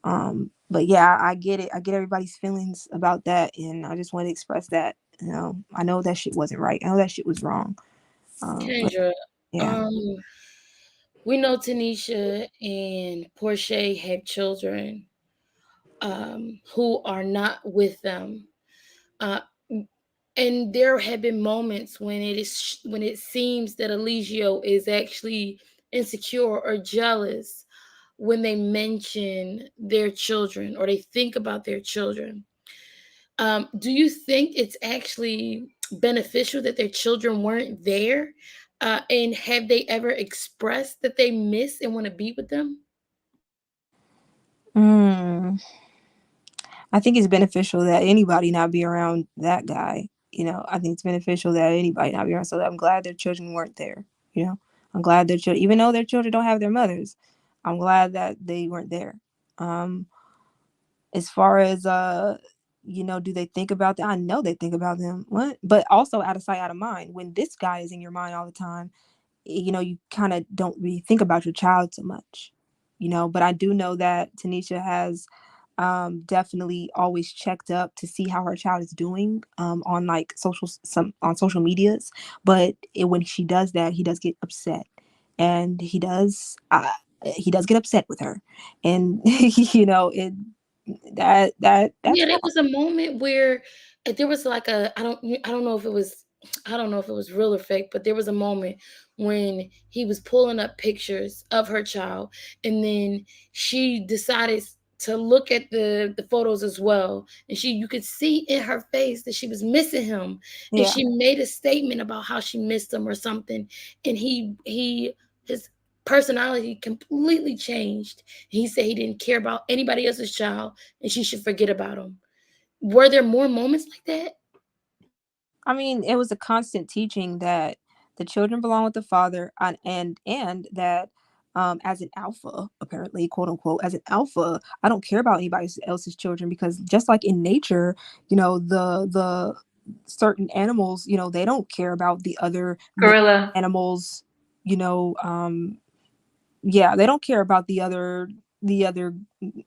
But yeah, I get it. I get everybody's feelings about that, and I just want to express that. I know that shit wasn't right. I know that shit was wrong. Kendra, yeah. We know Tanisha and Portia have children who are not with them. And there have been moments when it seems that Eligio is actually insecure or jealous when they mention their children or they think about their children. Do you think it's actually beneficial that their children weren't there? And have they ever expressed that they miss and want to be with them? I think it's beneficial that anybody not be around that guy. I think it's beneficial that anybody not be around. So I'm glad their children weren't there. I'm glad their children, even though their children don't have their mothers, I'm glad that they weren't there. As far as do they think about that? I know they think about them. What? But also out of sight, out of mind. When this guy is in your mind all the time, you kind of don't really think about your child so much, but I do know that Tanisha has definitely always checked up to see how her child is doing on like social medias. But when she does that, he does get upset, and he does get upset with her, and it that's Yeah, there was a moment where there was like I don't know if it was real or fake, but there was a moment when he was pulling up pictures of her child, and then she decided to look at the photos as well, and you could see in her face that she was missing him, and yeah. she made a statement about how she missed him or something, and his personality completely changed. He said he didn't care about anybody else's child and she should forget about him. Were there more moments like that? I mean, it was a constant teaching that the children belong with the father, and that as an alpha, apparently, quote unquote, as an alpha, I don't care about anybody else's children, because just like in nature, the certain animals, they don't care about the other Gorilla. animals, you know, yeah, they don't care about the other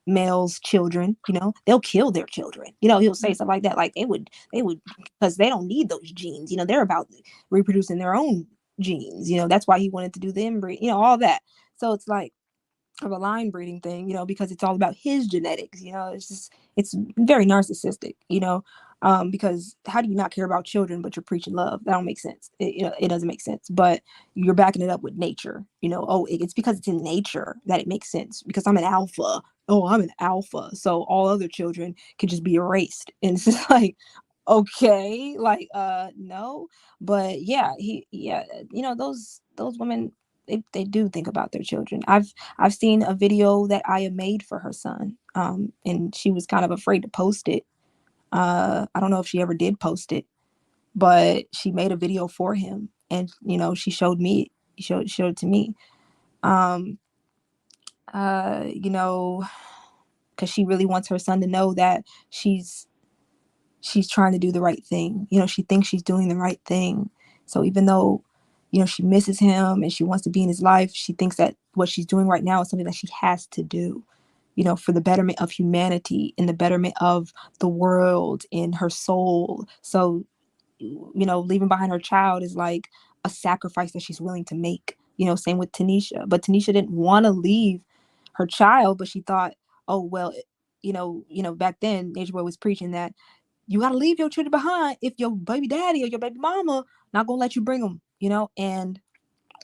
male's children. They'll kill their children. He'll say stuff like that, like they would, because they don't need those genes. They're about reproducing their own genes. That's why he wanted to do the inbreed, all that. So it's like of a line breeding thing, because it's all about his genetics. It's very narcissistic, because how do you not care about children but you're preaching love? That don't make sense. It doesn't make sense. But you're backing it up with nature. It's because it's in nature that it makes sense, because I'm an alpha. Oh, I'm an alpha, so all other children can just be erased. And it's just like, okay, like no. But yeah, those women, they do think about their children. I've seen a video that Aya made for her son, and she was kind of afraid to post it. I don't know if she ever did post it, but she made a video for him, and she showed it to me. Um, you know, because she really wants her son to know that she's trying to do the right thing. She thinks she's doing the right thing. So even though, she misses him and she wants to be in his life, she thinks that what she's doing right now is something that she has to do, for the betterment of humanity and the betterment of the world in her soul. So, leaving behind her child is like a sacrifice that she's willing to make. Same with Tanisha. But Tanisha didn't want to leave her child, but she thought, oh well, back then Nature Boy was preaching that you got to leave your children behind if your baby daddy or your baby mama not gonna let you bring them, and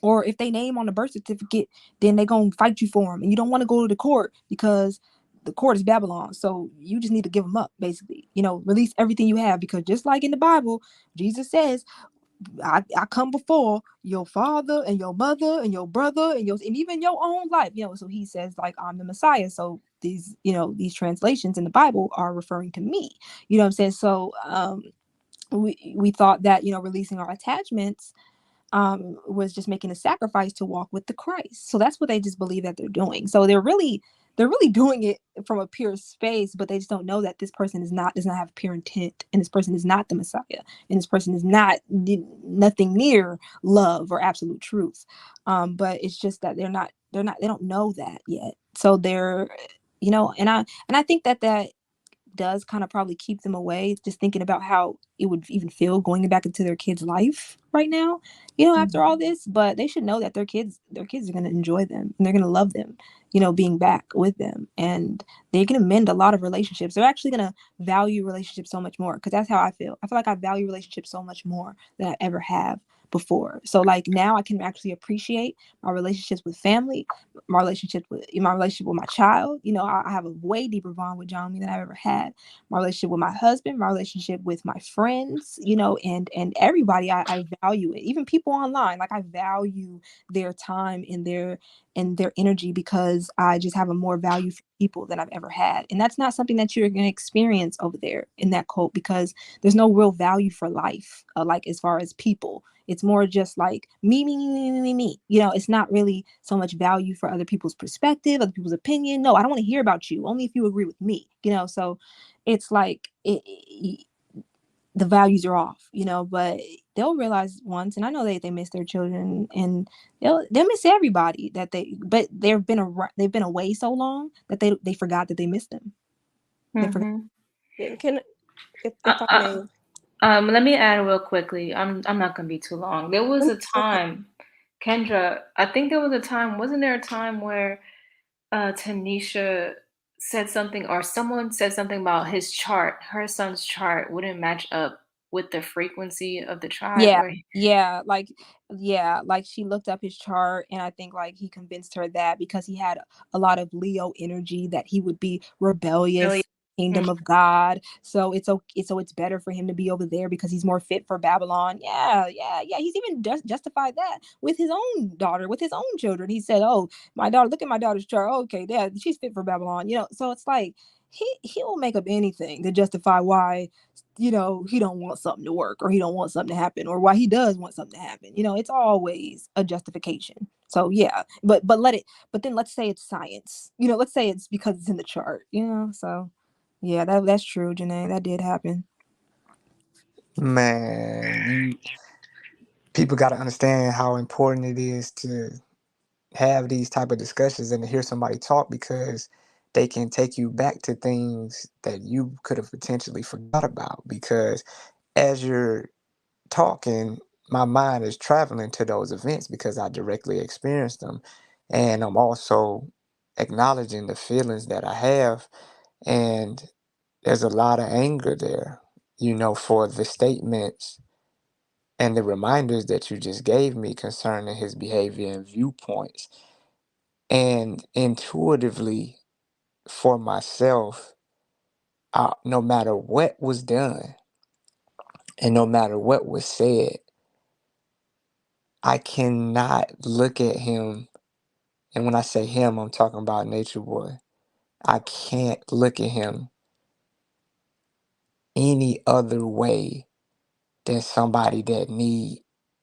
or if they name on the birth certificate, then they gonna fight you for them, and you don't want to go to the court because the court is Babylon. So you just need to give them up, basically. Release everything you have, because just like in the Bible, Jesus says, I come before your father and your mother and your brother and even your own life. So he says, like, I'm the Messiah. So these translations in the Bible are referring to me. You know what I'm saying? So we thought that releasing our attachments was just making a sacrifice to walk with the Christ. So that's what they just believe that they're doing. So they're really doing it from a pure space, but they just don't know that this person does not have pure intent, and this person is not the Messiah, and this person is nothing near love or absolute truth. But it's just that they don't know that yet. So they're, and I think that does kind of probably keep them away, just thinking about how it would even feel going back into their kids' life right now, after all this. But they should know that their kids are going to enjoy them, and they're going to love them, being back with them, and they're going to mend a lot of relationships. They're actually going to value relationships so much more, because that's how I feel. I feel like I value relationships so much more than I ever have before. So like now I can actually appreciate my relationships with family, my relationship with my child. I have a way deeper bond with John than I've ever had. My relationship with my husband, my relationship with my friends, and everybody. I value it. Even people online, like I value their time and their energy, because I just have a more value for people that I've ever had. And that's not something that you're going to experience over there in that cult, because there's no real value for life, like as far as people. It's more just like me. You know, it's not really so much value for other people's perspective, other people's opinion. No, I don't want to hear about you. Only if you agree with me, you know? So it's like the values are off, you know, but they'll realize once, and I know they miss their children, and they'll miss everybody that but they've been away so long that they forgot that they missed them. They forgot. Can if I may. Let me add real quickly. I'm not gonna be too long. There was a time, Kendra, I think there was a time, wasn't there a time where Tanisha said something, or someone said something about his chart, her son's chart wouldn't match up with the frequency of the tribe Yeah, where like she looked up his chart, and I think like he convinced her that because he had a lot of Leo energy, that he would be rebellious really. kingdom of God. So it's better for him to be over there because he's more fit for Babylon. Yeah. He's even justified that with his own daughter, with his own children. He said, "Oh, my daughter, look at my daughter's chart. Okay, yeah, she's fit for Babylon." You know, so it's like he will make up anything to justify why, you know, he don't want something to work, or he don't want something to happen, or why he does want something to happen. You know, it's always a justification. So yeah, but then let's say it's science. You know, let's say it's because it's in the chart. You know, so yeah, that's true, Janae. That did happen. Man, people got to understand how important it is to have these type of discussions and to hear somebody talk, because they can take you back to things that you could have potentially forgot about. Because as you're talking, my mind is traveling to those events because I directly experienced them, and I'm also acknowledging the feelings that I have, and there's a lot of anger there, you know, for the statements and the reminders that you just gave me concerning his behavior and viewpoints. And intuitively, for myself, no matter what was done and no matter what was said, I cannot look at him. And when I say him, I'm talking about Nature Boy. I can't look at him any other way than somebody that need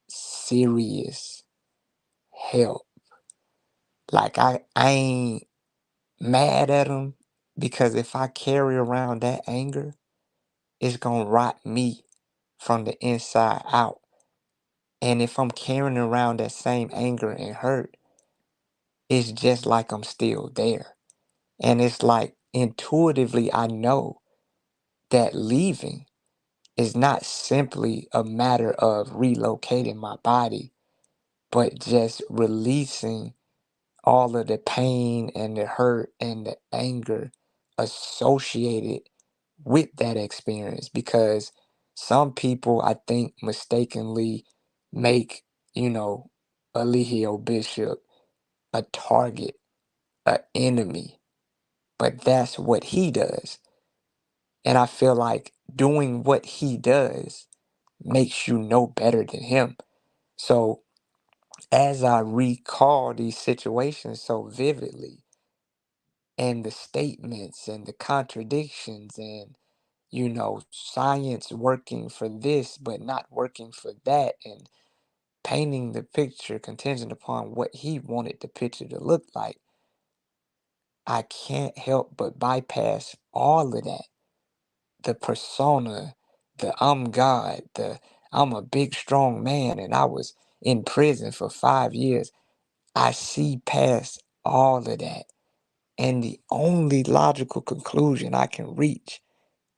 serious help. Like I ain't mad at him, because if I carry around that anger, it's gonna rot me from the inside out. And if I'm carrying around that same anger and hurt, it's just like I'm still there. And it's like intuitively I know that leaving is not simply a matter of relocating my body, but just releasing all of the pain and the hurt and the anger associated with that experience. Because some people, I think, mistakenly make, you know, Eligio Bishop a target, an enemy, but that's what he does. And I feel like doing what he does makes you no better than him. So as I recall these situations so vividly, and the statements and the contradictions, and, you know, science working for this but not working for that, and painting the picture contingent upon what he wanted the picture to look like, I can't help but bypass all of that. The persona, the I'm God, the I'm a big strong man and I was in prison for 5 years. I see past all of that. And the only logical conclusion I can reach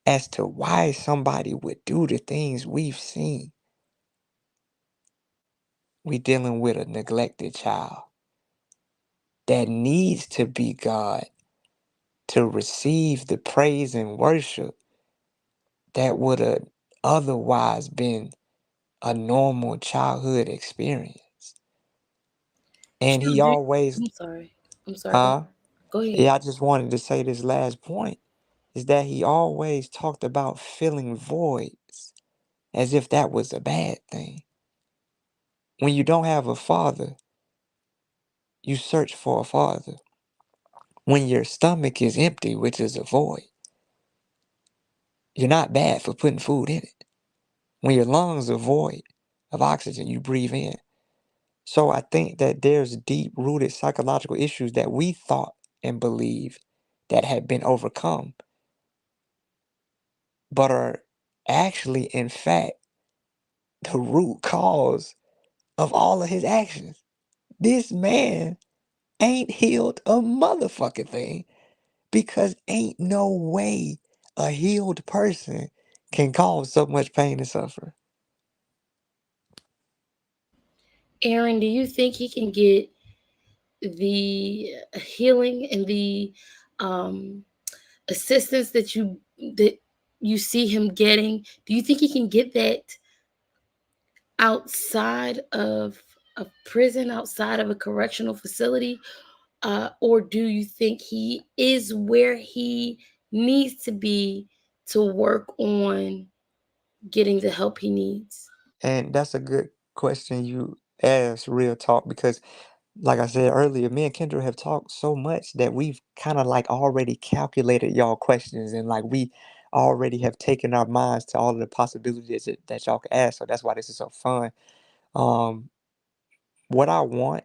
as to why somebody would do the things we've seen, we dealing with a neglected child that needs to be God to receive the praise and worship that would have otherwise been a normal childhood experience. And he Children. always, I'm sorry. I'm sorry. huh? Go ahead. Yeah, I just wanted to say this last point is that he always talked about filling voids as if that was a bad thing. When you don't have a father, you search for a father. When your stomach is empty, which is a void, you're not bad for putting food in it. When your lungs are void of oxygen, you breathe in. So I think that there's deep-rooted psychological issues that we thought and believed that had been overcome, but are actually, in fact, the root cause of all of his actions. This man ain't healed a motherfucking thing because ain't no way a healed person can cause so much pain and suffering. Aaron, do you think he can get the healing and the um, assistance that you see him getting? Do you think he can get that outside of a prison, outside of a correctional facility? Or do you think he is where he needs to be to work on getting the help he needs? And that's a good question you asked, real talk, because like I said earlier, me and Kendra have talked so much that we've kind of like already calculated y'all questions and like we already have taken our minds to all of the possibilities that y'all can ask. So that's why this is so fun. Um, what I want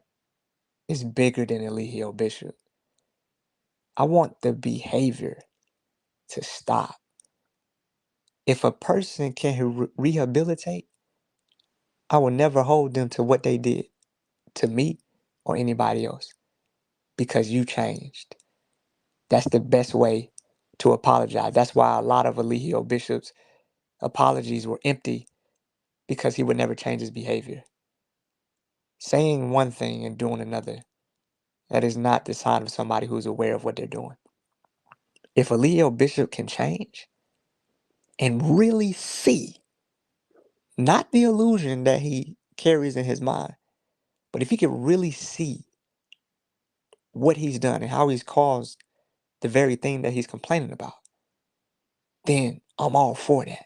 is bigger than Eligio Bishop. I want the behavior to stop. If a person can rehabilitate, I will never hold them to what they did to me or anybody else because you changed. That's the best way to apologize. That's why a lot of Eligio Bishop's apologies were empty because he would never change his behavior. Saying one thing and doing another, that is not the sign of somebody who's aware of what they're doing. If Eligio Bishop can change and really see, not the illusion that he carries in his mind, but if he can really see what he's done and how he's caused the very thing that he's complaining about, then I'm all for that.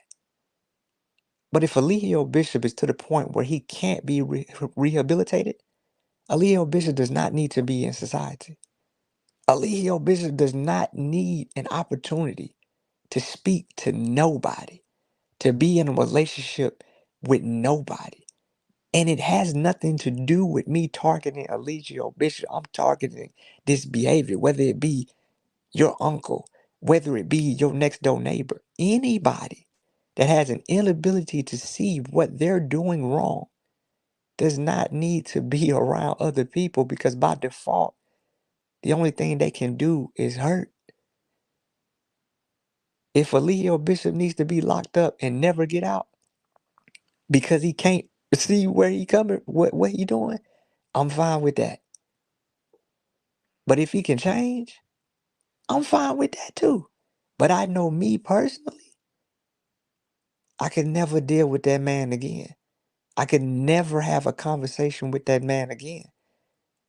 But if Eligio Bishop is to the point where he can't be rehabilitated, Eligio Bishop does not need to be in society. Eligio Bishop does not need an opportunity to speak to nobody, to be in a relationship with nobody. And it has nothing to do with me targeting Eligio Bishop. I'm targeting this behavior, whether it be your uncle, whether it be your next door neighbor, anybody that has an inability to see what they're doing wrong does not need to be around other people because by default, the only thing they can do is hurt. If a Leo Bishop needs to be locked up and never get out because he can't see where he coming, what he doing, I'm fine with that. But if he can change, I'm fine with that too. But I know me personally, I could never deal with that man again. I could never have a conversation with that man again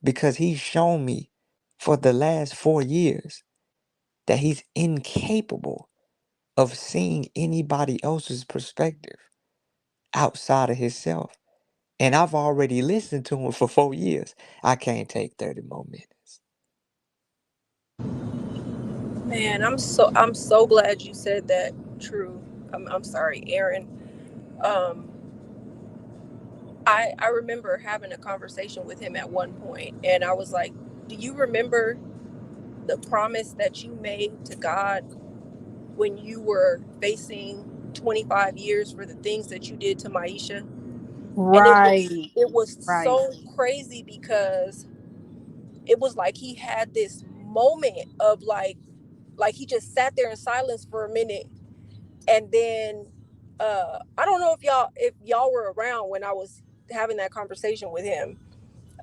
because he's shown me for the last 4 years that he's incapable of seeing anybody else's perspective outside of himself. And I've already listened to him for 4 years. I can't take 30 more minutes. Man, I'm so glad you said that. True. I'm sorry, Aaron. Um, I remember having a conversation with him at one point, and I was like, "Do you remember the promise that you made to God when you were facing 25 years for the things that you did to Maisha?" And Right. it was Right. so crazy because it was like he had this moment of like he just sat there in silence for a minute, and then I don't know if y'all were around when I was having that conversation with him,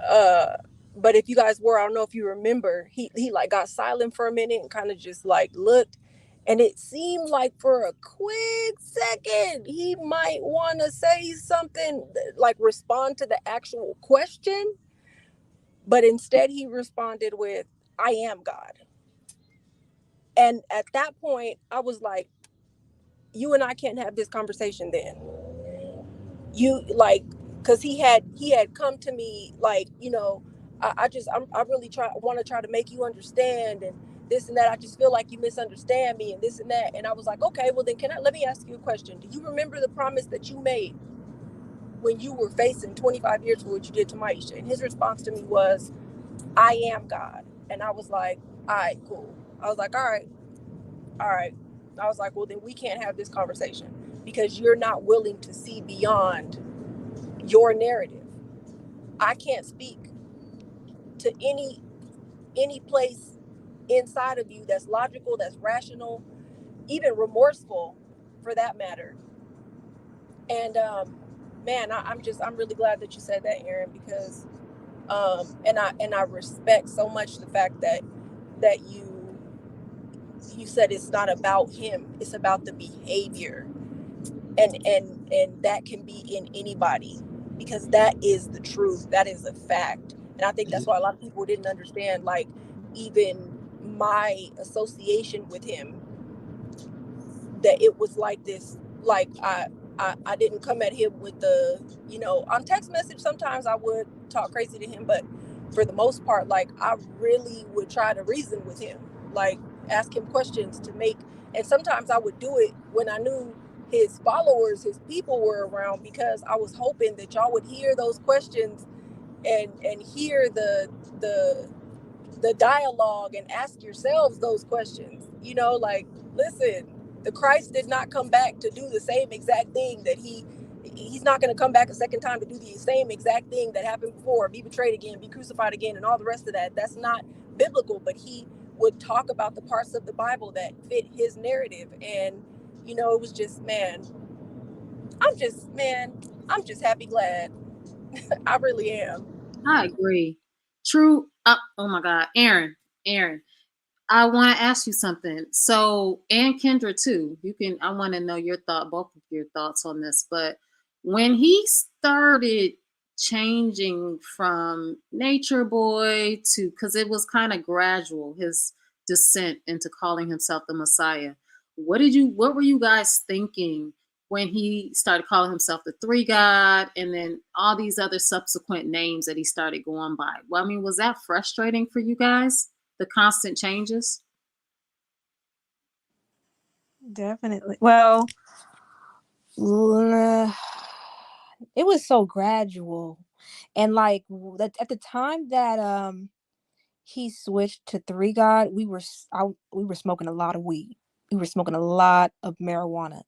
uh but if you guys were, I don't know if you remember, he like got silent for a minute and kind of just like looked, and it seemed like for a quick second he might want to say something, like respond to the actual question, but instead he responded with, "I am God." And at that point I was like, you and I can't have this conversation then. You like, because he had come to me like, I really want to try to make you understand, and this and that. I just feel like you misunderstand me and this and that. And I was like, okay, well then let me ask you a question. Do you remember the promise that you made when you were facing 25 years for what you did to Maisha? And his response to me was, I am God. And I was like, all right, cool. I was like, all right. I was like, well, then we can't have this conversation because you're not willing to see beyond your narrative. I can't speak to any place inside of you that's logical, that's rational, even remorseful for that matter. And man, I'm really glad that you said that, Aaron, because and I respect so much the fact that you said it's not about him, it's about the behavior. And that can be in anybody, because that is the truth, that is a fact. And I think that's why a lot of people didn't understand, like, even my association with him, that it was like this, like I didn't come at him with the, on text message. Sometimes I would talk crazy to him, but for the most part, like, I really would try to reason with him, like ask him questions to make. And sometimes I would do it when I knew his followers, his people were around, because I was hoping that y'all would hear those questions and hear the dialogue and ask yourselves those questions. Like, listen, the Christ did not come back to do the same exact thing that he's not going to come back a second time to do the same exact thing that happened before, be betrayed again, be crucified again, and all the rest of that. That's not biblical. But he would talk about the parts of the Bible that fit his narrative. And it was just, I'm just happy, glad. I really am. I agree. True. Oh my God, Aaron, I want to ask you something. So, and Kendra too. I want to know both of your thoughts on this. But when he started changing from nature boy to, because it was kind of gradual, his descent into calling himself the Messiah. What were you guys thinking when he started calling himself the three God, and then all these other subsequent names that he started going by? Well, I mean, was that frustrating for you guys? The constant changes? Definitely. Well, it was so gradual. And like at the time that he switched to three God, we were smoking a lot of weed. We were smoking a lot of marijuana.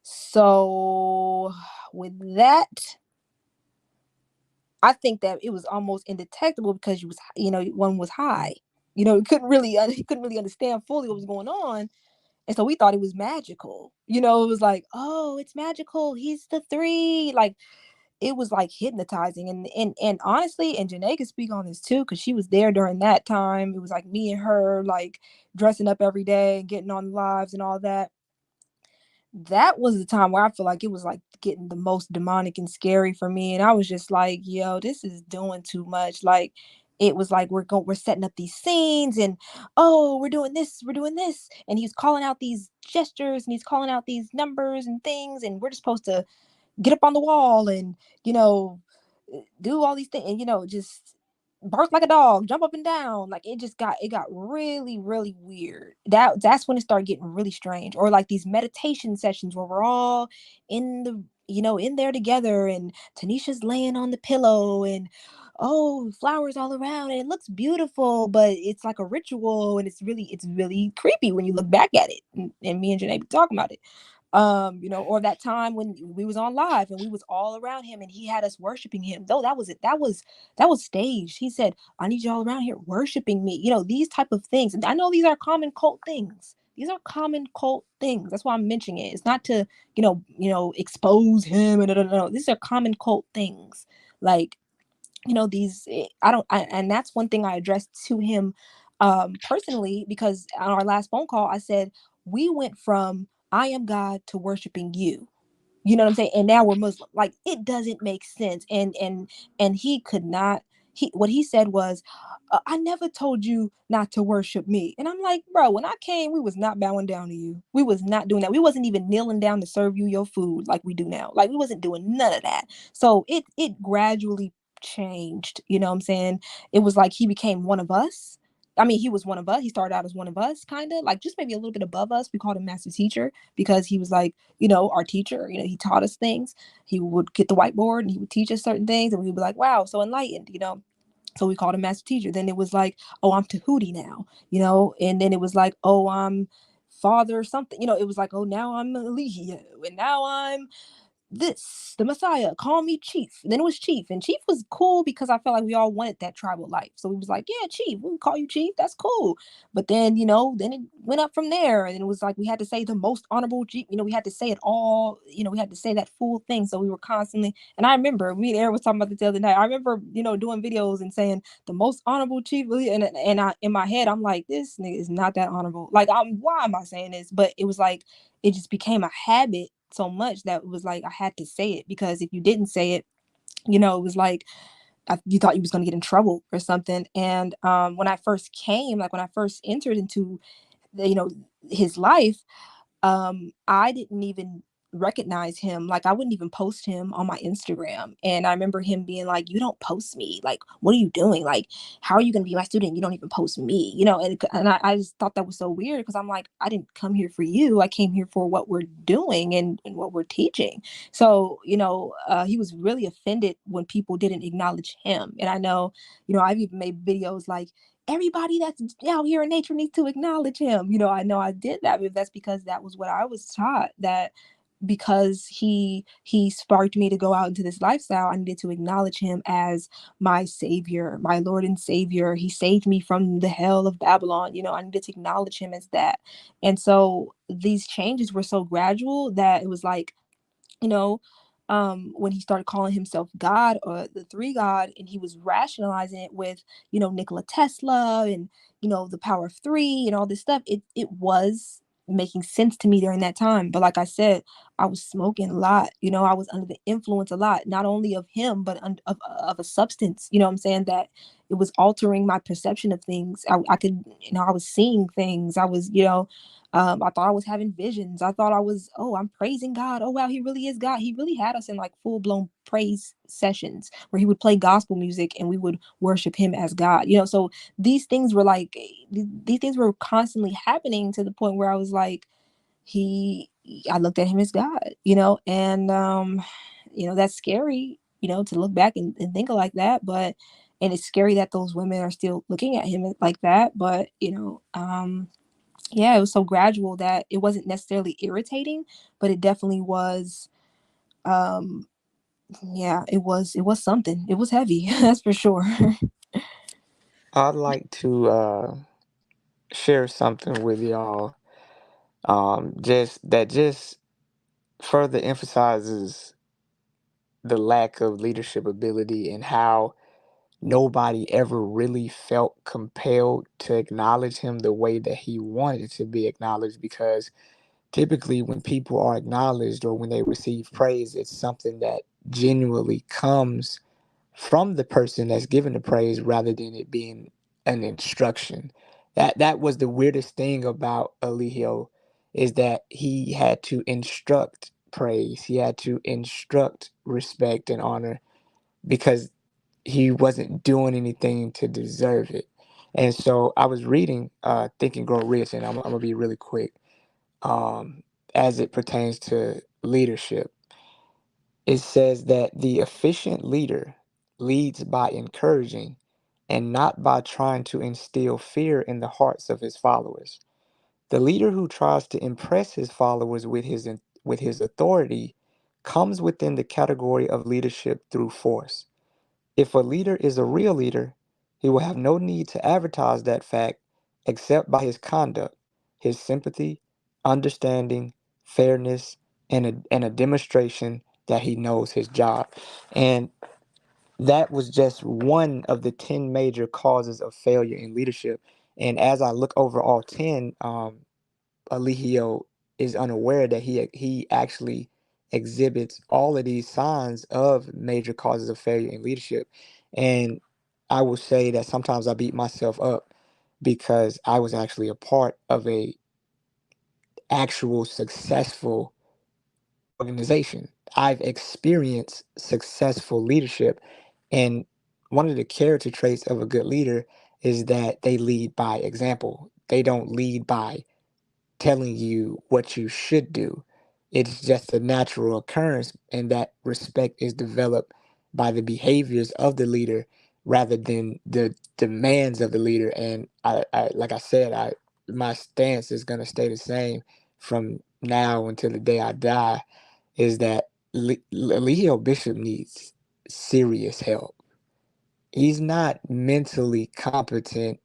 So with that, I think that it was almost indetectable, because one was high. He couldn't really understand fully what was going on. And so we thought it was magical. It was like, oh, it's magical. He's the three. Like, it was like hypnotizing. And honestly, and Janae could speak on this too, because she was there during that time. It was like me and her, like, dressing up every day and getting on lives and all that. That was the time where I feel like it was like getting the most demonic and scary for me. And I was just like, yo, this is doing too much. Like, it was like we're setting up these scenes, and oh, we're doing this, and he's calling out these gestures, and he's calling out these numbers and things, and we're just supposed to get up on the wall and do all these things, and just bark like a dog, jump up and down. Like, it got really, really weird. That's when it started getting really strange. Or like these meditation sessions where we're all in there together, and Tanisha's laying on the pillow, and oh, flowers all around, and it looks beautiful, but it's like a ritual, and it's really creepy when you look back at it. And me and Janae be talking about it. Or that time when we was on live and we was all around him and he had us worshiping him. Though that was it. That was staged. He said, I need y'all around here worshiping me. These type of things. And I know these are common cult things. These are common cult things. That's why I'm mentioning it. It's not to, expose him. And no. These are common cult things. Like, and that's one thing I addressed to him personally, because on our last phone call, I said, we went from I am God to worshiping you. You know what I'm saying? And now we're Muslim. Like, it doesn't make sense. And he could not. What he said was, I never told you not to worship me. And I'm like, bro, when I came, we was not bowing down to you. We was not doing that. We wasn't even kneeling down to serve you your food like we do now. Like, we wasn't doing none of that. So it gradually changed. You know what I'm saying? It was like he became one of us. I mean, he was one of us. He started out as one of us, kind of like just maybe a little bit above us. We called him master teacher because he was like, our teacher. He taught us things. He would get the whiteboard and he would teach us certain things, and we'd be like, wow, so enlightened. So we called him master teacher. Then it was like, oh, I'm Tahuti now, and then it was like, oh, I'm father something. It was like, oh, now I'm Eligio, and now I'm the Messiah, call me Chief. And then it was Chief. And Chief was cool because I felt like we all wanted that tribal life. So we was like, yeah, Chief, we can call you Chief. That's cool. But then, then it went up from there. And it was like we had to say the most honorable Chief. We had to say it all, we had to say that full thing. So we were constantly, and I remember me and Aaron was talking about this the other night. I remember, doing videos and saying the most honorable Chief. And I in my head, I'm like, this nigga is not that honorable. Like, why am I saying this? But it was like it just became a habit so much that it was like I had to say it, because if you didn't say it, it was like you thought you was going to get in trouble or something. And when I first came, like when I first entered into his life, I didn't even recognize him. Like, I wouldn't even post him on my Instagram. And I remember him being like, you don't post me. Like, what are you doing? Like, how are you going to be my student? You don't even post me, and I just thought that was so weird, because I'm like, I didn't come here for you. I came here for what we're doing and what we're teaching. So, he was really offended when people didn't acknowledge him. And I know, I've even made videos like, everybody that's out here in nature needs to acknowledge him. I know I did that, but that's because that was what I was taught, that because he sparked me to go out into this lifestyle, I needed to acknowledge him as my savior, my Lord and Savior. He saved me from the hell of Babylon. I needed to acknowledge him as that. And so these changes were so gradual that it was like, you know, when he started calling himself God or the three God, and he was rationalizing it with, Nikola Tesla and, the power of three and all this stuff, it was making sense to me during that time. But like I said, I was smoking a lot, I was under the influence a lot, not only of him, but of a substance, what I'm saying, that it was altering my perception of things. I could, I was seeing things. I was, I thought I was having visions. I thought I was, oh, I'm praising God. Oh, wow, he really is God. He really had us in like full blown praise sessions where he would play gospel music and we would worship him as God. So these things were like, these things were constantly happening to the point where I was like, I looked at him as God, and, that's scary, to look back and think of like that. But, and it's scary that those women are still looking at him like that. But, yeah, it was so gradual that it wasn't necessarily irritating, but it definitely was, yeah, it was something. It was heavy, that's for sure. I'd like to share something with y'all, just further emphasizes the lack of leadership ability and how nobody ever really felt compelled to acknowledge him the way that he wanted to be acknowledged, because typically when people are acknowledged or when they receive praise, it's something that genuinely comes from the person that's given the praise rather than it being an instruction. That was the weirdest thing about Eligio, is that he had to instruct praise. He had to instruct respect and honor, because he wasn't doing anything to deserve it. And so I was reading Think and Grow Rich, and I'm gonna be really quick, um, as it pertains to leadership. It says that the efficient leader leads by encouraging and not by trying to instill fear in the hearts of his followers. The leader who tries to impress his followers with his authority comes within the category of leadership through force. If a leader is a real leader, he will have no need to advertise that fact except by his conduct, his sympathy, understanding, fairness, and a demonstration that he knows his job. And that was just one of the 10 major causes of failure in leadership. And as I look over all 10, Eligio is unaware that he actually exhibits all of these signs of major causes of failure in leadership. And I will say that sometimes I beat myself up because I was actually a part of a actual successful organization. I've experienced successful leadership, And one of the character traits of a good leader is that they lead by example. They don't lead by telling you what you should do. It's just a natural occurrence, and that respect is developed by the behaviors of the leader rather than the demands of the leader. And I like I said, my stance is gonna stay the same from now until the day I die. Is that Leo Bishop needs serious help. He's not mentally competent,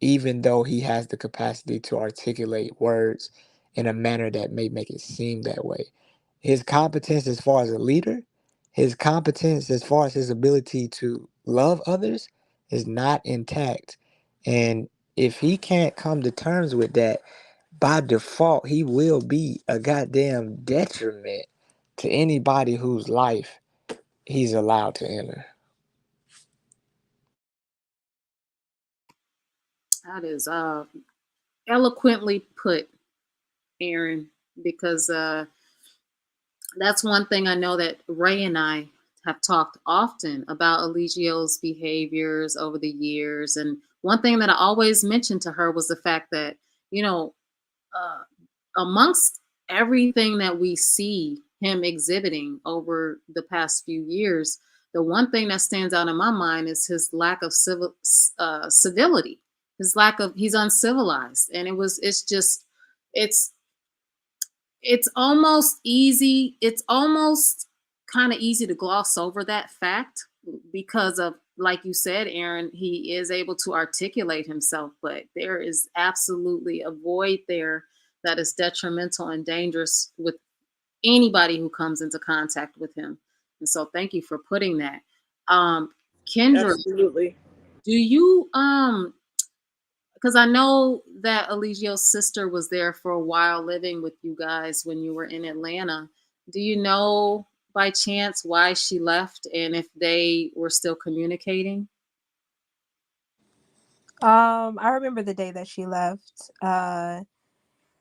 even though he has the capacity to articulate words in a manner that may make it seem that way. His competence as far as a leader, his competence as far as his ability to love others is not intact. And if he can't come to terms with that, by default, he will be a goddamn detriment to anybody whose life he's allowed to enter. That is eloquently put, Aaron, because that's one thing I know that Ray and I have talked often about Eligio's behaviors over the years. And one thing that I always mentioned to her was the fact that, you know, uh, amongst everything that we see him exhibiting over the past few years, the one thing that stands out in my mind is his lack of civility. His lack of he's uncivilized, and it's just it's it's almost kind of easy to gloss over that fact because of, like you said, Aaron, he is able to articulate himself, but there is absolutely a void there that is detrimental and dangerous with anybody who comes into contact with him. And so thank you for putting that. Kendra, Absolutely. do you because I know that Eligio's sister was there for a while living with you guys when you were in Atlanta. Do you know by chance why she left and if they were still communicating? I remember the day that she left.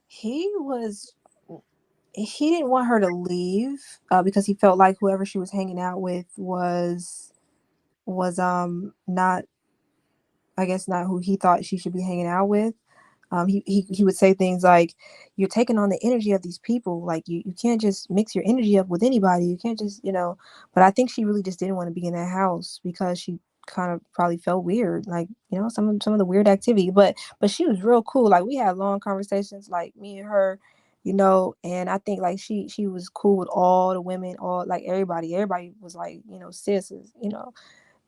He was he didn't want her to leave because he felt like whoever she was hanging out with was not, I guess, not who he thought she should be hanging out with. He would say things like, "You're taking on the energy of these people. Like you can't just mix your energy up with anybody. You can't just, you know." But I think she really just didn't want to be in that house because she kind of probably felt weird, like, you know, some of the weird activity. But she was real cool. Like we had long conversations, like me and her, you know. And I think like she was cool with all the women, all like everybody. Everybody was like, you know, sis is, you know,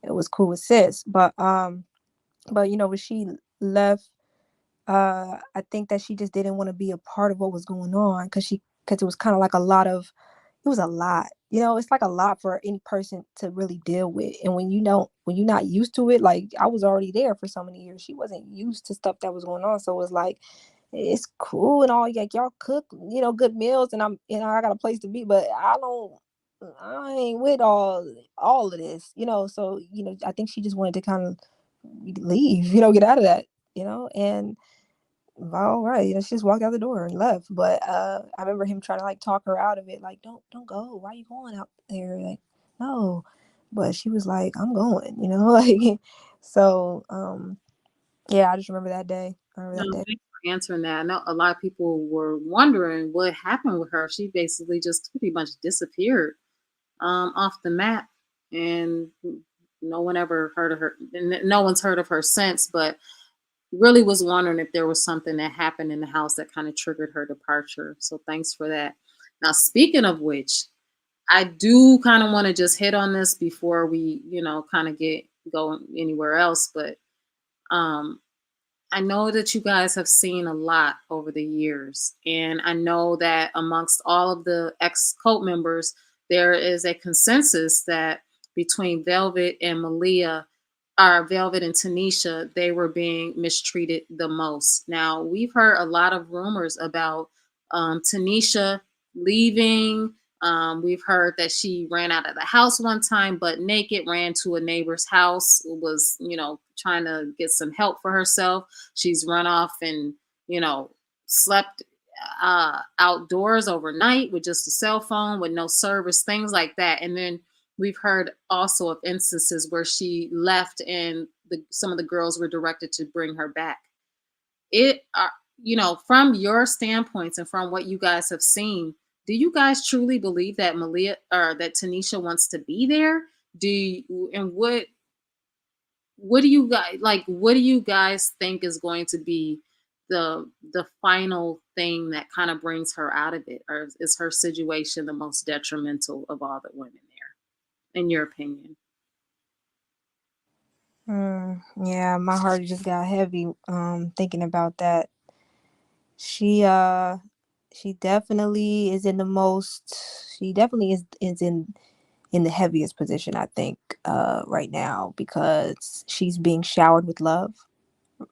it was cool with sis. But you know, when she left, I think that she just didn't want to be a part of what was going on because it was kind of like it was a lot, you know. It's like a lot for any person to really deal with. And when you're not used to it, like I was already there for so many years, she wasn't used to stuff that was going on. So it was like, it's cool and all, like y'all cook, you know, good meals, and I got a place to be, but I ain't with all of this, you know. So, you know, I think she just wanted to kind of leave, you know, get out of that, you know. And all right, you know, she just walked out the door and left. But I remember him trying to like talk her out of it, like, don't go. Why are you going out there? Like, no. But she was like, I'm going, you know, like. So yeah, I just remember that day. I remember No, that day. thanks for answering that. I know a lot of people were wondering what happened with her. She basically just pretty much disappeared off the map, and no one ever heard of her. And no one's heard of her since. But really was wondering if there was something that happened in the house that kind of triggered her departure. So thanks for that. Now, speaking of which, I do kind of want to just hit on this before we, kind of get going anywhere else. But um, I know that you guys have seen a lot over the years, and I know that amongst all of the ex-cult members, there is a consensus that between Velvet and Malia, or Velvet and Tanisha, they were being mistreated the most. Now, we've heard a lot of rumors about Tanisha leaving. We've heard that she ran out of the house one time, butt naked, ran to a neighbor's house, was, trying to get some help for herself. She's run off and, slept outdoors overnight with just a cell phone with no service, things like that. And then we've heard also of instances where she left and some of the girls were directed to bring her back. It from your standpoints and from what you guys have seen, do you guys truly believe that Malia or that Tanisha wants to be there? And what do you guys like? What do you guys think is going to be the final thing that kind of brings her out of it, or is her situation the most detrimental of all the women there, in your opinion? Yeah, my heart just got heavy thinking about that. She definitely is in the most. She definitely is in the heaviest position, I think, right now, because she's being showered with love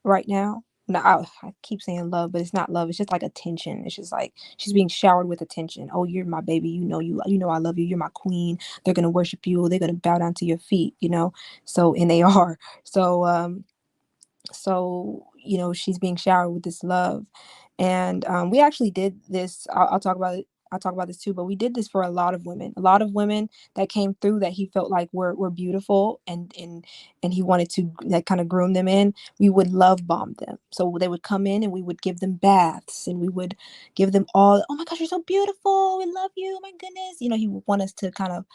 right now. No, I keep saying love, but it's not love. It's just like attention. It's just like she's being showered with attention. Oh, you're my baby. You know I love you. You're my queen. They're gonna worship you. They're gonna bow down to your feet. So and they are. So she's being showered with this love, and we actually did this. I'll talk about it. I'll talk about this too, but we did this for a lot of women that came through that he felt like were beautiful, and he wanted to like kind of groom them in. We would love bomb them, so they would come in and we would give them baths, and we would give them all, oh my gosh, you're so beautiful, we love you, oh my goodness. He would want us to kind of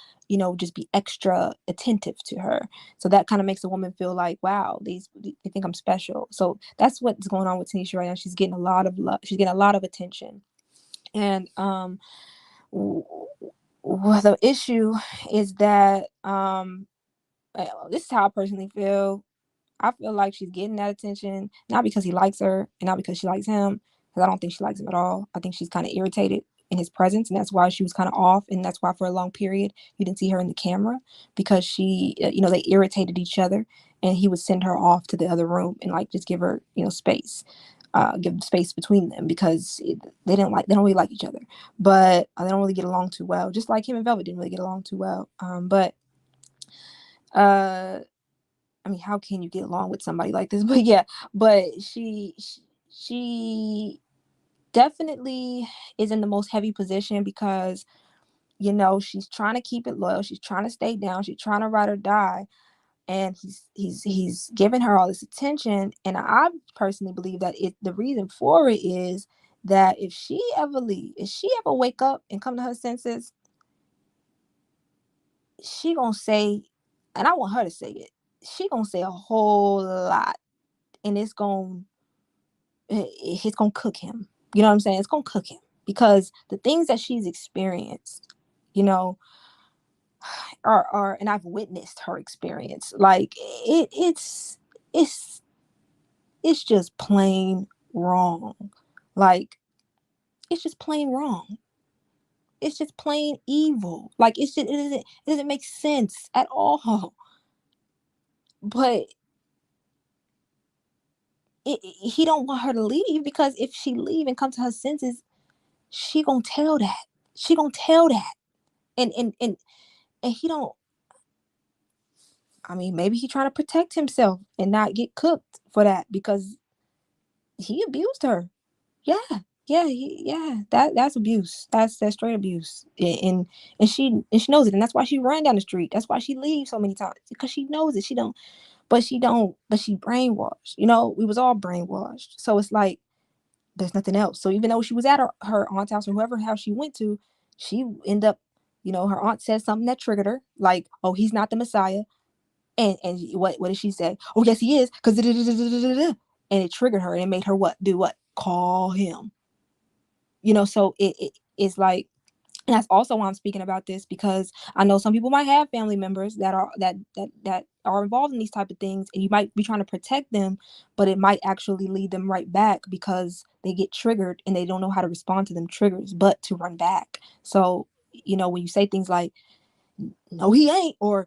just be extra attentive to her. So that kind of makes a woman feel like, wow, they think I'm special. So that's what's going on with Tanisha right now. She's getting a lot of love. She's getting a lot of attention. And well, the issue is that this is how I personally feel. I feel like she's getting that attention, not because he likes her and not because she likes him, because I don't think she likes him at all. I think she's kind of irritated in his presence, and that's why she was kind of off, and that's why for a long period you didn't see her in the camera, because she, they irritated each other, and he would send her off to the other room and like just give her, space, give space between them, because they don't really like each other, but they don't really get along too well. Just like him and Velvet didn't really get along too well. But I mean, how can you get along with somebody like this? But yeah, but she definitely is in the most heavy position because, she's trying to keep it loyal. She's trying to stay down. She's trying to ride or die. And he's giving her all this attention. And I personally believe that the reason for it is that if she ever wake up and come to her senses, she gonna say, and I want her to say it, she gonna say a whole lot, and it's gonna cook him. You know what I'm saying? It's gonna cook him, because the things that she's experienced, are and I've witnessed her experience. Like it's just plain wrong. Like it's just plain wrong. It's just plain evil. Like it doesn't make sense at all. But he don't want her to leave, because if she leave and come to her senses, she gonna tell that. She gonna tell that. And he don't. I mean, maybe he trying to protect himself and not get cooked for that, because he abused her. Yeah, yeah. That's abuse. That's straight abuse. And she knows it, and that's why she ran down the street. That's why she leaves so many times, because she knows it. She don't. But she don't. But she brainwashed. We was all brainwashed. So it's like there's nothing else. So even though she was at her aunt's house or whoever house she went to, she ended up, her aunt said something that triggered her, like, oh, he's not the Messiah. And what did she say? Oh, yes, he is, because and it triggered her, and it made her do what? Call him. So it's like, and that's also why I'm speaking about this, because I know some people might have family members that are involved in these type of things, and you might be trying to protect them, but it might actually lead them right back, because they get triggered and they don't know how to respond to them triggers, but to run back. So, when you say things like, no, he ain't, or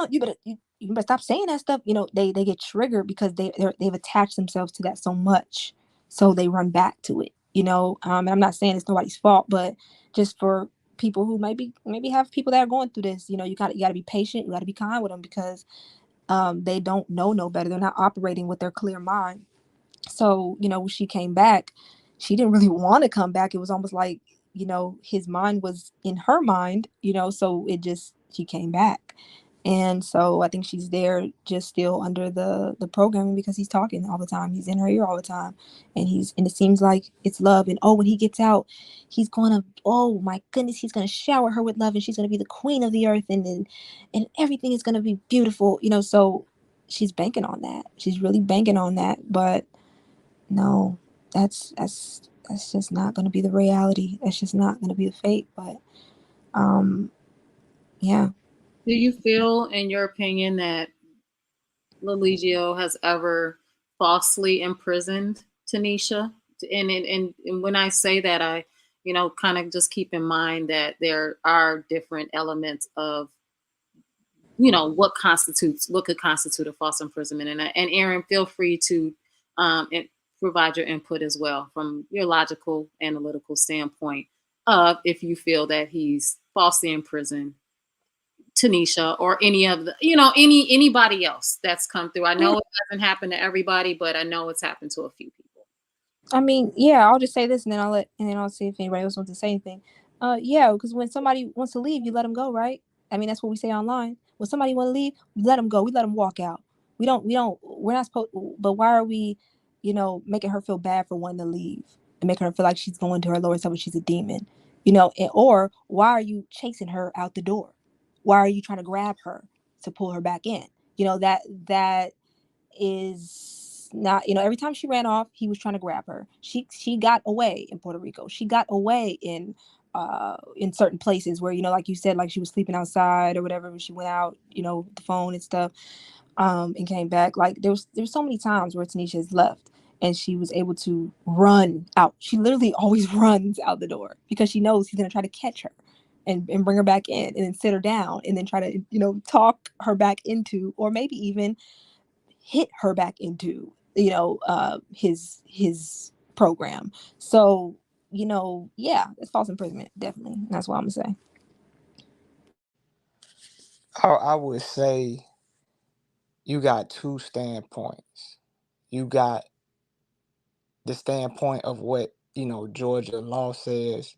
you better stop saying that stuff, they get triggered, because they've attached themselves to that so much, so they run back to it. And I'm not saying it's nobody's fault, but just for people who maybe have people that are going through this, you gotta be patient, you gotta be kind with them, because they don't know no better. They're not operating with their clear mind. So when she came back, she didn't really want to come back. It was almost like, his mind was in her mind, so she came back. And so I think she's there just still under the programming because he's talking all the time. He's in her ear all the time. And it seems like it's love. And when he gets out, he's gonna, oh my goodness, he's gonna shower her with love, and she's gonna be the queen of the earth, and everything is gonna be beautiful, so she's banking on that. She's really banking on that. But no, that's just not gonna be the reality. That's just not gonna be the fate. But yeah. Do you feel, in your opinion, that Leligio has ever falsely imprisoned Tanisha? And when I say that, I, kind of just keep in mind that there are different elements of, what could constitute a false imprisonment. And Aaron, feel free to provide your input as well from your logical, analytical standpoint of if you feel that he's falsely imprisoned Tanisha or any of the, anybody else that's come through. I know it hasn't happened to everybody, but I know it's happened to a few people. I mean, yeah, I'll just say this, and then I'll see if anybody else wants to say anything. Yeah, because when somebody wants to leave, you let them go, right? I mean, that's what we say online. When somebody want to leave, we let them go. We let them walk out. We're not supposed. But why are we, making her feel bad for wanting to leave and making her feel like she's going to her lower self and she's a demon, or why are you chasing her out the door? Why are you trying to grab her to pull her back in? That is not, every time she ran off, he was trying to grab her. She got away in Puerto Rico. She got away in certain places where, like you said, like she was sleeping outside or whatever when she went out, with the phone and stuff, and came back. Like there was so many times where Tanisha has left and she was able to run out. She literally always runs out the door because she knows he's going to try to catch her and bring her back in and then sit her down and then try to, talk her back into, or maybe even hit her back into, his program. So, yeah, it's false imprisonment, definitely. That's what I'm gonna say. I would say you got two standpoints. You got the standpoint of what, Georgia law says,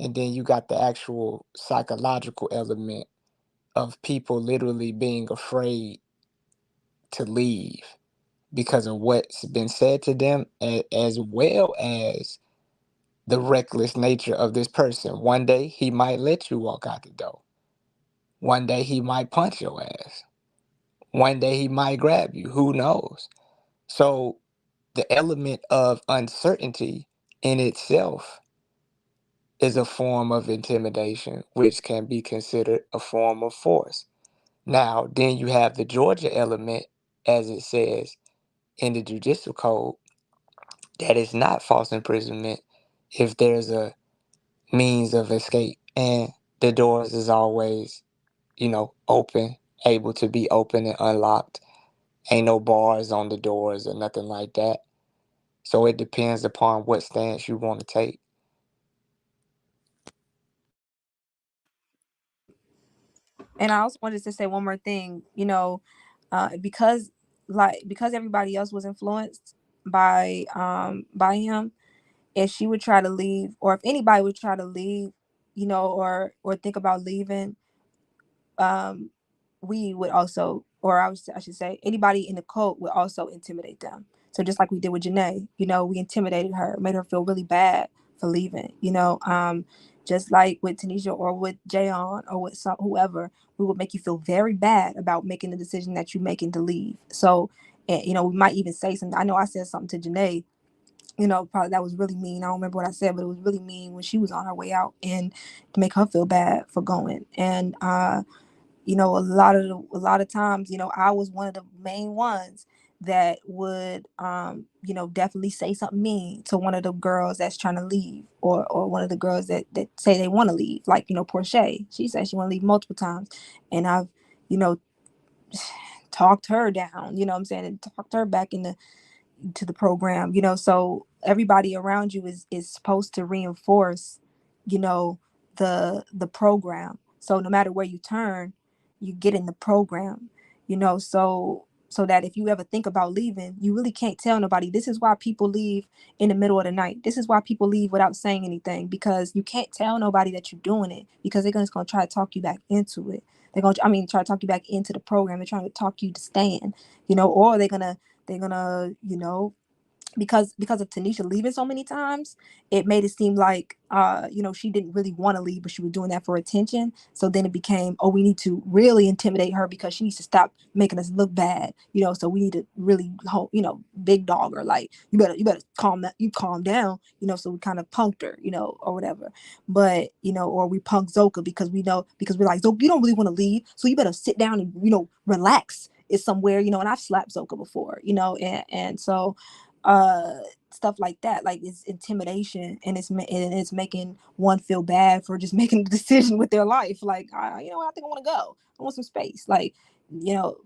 and then you got the actual psychological element of people literally being afraid to leave because of what's been said to them, as well as the reckless nature of this person. One day he might let you walk out the door. One day he might punch your ass. One day he might grab you. Who knows? So the element of uncertainty in itself is a form of intimidation, which can be considered a form of force. Now, then you have the Georgia element, as it says in the judicial code, that is not false imprisonment if there's a means of escape and the doors is always, open, able to be open and unlocked. Ain't no bars on the doors or nothing like that. So it depends upon what stance you want to take. And I also wanted to say one more thing, because everybody else was influenced by him. If she would try to leave, or if anybody would try to leave, or think about leaving, um, we would also, or I should say, anybody in the cult would also intimidate them. So just like we did with Janae, we intimidated her, made her feel really bad for leaving. Just like with Tanisha or with Jayon or with whoever, we would make you feel very bad about making the decision that you're making to leave. So, we might even say something. I know I said something to Janae, probably that was really mean. I don't remember what I said, but it was really mean when she was on her way out, and to make her feel bad for going. And a lot of times, I was one of the main ones that would definitely say something mean to one of the girls that's trying to leave, or one of the girls that say they want to leave, like Portia. She said she want to leave multiple times, and I've you know talked her down, what I'm saying, and talked her back to the program. So everybody around you is supposed to reinforce the program. So no matter where you turn, you get in the program. So so that if you ever think about leaving, you really can't tell nobody. This is why people leave in the middle of the night. This is why people leave without saying anything, because you can't tell nobody that you're doing it, because they're just going to try to talk you back into it. They're going to, try to talk you back into the program. They're trying to talk you to stand, or they're gonna, because of Tanisha leaving so many times, it made it seem like she didn't really want to leave, but she was doing that for attention. So then it became, oh, we need to really intimidate her because she needs to stop making us look bad, so we need to really big dog her, like you better calm down, so we kind of punked her, or whatever. But or we punk Zoka because we're like, Zoka, you don't really want to leave, so you better sit down and relax is somewhere, and I've slapped Zoka before, and so stuff like that, like it's intimidation, and it's making one feel bad for just making a decision with their life, like I think I want to go, I want some space, like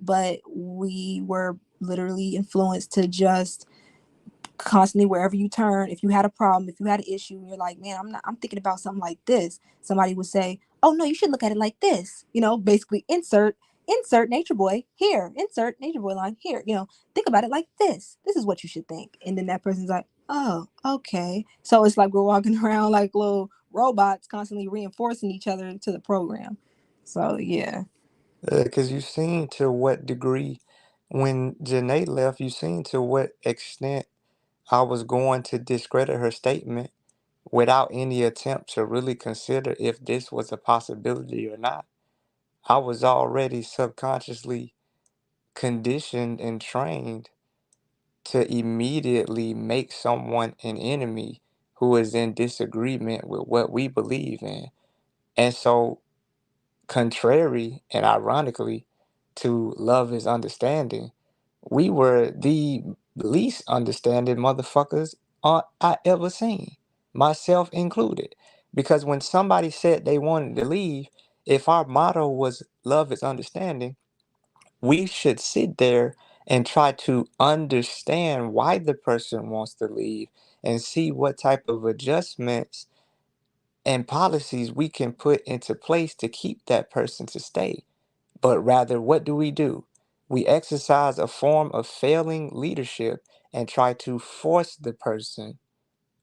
but we were literally influenced to just constantly, wherever you turn, if you had a problem, if you had an issue, and you're like, man, I'm thinking about something like this, somebody would say, oh no, you should look at it like this, basically insert nature boy here, insert nature boy line here, think about it like this is what you should think. And then that person's like, oh, okay. So it's like we're walking around like little robots, constantly reinforcing each other to the program. So yeah. Because you've seen to what degree, when Janae left, you've seen to what extent I was going to discredit her statement without any attempt to really consider if this was a possibility or not. I was already subconsciously conditioned and trained to immediately make someone an enemy who is in disagreement with what we believe in. And so, contrary and ironically to love is understanding, we were the least understanding motherfuckers I ever seen, myself included. Because when somebody said they wanted to leave, if our motto was love is understanding, we should sit there and try to understand why the person wants to leave and see what type of adjustments and policies we can put into place to keep that person to stay. But rather, what do? We exercise a form of failing leadership and try to force the person,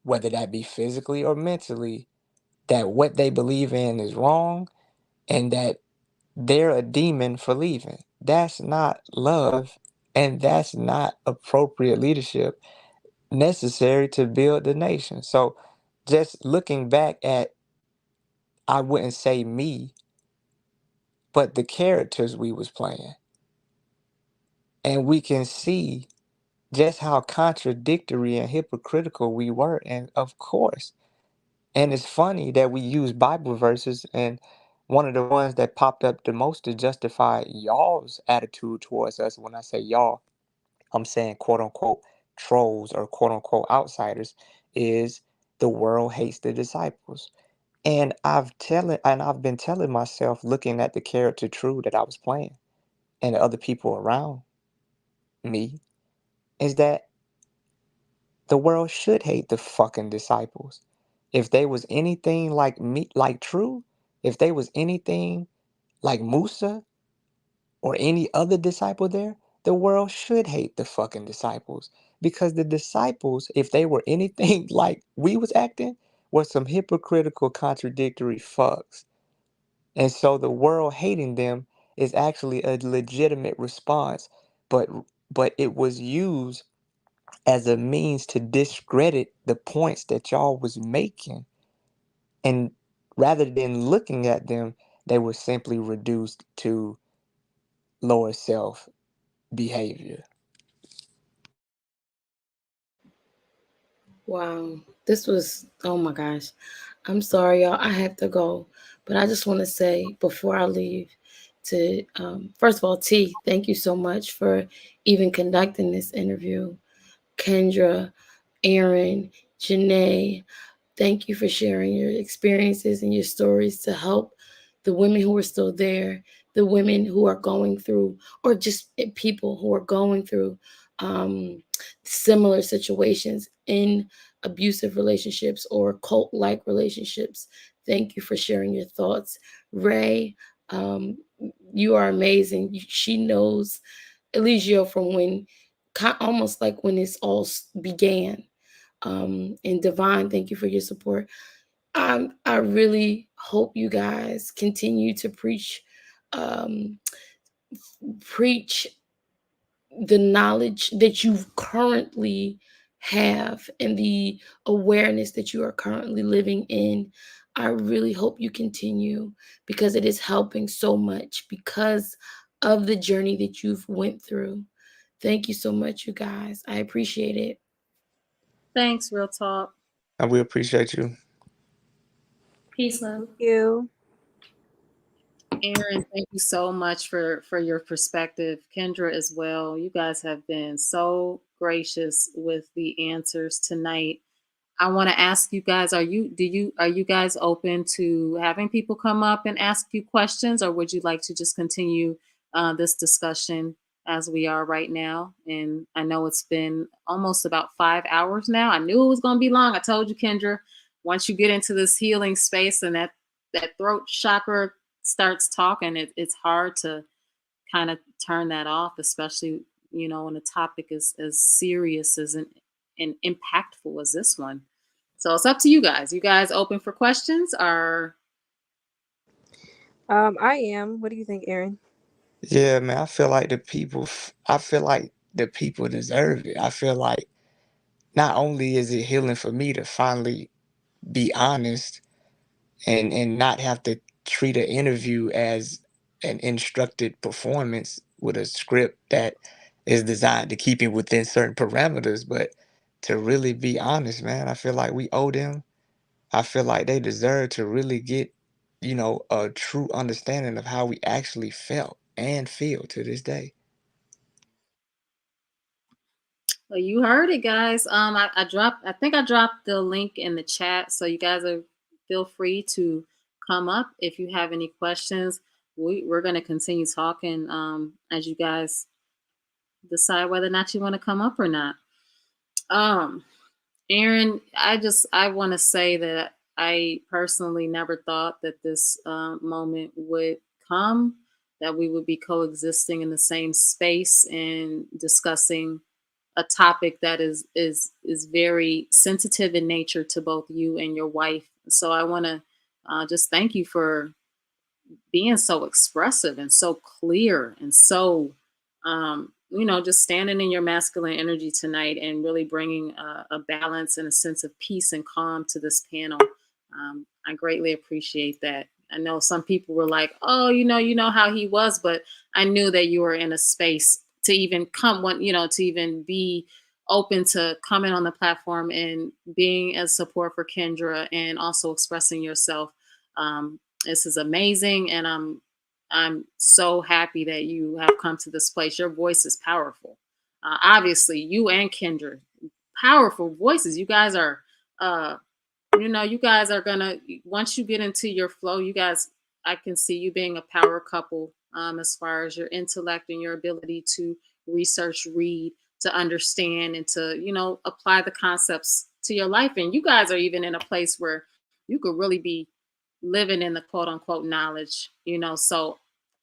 whether that be physically or mentally, that what they believe in is wrong and that they're a demon for leaving. That's not love, and that's not appropriate leadership necessary to build the nation. So, just looking back at, I wouldn't say me, but the characters we was playing, and we can see just how contradictory and hypocritical we were. And of course, and it's funny that we use Bible verses, and one of the ones that popped up the most to justify y'all's attitude towards us. When I say y'all, I'm saying quote unquote trolls or quote unquote outsiders, is the world hates the disciples. And I've been telling myself, looking at the character True that I was playing and the other people around me, is that the world should hate the fucking disciples. If they was anything like me, like True, if they was anything like Musa or any other disciple there, the world should hate the fucking disciples. Because the disciples, if they were anything like we was acting, were some hypocritical, contradictory fucks. And so the world hating them is actually a legitimate response, but it was used as a means to discredit the points that y'all was making. And rather than looking at them, they were simply reduced to lower self behavior. Wow. This was, oh my gosh. I'm sorry, y'all. I have to go. But I just want to say before I leave to, first of all, T, thank you so much for even conducting this interview. Kendra, Aaron, Janae, thank you for sharing your experiences and your stories to help the women who are still there, the women who are going through, or just people who are going through similar situations in abusive relationships or cult-like relationships. Thank you for sharing your thoughts. Ray, you are amazing. She knows Eligio from when, almost like when this all began. And Divine, thank you for your support. I really hope you guys continue to preach the knowledge that you currently have and the awareness that you are currently living in. I really hope you continue, because it is helping so much because of the journey that you've went through. Thank you so much, you guys. I appreciate it. Thanks, Real Talk. And we appreciate you. Peace, love. Thank you. Aaron, thank you so much for your perspective. Kendra as well. You guys have been so gracious with the answers tonight. I want to ask you guys, are you guys open to having people come up and ask you questions, or would you like to just continue this discussion as we are right now? And I know it's been almost about 5 hours now. I knew it was going to be long. I told you, Kendra, once you get into this healing space and that throat chakra starts talking, it's hard to kind of turn that off, especially when a topic is as serious as and impactful as this one. So it's up to you guys. You guys open for questions? Or I am. What do you think, Aaron? Yeah, man. I feel like the people deserve it. I feel like not only is it healing for me to finally be honest and not have to treat an interview as an instructed performance with a script that is designed to keep it within certain parameters, but to really be honest, man, I feel like we owe them. I feel like they deserve to really get, a true understanding of how we actually felt and feel to this day. well, you heard it, guys. I think I dropped the link in the chat, so you guys feel free to come up if you have any questions. We're going to continue talking as you guys decide whether or not you want to come up or not. Aaron, I want to say that I personally never thought that this moment would come, that we would be coexisting in the same space and discussing a topic that is very sensitive in nature to both you and your wife. So I want to just thank you for being so expressive and so clear and so just standing in your masculine energy tonight and really bringing a balance and a sense of peace and calm to this panel. I greatly appreciate that. I know some people were like, oh, you know how he was, but I knew that you were in a space to even to even be open to coming on the platform and being as support for Kendra and also expressing yourself. This is amazing, and I'm so happy that you have come to this place. Your voice is powerful. Obviously, you and Kendra, powerful voices. You guys are, you guys are gonna, once you get into your flow, you guys, I can see you being a power couple as far as your intellect and your ability to research, read, to understand, and to, apply the concepts to your life. And you guys are even in a place where you could really be living in the quote unquote knowledge. So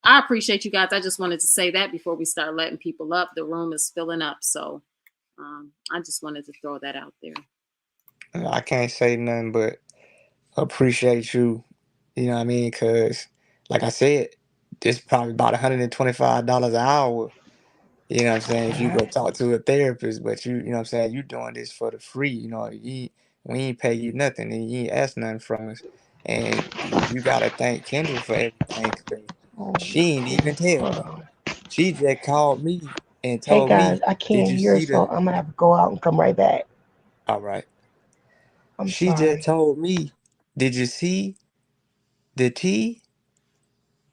I appreciate you guys. I just wanted to say that before we start letting people up. The room is filling up. So I just wanted to throw that out there. I can't say nothing but appreciate you, you know what I mean? Because, like I said, this probably about $125 an hour. You know what I'm saying? If you go talk to a therapist, but you know what I'm saying, you doing this for the free, we ain't pay you nothing and you ain't ask nothing from us. And you gotta thank Kendra for everything because she ain't even tell me. She just called me and Hey told guys, me, I did can't you hear, see so the I'm gonna have to go out and come right back. all right. I'm She just sorry. told me, did you see the T?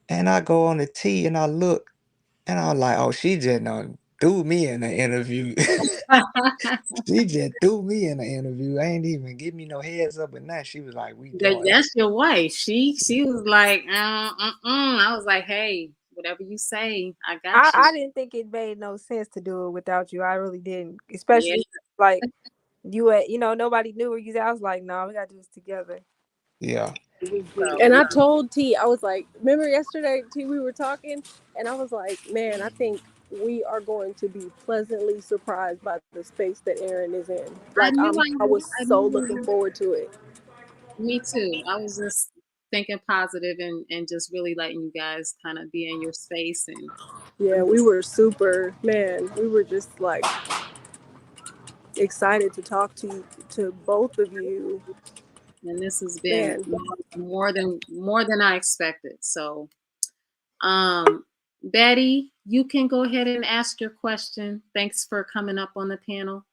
And I go on the T and I look and I'm like, oh, she just done threw me in the interview. She just threw me in the interview. Ain't even give me no heads up and that. She was like, we doing it. That's your wife. She was like, I was like, hey, whatever you say, I got you. I didn't think it made no sense to do it without you. I really didn't. Yeah. Especially like nobody knew where you. I was like, no, we gotta do this together. Yeah. And I told T, I was like, remember yesterday, T, we were talking, and I was like, man, I think we are going to be pleasantly surprised by the space that Aaron is in. I Like knew I was I so knew looking forward to it. me too. I was just thinking positive and just really letting you guys kind of be in your space Yeah, and we just were super, man. We were just like excited to talk to both of you. and this has been Man, more than I expected. So, Betty, you can go ahead and ask your question. Thanks for coming up on the panel.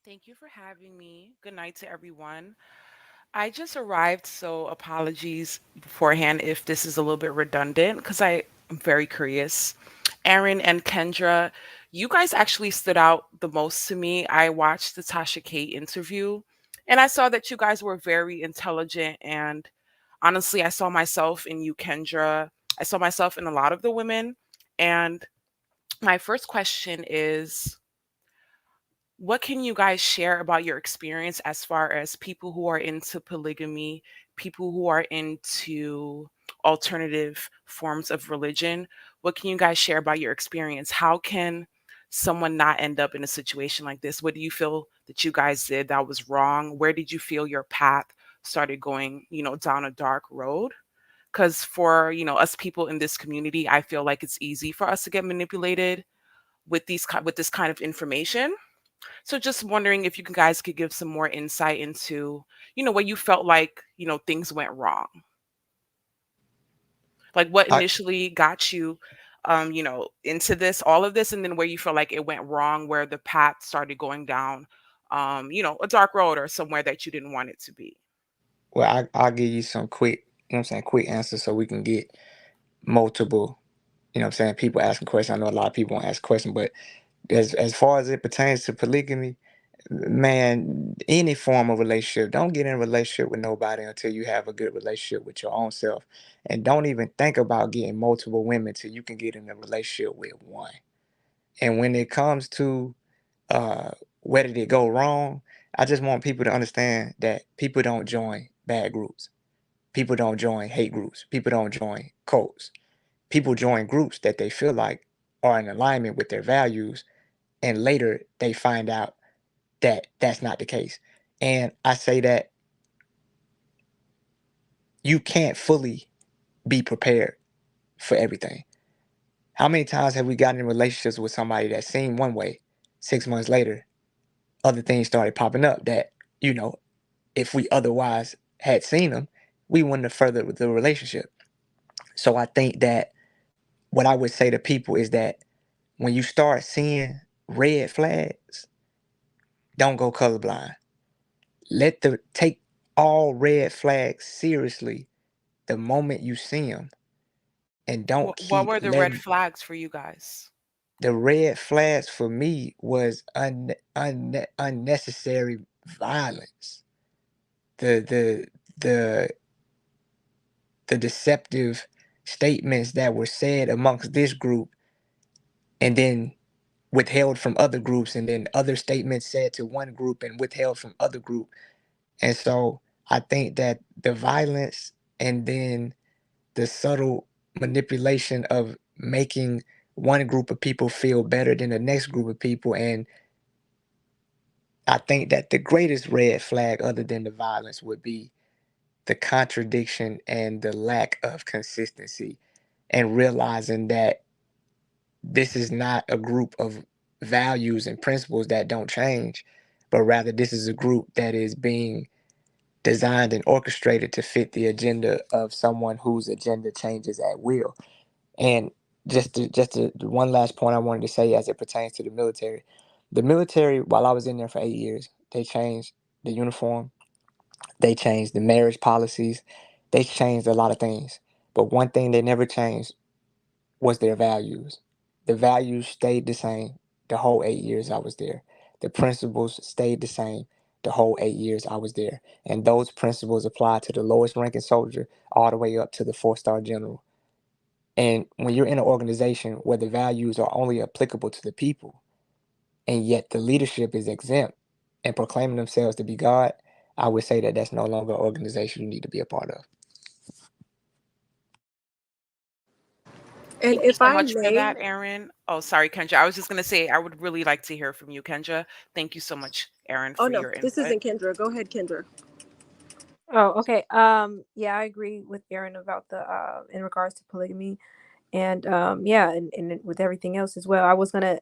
Thank you for having me. Good night to everyone. I just arrived, so apologies beforehand if this is a little bit redundant because I am very curious. Aaron and Kendra, you guys actually stood out the most to me. I watched the Tasha K interview and I saw that you guys were very intelligent. And honestly, I saw myself in you, Kendra. I saw myself in a lot of the women. And my first question is, what can you guys share about your experience as far as people who are into polygamy, people who are into alternative forms of religion? What can you guys share about your experience? How can someone not end up in a situation like this? What do you feel that you guys did that was wrong? Where did you feel your path started going, down a dark road? Because for, us people in this community, I feel like it's easy for us to get manipulated with with this kind of information. So just wondering if you guys could give some more insight into, where you felt like, things went wrong. Like what I initially got you into this, all of this, and then where you feel like it went wrong, where the path started going down a dark road or somewhere that you didn't want it to be. well, I'll give you some quick, quick answers so we can get multiple, people asking questions. I know a lot of people won't ask questions, but as far as it pertains to polygamy, man, any form of relationship, don't get in a relationship with nobody until you have a good relationship with your own self. And don't even think about getting multiple women till you can get in a relationship with one. And when it comes to where did it go wrong, I just want people to understand that people don't join bad groups. People don't join hate groups. People don't join cults. People join groups that they feel like are in alignment with their values, and later they find out that that's not the case. And I say that you can't fully be prepared for everything. How many times have we gotten in relationships with somebody that seemed one way, 6 months later, other things started popping up that, if we otherwise had seen them, we wouldn't have furthered the relationship. So I think that what I would say to people is that when you start seeing red flags, don't go colorblind. Take all red flags seriously the moment you see them, and don't What keep were the red letting flags for you guys? the red flags for me was unnecessary violence, the the the the deceptive statements that were said amongst this group and then withheld from other groups, and then other statements said to one group and withheld from other group. And so I think that the violence and then the subtle manipulation of making one group of people feel better than the next group of people. And I think that the greatest red flag, other than the violence, would be the contradiction and the lack of consistency, and realizing that this is not a group of values and principles that don't change, but rather this is a group that is being designed and orchestrated to fit the agenda of someone whose agenda changes at will. And one last point I wanted to say as it pertains to the military. The military, while I was in there for 8 years, they changed the uniform, they changed the marriage policies, they changed a lot of things. But one thing they never changed was their values. The values stayed the same the whole 8 years I was there. The principles stayed the same the whole 8 years I was there. And those principles apply to the lowest ranking soldier all the way up to the 4-star general. And when you're in an organization where the values are only applicable to the people, and yet the leadership is exempt and proclaiming themselves to be God, I would say that that's no longer an organization you need to be a part of. And Thank you if so I much for may, that, Aaron. Oh, sorry, Kendra. I was just gonna say I would really like to hear from you, Kendra. Thank you so much, Aaron, oh for no, your this input. isn't Kendra. Go ahead, Kendra. Oh, okay. Yeah, I agree with Aaron about the in regards to polygamy, and yeah, and with everything else as well. I was gonna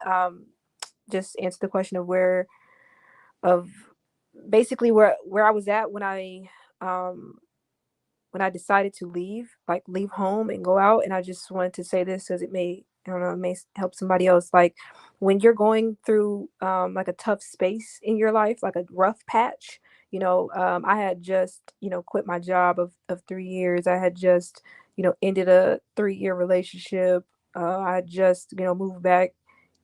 just answer the question of of basically where I was at when I decided to leave, like leave home and go out. And I just wanted to say this because it may, I don't know, it may help somebody else. Like when you're going through like a tough space in your life, like a rough patch, I had just, quit my job of 3 years. I had just, ended a 3-year relationship. I had just, moved back,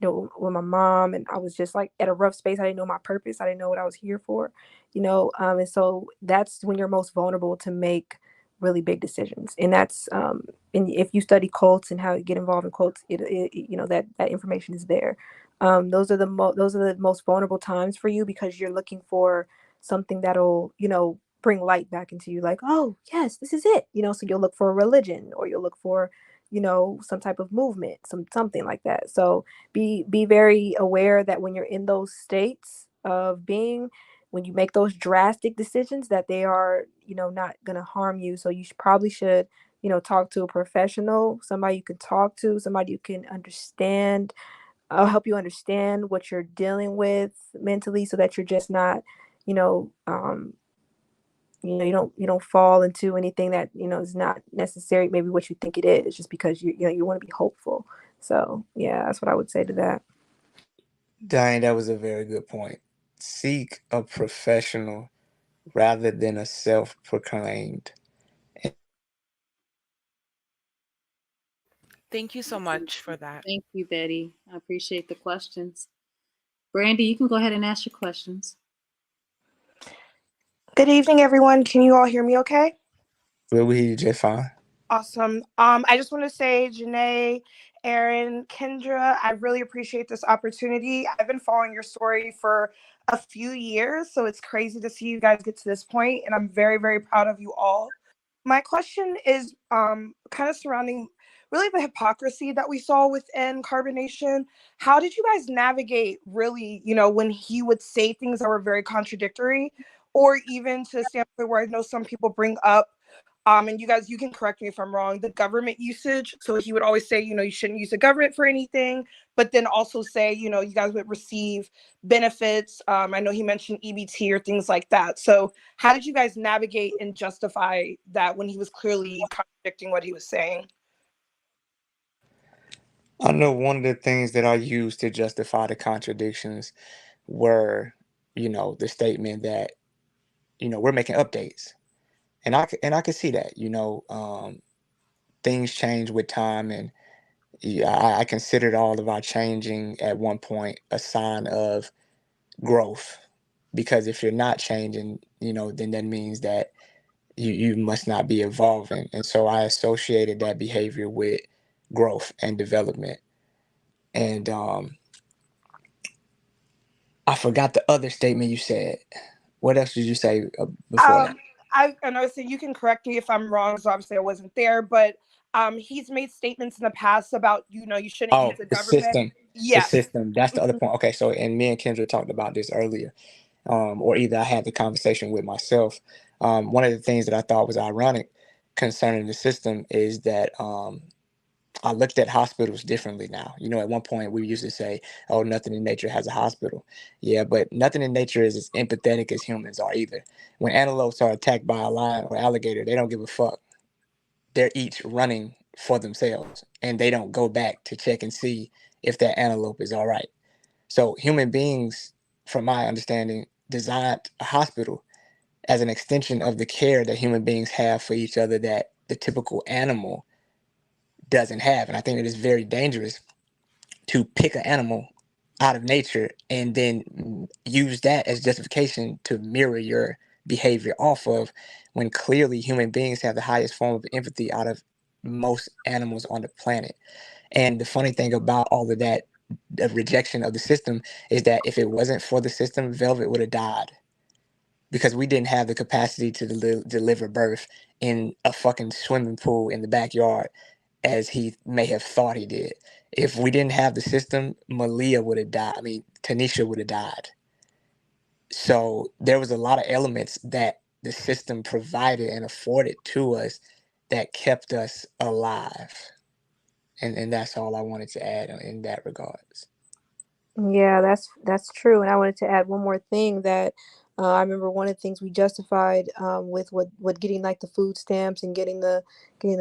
with my mom. And I was just like at a rough space. I didn't know my purpose. I didn't know what I was here for, and so that's when you're most vulnerable to make really big decisions. And that's and if you study cults and how you get involved in cults, that information is there. Those are the most vulnerable times for you because you're looking for something that'll bring light back into you, like, oh yes, this is it. So you'll look for a religion, or you'll look for some type of movement, something like that. So be very aware that when you're in those states of being, when you make those drastic decisions, that they are not going to harm you. So you probably should talk to a professional, somebody you can talk to, somebody you can understand. I'll help you understand what you're dealing with mentally, so that you're just not you know um you don't fall into anything that is not necessary, maybe what you think it is, just because you want to be hopeful. So yeah, that's what I would say to that. Diane, that was a very good point. Seek a professional rather than a self-proclaimed. Thank you so much for that. Thank you, Betty. I appreciate the questions. Brandy, you can go ahead and ask your questions. Good evening, everyone. Can you all hear me okay? Will we hear you just fine? Awesome. I just want to say, Janae, Aaron, Kendra, I really appreciate this opportunity. I've been following your story for a few years, so it's crazy to see you guys get to this point, and I'm very, very proud of you all. My question is kind of surrounding really the hypocrisy that we saw within Carbonation. How did you guys navigate really, when he would say things that were very contradictory, or even to the standpoint where I know some people bring up, and you guys, you can correct me if I'm wrong, the government usage. So he would always say, you shouldn't use the government for anything, but then also say, you guys would receive benefits. I know he mentioned EBT or things like that. So how did you guys navigate and justify that when he was clearly contradicting what he was saying? I know one of the things that I used to justify the contradictions were, the statement that, we're making updates. And I could see that, things change with time. And yeah, I considered all of our changing at one point a sign of growth. Because if you're not changing, then that means that you must not be evolving. And so I associated that behavior with growth and development. And I forgot the other statement you said. What else did you say before that? Um, I know, so you can correct me if I'm wrong. So obviously I wasn't there, but he's made statements in the past about, you shouldn't use Oh, the the government. system. The Yes. system. That's the other point. Okay, so and me and Kendra talked about this earlier. Or either I had the conversation with myself. One of the things that I thought was ironic concerning the system is that I looked at hospitals differently now. At one point we used to say, "Oh, nothing in nature has a hospital." Yeah, but nothing in nature is as empathetic as humans are either. When antelopes are attacked by a lion or alligator, they don't give a fuck. They're each running for themselves, and they don't go back to check and see if that antelope is all right. So human beings, from my understanding, designed a hospital as an extension of the care that human beings have for each other that the typical animal doesn't have. And I think it is very dangerous to pick an animal out of nature and then use that as justification to mirror your behavior off of, when clearly human beings have the highest form of empathy out of most animals on the planet. And the funny thing about all of that, the rejection of the system, is that if it wasn't for the system, Velvet would have died, because we didn't have the capacity to deliver birth in a fucking swimming pool in the backyard as he may have thought he did. If we didn't have the system, Malia would have died. I mean, Tanisha would have died. So there was a lot of elements that the system provided and afforded to us that kept us alive. And that's all I wanted to add in that regards. Yeah, that's true. And I wanted to add one more thing that I remember one of the things we justified with what getting like the food stamps and getting the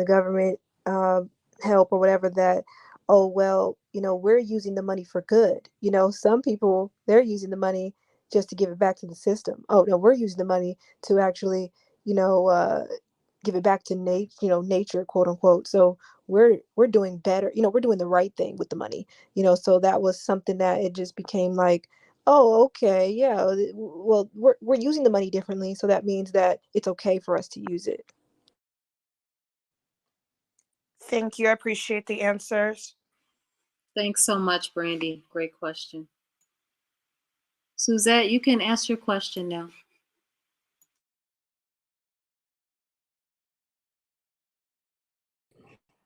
government help or whatever, that, oh well, we're using the money for good. Some people, they're using the money just to give it back to the system. Oh no, we're using the money to actually, you know, uh, give it back to nature, quote unquote. So we're doing better. We're doing the right thing with the money. So that was something that it just became like, oh, okay, yeah, well, we're using the money differently, so that means that it's okay for us to use it. Thank you. I appreciate the answers. Thanks so much, Brandy. Great question. Suzette, you can ask your question now.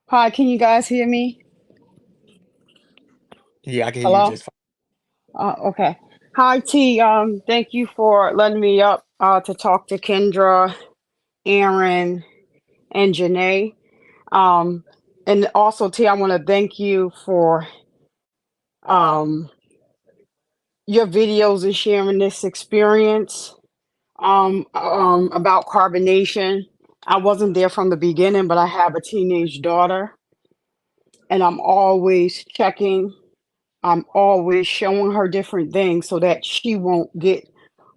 Hi, can you guys hear me? Yeah, I can hear you Hello? just fine. Okay. Hi, T. Thank you for letting me up to talk to Kendra, Aaron, and Janae. Um, and also, T, I want to thank you for um, your videos and sharing this experience about carbonation. I wasn't there from the beginning, but I have a teenage daughter, and I'm always checking. I'm always showing her different things so that she won't get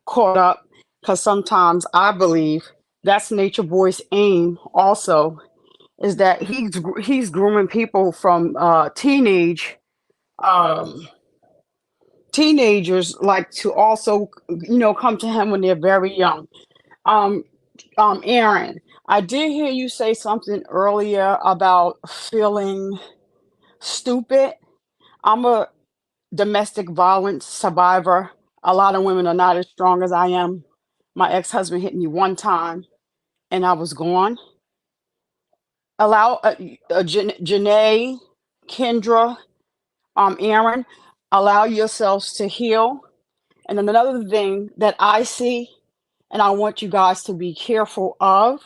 caught up. Because sometimes I believe that's Nature Boy's aim also, is that he's grooming people from um, teenagers, like, to also come to him when they're very young. Um, Aaron, I did hear you say something earlier about feeling stupid. I'm a domestic violence survivor. A lot of women are not as strong as I am. My ex-husband hit me one time and I was gone. Allow Janae, Kendra, Aaron, allow yourselves to heal. And then another thing that I see, and I want you guys to be careful of,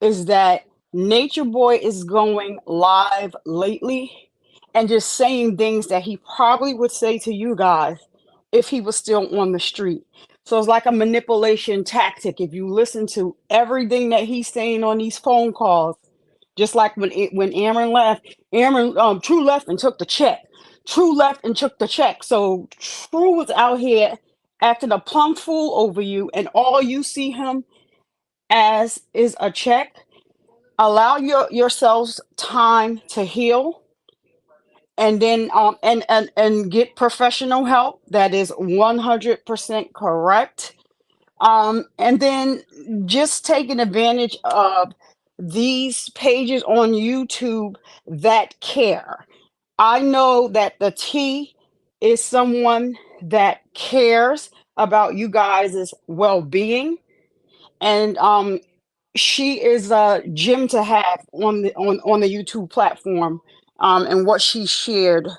is that Nature Boy is going live lately and just saying things that he probably would say to you guys if he was still on the street. So it's like a manipulation tactic. If you listen to everything that he's saying on these phone calls, just like when Aaron left, Aaron True left and took the check. True left and took the check. So True was out here acting a plum fool over you, and all you see him as is a check. Allow yourselves time to heal, and then and get professional help. That is 100% correct. And then just taking advantage of these pages on YouTube that care. I know that the T is someone that cares about you guys' well-being, and she is a gem to have on the YouTube platform, and what she shared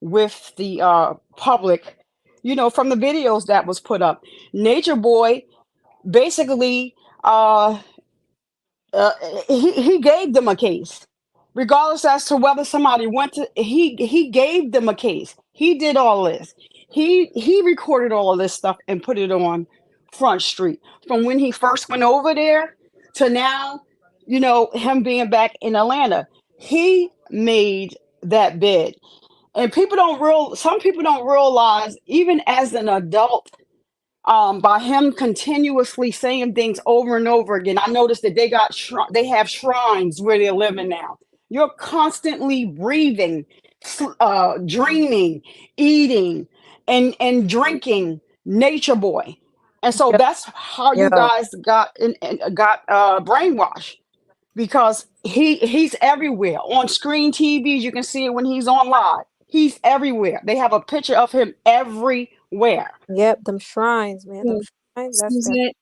with the public, from the videos that was put up. Nature Boy basically uh, uh, he gave them a case, regardless as to whether somebody went to. He gave them a case. He did all this. He recorded all of this stuff and put it on Front Street from when he first went over there to now. Him being back in Atlanta, he made that bid, and some people don't realize, even as an adult, by him continuously saying things over and over again. I noticed that they have shrines where they're living now. You're constantly breathing, dreaming, eating, and drinking Nature Boy, and so Yeah, that's how you yeah, guys got brainwashed, because he's everywhere on screen TVs. You can see it when he's on live. He's everywhere. They have a picture of him everywhere. yep. Them shrines, man. Them So, shrines. That's Suzette,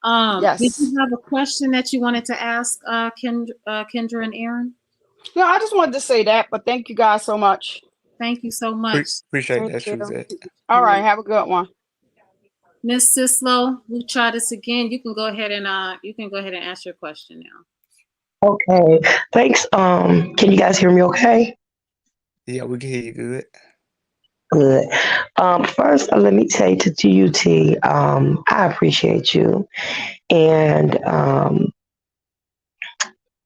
did Yes. you have a question that you wanted to ask Kendra and Aaron? No, I just wanted to say that, but thank you guys so much. Thank you so much. Appreciate Thank that, you. Suzette. All right, have a good one. Miss Sislo, we'll try this again. You can go ahead and ask your question now. Okay, thanks. Can you guys hear me okay? Yeah, we can hear you good. Good. First, let me say to TUT, I appreciate you. And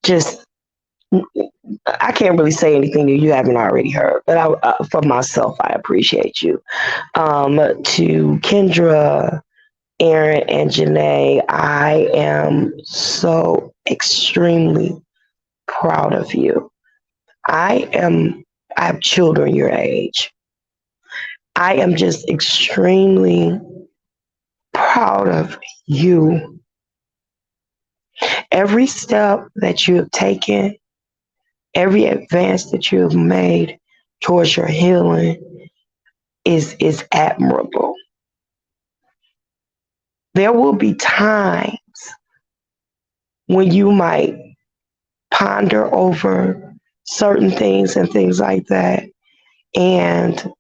just, I can't really say anything that you haven't already heard, but for myself, I appreciate you. To Kendra, Aaron, and Janae, I am so extremely proud of you. I am, I have children your age. I am just extremely proud of you. Every step that you have taken, every advance that you have made towards your healing is admirable. There will be times when you might ponder over certain things and things like that, and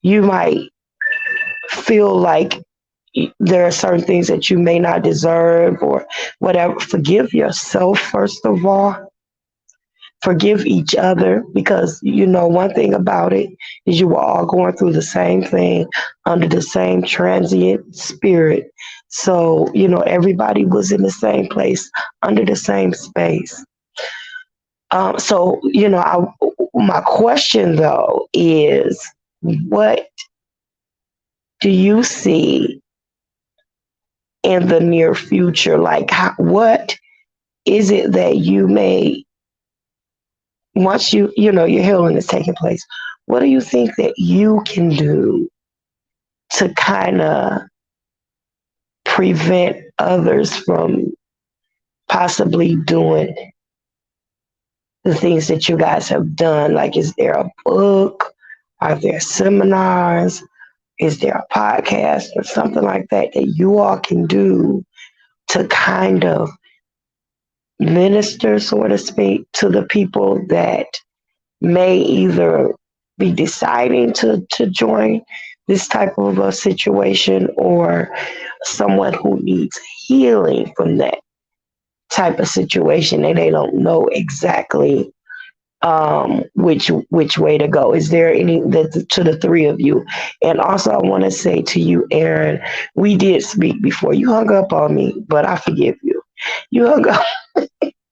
you might feel like there are certain things that you may not deserve or whatever. Forgive yourself, first of all. Forgive each other because, one thing about it is you were all going through the same thing under the same transient spirit. So, everybody was in the same place under the same space. My question though is, what do you see in the near future? Like, what is it that you may, once your healing is taking place, what do you think that you can do to kind of prevent others from possibly doing the things that you guys have done? Like, is there a book? Are there seminars? Is there a podcast or something like that that you all can do to kind of minister, so to speak, to the people that may either be deciding to join this type of a situation, or someone who needs healing from that type of situation and they don't know exactly which way to go? Is there any that to the three of you? And also, I want to say to you, Aaron, we did speak before. You hung up on me, but I forgive you. You hung up.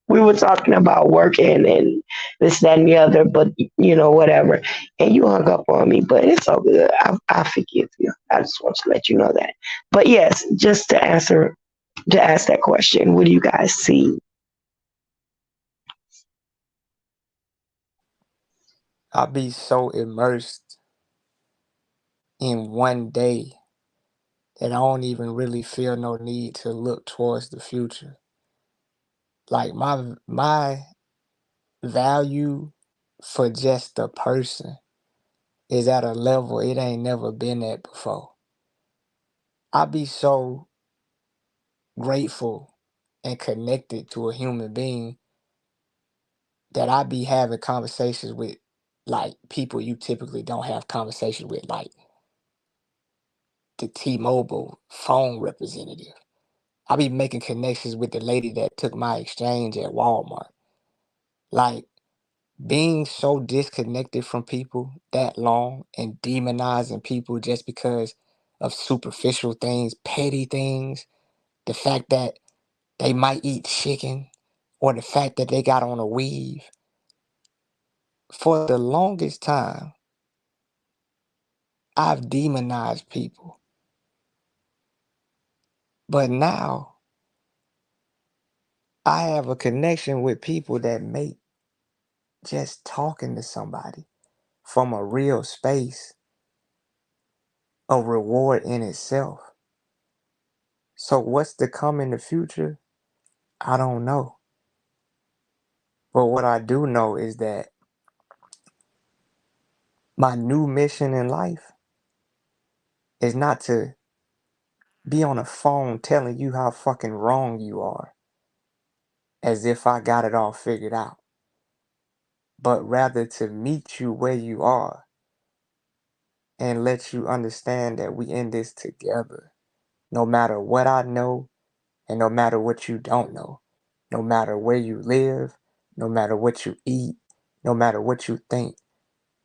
We were talking about working and this, that, and the other, but whatever. And you hung up on me, but it's all good. I forgive you. I just want to let you know that. But yes, just to ask that question, what do you guys see? I'll be so immersed in one day that I don't even really feel no need to look towards the future. Like my value for just a person is at a level it ain't never been at before. I be so grateful and connected to a human being that I be having conversations with, like, people you typically don't have conversations with, like the T-Mobile phone representative. I be making connections with the lady that took my exchange at Walmart. Like, being so disconnected from people that long and demonizing people just because of superficial things, petty things, the fact that they might eat chicken or the fact that they got on a weave. For the longest time, I've demonized people. But now I have a connection with people that make just talking to somebody from a real space a reward in itself. So what's to come in the future? I don't know. But what I do know is that my new mission in life is not to be on a phone telling you how fucking wrong you are as if I got it all figured out. but rather to meet you where you are and let you understand that we in this together. No matter what I know and no matter what you don't know, no matter where you live, no matter what you eat, no matter what you think,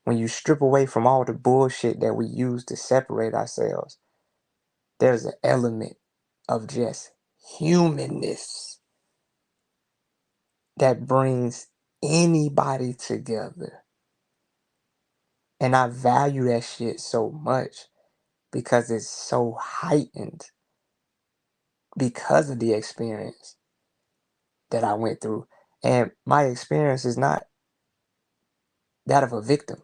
when you strip away from all the bullshit that we use to separate ourselves, there's an element of just humanness that brings anybody together. And I value that shit so much because it's so heightened because of the experience that I went through. And my experience is not that of a victim.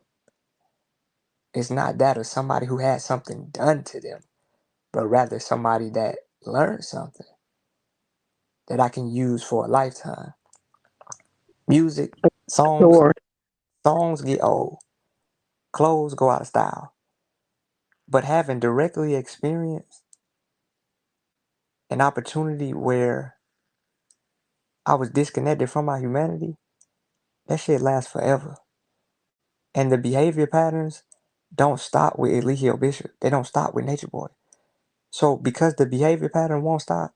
It's not that of somebody who had something done to them, but rather somebody that learned something that I can use for a lifetime. Music, songs, Sure. songs get old, clothes go out of style. But having directly experienced an opportunity where I was disconnected from my humanity, that shit lasts forever. And the behavior patterns don't stop with Eligio Bishop. They don't stop with Nature Boy. So because the behavior pattern won't stop,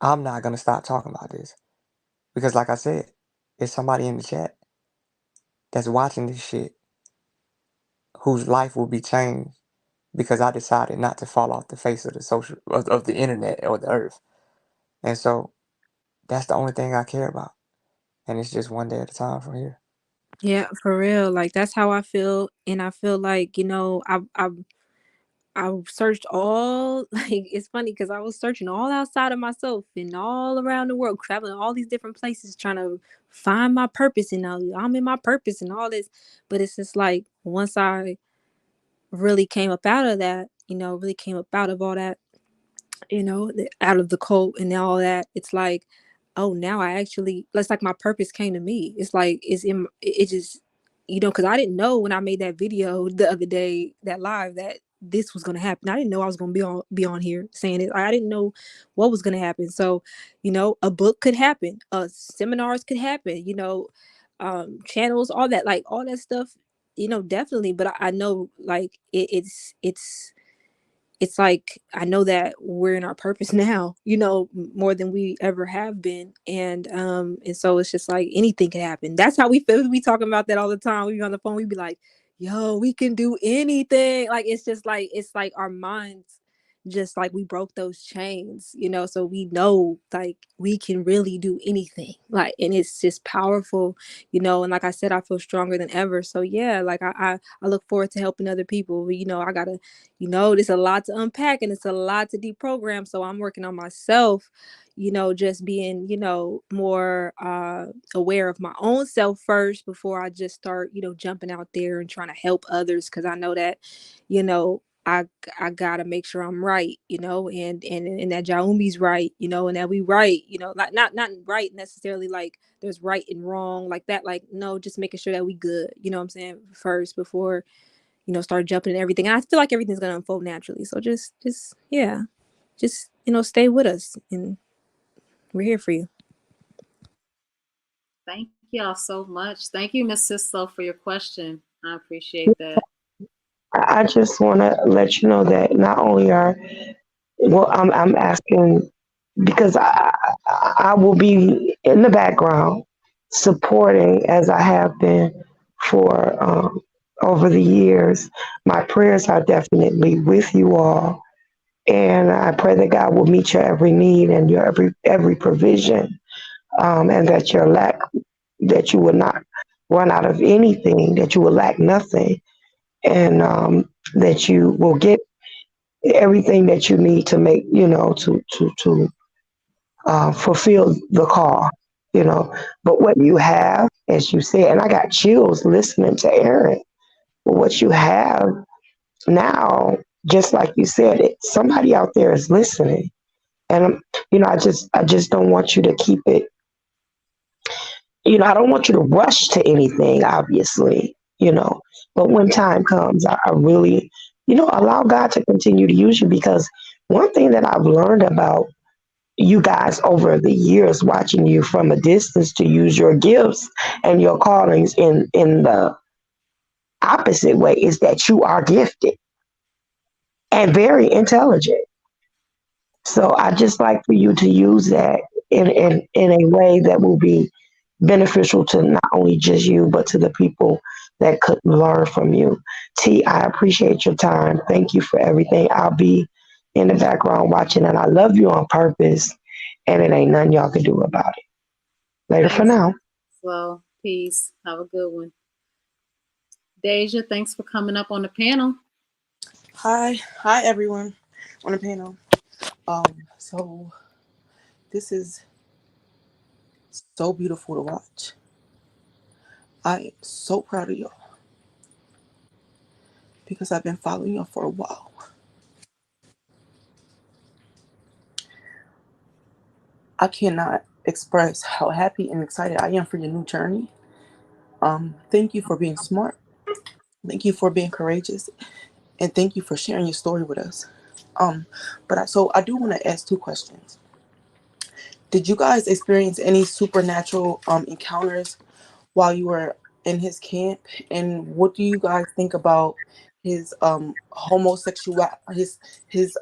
I'm not gonna stop talking about this. Because like I said, there's somebody in the chat that's watching this shit whose life will be changed because I decided not to fall off the face of the of the internet or the earth. And so that's the only thing I care about. And it's just one day at a time from here. Yeah, for real. Like that's how I feel, and I feel like I searched all like it's funny because I was searching all outside of myself and all around the world, traveling all these different places, trying to find my purpose, and I'm in my purpose and all this. But it's just like once I really came up out of that, really came up out of all that, out of the cult and all that, it's like, oh, now I actually, it's like my purpose came to me. It's like it just, because I didn't know when I made that video the other day, that live, that this was gonna happen. I didn't know I was gonna be on here saying it. I didn't know what was gonna happen. So, a book could happen, seminars could happen, channels, all that, like all that stuff, definitely. But I know, like it's like I know that we're in our purpose now, more than we ever have been. And so it's just like anything can happen. That's how we feel. We talking about that all the time. We be on the phone, we be like, yo, we can do anything. Like it's like our minds, just like we broke those chains, so we know like we can really do anything. Like, and it's just powerful, and like I said, I feel stronger than ever. So yeah, like I look forward to helping other people. I gotta, there's a lot to unpack and it's a lot to deprogram. So I'm working on myself, just being, more aware of my own self first before I just start, jumping out there and trying to help others. Cause I know that, I gotta make sure I'm right, and that Jaumbi's right, and that we right, like not right necessarily like there's right and wrong like that. Like, no, just making sure that we good, what I'm saying, first before start jumping and everything. And I feel like everything's gonna unfold naturally. So yeah, just stay with us, and we're here for you. Thank y'all so much. Thank you, Miss Sislo, for your question. I appreciate that. I just want to let you know that not only I'm asking because I will be in the background supporting as I have been for over the years. My prayers are definitely with you all, and I pray that God will meet your every need and your every provision, and that you will not run out of anything, that you will lack nothing, and that you will get everything that you need to make, to fulfill the call, But what you have, as you said, and I got chills listening to Aaron, but what you have now, just like you said, somebody out there is listening. And I just don't want you to keep it, I don't want you to rush to anything, obviously, but when time comes, I really, allow God to continue to use you, because one thing that I've learned about you guys over the years watching you from a distance to use your gifts and your callings in the opposite way is that you are gifted and very intelligent. So I just like for you to use that in a way that will be beneficial to not only just you, but to the people that could learn from you. T, I appreciate your time. Thank you for everything. I'll be in the background watching, and I love you on purpose, and it ain't nothing y'all can do about it. Later for Thanks. now. Well, peace. Have a good one. Deja, thanks for coming up on the panel. Hi everyone on the panel. So this is so beautiful to watch. I am so proud of y'all because I've been following y'all for a while. I cannot express how happy and excited I am for your new journey. Thank you for being smart. Thank you for being courageous, and thank you for sharing your story with us. So I do want to ask 2 questions. Did you guys experience any supernatural encounters while you were in his camp? And what do you guys think about his his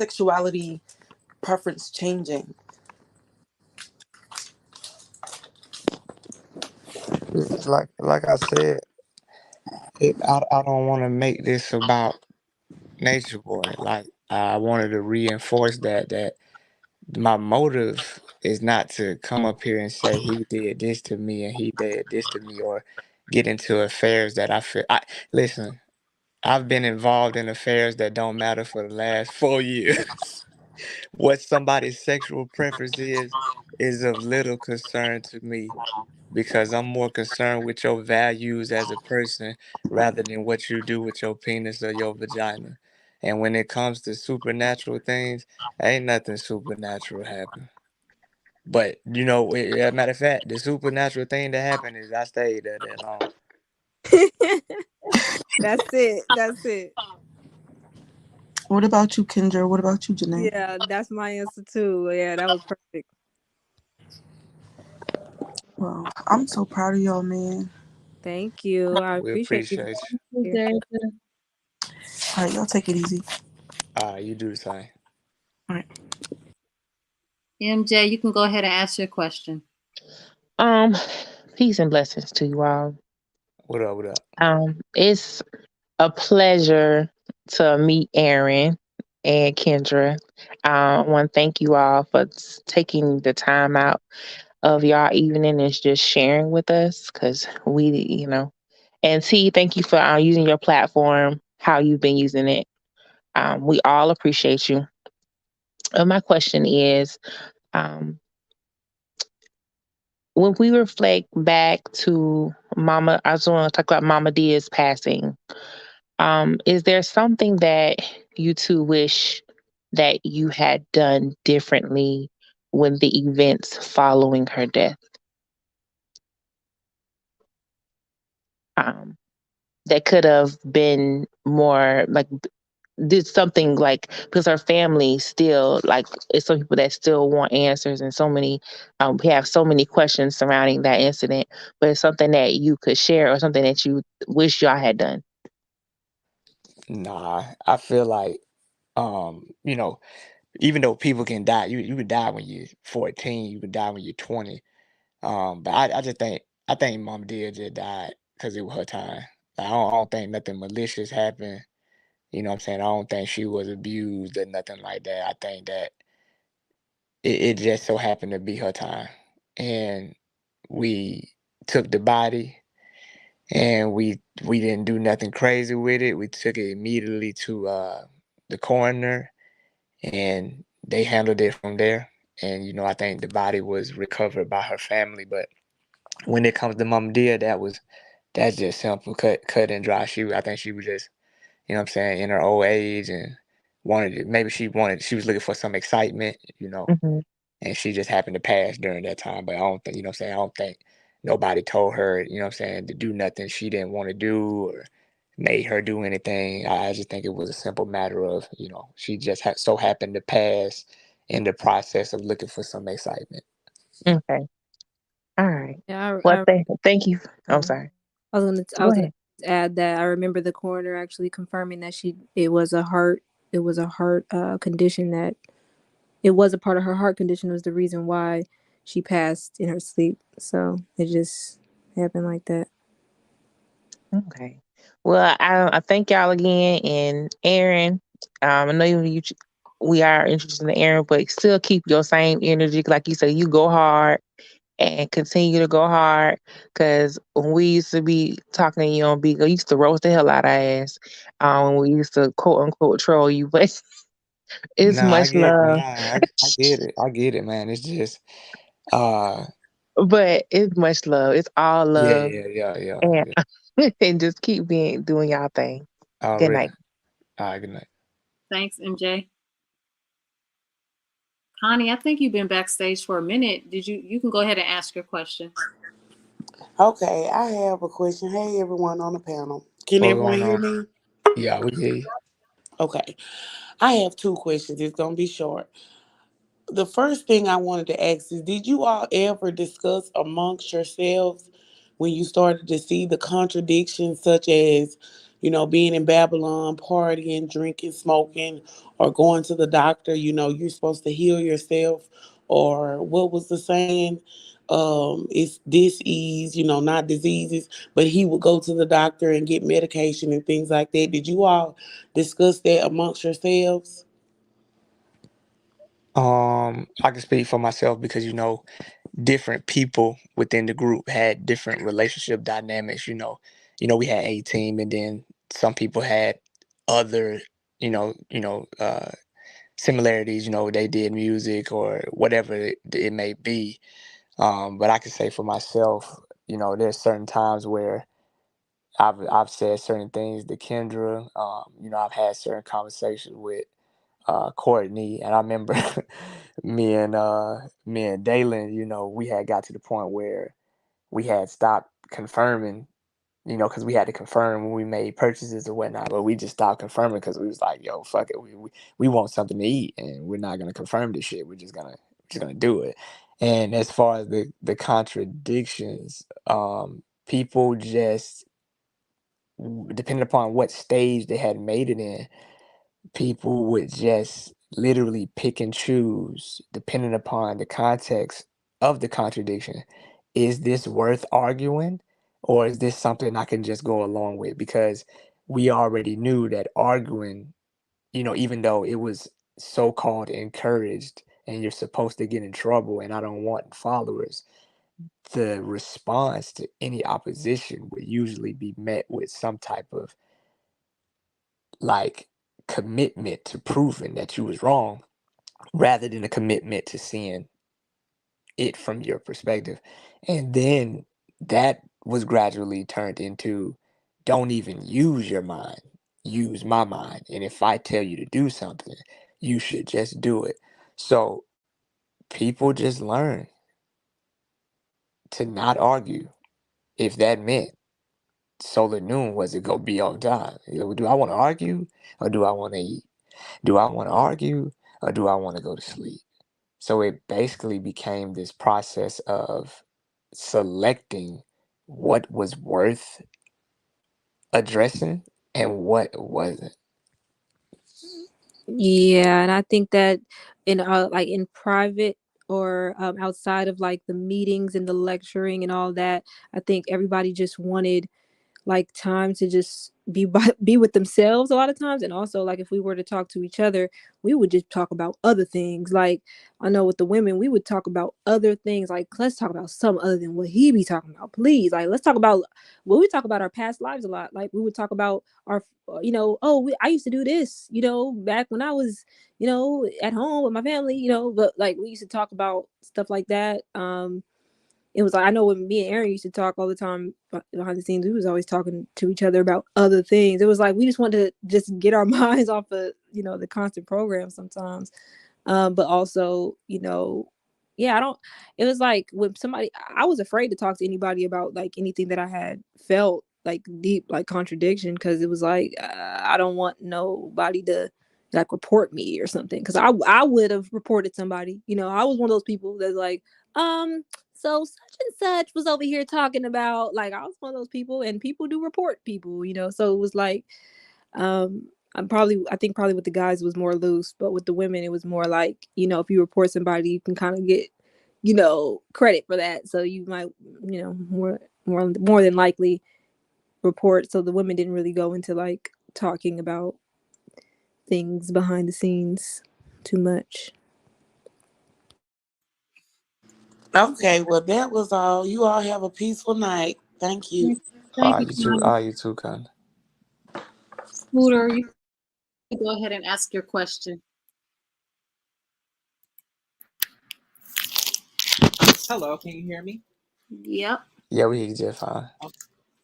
sexuality preference changing? Like I said, I don't want to make this about Nature Boy. Like I wanted to reinforce that my motive is not to come up here and say he did this to me and he did this to me, or get into affairs that I feel. Listen. I've been involved in affairs that don't matter for the last 4 years. What somebody's sexual preference is of little concern to me, because I'm more concerned with your values as a person rather than what you do with your penis or your vagina. And when it comes to supernatural things, ain't nothing supernatural happen. But as a matter of fact, the supernatural thing that happened is I stayed there that long. That's it. That's it. What about you, Kendra? What about you, Janae? Yeah, that's my answer too. Yeah, that was perfect. Well, I'm so proud of y'all, man. Thank you. I We appreciate you. appreciate Yeah. All right, y'all take it easy. you. You do the same. All right. MJ, you can go ahead and ask your question. Peace and blessings to you all. What up? What up? It's a pleasure to meet Aaron and Kendra. I want to thank you all for taking the time out of y'all evening and just sharing with us, because and T, thank you for using your platform, how you've been using it. We all appreciate you. My question is, um, when we reflect back to Mama, I just want to talk about Mama Dia's passing. Is there something that you two wish that you had done differently when the events following her death? Um, that could have been more like did something like, because our family still like, it's some people that still want answers, and so many we have so many questions surrounding that incident, but it's something that you could share or something that you wish y'all had done. Nah, I feel like, even though people can die, you can die when you're 14, you can die when you're 20. But I think Mom did just died because it was her time. I don't think nothing malicious happened. You know what I'm saying? I don't think she was abused or nothing like that. I think that it just so happened to be her time. And we took the body and we didn't do nothing crazy with it. We took it immediately to the coroner, and they handled it from there. And I think the body was recovered by her family. But when it comes to Mama Dia, that's just simple, cut and dry. I think she was just, you know what I'm saying, in her old age, and she was looking for some excitement, Mm-hmm. and she just happened to pass during that time. But I don't think, I don't think nobody told her, to do nothing she didn't want to do, or made her do anything. I just think it was a simple matter of, she just so happened to pass in the process of looking for some excitement. Okay. All right. Yeah, Well, thank you. I'm sorry. sorry. I was Go gonna ahead. add that I remember the coroner actually confirming that it was a heart condition, that it was a part of her heart condition was the reason why she passed in her sleep. So it just happened like that. Okay. Well, I thank y'all again, and Aaron. I know we are interested in Aaron, but still keep your same energy. Like you said, you go hard and continue to go hard. Because when we used to be talking to you on Beagle, you used to roast the hell out of our ass. When we used to quote unquote troll you, but it's Nah, much love. I get it. I get it, man. It's just, uh, But it's much love. It's all yeah, love, yeah, yeah, yeah, and yeah. and just keep doing y'all thing. Good Already. night. All right, good night. Thanks, MJ. Connie, I think you've been backstage for a minute. You can go ahead and ask your question. Okay, I have a question. Hey, everyone on the panel. Can What's everyone going hear on? me? Yeah, we hear you. Okay, I have two questions. It's going to be short. The first thing I wanted to ask is, did you all ever discuss amongst yourselves when you started to see the contradictions, such as, being in Babylon, partying, drinking, smoking, or going to the doctor? You're supposed to heal yourself, or what was the saying? It's disease, not diseases, but he would go to the doctor and get medication and things like that. Did you all discuss that amongst yourselves? I can speak for myself because different people within the group had different relationship dynamics. We had a team, and then some people had other, similarities. They did music or whatever it may be. But I can say for myself, there's certain times where I've said certain things to Kendra. I've had certain conversations with Courtney, and I remember me and Dalen, we had got to the point where we had stopped confirming, because we had to confirm when we made purchases or whatnot, but we just stopped confirming because we was like, yo, fuck it, we want something to eat, and we're not gonna confirm this shit. We're just gonna do it. And as far as the contradictions, people just, depending upon what stage they had made it in, people would just literally pick and choose depending upon the context of the contradiction. Is this worth arguing, or is this something I can just go along with? Because we already knew that arguing, even though it was so called encouraged and you're supposed to get in trouble and I don't want followers, the response to any opposition would usually be met with some type of like commitment to proving that you was wrong rather than a commitment to seeing it from your perspective. And then that was gradually turned into, don't even use your mind, use my mind. And if I tell you to do something, you should just do it. So people just learn to not argue if that meant solar noon was it go be on time. Do I want to argue or do I want to eat? Do I want to argue or do I want to go to sleep? So it basically became this process of selecting what was worth addressing and what wasn't. Yeah, and I think that in private or outside of like the meetings and the lecturing and all that, I think everybody just wanted like time to just be with themselves a lot of times. And also, like, if we were to talk to each other, we would just talk about other things. Like, I know with the women, we would talk about other things, like, let's talk about something other than what he be talking about, please. Like, let's talk about, well, we talk about our past lives a lot. Like, we would talk about our, I used to do this, back when I was, at home with my family, but like we used to talk about stuff like that. It was like, I know when me and Aaron used to talk all the time behind the scenes, we was always talking to each other about other things. It was like we just wanted to just get our minds off of the constant program sometimes. But also, yeah, I don't. It was like when I was afraid to talk to anybody about like anything that I had felt like deep like contradiction, because it was like I don't want nobody to like report me or something, because I would have reported somebody. I was one of those people that's like, so such and such was over here talking about, like, I was one of those people, and people do report people. So it was like, I think probably with the guys it was more loose, but with the women it was more like, if you report somebody, you can kind of get, credit for that. So you might, more than likely report. So the women didn't really go into like talking about things behind the scenes too much. Okay, well, that was all. You all have a peaceful night. Thank you. Thank you, You too. Connie. You too, Con. Scooter, you can go ahead and ask your question. Hello, can you hear me? Yep. Yeah, we hear you just fine.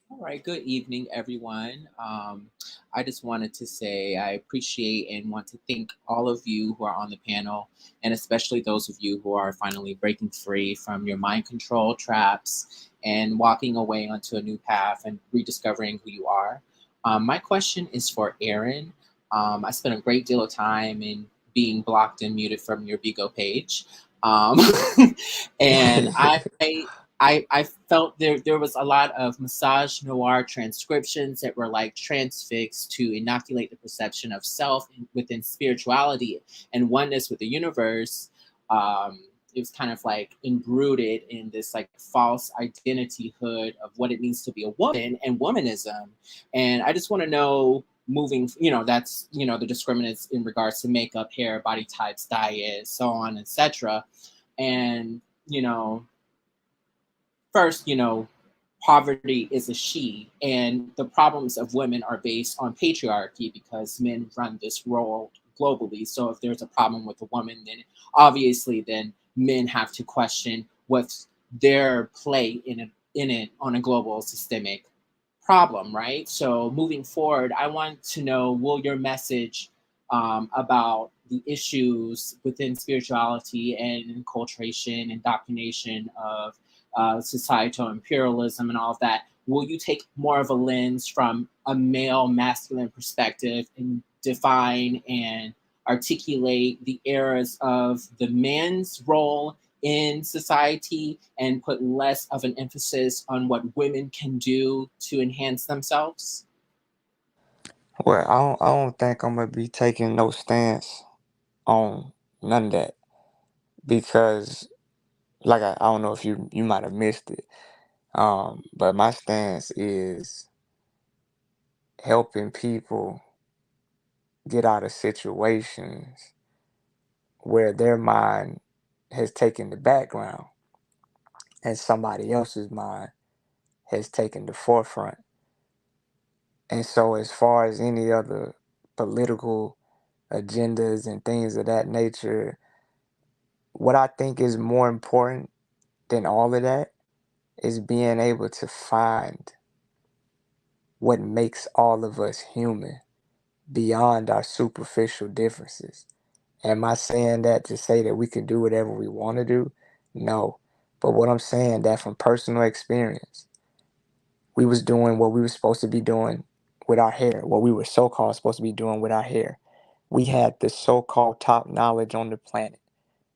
All right, good evening, everyone. I just wanted to say I appreciate and want to thank all of you who are on the panel, and especially those of you who are finally breaking free from your mind control traps and walking away onto a new path and rediscovering who you are. My question is for Erin. I spent a great deal of time in being blocked and muted from your Bigo page. Um, and I felt there was a lot of massage noir transcriptions that were like transfixed to inoculate the perception of self within spirituality and oneness with the universe. It was kind of like embrooded in this like false identityhood of what it means to be a woman and womanism. And I just want to know, moving, that's, the discriminants in regards to makeup, hair, body types, diet, so on, etc. And, first, poverty is a she, and the problems of women are based on patriarchy because men run this world globally. So if there's a problem with a woman, then obviously then men have to question what's their play in it on a global systemic problem, right? So moving forward, I want to know, will your message about the issues within spirituality and enculturation, indoctrination of societal imperialism and all of that, will you take more of a lens from a male masculine perspective and define and articulate the eras of the man's role in society and put less of an emphasis on what women can do to enhance themselves? Well, I don't think I'm gonna be taking no stance on none of that because, like, I don't know if you might have missed it. But my stance is helping people get out of situations where their mind has taken the background and somebody else's mind has taken the forefront. And so, as far as any other political agendas and things of that nature, what I think is more important than all of that is being able to find what makes all of us human beyond our superficial differences. Am I saying that to say that we can do whatever we want to do? No. But what I'm saying, that from personal experience, we was doing what we were supposed to be doing with our hair, what we were so-called supposed to be doing with our hair. We had the so-called top knowledge on the planet.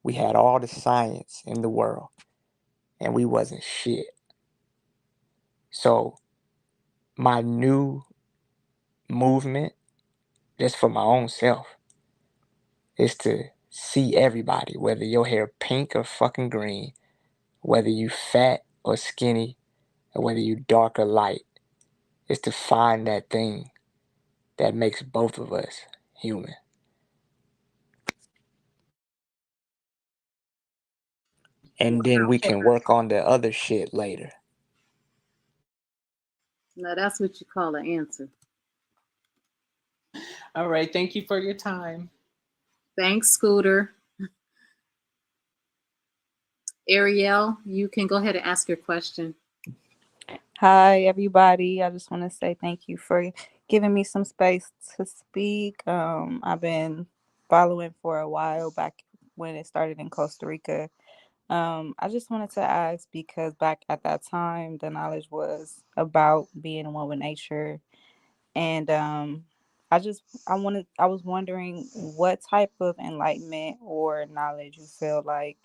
We had all the science in the world, and we wasn't shit. So my new movement, just for my own self, is to see everybody, whether your hair pink or fucking green, whether you fat or skinny, or whether you dark or light, is to find that thing that makes both of us human. And then we can work on the other shit later. Now that's what you call an answer. All right, thank you for your time. Thanks, Scooter. Ariel, you can go ahead and ask your question. Hi, everybody. I just want to say thank you for giving me some space to speak. I've been following for a while back when it started in Costa Rica. I just wanted to ask because back at that time, the knowledge was about being one with nature. And I was wondering what type of enlightenment or knowledge you feel like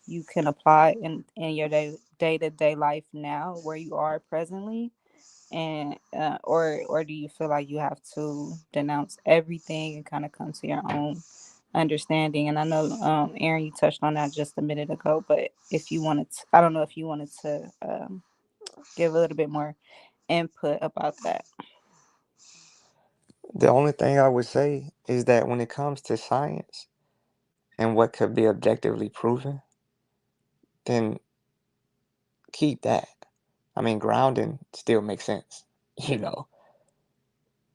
you can apply in your to day life now where you are presently, and or do you feel like you have to denounce everything and kind of come to your own understanding? And I know, Aaron, you touched on that just a minute ago, but if you wanted to, I don't know if you wanted to give a little bit more input about that. The only thing I would say is that when it comes to science and what could be objectively proven, then keep that. I mean, grounding still makes sense. You know,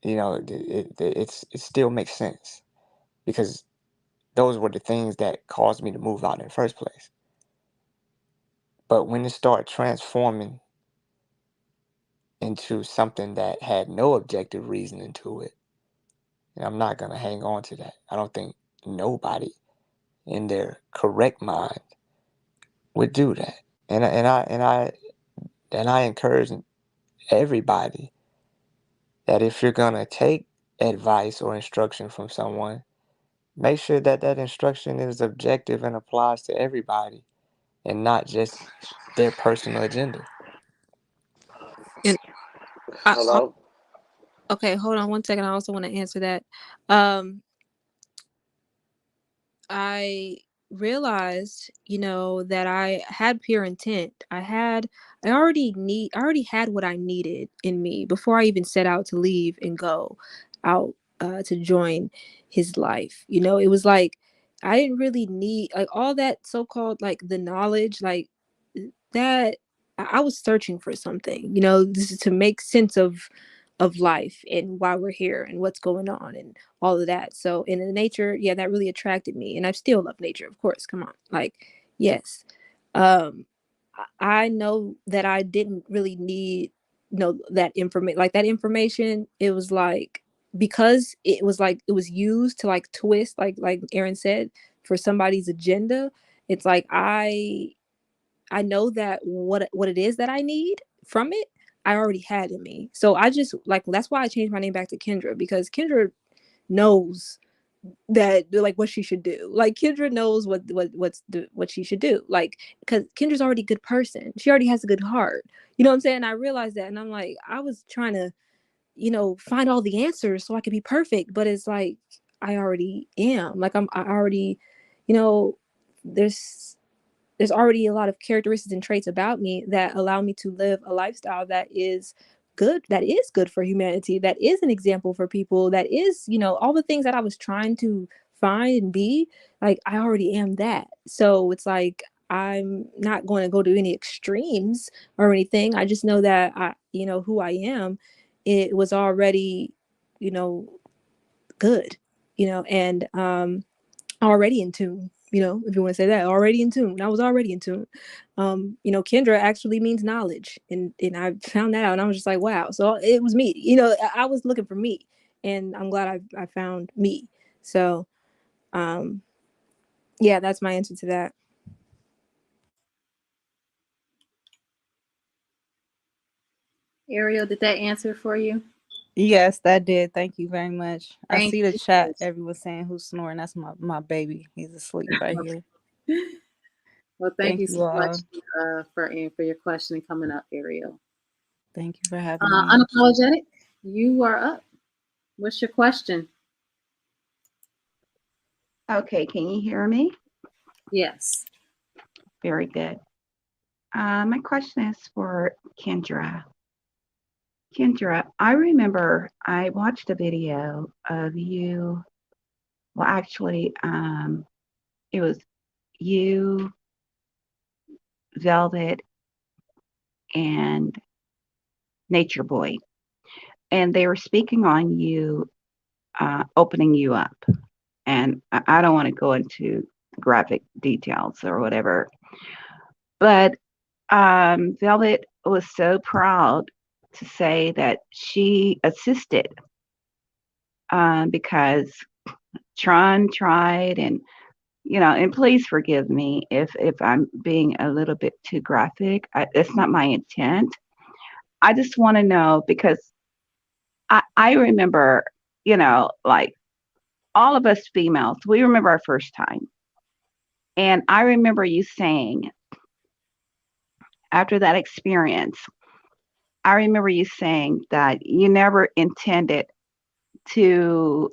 it still makes sense because those were the things that caused me to move out in the first place. But when it started transforming into something that had no objective reasoning to it, and I'm not gonna hang on to that. I don't think nobody in their correct mind would do that. And I encourage everybody that if you're gonna take advice or instruction from someone, make sure that that instruction is objective and applies to everybody and not just their personal agenda. And I Hello? okay, hold on 1 second. I also want to answer that. Um, I realized, that I had pure intent. I already had what I needed in me before I even set out to leave and go out to join his life. It was like I didn't really need like all that so-called like the knowledge, like that. I was searching for something, this is to make sense of life and why we're here and what's going on and all of that. So in the nature, yeah, that really attracted me. And I still love nature, of course. Come on. Like, yes. I know that I didn't really need that information. Like that information, it was like because it was like it was used to like twist, like Aaron said, for somebody's agenda. It's like I know that what it is that I need from it, I already had in me. So I just like that's why I changed my name back to Kendra, because Kendra knows that like what she should do. Like Kendra knows what she should do. Like because Kendra's already a good person. She already has a good heart. You know what I'm saying? I realized that, and I'm like, I was trying to, find all the answers so I could be perfect, but it's like I already am. Like I already, you know, there's there's already a lot of characteristics and traits about me that allow me to live a lifestyle that is good for humanity, that is an example for people, that is, all the things that I was trying to find and be, like I already am that. So it's like I'm not going to go to any extremes or anything. I just know that who I am, it was already, you know, good, and already in tune, if you want to say that, already in tune. I was already in tune. Kendra actually means knowledge, and I found that out, and I was just like, wow. So it was me. I was looking for me, and I'm glad I found me. So, yeah, that's my answer to that. Ariel, did that answer for you? Yes, that did. Thank you very much. I Thank see the chat. you. Everyone saying who's snoring. That's my baby. He's asleep right here. Well, thank Thank you you so much all. for your question coming up, Ariel. Thank you for having me. Unapologetic, you are up. What's your question? Okay, can you hear me? Yes. Very good. My question is for Kendra. Kendra, I remember I watched a video of you. Well, actually, it was you, Velvet, and Nature Boy, and they were speaking on you, opening you up. And I don't want to go into graphic details or whatever, but Velvet was so proud to say that she assisted, because Tron tried, and and please forgive me if I'm being a little bit too graphic. It's not my intent. I just want to know because I remember like all of us females, we remember our first time. And I remember you saying after that experience, I remember you saying that you never intended to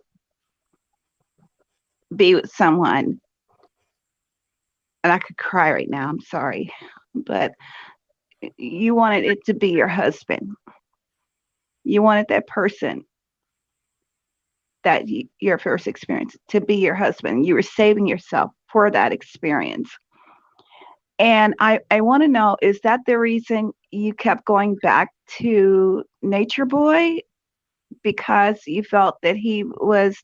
be with someone, and I could cry right now, I'm sorry, but you wanted it to be your husband. You wanted that person that your first experience to be your husband. You were saving yourself for that experience. And I want to know, is that the reason you kept going back to Nature Boy? Because you felt that he was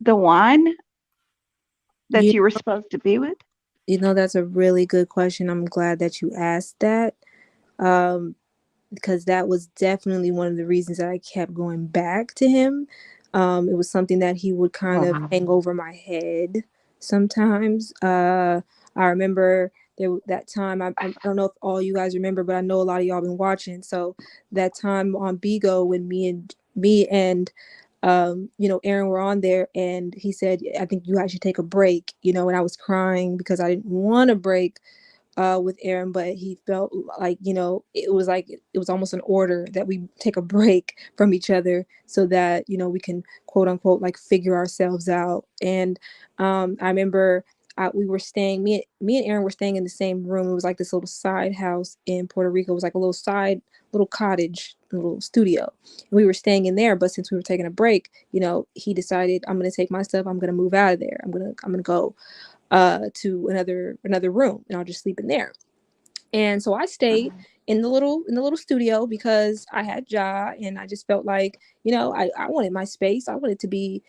the one that You, you were supposed to be with? that's a really good question. I'm glad that you asked that. Um, because that was definitely one of the reasons that I kept going back to him. It was something that he would kind of Wow. hang over my head sometimes. I remember that time. I don't know if all you guys remember, but I know a lot of y'all been watching. So that time on Bigo when me and Aaron were on there, and he said, "I think you guys should take a break." And I was crying because I didn't want to break with Aaron, but he felt like, it was almost an order that we take a break from each other so that, we can quote unquote, like figure ourselves out. And I remember we were staying, me and Aaron were staying in the same room. It was like this little side house in Puerto Rico. It was like a little cottage, a little studio. And we were staying in there, but since we were taking a break, he decided, I'm going to take my stuff. I'm going to move out of there. I'm going to go to another room, and I'll just sleep in there. And so I stayed in the little studio because I had Ja, and I just felt like, I wanted my space. I wanted to be,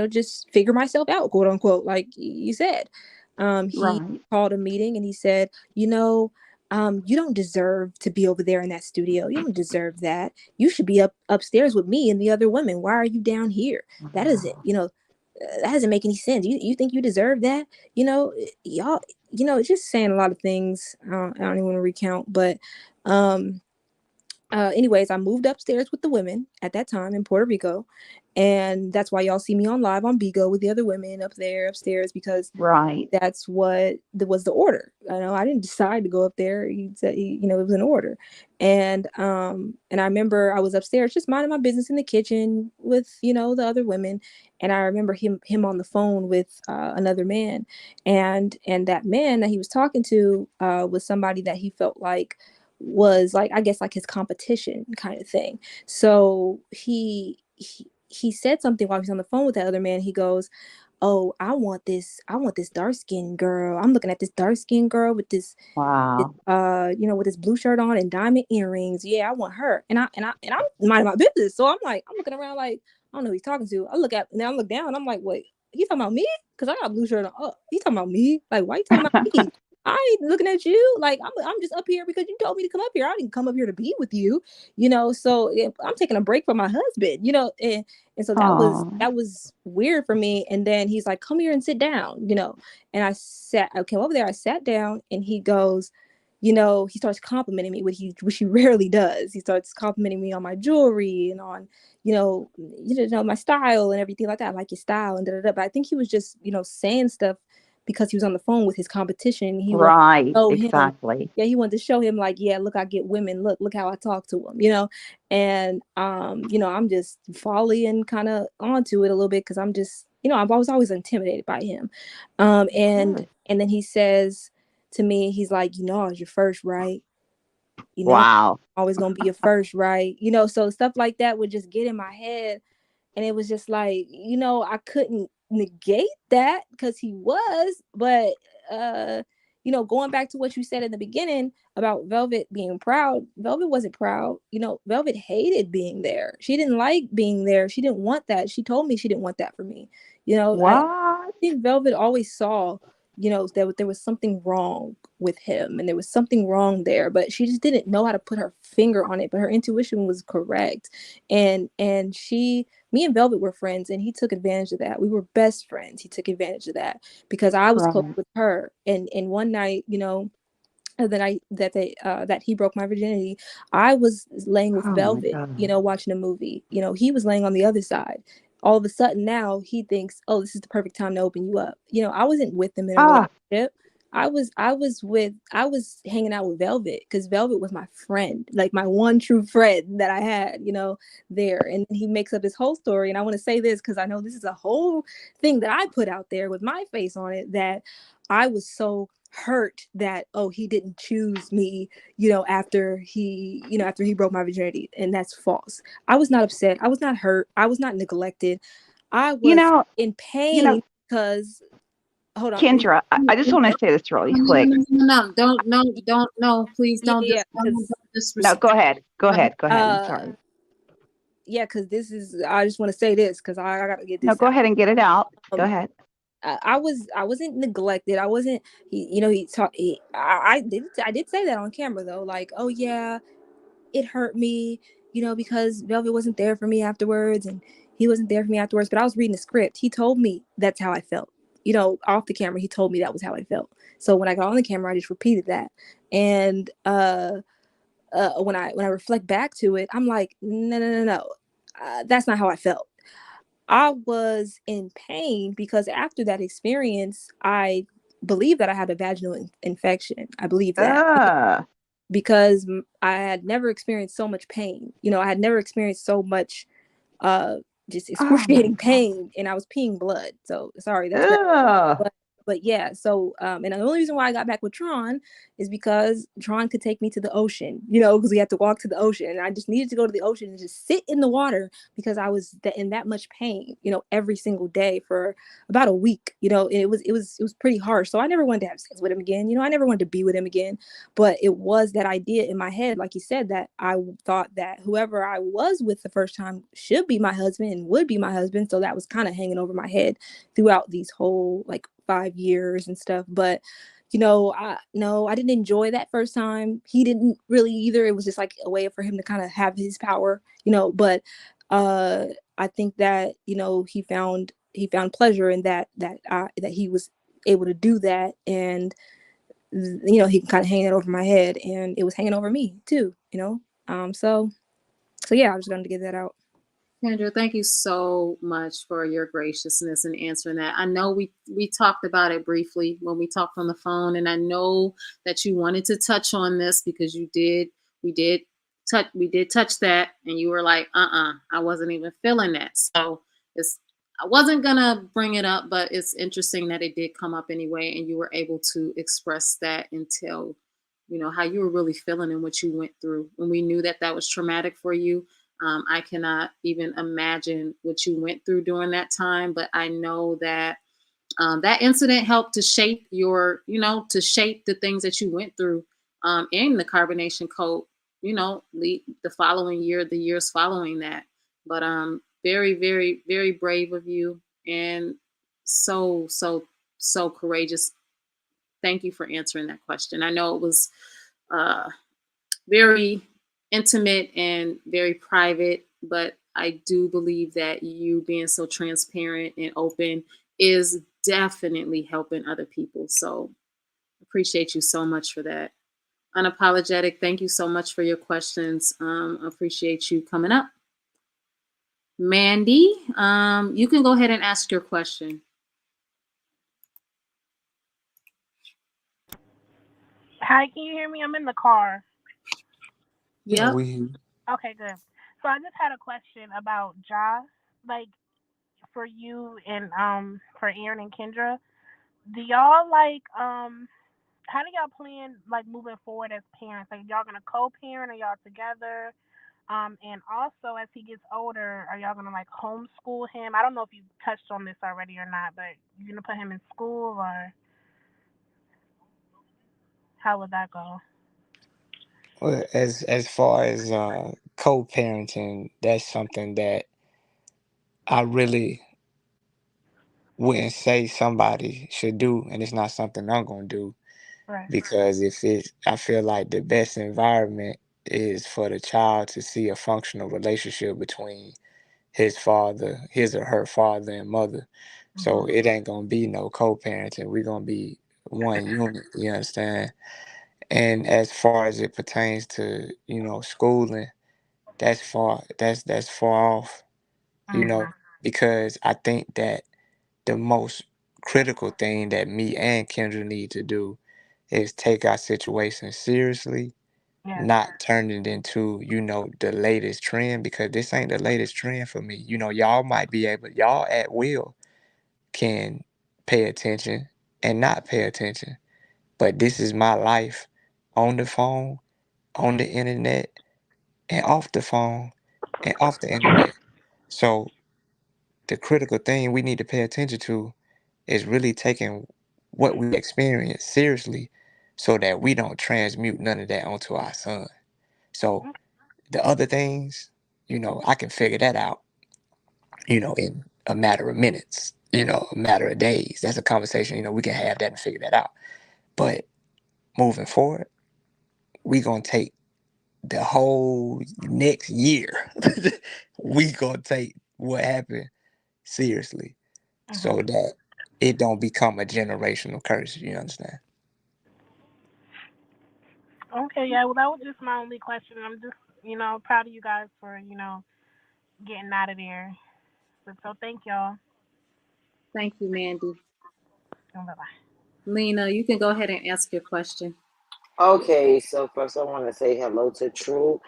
just figure myself out, quote unquote, like you said. He Right. called a meeting and he said, you don't deserve to be over there in that studio. You don't deserve that. You should be upstairs with me and the other women. Why are you down here? That isn't, that doesn't make any sense. You think you deserve that? Y'all, it's just saying a lot of things. I don't even want to recount, but um, anyways, I moved upstairs with the women at that time in Puerto Rico, and that's why y'all see me on live on Bigo with the other women up there upstairs, because Right. that's what was the order. I didn't decide to go up there. He said, it was an order. And I remember I was upstairs just minding my business in the kitchen with, the other women. And I remember him on the phone with another man. And that man that he was talking to was somebody that he felt like was like, I guess, like his competition kind of thing. So he said something while he was on the phone with that other man. He goes, "Oh, I want this dark skinned girl. I'm looking at this dark skinned girl with this Wow. with this blue shirt on and diamond earrings. Yeah, I want her." And I'm minding my business. So I'm looking around like, I don't know who he's talking to. I look down, I'm like, wait, he talking about me? Because I got a blue shirt on. Oh, he talking about me? Like, why you talking about me? I ain't looking at you. Like, I'm just up here because you told me to come up here. I didn't come up here to be with you, So yeah, I'm taking a break from my husband, and so Oh, that was weird for me. And then he's like, "Come here and sit down," And I came over there, I sat down, and he goes, he starts complimenting me, which he rarely does. He starts complimenting me on my jewelry and on, my style and everything like that. I like your style and da da da. But I think he was just, saying stuff because he was on the phone with his competition. He wanted right. to show him, Exactly. yeah, he wanted to show him like, yeah, look, I get women. Look how I talk to them, And I'm just volleying kind of onto it a little bit because I'm just, I was always intimidated by him. And Sure. and then he says to me, he's like, I was your first, right? Wow. Always gonna be your first, right? So stuff like that would just get in my head. And it was just like, I couldn't negate that because he was, but going back to what you said in the beginning about Velvet being proud, Velvet wasn't proud. Velvet hated being there. She didn't like being there. She didn't want that. She told me she didn't want that for me. I What? think Velvet always saw, that there was something wrong with him and there was something wrong there, but she just didn't know how to put her finger on it. But her intuition was correct. And me and Velvet were friends, and he took advantage of that. We were best friends. He took advantage of that because I was close Right. with her. And one night, that he broke my virginity. I was laying with Oh my Velvet, God. watching a movie. He was laying on the other side. All of a sudden now he thinks, oh, this is the perfect time to open you up. I wasn't with him in a Ah, relationship. I was hanging out with Velvet because Velvet was my friend, like my one true friend that I had, there. And he makes up his whole story. And I want to say this because I know this is a whole thing that I put out there with my face on it, that I was so hurt that, oh, he didn't choose me, after he broke my virginity. And that's false. I was not upset. I was not hurt. I was not neglected. I you was know, in you know, pain because, hold on. Kendra, I just want to say this really quick. No, don't, no, please don't, Yeah, don't because No, disrespect. go ahead. Go No, ahead. Go ahead. I'm sorry. yeah, because I just want to say this because I gotta get No, this go out. ahead and get it out. Go Um, ahead. I wasn't neglected. I wasn't. He taught. I did say that on camera though. Like, oh yeah, it hurt me, because Velvet wasn't there for me afterwards, and he wasn't there for me afterwards. But I was reading the script. He told me that's how I felt. Off the camera, he told me that was how I felt. So when I got on the camera, I just repeated that. And when I reflect back to it, I'm like, no, no, no, no, that's not how I felt. I was in pain because after that experience, I believe that I had a vaginal infection. I believe that Uh, because I had never experienced so much pain. I had never experienced so much uh just oh my excruciating God. pain, and I was peeing blood. So sorry, that's bad. Ugh. But yeah, so and the only reason why I got back with Tron is because Tron could take me to the ocean, because we had to walk to the ocean, and I just needed to go to the ocean and just sit in the water because I was in that much pain, every single day for about a week, and it was pretty harsh. So I never wanted to have sex with him again, I never wanted to be with him again. But it was that idea in my head, like you said, that I thought that whoever I was with the first time should be my husband and would be my husband. So that was kind of hanging over my head throughout these whole like 5 years and stuff. But I didn't enjoy that first time. He didn't really either. It was just like a way for him to kind of have his power, but I think that he found pleasure in that he was able to do that. And he can kind of hang it over my head, and it was hanging over me too, so yeah, I was going to get that out. Kendra, thank you so much for your graciousness in answering that. I know we talked about it briefly when we talked on the phone, and I know that you wanted to touch on this because we did touch that, and you were like, I wasn't even feeling that. So I wasn't gonna bring it up, but it's interesting that it did come up anyway, and you were able to express that and tell, how you were really feeling and what you went through. When we knew that that was traumatic for you, I cannot even imagine what you went through during that time, but I know that that incident helped to shape to shape the things that you went through in the carbonation code, the following year, the years following that. But very, very, very brave of you, and so, so, so courageous. Thank you for answering that question. I know it was uh, very intimate and very private, but I do believe that you being so transparent and open is definitely helping other people. So appreciate you so much for that. Unapologetic, thank you so much for your questions. Appreciate you coming up. Mandy, you can go ahead and ask your question. Hi, can you hear me? I'm in the car. Yeah, Yep. Okay, good. So I just had a question about Ja, like for you and for Aaron and Kendra. Do y'all like how do y'all plan like moving forward as parents? Like y'all gonna co-parent or y'all together? And also as he gets older, are y'all gonna like homeschool him? I don't know if you touched on this already or not, but you gonna put him in school or how would that go? well, as far as co-parenting, that's something that I really wouldn't say somebody should do, and it's not something I'm gonna do Right. because I feel like the best environment is for the child to see a functional relationship between his or her father and mother. So Mhm. it ain't gonna be no co-parenting. We're gonna be one unit. You understand? And as far as it pertains to, schooling, that's far off, Mhm. because I think that the most critical thing that me and Kendra need to do is take our situation seriously, Yes. not turn it into, the latest trend, because this ain't the latest trend for me. Y'all might be able, y'all at will can pay attention and not pay attention. But this is my life on the phone, on the internet, and off the phone and off the internet. So the critical thing we need to pay attention to is really taking what we experience seriously so that we don't transmute none of that onto our son. So the other things, I can figure that out, in a matter of minutes, a matter of days. That's a conversation, we can have that and figure that out. But moving forward, we gonna take the whole next year. We gonna take what happened seriously so Mhm. that it don't become a generational curse. You understand? Okay, yeah, well, that was just my only question. I'm just, proud of you guys for, getting out of there. But so thank y'all. Thank you, Mandy. And bye bye. Lena, you can go ahead and ask your question. Okay, so first I want to say hello to True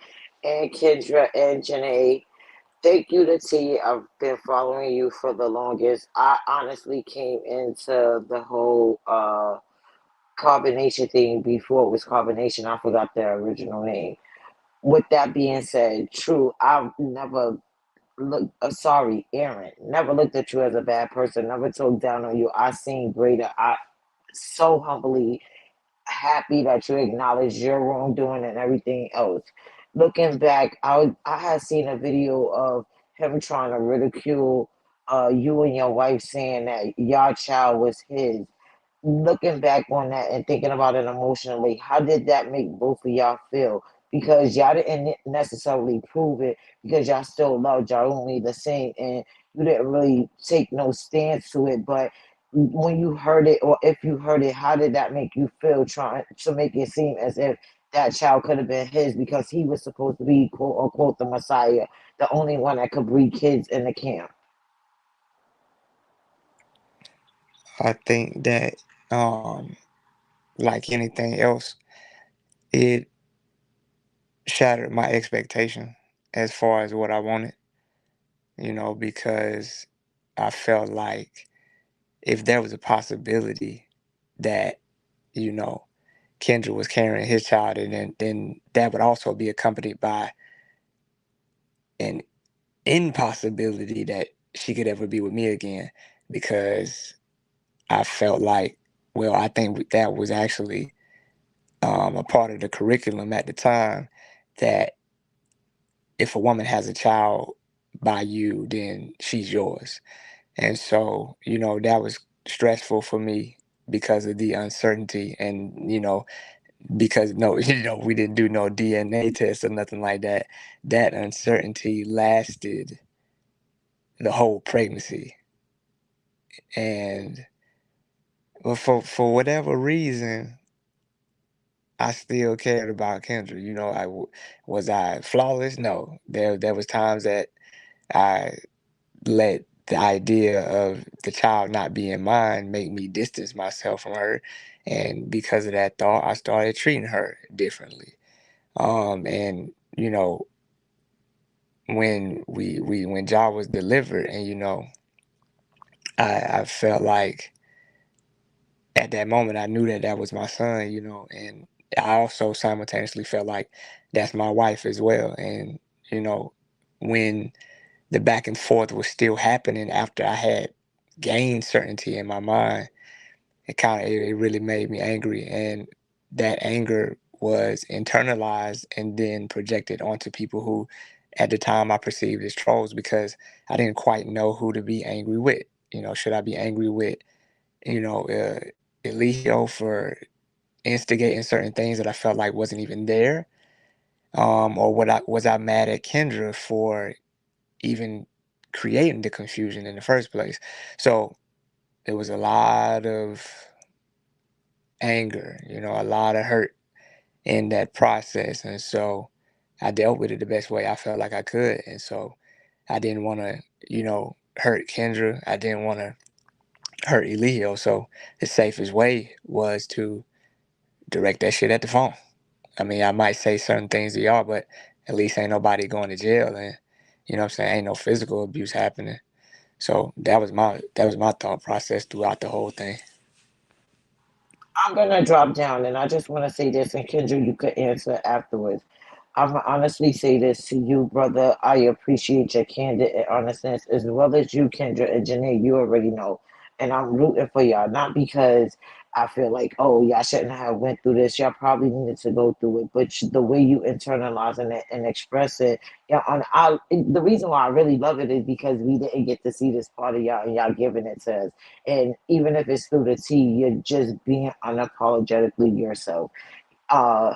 and Kendra and Janae. Thank you to T. I've been following you for the longest. I honestly came into the whole carbonation thing before it was carbonation. I forgot the original name. With that being said, True, I've never looked, sorry, Aaron, never looked at you as a bad person, never talked down on you. I seen greater. I so humbly happy that you acknowledge your wrongdoing and everything else. Looking back, I had seen a video of him trying to ridicule you and your wife, saying that your child was his. Looking back on that and thinking about it emotionally, how did that make both of y'all feel? Because y'all didn't necessarily prove it, because y'all still loved y'all only the same, and you didn't really take no stance to it. But when you heard it, or if you heard it, how did that make you feel, trying to make it seem as if that child could have been his because he was supposed to be, quote unquote, the Messiah, the only one that could breed kids in the camp? I think that, like anything else, it shattered my expectation as far as what I wanted. Because I felt like if there was a possibility that, you know, Kendra was carrying his child, and then that would also be accompanied by an impossibility that she could ever be with me again, because I felt like, well, I think that was actually a part of the curriculum at the time, that if a woman has a child by you, then she's yours. And so, that was stressful for me because of the uncertainty, and, because no, we didn't do no DNA test or nothing like that. That uncertainty lasted the whole pregnancy. And well, for whatever reason, I still cared about Kendra. Was I flawless? No. There was times that I let the idea of the child not being mine make me distance myself from her, and because of that thought, I started treating her differently. And when Ja was delivered, and I felt like at that moment I knew that that was my son, and I also simultaneously felt like that's my wife as well. And you know when the back and forth was still happening after I had gained certainty in my mind, it really made me angry, and that anger was internalized and then projected onto people who at the time I perceived as trolls, because I didn't quite know who to be angry with. Should I be angry with, you know uh, Eligio for instigating certain things that I felt like wasn't even there, or was I mad at Kendra for even creating the confusion in the first place? So there was a lot of anger, a lot of hurt, in that process. And so I dealt with it the best way I felt like I could. And so I didn't want to, hurt Kendra. I didn't want to hurt Elio. So the safest way was to direct that shit at the phone. I mean, I might say certain things to y'all, but at least ain't nobody going to jail, and you know what I'm saying, ain't no physical abuse happening. So that was my thought process throughout the whole thing. I'm gonna drop down, and I just want to say this, and Kendra, you could answer afterwards. I'm gonna honestly say this to you, brother. I appreciate your candid and honestness, as well as you, Kendra and Janae. You already know, and I'm rooting for y'all, not because I feel like, oh, y'all shouldn't have went through this. Y'all probably needed to go through it, but the way you internalize it and express it, yeah. The reason why I really love it is because we didn't get to see this part of y'all, and y'all giving it to us. And even if it's through the tea, you're just being unapologetically yourself. Uh,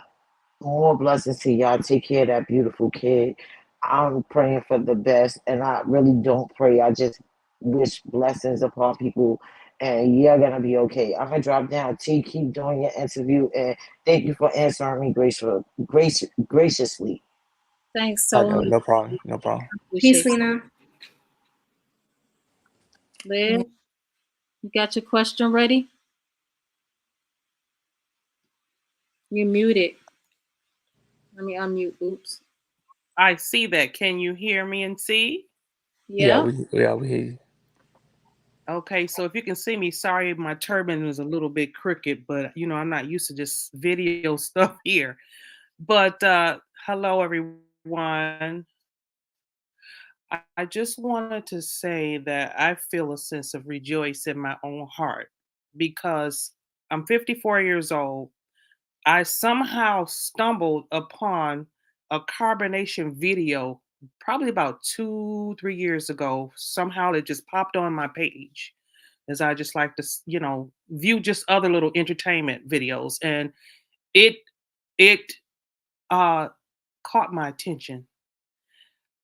More blessings to y'all. Take care of that beautiful kid. I'm praying for the best, and I really don't pray. I just wish blessings upon people, and you're gonna be okay. I'm gonna drop down. T, keep doing your interview, and thank you for answering me graciously. Thanks Oh, so no, much. no problem, no problem. Peace, Appreciate Lena. it. Liz, you got your question ready? You're muted. Let me unmute. Oops. I see that. Can you hear me and see? Yeah, Yeah. we hear you. Okay, so if you can see me, sorry my turban is a little bit crooked, but I'm not used to just video stuff here. But hello everyone. I just wanted to say that I feel a sense of rejoice in my own heart because I'm 54 years old. I somehow stumbled upon a carbonation video probably about 2, 3 years ago. Somehow it just popped on my page as I just like to, view just other little entertainment videos. And it, it uh, caught my attention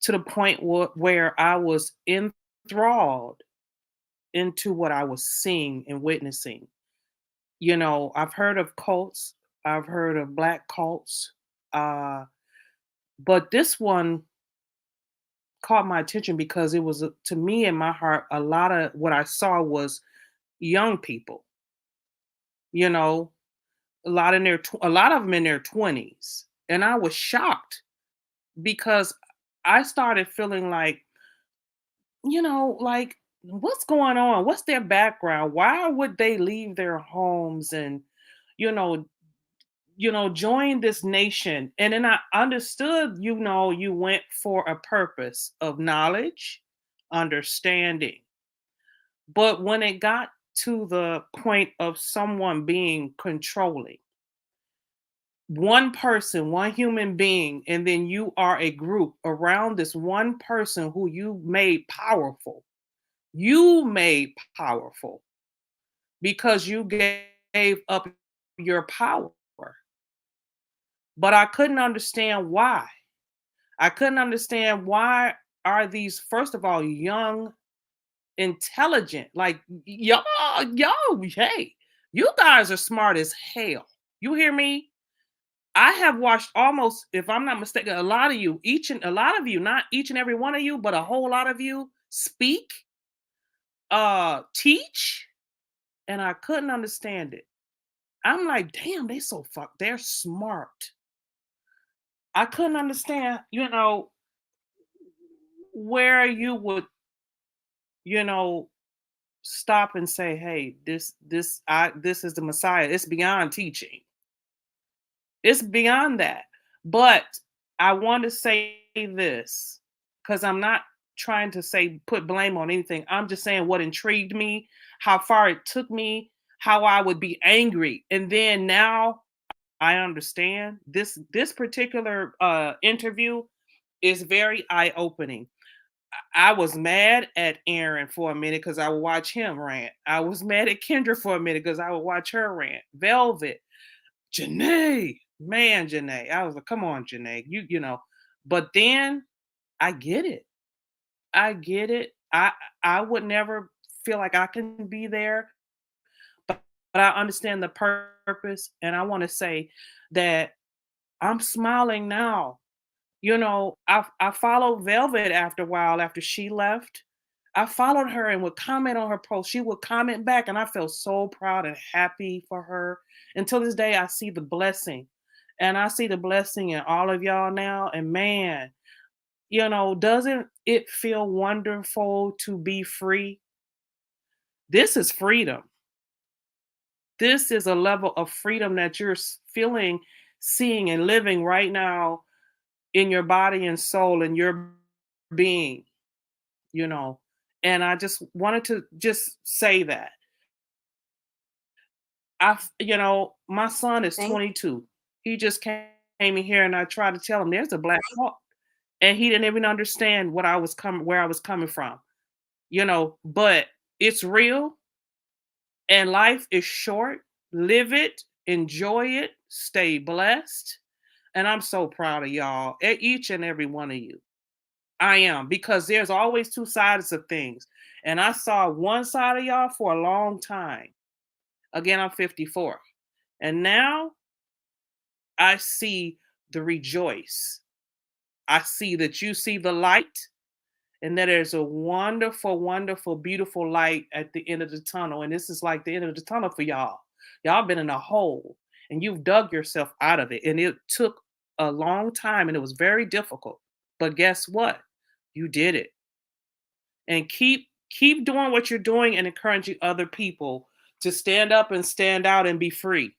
to the point where I was enthralled into what I was seeing and witnessing. I've heard of cults, I've heard of black cults, uh, but this one caught my attention because it was, to me, in my heart, a lot of what I saw was young people, you know, a lot of them in their 20s. And I was shocked because I started feeling like, what's going on? What's their background? Why would they leave their homes and, you know, join this nation? And then I understood, you went for a purpose of knowledge, understanding. But when it got to the point of someone being controlling, one person, one human being, and then you are a group around this one person who you made powerful. You made powerful because you gave up your power. But I couldn't understand why. I couldn't understand why are these, first of all, young, intelligent, like hey, you guys are smart as hell. You hear me? I have watched almost, if I'm not mistaken, a lot of you, a lot of you, not each and every one of you, but a whole lot of you speak, teach, and I couldn't understand it. I'm like, damn, they're smart. I couldn't understand, where you would, you know, stop and say, hey, this is the Messiah. It's beyond teaching. It's beyond that. But I want to say this because I'm not trying to say put blame on anything. I'm just saying what intrigued me, how far it took me, how I would be angry. And then now I understand this particular interview is very eye-opening. I was mad at Aaron for a minute because I would watch him rant. I was mad at Kendra for a minute because I would watch her rant. Velvet, Janae, man, Janae. I was like, come on, Janae, you know. But then I get it. I get it. I would never feel like I can be there, but I understand the purpose, and I want to say that I'm smiling now. You know, I followed Velvet after a while after she left. I followed her and would comment on her post. She would comment back, and I felt so proud and happy for her. Until this day, I see the blessing. And I see the blessing in all of y'all now. And man, you know, doesn't it feel wonderful to be free? This is freedom. This is a level of freedom that you're feeling, seeing, and living right now in your body and soul and your being, you know. And I just wanted to just say that. You know, my son is Thank 22. He just came in here and I tried to tell him there's a black hawk. And he didn't even understand where I was coming from, you know, but it's real and life is short. Live it, enjoy it, stay blessed. And I'm so proud of y'all, each and every one of you. I am, because there's always two sides of things. And I saw one side of y'all for a long time. Again, I'm 54. And now I see the rejoice. I see that you see the light and that there's a wonderful, wonderful, beautiful light at the end of the tunnel. And this is like the end of the tunnel for y'all. Y'all been in a hole and you've dug yourself out of it. And it took a long time and it was very difficult. But guess what? You did it. And keep doing what you're doing and encouraging other people to stand up and stand out and be free.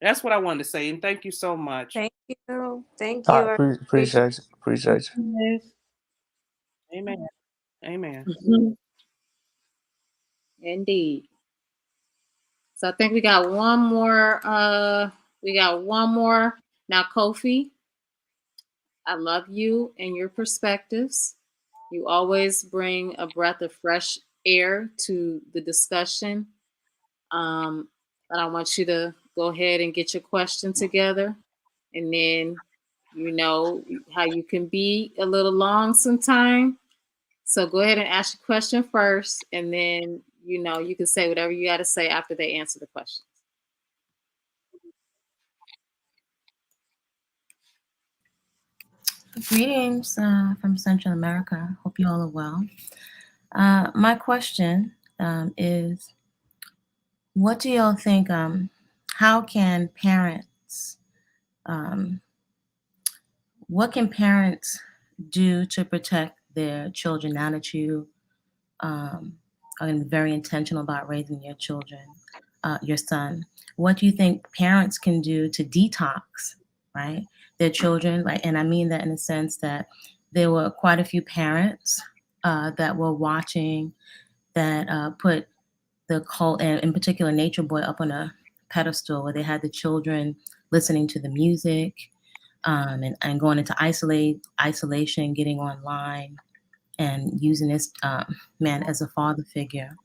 That's what I wanted to say. And thank you so much. thank you. Thank I you. I appreciate appreciate you. Yes. Amen. Amen. Indeed. So I think we got one more. Now, Kofi, I love you and your perspectives. You always bring a breath of fresh air to the discussion. But I want you to go ahead and get your question together. And then you know how you can be a little long sometime. So go ahead and ask your question first, and then you know you can say whatever you got to say after they answer the questions. Greetings from Central America. Hope you all are well. My question is, what do y'all think? How can parents? Um, what can parents do to protect their children now that you are very intentional about raising your children, your son? What do you think parents can do to detox, right, their children? Like, and I mean that in the sense that there were quite a few parents that were watching that put the cult, and in particular Nature Boy, up on a pedestal where they had the children listening to the music and going into isolation, getting online, and using this man as a father figure.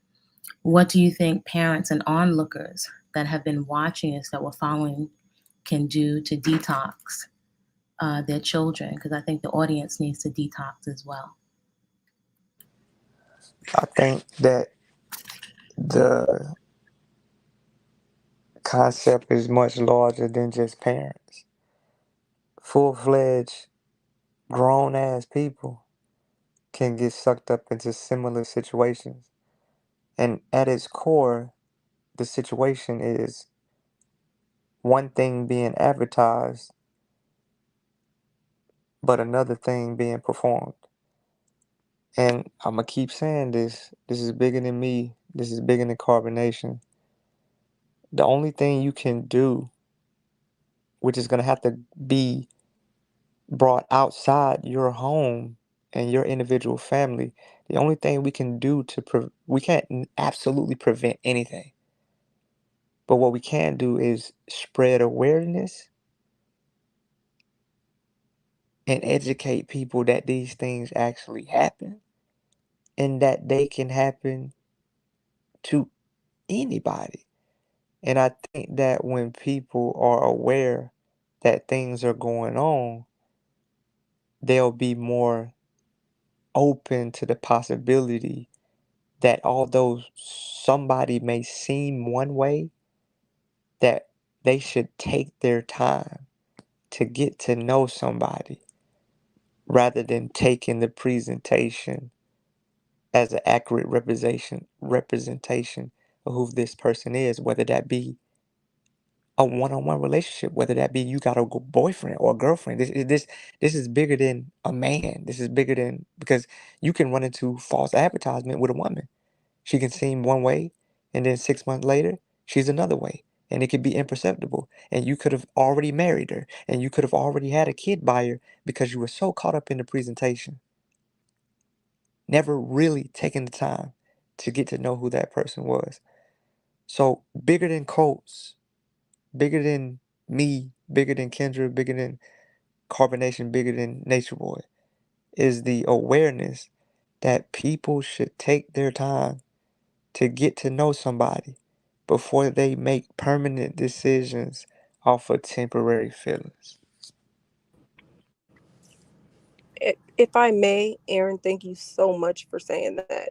What do you think parents and onlookers that have been watching this, that were following, can do to detox their children? Because I think the audience needs to detox as well. I think that the concept is much larger than just parents. Full-fledged, grown-ass people can get sucked up into similar situations. And at its core, the situation is one thing being advertised, but another thing being performed. And I'm going to keep saying this. This is bigger than me. This is bigger than carbonation. The only thing you can do, which is going to have to be brought outside your home and your individual family, the only thing we can do we can't absolutely prevent anything. But what we can do is spread awareness and educate people that these things actually happen and that they can happen to anybody. And I think that when people are aware that things are going on, they'll be more open to the possibility that although somebody may seem one way, that they should take their time to get to know somebody rather than taking the presentation as an accurate representation of who this person is, whether that be a one-on-one relationship, whether that be you got a boyfriend or a girlfriend. This is bigger than a man. This is bigger than, because you can run into false advertisement with a woman. She can seem one way, and then 6 months later, she's another way. And it could be imperceptible. And you could have already married her, and you could have already had a kid by her because you were so caught up in the presentation, never really taking the time to get to know who that person was. So bigger than Colts, bigger than me, bigger than Kendra, bigger than CarbonNation, bigger than Nature Boy, is the awareness that people should take their time to get to know somebody before they make permanent decisions off of temporary feelings. If I may, Aaron, thank you so much for saying that.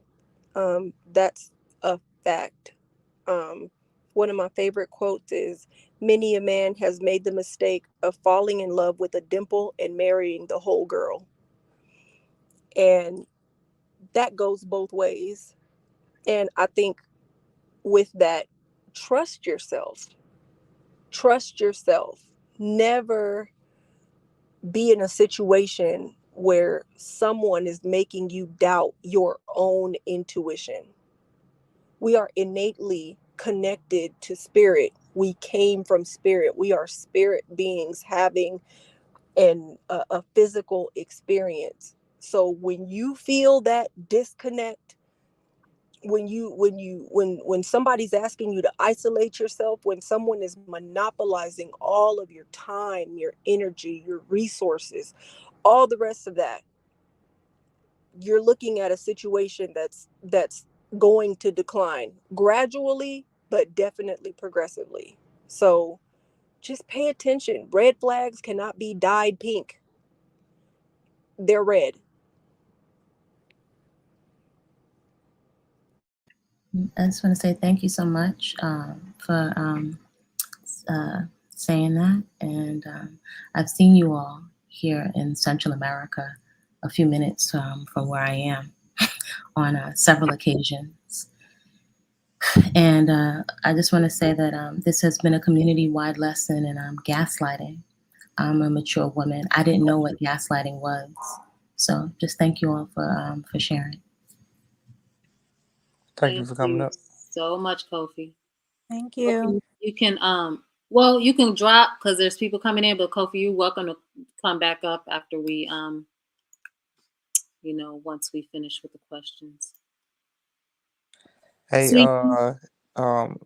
That's a fact. One of my favorite quotes is, many a man has made the mistake of falling in love with a dimple and marrying the whole girl. And that goes both ways. And I think with that, trust yourself. Trust yourself. Never be in a situation where someone is making you doubt your own intuition. We are innately connected to spirit. We came from spirit. We are spirit beings having a physical experience. So when you feel that disconnect, when somebody's asking you to isolate yourself, when someone is monopolizing all of your time, your energy, your resources, all the rest of that, you're looking at a situation that's going to decline gradually, but definitely progressively. So just pay attention. Red flags cannot be dyed pink. They're red. I just want to say thank you so much for saying that. And I've seen you all here in Central America a few minutes from where I am on several occasions. And I just want to say that this has been a community-wide lesson in gaslighting. I'm a mature woman. I didn't know what gaslighting was. So just thank you all for sharing. Thank you Thank for coming you up. so much, Kofi. Thank you. You can well, you can drop because there's people coming in, but Kofi, you're welcome to come back up after we once we finish with the questions. Hey, Sweet.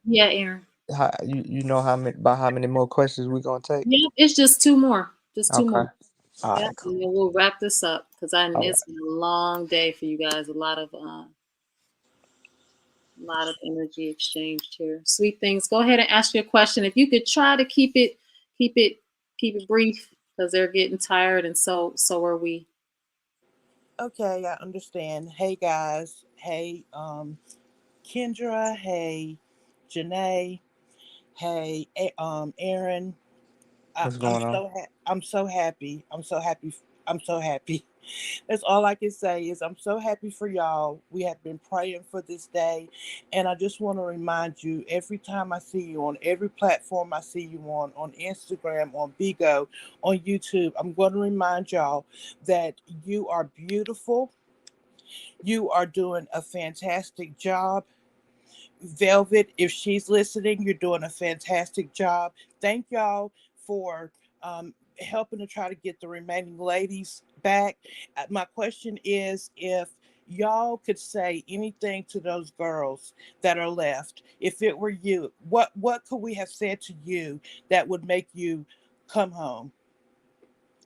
Yeah, Aaron. you know how many more questions we gonna take? Yeah, it's just two more. Just two Okay. more. All Yeah, right, cool. and then we'll wrap this up because All it's been a long day for you guys. A lot of energy exchanged here. Sweet things. Go ahead and ask your question. If you could try to keep it brief because they're getting tired, and so are we. Okay, I understand. Hey guys. Hey, Kendra. Hey, Janae. Hey, Aaron. What's going on? I'm so happy. I'm so happy. I'm so happy. That's all I can say is I'm so happy for y'all. We have been praying for this day. And I just want to remind you, every time I see you on every platform I see you on Instagram, on Bigo, on YouTube, I'm going to remind y'all that you are beautiful. You are doing a fantastic job. Velvet, if she's listening, you're doing a fantastic job. Thank y'all for helping to try to get the remaining ladies back. My question is, if y'all could say anything to those girls that are left, if it were you, what could we have said to you that would make you come home?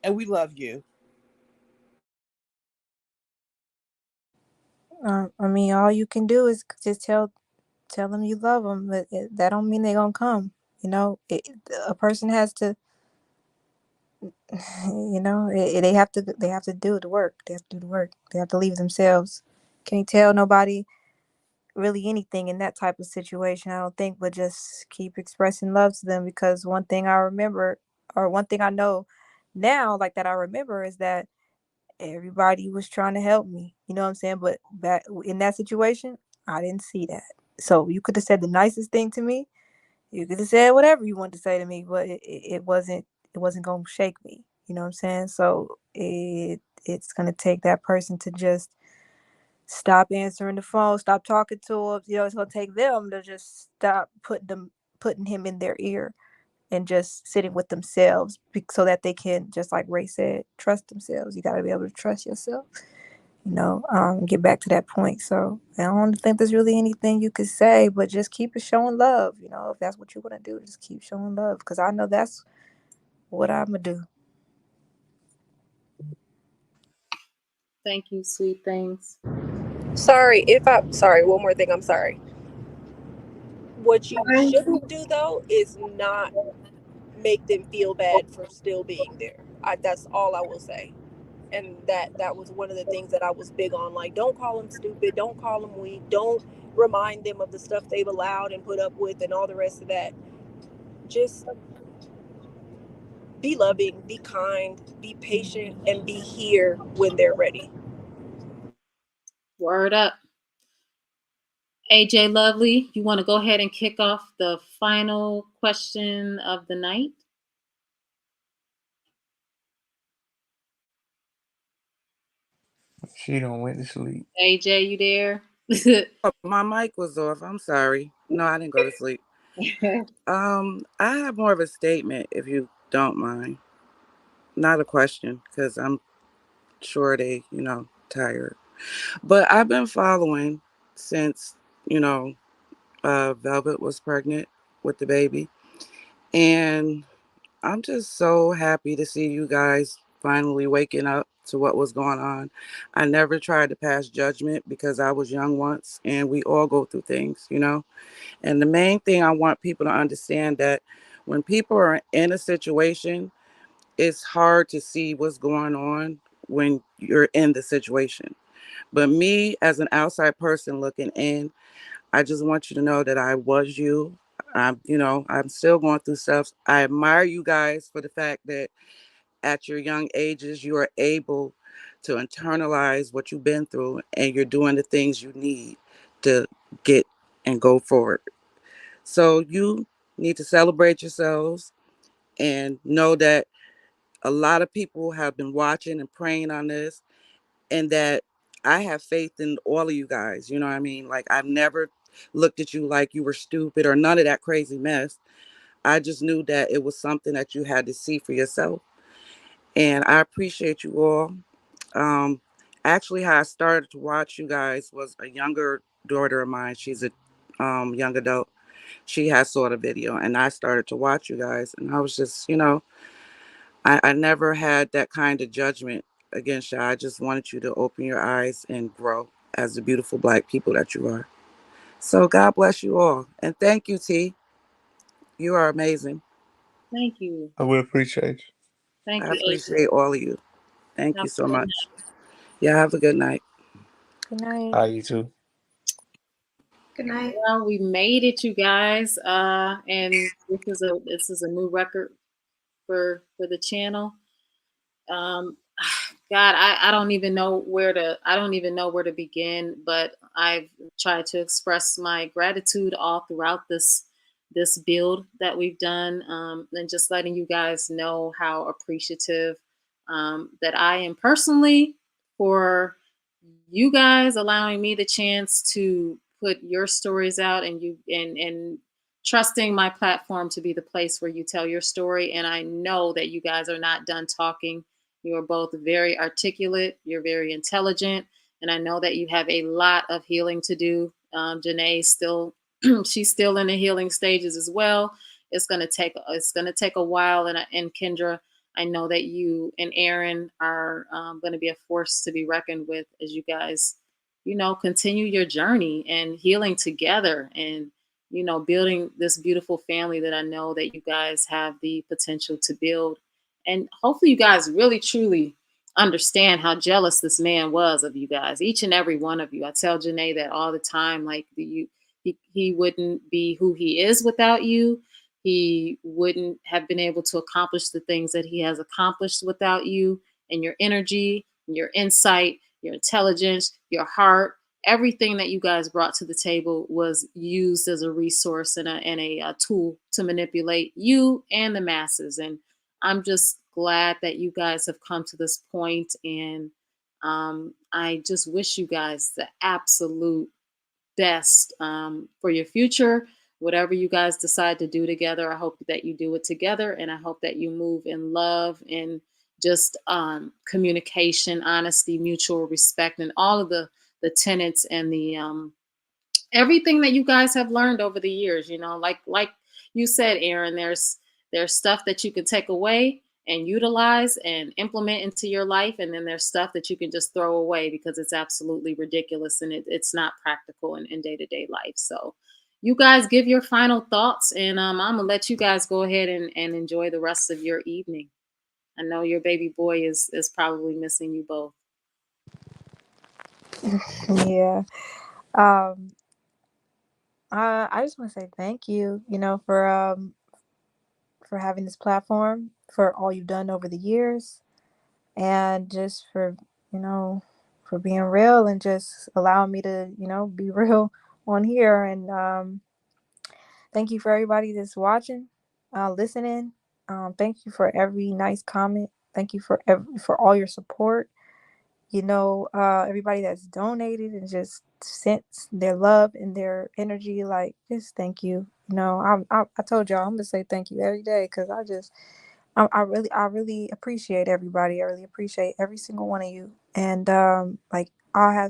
And we love you. I mean, all you can do is just tell them you love them, but that don't mean they're gonna come. You know, a person has to. You know, they have to do the work. They have to do the work. They have to leave themselves. Can't tell nobody really anything in that type of situation, I don't think, but just keep expressing love to them, because one thing I remember, or one thing I know, now, like, that I remember is that everybody was trying to help me. You know what I'm saying? But back in that situation, I didn't see that. So you could have said the nicest thing to me. You could have said whatever you wanted to say to me, but it wasn't gonna shake me. You know what I'm saying? So it's gonna take that person to just stop answering the phone, stop talking to him. You know, it's gonna take them to just stop putting him in their ear and just sitting with themselves so that they can, just like Ray said, trust themselves. You got to be able to trust yourself, get back to that point. So I don't think there's really anything you could say, but just keep it showing love. If that's what you want to do, just keep showing love, because I know that's what I'm going to do. Thank you, sweet things. Sorry, one more thing, I'm sorry. What you shouldn't do though is not make them feel bad for still being there. That's all I will say. And that was one of the things that I was big on. Like, don't call them stupid, don't call them weak, don't remind them of the stuff they've allowed and put up with and all the rest of that. Just be loving, be kind, be patient, and be here when they're ready. Word up. AJ Lovely, you want to go ahead and kick off the final question of the night? She done went to sleep. AJ, you there? Oh, my mic was off. I'm sorry. No, I didn't go to sleep. I have more of a statement, if you don't mind. Not a question, because I'm sure they, tired. But I've been following since, Velvet was pregnant with the baby. And I'm just so happy to see you guys finally waking up to what was going on. I never tried to pass judgment because I was young once, and we all go through things. And the main thing I want people to understand, that when people are in a situation, it's hard to see what's going on when you're in the situation. But me, as an outside person looking in, I just want you to know that I was you. I'm still going through stuff. I admire you guys for the fact that at your young ages, you are able to internalize what you've been through, and you're doing the things you need to get and go forward. So you need to celebrate yourselves and know that a lot of people have been watching and praying on this, and that I have faith in all of you guys. You know what I mean? Like, I've never looked at you like you were stupid or none of that crazy mess. I just knew that it was something that you had to see for yourself. And I appreciate you all. Um, Actually, how I started to watch you guys was a younger daughter of mine. She's a young adult. She has saw the video, and I started to watch you guys. And I was just, I never had that kind of judgment against you. I just wanted you to open your eyes and grow as the beautiful Black people that you are. So God bless you all. And thank you, T. You are amazing. Thank you. I will appreciate you. Thank I you, AJ. appreciate all of you. Thank you Have so a good much. Yeah, have a good night. Good night. You too. Good night. Well, we made it, you guys. And this is a new record for the channel. God, I don't even know where to begin, but I've tried to express my gratitude all throughout this build that we've done, and just letting you guys know how appreciative that I am personally for you guys allowing me the chance to put your stories out, and you and trusting my platform to be the place where you tell your story. And I know that you guys are not done talking. You are both very articulate, you're very intelligent, and I know that you have a lot of healing to do. Janae's still she's still in the healing stages as well. It's gonna take a while, and Kendra, I know that you and Aaron are going to be a force to be reckoned with as you guys, continue your journey and healing together, and building this beautiful family that I know that you guys have the potential to build. And hopefully, you guys really truly understand how jealous this man was of you guys, each and every one of you. I tell Janae that all the time, like he wouldn't be who he is without you. He wouldn't have been able to accomplish the things that he has accomplished without you and your energy, your insight, your intelligence, your heart. Everything that you guys brought to the table was used as a resource and a tool to manipulate you and the masses. And I'm just glad that you guys have come to this point. And I just wish you guys the absolute best for your future. Whatever you guys decide to do together, I hope that you do it together. And I hope that you move in love and just communication, honesty, mutual respect, and all of the tenets and the everything that you guys have learned over the years. Like you said, Aaron, there's stuff that you can take away and utilize and implement into your life, and then there's stuff that you can just throw away because it's absolutely ridiculous and it's not practical in day-to-day life. So you guys give your final thoughts, and I'm gonna let you guys go ahead and enjoy the rest of your evening. I know your baby boy is probably missing you both. Yeah. Um, I just want to say thank you, for having this platform, for all you've done over the years, and just you know, for being real and just allowing me to, be real on here. And thank you for everybody that's watching, listening. Thank you for every nice comment. Thank you for all your support. Everybody that's donated and just sent their love and their energy. Like, just thank you. I told y'all I'm gonna say thank you every day because I really appreciate everybody. I really appreciate every single one of you. And like I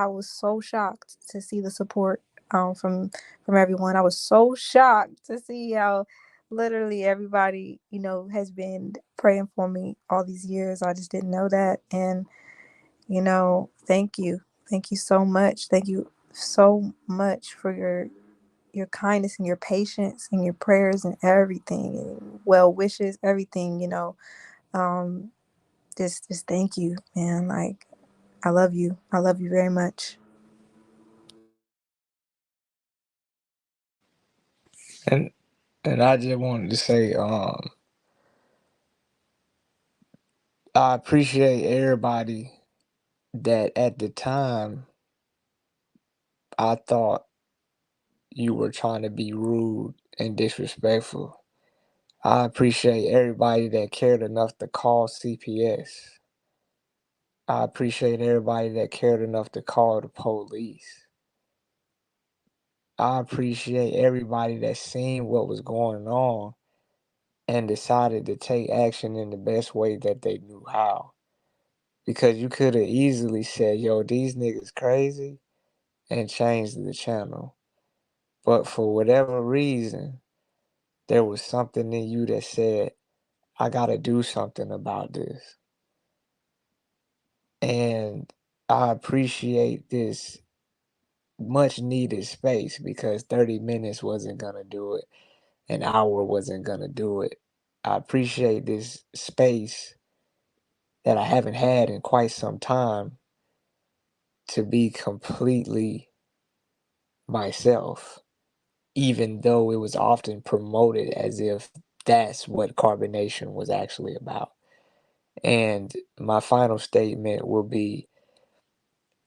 was so shocked to see the support from everyone. I was so shocked to see how literally everybody, has been praying for me all these years. I just didn't know that. And thank you. Thank you so much. Thank you so much for your kindness and your patience and your prayers and everything and well wishes, everything, Um just thank you, man. Like, I love you. I love you very much. And I just wanted to say, I appreciate everybody that at the time I thought you were trying to be rude and disrespectful. I appreciate everybody that cared enough to call CPS. I appreciate everybody that cared enough to call the police. I appreciate everybody that seen what was going on and decided to take action in the best way that they knew how. Because you could have easily said, yo, these niggas crazy, and changed the channel. But for whatever reason, there was something in you that said, I gotta do something about this. And I appreciate this much needed space because 30 minutes wasn't gonna do it. An hour wasn't gonna do it. I appreciate this space that I haven't had in quite some time to be completely myself, even though it was often promoted as if that's what Carbonation was actually about. And my final statement will be,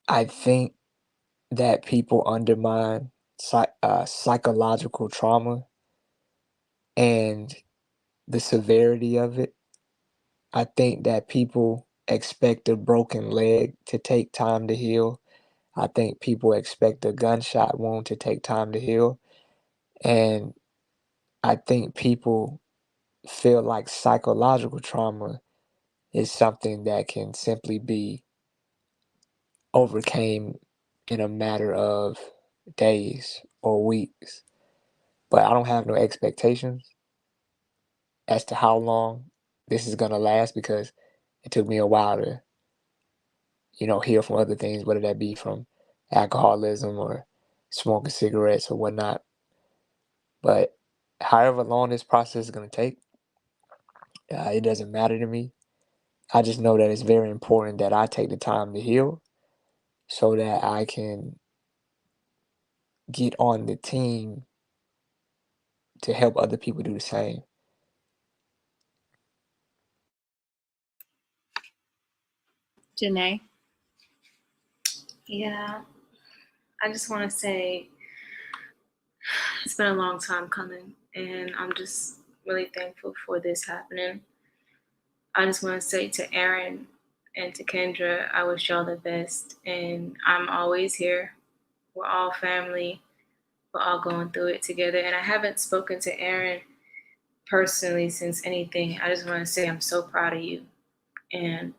I think that people undermine psychological trauma and the severity of it. I think that people expect a broken leg to take time to heal. I think people expect a gunshot wound to take time to heal. And I think people feel like psychological trauma is something that can simply be overcame in a matter of days or weeks. But I don't have no expectations as to how long this is going to last because it took me a while to, heal from other things, whether that be from alcoholism or smoking cigarettes or whatnot. But however long this process is going to take, it doesn't matter to me. I just know that it's very important that I take the time to heal so that I can get on the team to help other people do the same. Janae? Yeah, I just want to say it's been a long time coming, and I'm just really thankful for this happening. I just want to say to Aaron and to Kendra, I wish y'all the best, and I'm always here. We're all family. We're all going through it together, and I haven't spoken to Aaron personally since anything. I just want to say I'm so proud of you, and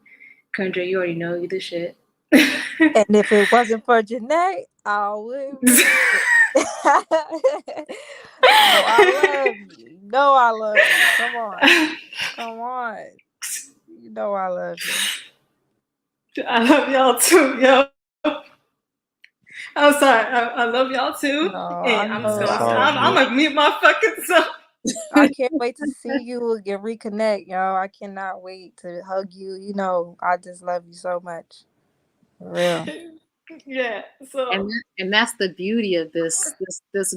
Kendra, you already know you the shit. And if it wasn't for Janae, I would be. No, I love you. No, I love you. Come on. Come on. You know I love you. I love y'all too, yo. I'm sorry. I love y'all too. No, And I I'm just know. gonna It's I all I'm good. gonna mute my fucking self. I can't wait to see you and reconnect, y'all. I cannot wait to hug you. You know, I just love you so much. For real. Yeah. So And that's the beauty of this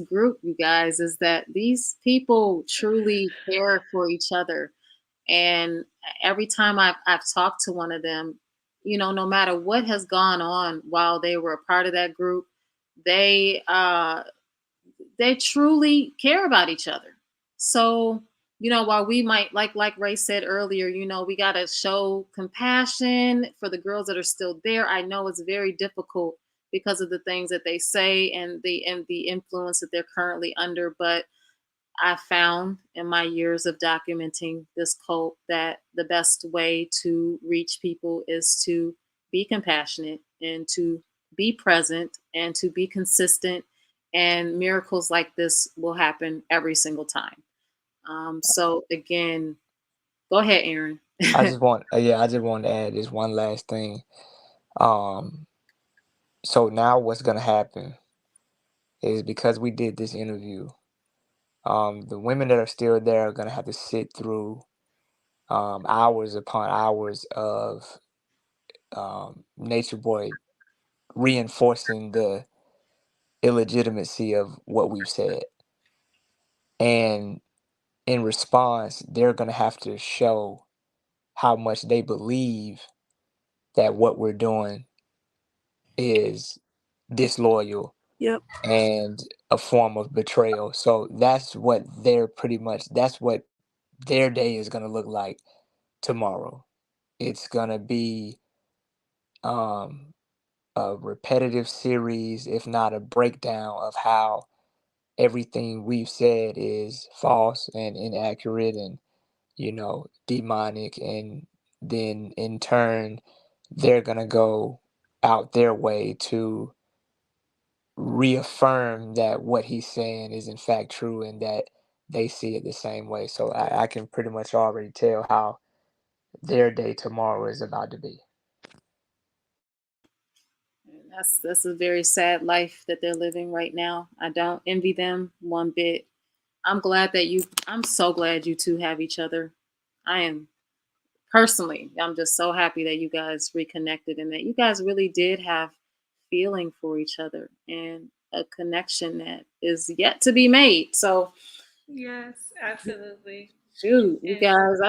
group, you guys, is that these people truly care for each other. And every time I've talked to one of them, you know, no matter what has gone on while they were a part of that group, they truly care about each other. So, you know, while we might like Ray said earlier, you know, we got to show compassion for the girls that are still there. I know it's very difficult because of the things that they say and the influence that they're currently under, but I found in my years of documenting this cult that the best way to reach people is to be compassionate and to be present and to be consistent. And miracles like this will happen every single time. So, again, go ahead, Aaron. I just want to add this one last thing. So now what's gonna happen is, because we did this interview, the women that are still there are gonna have to sit through hours upon hours of Nature Boy reinforcing the illegitimacy of what we've said. And in response, they're going to have to show how much they believe that what we're doing is disloyal Yep. and a form of betrayal. So that's what that's what their day is going to look like tomorrow. It's going to be um, a repetitive series, if not a breakdown of how everything we've said is false and inaccurate and, you know, demonic. And then in turn, they're going to go out their way to reaffirm that what he's saying is in fact true and that they see it the same way. So I can pretty much already tell how their day tomorrow is about to be. That's a very sad life that they're living right now. I don't envy them one bit. I'm so glad you two have each other. I am personally, I'm just so happy that you guys reconnected and that you guys really did have feeling for each other and a connection that is yet to be made. So yes, absolutely. shoot, you And guys,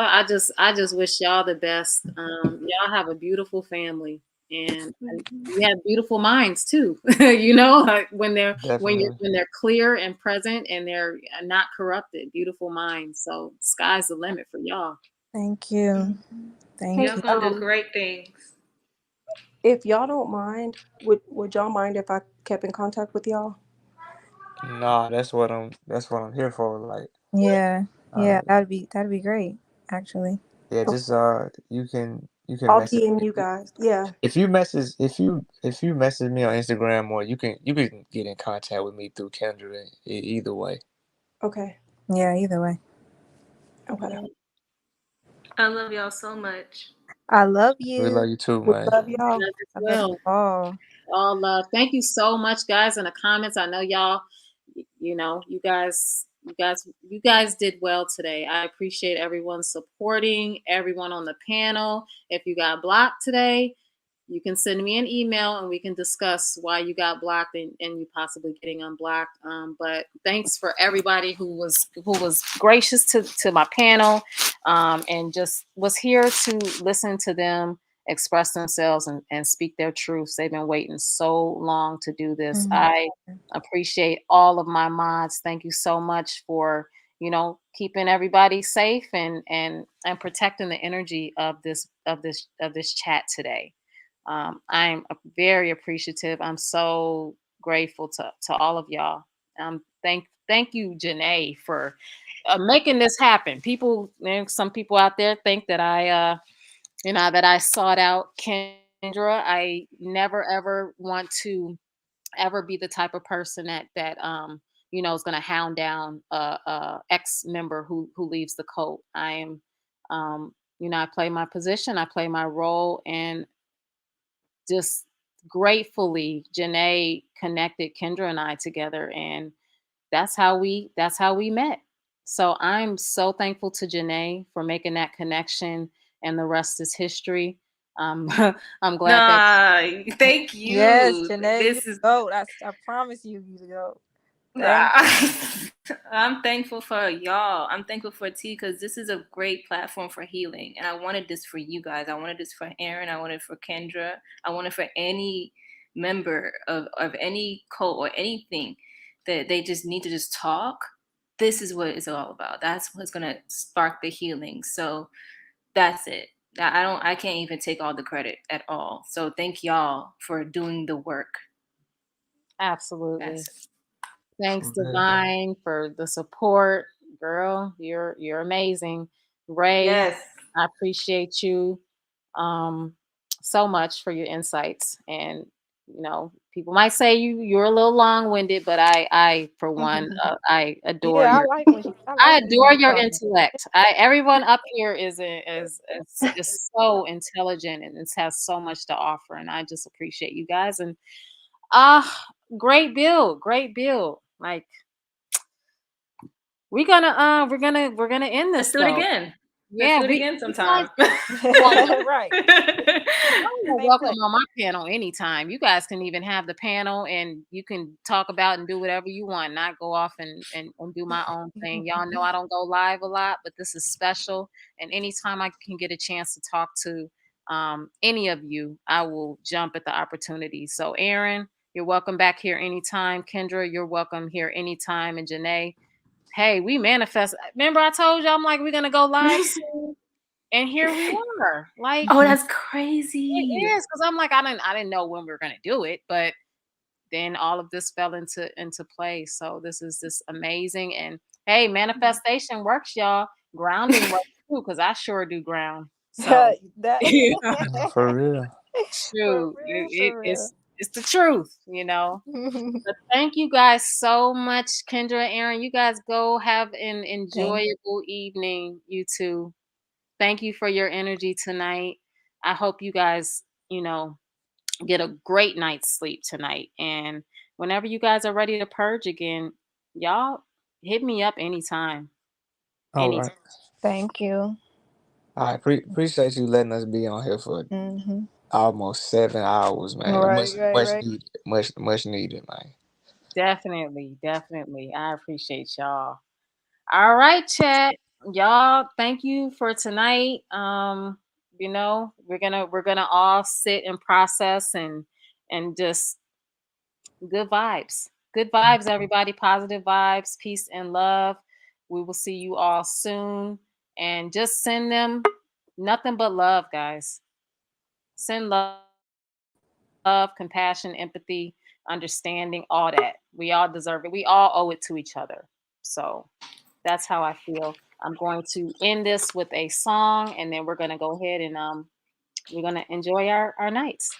I just wish y'all the best. Y'all have a beautiful family and you have beautiful minds too. You know, like Definitely. when they're clear and present and they're not corrupted, beautiful minds. So sky's the limit for y'all. Thank you. Thank Hey, y'all you. gonna do great things. If y'all don't mind, would y'all mind if I kept in contact with y'all? Nah, that's what I'm here for. Like, Yeah. uh, Yeah, that'd be great, actually. yeah, Okay. just you can I'll message DM you guys. Yeah. if you message me on Instagram, or you can get in contact with me through Kendra. Either way. Okay. Yeah, either way. Okay. Yeah. I love y'all so much. I love We love you. you too, We man. love y'all. Love as I love you well. all. All love. Thank you so much, guys, in the comments. I know y'all, you know, you guys did well today. I appreciate everyone supporting, everyone on the panel. If you got blocked today, you can send me an email and we can discuss why you got blocked and you possibly getting unblocked. But thanks for everybody who was gracious to my panel, and just was here to listen to them express themselves and speak their truths. They've been waiting so long to do this. I appreciate all of my mods. Thank you so much for keeping everybody safe and protecting the energy of this chat today. I'm very appreciative. I'm so grateful to all of y'all. Thank you, Janae, for making this happen. Some people out there think that I sought out Kendra. I never ever want to ever be the type of person that is going to hound down a ex member who leaves the cult. I am, I play my position, I play my role, and just gratefully Janae connected Kendra and I together, and that's how we met. So I'm so thankful to Janae for making that connection, and the rest is history. I'm glad that. Thank you. Yes, Janae, you This is go. I promise you to go. Nah. Thank you. I'm thankful for y'all. I'm thankful for T, because this is a great platform for healing. And I wanted this for you guys. I wanted this for Aaron. I wanted it for Kendra. I wanted for any member of any cult or anything that they just need to just talk. This is what it's all about. That's what's going to spark the healing. So that's it. I can't even take all the credit at all. So thank y'all for doing the work. Absolutely. That's it. Thanks, Divine, for the support. Girl, you're amazing. Ray, Yes. I appreciate you so much for your insights. And people might say you're a little long-winded, but I for one, I adore Yeah, your I I like when adore you your talk. intellect. Everyone up here is so intelligent and has so much to offer, and I just appreciate you guys. And great build. Like, we're gonna end Let's this do it though. again. Let's Yeah, do it we again you guys sometime. Right. you're Same welcome place. on my panel anytime. You guys can even have the panel and you can talk about and do whatever you want, not go off and do my own thing. Y'all know I don't go live a lot, but this is special. And anytime I can get a chance to talk to any of you, I will jump at the opportunity. So Aaron, you're welcome back here anytime. Kendra, you're welcome here anytime. And Janae, hey, we manifest. Remember I told you I'm like, we're gonna go live soon. And here we are. Like, Oh, that's it crazy. is, because I'm like, I didn't know when we were gonna do it, but then all of this fell into place. So this is just amazing. And hey, manifestation works, y'all. Grounding works too, because I sure do ground. So That For real. shoot, for it's the truth. real. But thank you guys so much, Kendra and Aaron. You guys go have an Thank enjoyable evening, you two. Thank you for your energy tonight. I hope you guys, get a great night's sleep tonight. And whenever you guys are ready to purge again, y'all hit me up anytime. All right. Thank you. I appreciate you letting us be on here for Mm-hmm. almost 7 hours, man. Right. Much needed, man. Definitely. I appreciate y'all. All right, chat. Y'all, thank you for tonight. We're gonna all sit and process and just good vibes. Good vibes, everybody. Positive vibes, peace and love. We will see you all soon. And just send them nothing but love, guys. Send love, compassion, empathy, understanding, all that. We all deserve it. We all owe it to each other. So that's how I feel. I'm going to end this with a song, and then we're gonna go ahead and we're gonna enjoy our nights.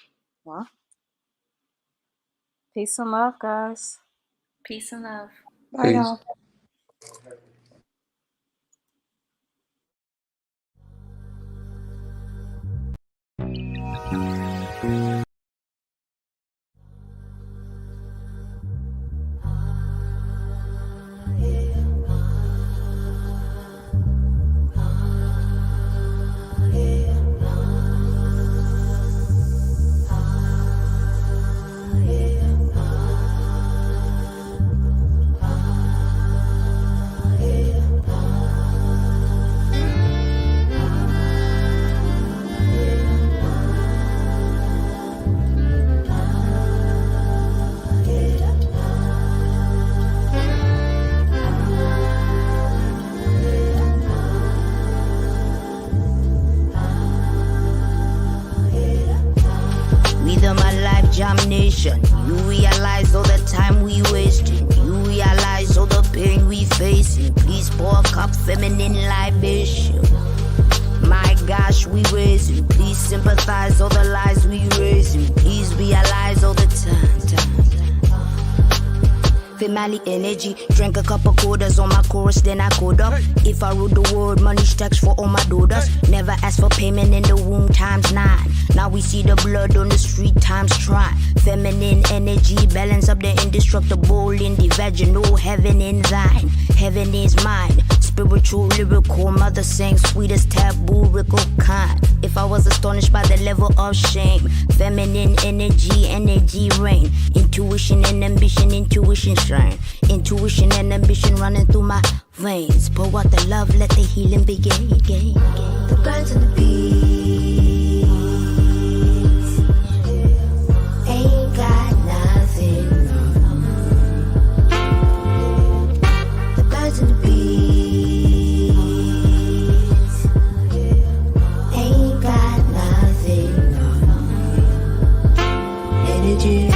Well, peace and love, guys. Peace and love. Bye, Peace. y'all. damnation. You realize all the time we wasting. You realize all the pain we facing. Please pour a cup feminine libation. My gosh, we raising. Please sympathize all the lies we raising. Please realize all the time. Family energy, drank a couple quarters on my chorus, then I code up. If I rule the world, money stacks for all my daughters. Never ask for payment in the womb ×9. Now we see the blood on the street times try. Feminine energy, balance up the indestructible in the vaginal. Heaven in thine, heaven is mine. Spiritual, lyrical, mother sang sweetest taboo, rickle kind. If I was astonished by the level of shame, feminine energy reign. Intuition and ambition, intuition strain. Intuition and ambition running through my veins. Pour out the love, let the healing begin. The birds and the bees ain't got nothing. The birds and the bees ain't got nothing. Energy.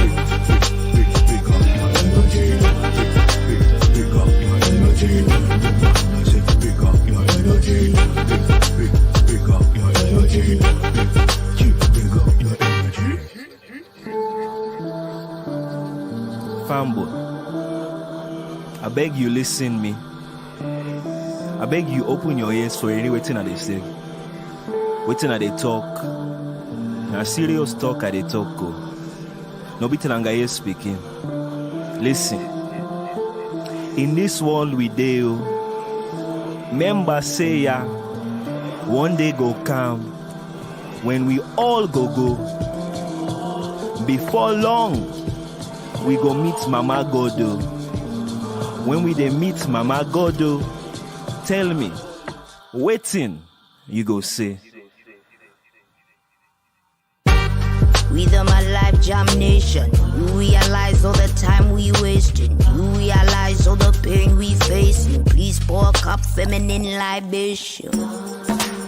Fanboy, I beg you listen me. I beg you open your ears for any waiting at they say. Waiting at they talk. Now serious talk at they talk go. No beating and guys speaking. Listen. In this world we deal. Members say ya. One day go come when we all go. Before long, we go meet Mama Godo. When we dey meet Mama Godo, tell me, waiting, you go say. Rhythm my life damnation. You realize all the time we wasting. You realize all the pain we facing. Please pour a cup feminine libation.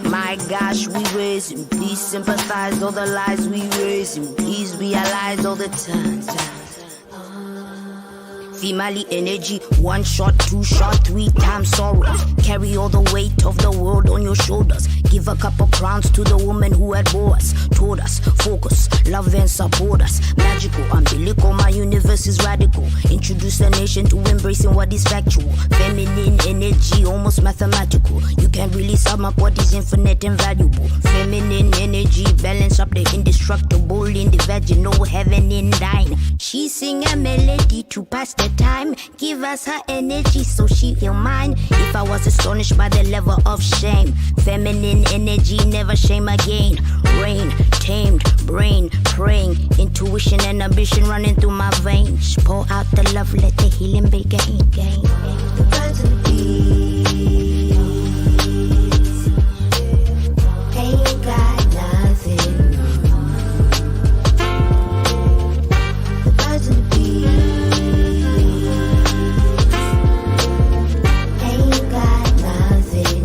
My gosh, we raising. Please sympathize all the lies we raising. Please realize all the time. Female energy, 1 shot, 2 shot, 3 times sorrows. Carry all the weight of the world on your shoulders. Give a couple crowns to the woman who had bore us. Told us, focus, love and support us. Magical, umbilical, my universe is radical. Introduce the nation to embracing what is factual. Feminine energy, almost mathematical. You can't really sum up what is infinite and valuable. Feminine energy, balance up the indestructible in the vaginal, heaven in thine. She sing a melody to pass the time. Give us her energy so she feel mine. If I was astonished by the level of shame, feminine energy, never shame again. Rain, tamed, brain, praying. Intuition and ambition running through my veins. Pour out the love, let the healing begin. The birds and the bees ain't got nothing. The birds and the bees ain't got nothing.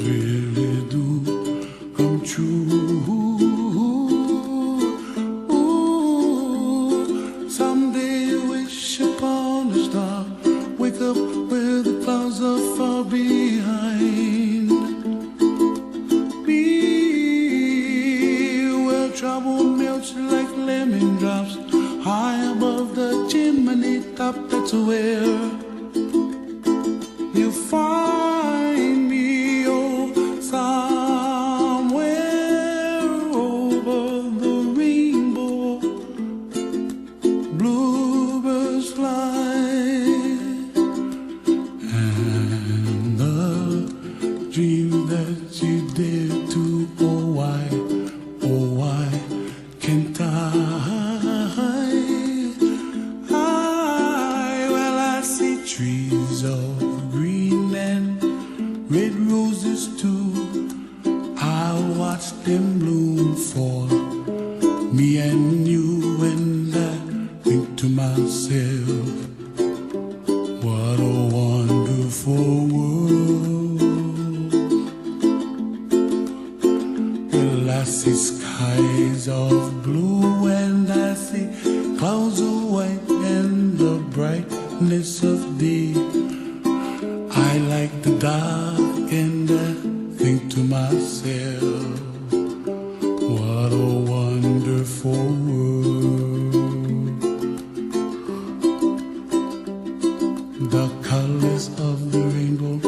really do come true. Ooh, someday you wish upon a star, wake up where the clouds are far behind. Be where trouble melts like lemon drops, high above the chimney top. That's where you find me, oh, somewhere over the rainbow. Bluebirds fly, and the dream that you dare to, oh why can't I? Well, I see trees of green and red roses too. I'll watch them bloom for me and you, and I think to myself, what a wonderful world. Well, I see skies of blue and I see clouds of white and the brightness of day. I like the dark and I think to myself, what a wonderful world. The colors of the rainbow,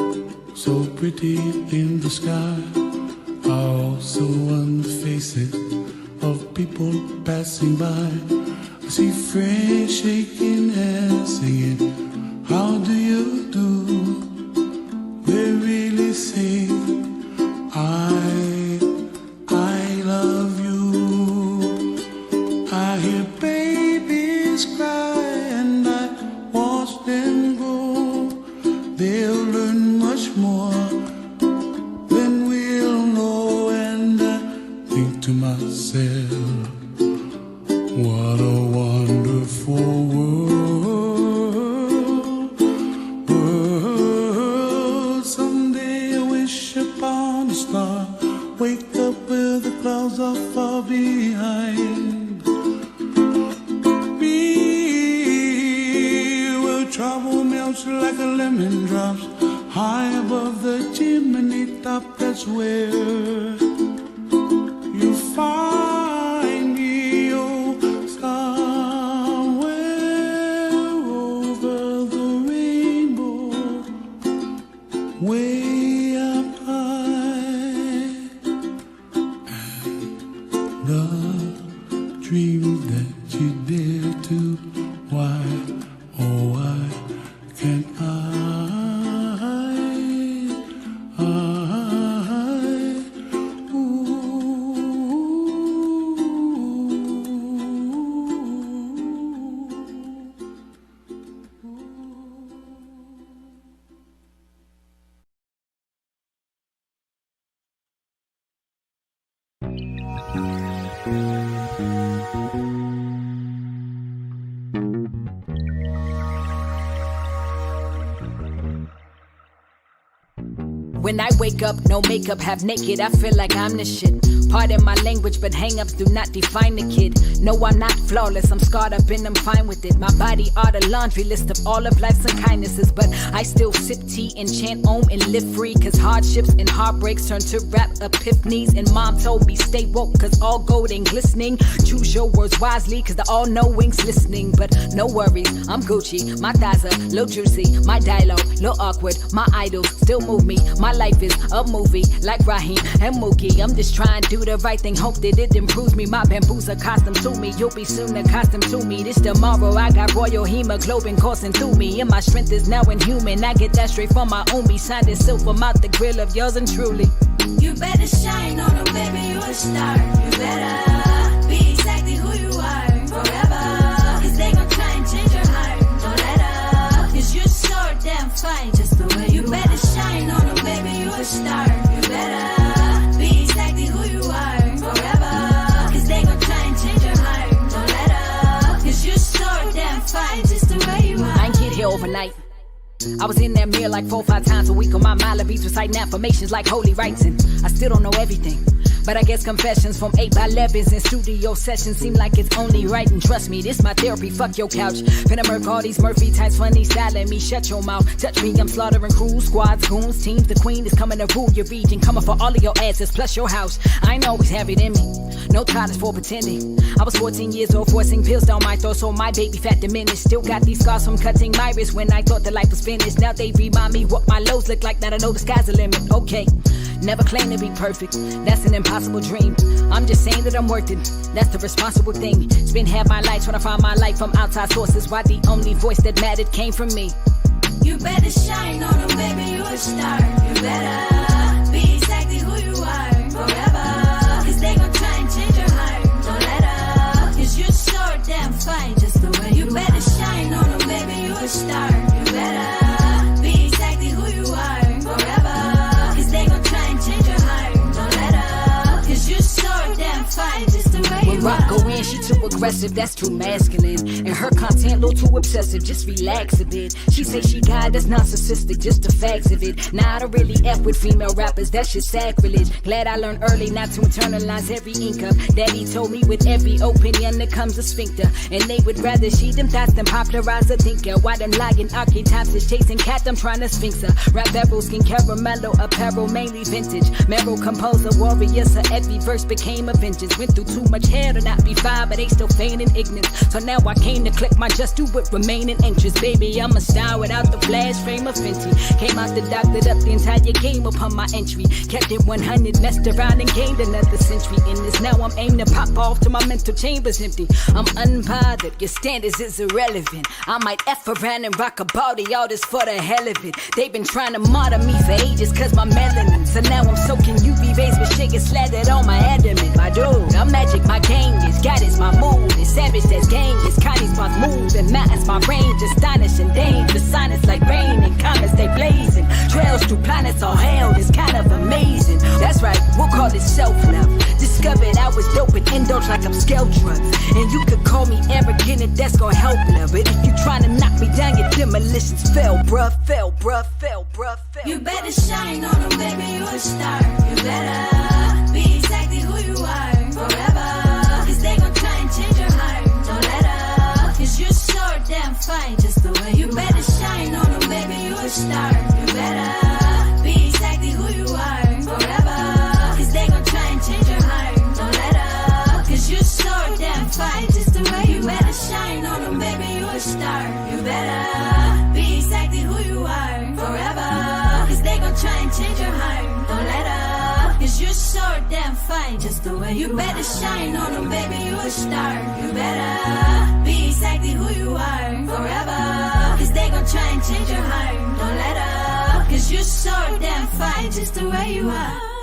so pretty in the sky, are also on the faces of people passing by. I see friends shaking hands, singing, how do you do? They really say, I love you. I hear babies cry and I watch them grow. They'll learn much more than we'll know, and I think to myself, what a wonderful world. Someday I wish upon a star, wake up where the clouds are far behind. Be where trouble melts like a lemon drops, high above the chimney top. That's where you find me, oh, somewhere over the rainbow, way up high. And the dream that you dare to, why, oh why can't I? When I wake up, no makeup, half naked, I feel like I'm the shit. Pardon my language, but hang-ups do not define the kid. No, I'm not flawless, I'm scarred up and I'm fine with it. My body are the laundry list of all of life's unkindnesses, but I still sip tea and chant om and live free, cause hardships and heartbreaks turn to rap epiphanies. And mom told me stay woke, cause all gold ain't glistening. Choose your words wisely, cause the all-knowing's listening. But no worries, I'm Gucci, my thighs are little juicy, my dialogue little awkward, my idols still move me. My life is a movie, like Raheem and Mookie. I'm just trying to do the right thing, hope that it improves me. My bamboo's accustomed to me, you'll be soon accustomed to me. This tomorrow, I got royal hemoglobin coursing through me, and my strength is now inhuman. I get that straight from my own me, signed and sealed from out the grill of yours and truly. You better shine on them, baby, you a star. You better be exactly who you are forever, cause they gon' try and change your heart. Don't let up, cause you're so damn fine just the way you better shine on them, baby, you a star. You better be exactly who you are forever, cause they gon' try and change your heart. Don't let up, cause you're so damn fine just the way you are. I ain't get here overnight. I was in that mirror like 4 or 5 times a week on my mile of beats, reciting affirmations like holy rites, and I still don't know everything. But I guess confessions from 8x11s and studio sessions seem like it's only right. And trust me, this my therapy, fuck your couch. Finna murk all these Murphy types, funny styling me, shut your mouth. Touch me, I'm slaughtering crews, squads, goons, teams. The queen is coming to rule your region, coming for all of your asses plus your house. I ain't always have it in me, no titles for pretending. I was 14 years old, forcing pills down my throat, so my baby fat diminished. Still got these scars from cutting my wrist when I thought that life was finished. Now they remind me what my lows look like, now I know the sky's the limit. Okay, never claim to be perfect, that's an impossible dream. I'm just saying that I'm worth it, that's the responsible thing. Spend half my life trying to find my light from outside sources, why the only voice that mattered came from me. You better shine on them, baby, you a star. You better be exactly who you are forever. Cause they gon' try and change your heart, don't let up. Cause you're so damn fine just the way you better shine on them, baby, you a star. You better be exactly who you are forever. Cause they gon' try and change your heart, don't let up. Cause you're so damn fine just the way you When rock go in, she too aggressive, that's too masculine. And her content a little too obsessive, just relax a bit. She say she got that's narcissistic, just the facts of it. Nah, I don't really F with female rappers, that's just sacrilege. Glad I learned early not to internalize every ink up. Daddy told me with every opinion there comes a sphincter. And they would rather she them thoughts than popularize a thinker. Why them lying archetypes is chasing cat, I'm trying to sphinx her. Rap barrel, skin caramello, apparel mainly vintage. Meryl composer, warrior, so every verse became a vengeance. Went through too much hair to not be fine, but they still feigning ignorance. So now I came to click my just do with remaining interest. Baby, I'm a star without the flash frame of Fenty. Came out the doctored up the entire game upon my entry. Kept it 100, messed around and gained another century in this. Now I'm aiming to pop off till my mental chamber's empty. I'm unbothered, your standards is irrelevant. I might F around and rock a body, all this for the hell of it. They've been trying to martyr me for ages cause my melanin. So now I'm soaking UV rays with sugar slathered on my adamant. My dude, I'm magic, my gang is God is my mood. It's savage, that's gang, it's Connie's my move. And mountains, my range, astonishing dangerous. Sinus like rain and comets, they blazing. Trails through planets all hell, it's kind of amazing. That's right, we'll call it self-love. Discovered I was dope and indulge like I'm scale drugs. And you could call me arrogant and that's gonna help love. But if you trying to knock me down, your demolitions fell, bruh, fell, bruh, fell, bruh, fell. You better shine on them, baby, you a star. You better be exactly who you are forever. Cause they gon' try and change your heart, don't let up. Cause you're so damn fine just the way you better shine on them, baby, you a star. You better be exactly who you are forever. Cause they gon' try and change your heart, don't let up. Cause you're so damn fine just the way you better shine on them, baby, you a star. You better be exactly who you are forever. Cause they gon' try and change your heart, don't let up. Cause you're so damn fine just the way you better shine on them, baby, you a star. You better be exactly who you are forever. Cause they gon' try and change your heart, don't let up. Cause you're so damn fine just the way you are.